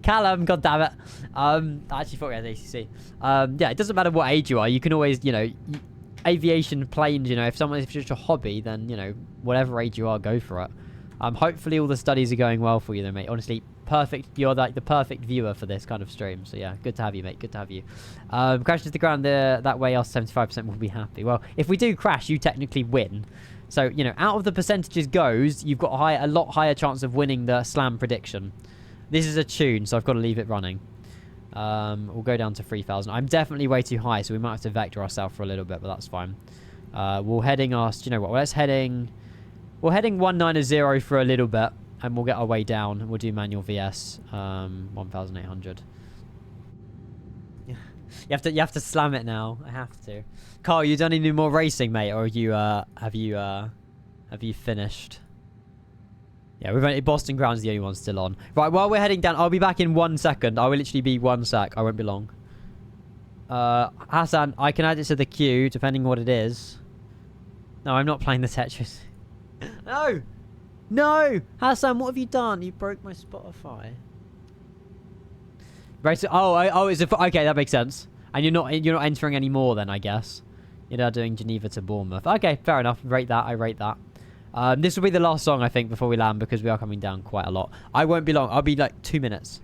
Callum, god damn it. I actually thought we had ACC. Yeah, it doesn't matter what age you are. You can always, you know, aviation, planes, you know, if it's just a hobby, then, you know, whatever age you are, go for it. Hopefully all the studies are going well for you though, mate. Honestly, perfect. You're like the perfect viewer for this kind of stream. So yeah, good to have you, mate. Good to have you. Crash to the ground there. That way our 75% will be happy. Well, if we do crash, you technically win. So, you know, out of the percentages goes, you've got a lot higher chance of winning the slam prediction. This is a tune, so I've got to leave it running. We'll go down to 3,000. I'm definitely way too high, so we might have to vector ourselves for a little bit, but that's fine. We're heading us, you know what, we're heading 190 for a little bit, and we'll get our way down. We'll do manual VS, 1,800. You have to slam it now. I have to. Carl, you done any more racing, mate, or have you finished? Yeah, we've only Boston Ground's the only one still on. Right, while we're heading down, I'll be back in 1 second. I will literally be 1 sec. I won't be long. Hassan, I can add it to the queue, depending on what it is. No, I'm not playing the Tetris. No! No! Hassan, what have you done? You broke my Spotify. Right, so, okay, that makes sense. And you're not entering any more then, I guess. You're now doing Geneva to Bournemouth. Okay, fair enough. Rate that. I rate that. This will be the last song, I think, before we land, because we are coming down quite a lot. I won't be long. I'll be like 2 minutes.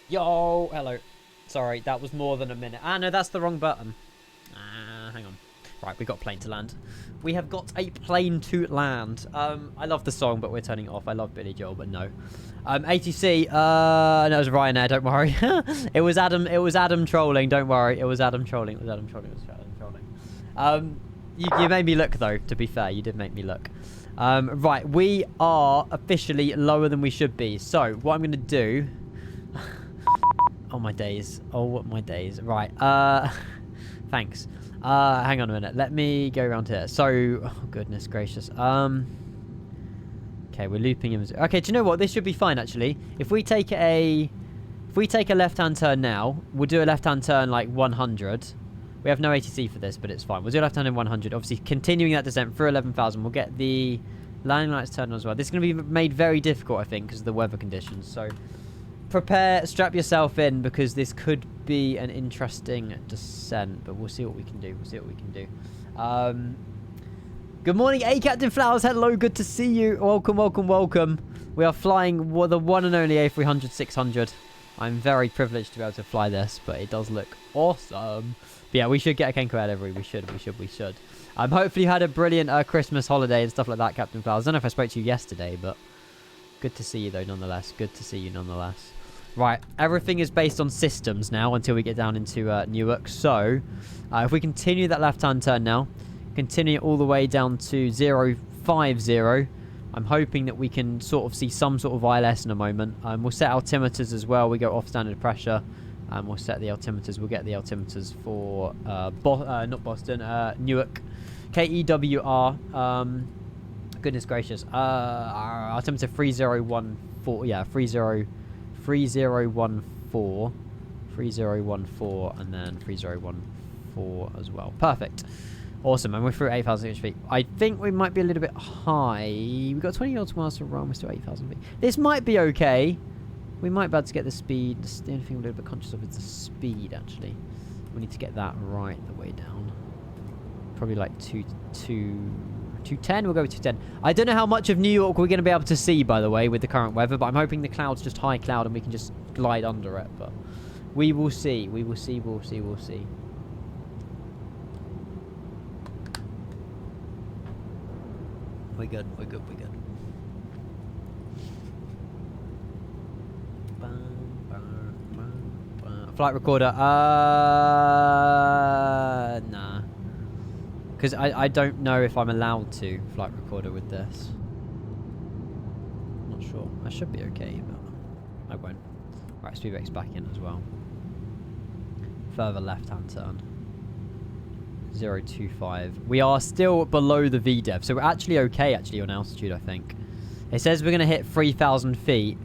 Yo, hello. Sorry, that was more than a minute. Ah, no, that's the wrong button. Hang on. Right, we got a plane to land. We have got a plane to land. I love the song, but we're turning it off. I love Billy Joel, but no. ATC, no, it was Ryanair, don't worry. It was Adam trolling, don't worry. It was Adam trolling. It was Adam trolling. You made me look, though, to be fair. You did make me look. Right, we are officially lower than we should be. So, what I'm going to do... oh, my days. Oh, my days. Right, thanks. Hang on a minute. Let me go around here. So, oh, goodness gracious. Okay, we're looping him. Okay, do you know what? This should be fine, actually. If we take a left-hand turn now, we'll do a left-hand turn, like, 100. We have no ATC for this, but it's fine. We'll do left-hand in 100. Obviously, continuing that descent through 11,000. We'll get the landing lights turned on as well. This is going to be made very difficult, I think, because of the weather conditions. So, strap yourself in, because this could be an interesting descent. But we'll see what we can do. Good morning, Captain Flowers. Hello, good to see you. Welcome. We are flying the one and only A300-600. I'm very privileged to be able to fly this, but it does look awesome. But yeah, we should get a Kenko out every. We should. Hopefully you had a brilliant Christmas holiday and stuff like that, Captain Flowers. I don't know if I spoke to you yesterday, but good to see you, though, nonetheless. Right, everything is based on systems now until we get down into Newark. So, if we continue that left-hand turn now, continue all the way down to 050, I'm hoping that we can sort of see some sort of ILS in a moment. We'll set altimeters as well. We go off standard pressure. We'll set the altimeters. We'll get the altimeters for not Boston, Newark, KEWR. Goodness gracious. Our altimeter 3014. Yeah, 3014, and then 3014 as well. Perfect. Awesome, and we're through 8,000 feet. I think we might be a little bit high. We've got 20 knots miles to run. We're still 8,000 feet. This might be okay. We might be able to get the speed. The only thing I'm a little bit conscious of is the speed, actually. We need to get that right the way down. Probably like 210. We'll go with 210. I don't know how much of New York we're going to be able to see, by the way, with the current weather, but I'm hoping the cloud's just high cloud and we can just glide under it. But we will see. We'll see. We're good. Flight recorder. Nah. Because I don't know if I'm allowed to flight recorder with this. Not sure. I should be okay, but I won't. Right, speed brake's back in as well. Further left-hand turn. 025. We are still below the VDEV, so we're actually okay on altitude, I think. It says we're going to hit 3,000 feet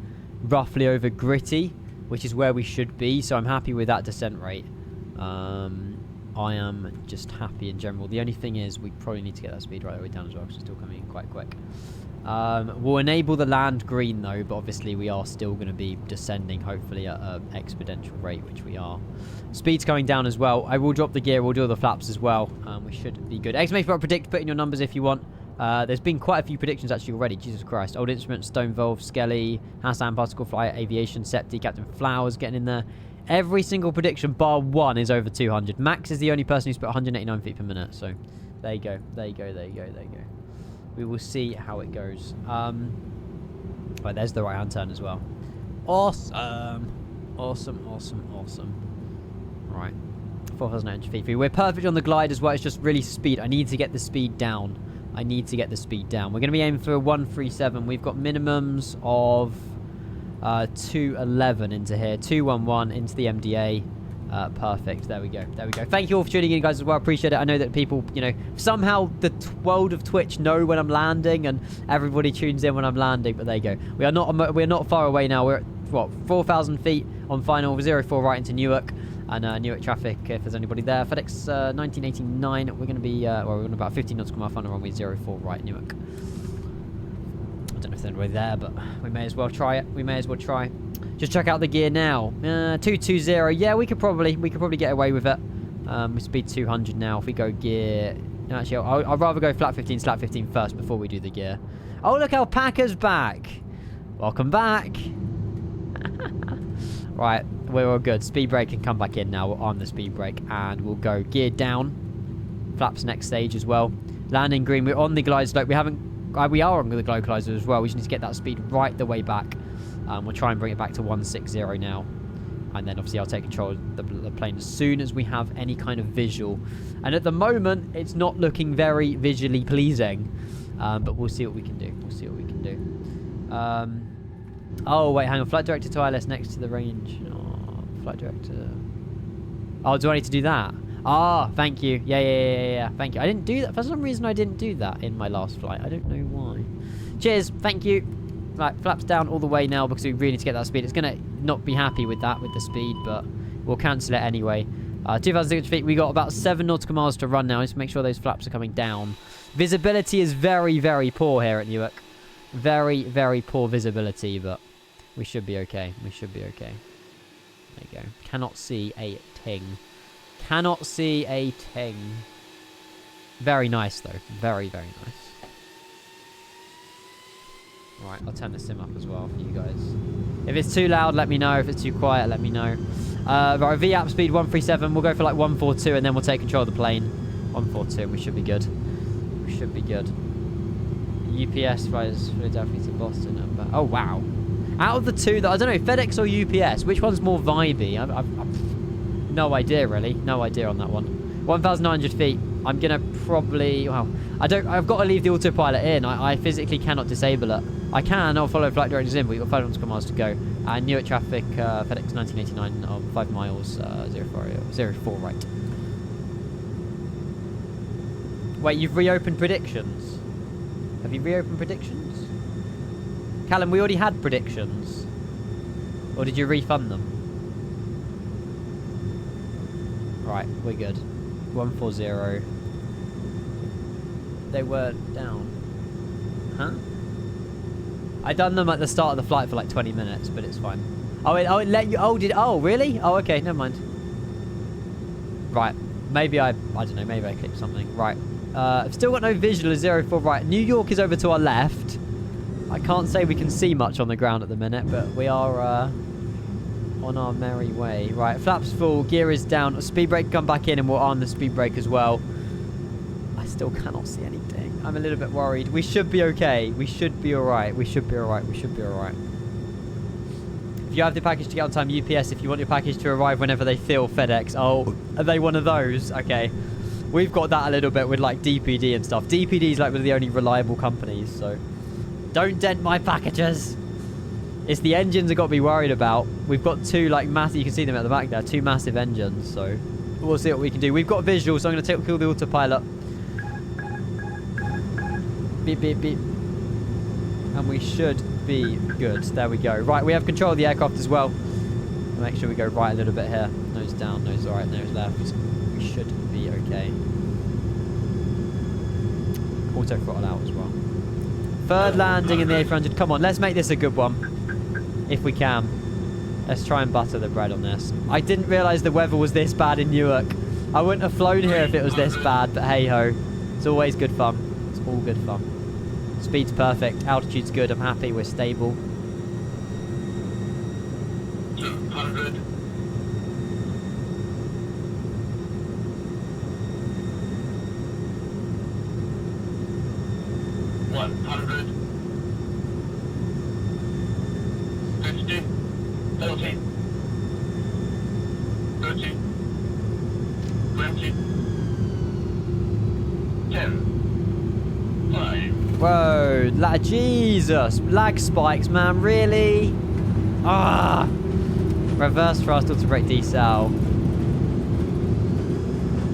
roughly over Gritty, which is where we should be, so I'm happy with that descent rate. I am just happy in general. The only thing is we probably need to get that speed right the way down as well, because it's still coming in quite quick. We'll enable the land green though, but obviously we are still going to be descending, hopefully at an exponential rate, which we are. Speed's coming down as well. I will drop the gear, we'll do all the flaps as well. We should be good. Exclamation predict, put in your numbers if you want. There's been quite a few predictions actually already. Jesus Christ. Old Instruments, Stone Valve, Skelly, Hassan, Particle Flyer, Aviation, Septi, Captain Flowers getting in there. Every single prediction, bar one, is over 200. Max is the only person who's put 189 feet per minute. So, there you go. We will see how it goes. Right, there's the right-hand turn as well. Awesome. Right. 4,900 feet. We're perfect on the glide as well. It's just really speed. I need to get the speed down. We're going to be aiming for 137. We've got minimums of 211 into here. 211 into the MDA. Perfect. There we go. Thank you all for tuning in, guys, as well. Appreciate it. I know that people, somehow the world of Twitch know when I'm landing, and everybody tunes in when I'm landing. But there you go. We're not far away now. We're at, 4,000 feet on final 04 right into Newark. And Newark traffic, if there's anybody there. FedEx 1989. We're going to be, we're on about 15 knots come off on runway 04 right Newark. I don't know if there's anybody there, but we may as well try it. Just check out the gear now. 220. Yeah, we could probably get away with it. We speed 200 now. If we go gear, actually, I'd rather go flat 15, slat 15 first before we do the gear. Oh, look, Alpaca's back. Welcome back. Right, we're all good. Speed brake can come back in now. We're on the speed brake, and we'll go gear down. Flaps next stage as well. Landing green. We're on the glide slope. We are on the glide as well. We just need to get that speed right the way back. We'll try and bring it back to 160 now. And then obviously I'll take control of the plane as soon as we have any kind of visual. And at the moment, it's not looking very visually pleasing. But we'll see what we can do. We'll see what we can do. Oh, wait, hang on. Flight director to ILS next to the range. Oh, flight director. Oh, do I need to do that? Ah, thank you. Yeah. Thank you. I didn't do that. For some reason, I didn't do that in my last flight. I don't know why. Cheers. Thank you. Right, flaps down all the way now because we really need to get that speed. It's going to not be happy with that, with the speed, but we'll cancel it anyway. 2,600 feet. We got about 7 nautical miles to run now. Just make sure those flaps are coming down. Visibility is very, very poor here at Newark. Very, very poor visibility, but we should be okay. We should be okay. There you go. Cannot see a ting. Cannot see a ting. Very nice, though. Very, very nice. Right, I'll turn the sim up as well for you guys. If it's too loud, let me know. If it's too quiet, let me know. Right, VAP speed 137. We'll go for like 142 and then we'll take control of the plane. 142, we should be good. We should be good. UPS flies Philadelphia to Boston. Oh, wow. Out of the two, I don't know, FedEx or UPS, which one's more vibey? I've no idea, really. No idea on that one. 1,900 feet. I'm going to probably... Well, I've got to leave the autopilot in. I physically cannot disable it. I can. I'll follow flight directors in, but we've got 5 nautical miles to go. And Newark traffic, FedEx 1989 of 5 miles, 04, right. Wait, you've reopened predictions? Have you reopened predictions? Callum, we already had predictions. Or did you refund them? Right, we're good. 140. They were down. Huh? I done them at the start of the flight for like 20 minutes, but it's fine. Oh, it let you... Oh, really? Oh, okay, never mind. Right. Maybe I don't know, maybe I clicked something. Right. I've still got no visual of 04. Right, New York is over to our left. I can't say we can see much on the ground at the minute, but we are on our merry way. Right, flaps full, gear is down. Speed brake come back in and we'll arm the speed brake as well. I still cannot see anything. I'm a little bit worried. We should be okay. We should be alright. We should be alright. We should be alright. If you have the package to get on time, UPS, if you want your package to arrive whenever they feel, FedEx. Oh, are they one of those? Okay. We've got that a little bit with like DPD and stuff. DPD is like one of the only reliable companies, so don't dent my packages. It's the engines I've got to be worried about. We've got two like massive, you can see them at the back there, 2 massive engines, so we'll see what we can do. We've got visuals, so I'm going to kill the autopilot. Beep, beep, beep. And we should be good. There we go. Right, we have control of the aircraft as well. Make sure we go right a little bit here. Nose down, nose right, nose left. We should be okay. Auto throttle out as well. Third landing in the A300. Come on, let's make this a good one. If we can. Let's try and butter the bread on this. I didn't realise the weather was this bad in Newark. I wouldn't have flown here if it was this bad, but hey ho. It's always good fun. It's all good fun. Speed's perfect. Altitude's good. I'm happy. We're stable. 200. 100. 50. 40. 30. 20. 10. 5. Whoa, Jesus, lag spikes, man, really? Ah, reverse thrust, auto brake decel.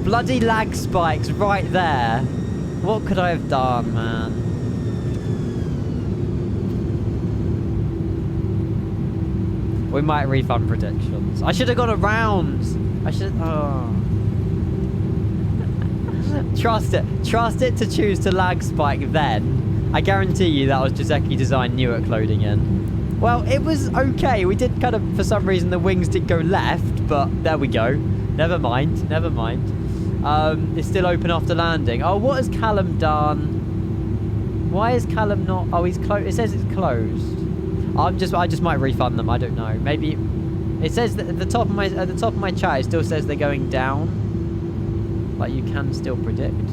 Bloody lag spikes right there. What could I have done, man? We might refund predictions. I should have gone around. I should. Oh. Trust it to choose to lag spike then. I guarantee you that was Giuseppe designed Newark loading in. Well, it was okay. We did kind of, for some reason, the wings did go left, but there we go. Never mind, never mind. It's still open after landing. Oh, what has Callum done? Why is Callum not? Oh, he's closed. It says it's closed. I just might refund them. I don't know. Maybe it says that at the top of my chat, it still says they're going down. Like you can still predict.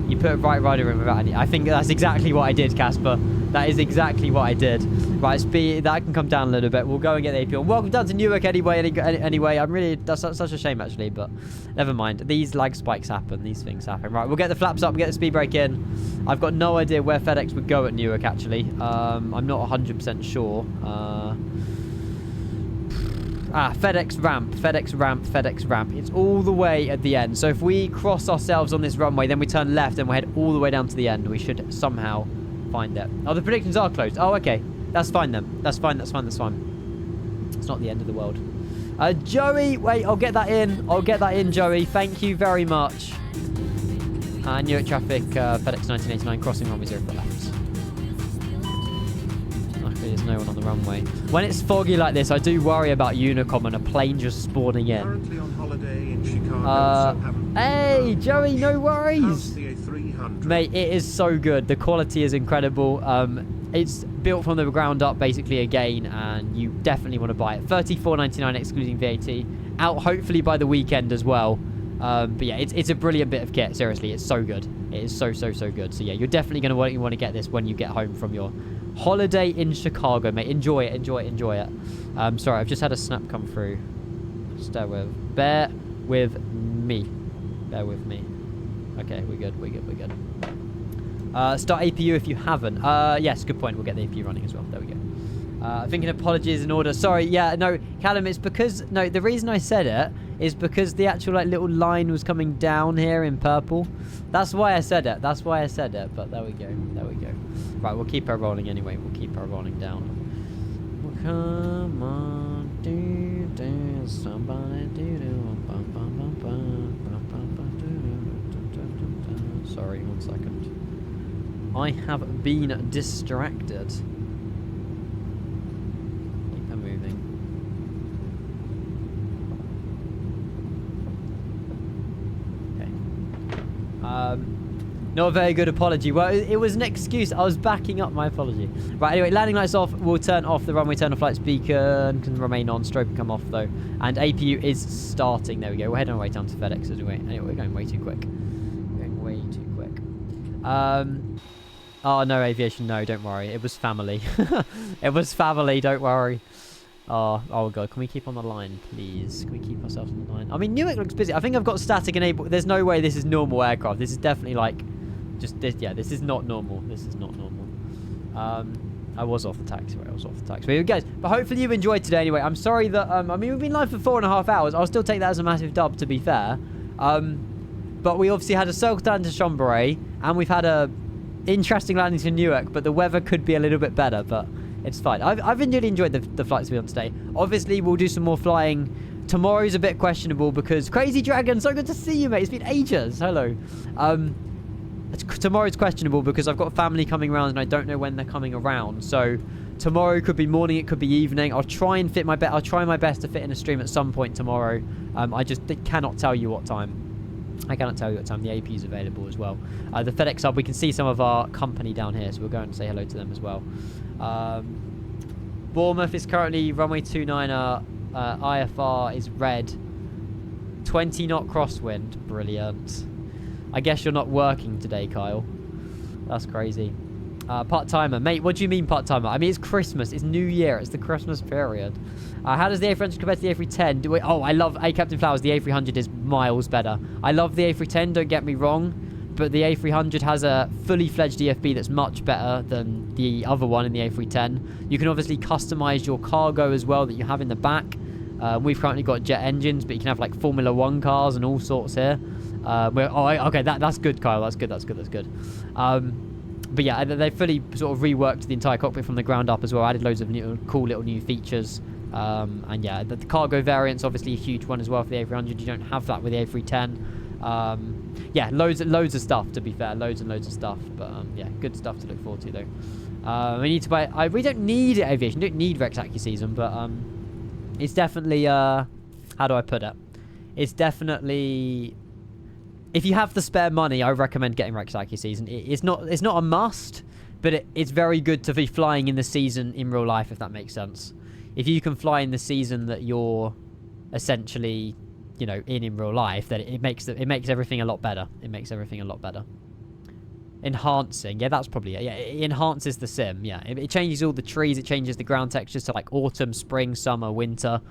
You put a right rider in without any. I think that's exactly what I did, Casper. That is exactly what I did. Right, speed, that can come down a little bit. We'll go and get the AP on. Welcome down to Newark anyway. Anyway, I'm really, that's such a shame actually, but never mind. These lag spikes happen. These things happen. Right, we'll get the flaps up, get the speed brake in. I've got no idea where FedEx would go at Newark actually. I'm not 100% sure. FedEx ramp, FedEx ramp, FedEx ramp. It's all the way at the end. So if we cross ourselves on this runway, then we turn left and we head all the way down to the end, we should somehow find it. Oh, the predictions are closed. Oh, okay. That's fine then. That's fine, that's fine, that's fine. It's not the end of the world. Joey, wait, I'll get that in. I'll get that in, Joey. Thank you very much. Newark traffic, FedEx 1989, crossing runway 0 for left. There's no one on the runway. When it's foggy like this, I do worry about Unicom and a plane just spawning in. Currently on holiday in Chicago, hey, Joey, no worries. How's the A300? Mate, it is so good. The quality is incredible. It's built from the ground up, basically, again, and you definitely want to buy it. $34.99 excluding VAT. Out hopefully by the weekend as well. But yeah, it's a brilliant bit of kit. Seriously, it's so good. It is so good. So yeah, you're definitely going to want to get this when you get home from your holiday in Chicago, mate. Enjoy it. Sorry, I've just had a snap come through. Bear with me. Okay, we're good. Start APU if you haven't. Yes, good point. We'll get the APU running as well. There we go. Thinking apologies in order. Sorry, yeah, no, Callum, it's because, no, the reason I said it is because the actual, like, little line was coming down here in purple. That's why I said it. But there we go. Right, we'll keep her rolling anyway. We'll keep her rolling down. Well, come on, do, somebody do. Sorry, 1 second. I have been distracted. Keep her moving. Okay. Not a very good apology. Well, it was an excuse. I was backing up my apology. Right, anyway, landing lights off. We'll turn off the runway turn off lights. Beacon can remain on. Strobe can come off, though. And APU is starting. There we go. We're heading our way down to FedEx as we wait. Anyway, we're going way too quick. Oh, no, aviation. No, don't worry. It was family. It was family. Don't worry. Oh, God. Can we keep on the line, please? Can we keep ourselves on the line? I mean, Newark looks busy. I think I've got static enabled. There's no way this is normal aircraft. This is definitely like... just this. Yeah, this is not normal. I was off the taxiway. Guys, but hopefully you enjoyed today anyway. I'm sorry that... I mean, we've been live for 4.5 hours. I'll still take that as a massive dub, to be fair. But we obviously had a circle down to Chambéry, and we've had a interesting landing to Newark, but the weather could be a little bit better, but it's fine. I've really enjoyed the flights we've on today. Obviously, we'll do some more flying. Tomorrow's a bit questionable because Crazy Dragon, so good to see you, mate. It's been ages. Hello. Tomorrow's questionable because I've got family coming around and I don't know when they're coming around. So tomorrow could be morning, it could be evening. I'll try my best to fit in a stream at some point tomorrow. I just cannot tell you what time. The AP is available as well. The FedEx hub, we can see some of our company down here, so we'll go and say hello to them as well. Bournemouth is currently runway 29er. IFR is red. 20 knot crosswind. Brilliant. I guess you're not working today, Kyle. That's crazy. Part-timer. Mate, what do you mean part-timer? I mean, it's Christmas. It's New Year. It's the Christmas period. How does the A300 compare to the A310? I love Captain Flowers. The A300 is miles better. I love the A310, don't get me wrong. But the A300 has a fully fledged EFB that's much better than the other one in the A310. You can obviously customize your cargo as well that you have in the back. We've currently got jet engines, but you can have like Formula 1 cars and all sorts here. Okay, that's good, Kyle. That's good. But yeah, they fully sort of reworked the entire cockpit from the ground up as well. Added loads of cool little new features. And yeah, the cargo variant's obviously a huge one as well for the A300. You don't have that with the A310. Yeah, loads of stuff, to be fair. Loads and loads of stuff. But yeah, good stuff to look forward to, though. We need to buy... we don't need aviation. We don't need Rex AccuSeason, but it's definitely... how do I put it? It's definitely... If you have the spare money, I recommend getting Rex AccuSeason. It's not a must, but it's very good to be flying in the season in real life, if that makes sense. If you can fly in the season that you're essentially, in real life, then it makes everything a lot better. Enhancing. Yeah, that's probably it. Yeah, it enhances the sim. Yeah, it changes all the trees. It changes the ground textures to like autumn, spring, summer, winter.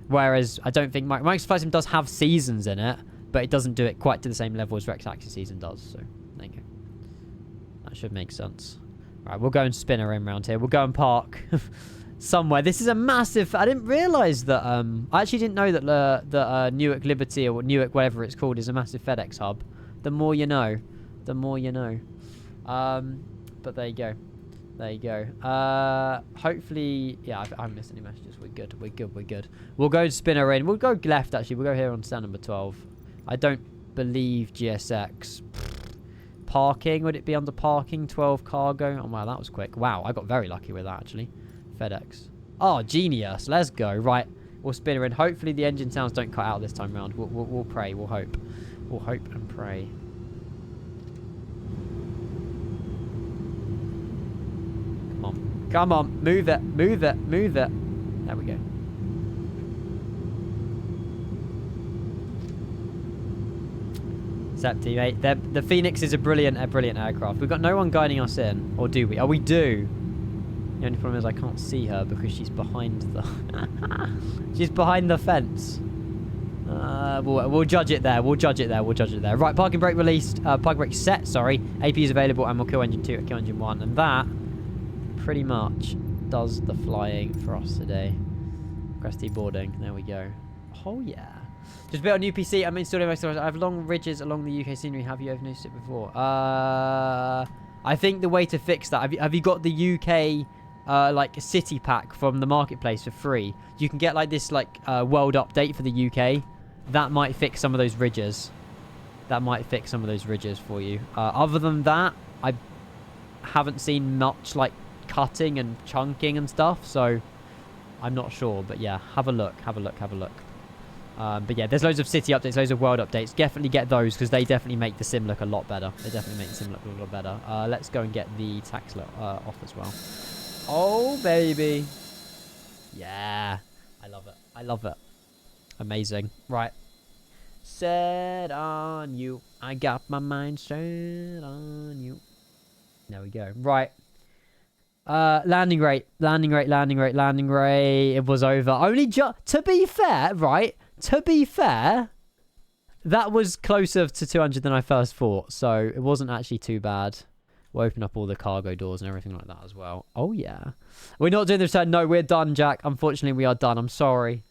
Whereas I don't think Microsoft Flight Sim does have seasons in it, but it doesn't do it quite to the same level as Rex Axis Season does. So there you go. That should make sense. Right, we'll go and spin her in around here. We'll go and park somewhere. This is a massive... I didn't realise that... I actually didn't know that Newark Liberty or Newark, whatever it's called, is a massive FedEx hub. The more you know. The more you know. But there you go. There you go. Hopefully... Yeah, I haven't missed any messages. We're good. We're good. We're good. We'll go spin her in. We'll go left, actually. We'll go here on stand number 12. I don't believe GSX... Parking, would it be under parking? 12 cargo. Oh wow, that was quick. Wow, I got very lucky with that actually. FedEx. Oh, genius. Let's go. Right, we'll spin her in. Hopefully the engine sounds don't cut out this time round. We'll pray. We'll hope. We'll hope and pray. Come on. Come on. Move it. Move it. Move it. There we go. Septi, mate. The Phoenix is a brilliant aircraft. We've got no one guiding us in. Or do we? Oh, we do. The only problem is I can't see her because she's behind the... she's behind the fence. We'll judge it there. We'll judge it there. We'll judge it there. Right, parking brake released. Parking brake set, sorry. AP is available and we'll kill engine 2 at kill engine 1. And that pretty much does the flying for us today. Cresty boarding. There we go. Oh, yeah. Just built a new PC. I'm installing my storage. I have long ridges along the UK scenery. Have you ever noticed it before? I think the way to fix that... Have you got the UK... like a city pack from the marketplace for free? You can get like this world update for the UK. That might fix some of those ridges. That might fix some of those ridges for you. Other than that, I haven't seen much like cutting and chunking and stuff, so I'm not sure. But yeah, have a look. But yeah, there's loads of city updates, loads of world updates. Definitely get those because they definitely make the sim look a lot better. They definitely make the sim look a lot better. Let's go and get the tax off as well. Oh, baby. Yeah. I love it. I love it. Amazing. Right. Set on you. I got my mind set on you. There we go. Right. Landing rate. It was over. Only to be fair, right? To be fair, that was closer to 200 than I first thought. So it wasn't actually too bad. We'll open up all the cargo doors and everything like that as well. Oh, yeah. We're not doing the return. No, we're done, Jack. Unfortunately, we are done. I'm sorry.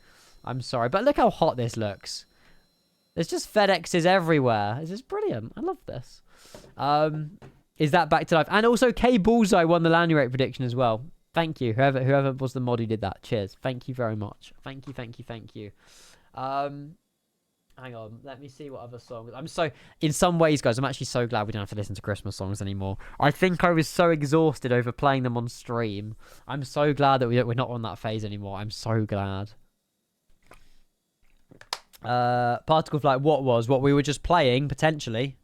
But look how hot this looks. There's just FedExes everywhere. This is brilliant. I love this. Is that back to life? And also, K Bullseye won the landing rate prediction as well. Thank you. Whoever was the mod who did that. Cheers. Thank you very much. Thank you. Hang on, let me see what other songs. In some ways, guys, I'm actually so glad we don't have to listen to Christmas songs anymore. I think I was so exhausted over playing them on stream. I'm so glad that we're not on that phase anymore. I'm so glad. Particle Flight, what we were just playing, potentially.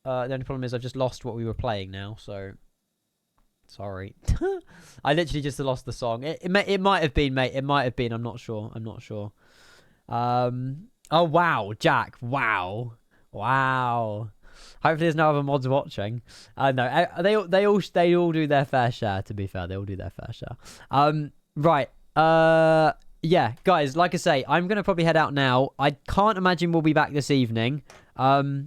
The only problem is I've just lost what we were playing now, so... Sorry. I literally just lost the song. It might have been, mate. It might have been. I'm not sure. Oh, wow, Jack. Wow. Hopefully there's no other mods watching. No, they all do their fair share, to be fair. They all do their fair share. Right. Yeah, guys, like I say, I'm going to probably head out now. I can't imagine we'll be back this evening. But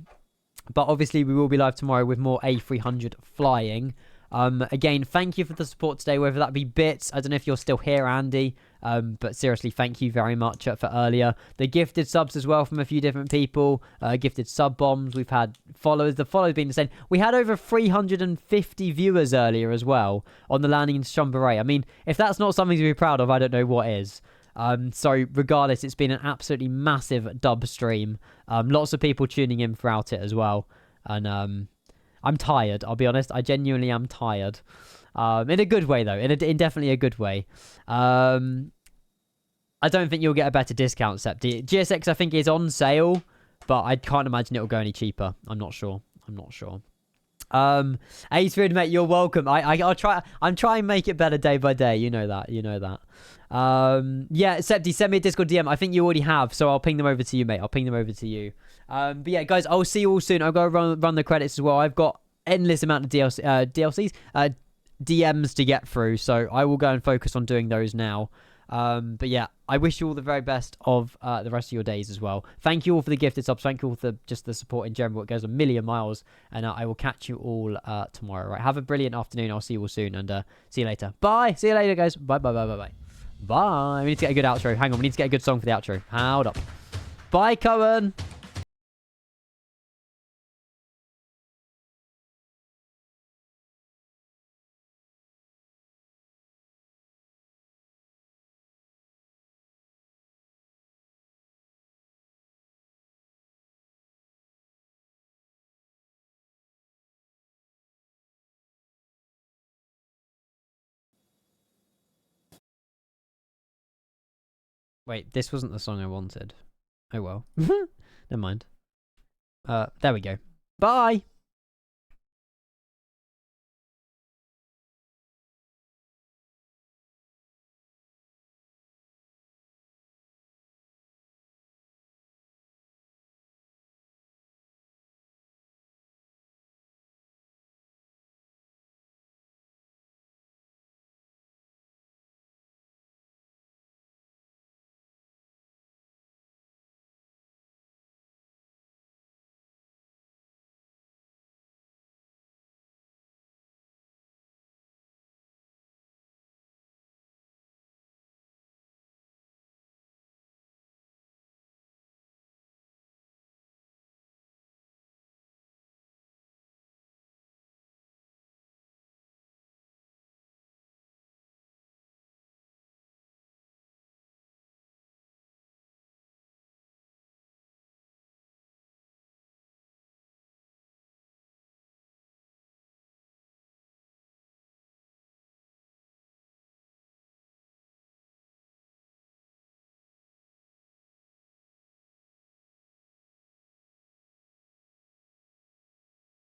obviously we will be live tomorrow with more A300 flying. Again, thank you for the support today, whether that be bits. I don't know if you're still here, Andy. But seriously, thank you very much for earlier. The gifted subs as well from a few different people. Gifted sub bombs. We've had followers. The followers being the same. We had over 350 viewers earlier as well on the landing in Chambéry. I mean, if that's not something to be proud of, I don't know what is. So regardless, it's been an absolutely massive dub stream. Lots of people tuning in throughout it as well. And I'm tired, I'll be honest. I genuinely am tired. In a good way, though. In definitely a good way. I don't think you'll get a better discount, Septi. GSX, I think, is on sale, but I can't imagine it'll go any cheaper. I'm not sure. A300, mate, you're welcome. I'll try. I'm trying to make it better day by day. You know that. Yeah, Septi, send me a Discord DM. I think you already have, so I'll ping them over to you, mate. But yeah, guys, I'll see you all soon. I'll go run the credits as well. I've got endless amount of DLCs, DMs to get through. So I will go and focus on doing those now. But yeah, I wish you all the very best of the rest of your days as well. Thank you all for the gifted subs. Thank you all for just the support in general. It goes a million miles. And I will catch you all tomorrow. Right, have a brilliant afternoon. I'll see you all soon. And see you later. Bye. See you later, guys. Bye, bye, bye, bye, bye. Bye. We need to get a good outro. Hang on. We need to get a good song for the outro. Hold up. Bye, Cohen. Wait, this wasn't the song I wanted. Oh well. Never mind. There we go. Bye!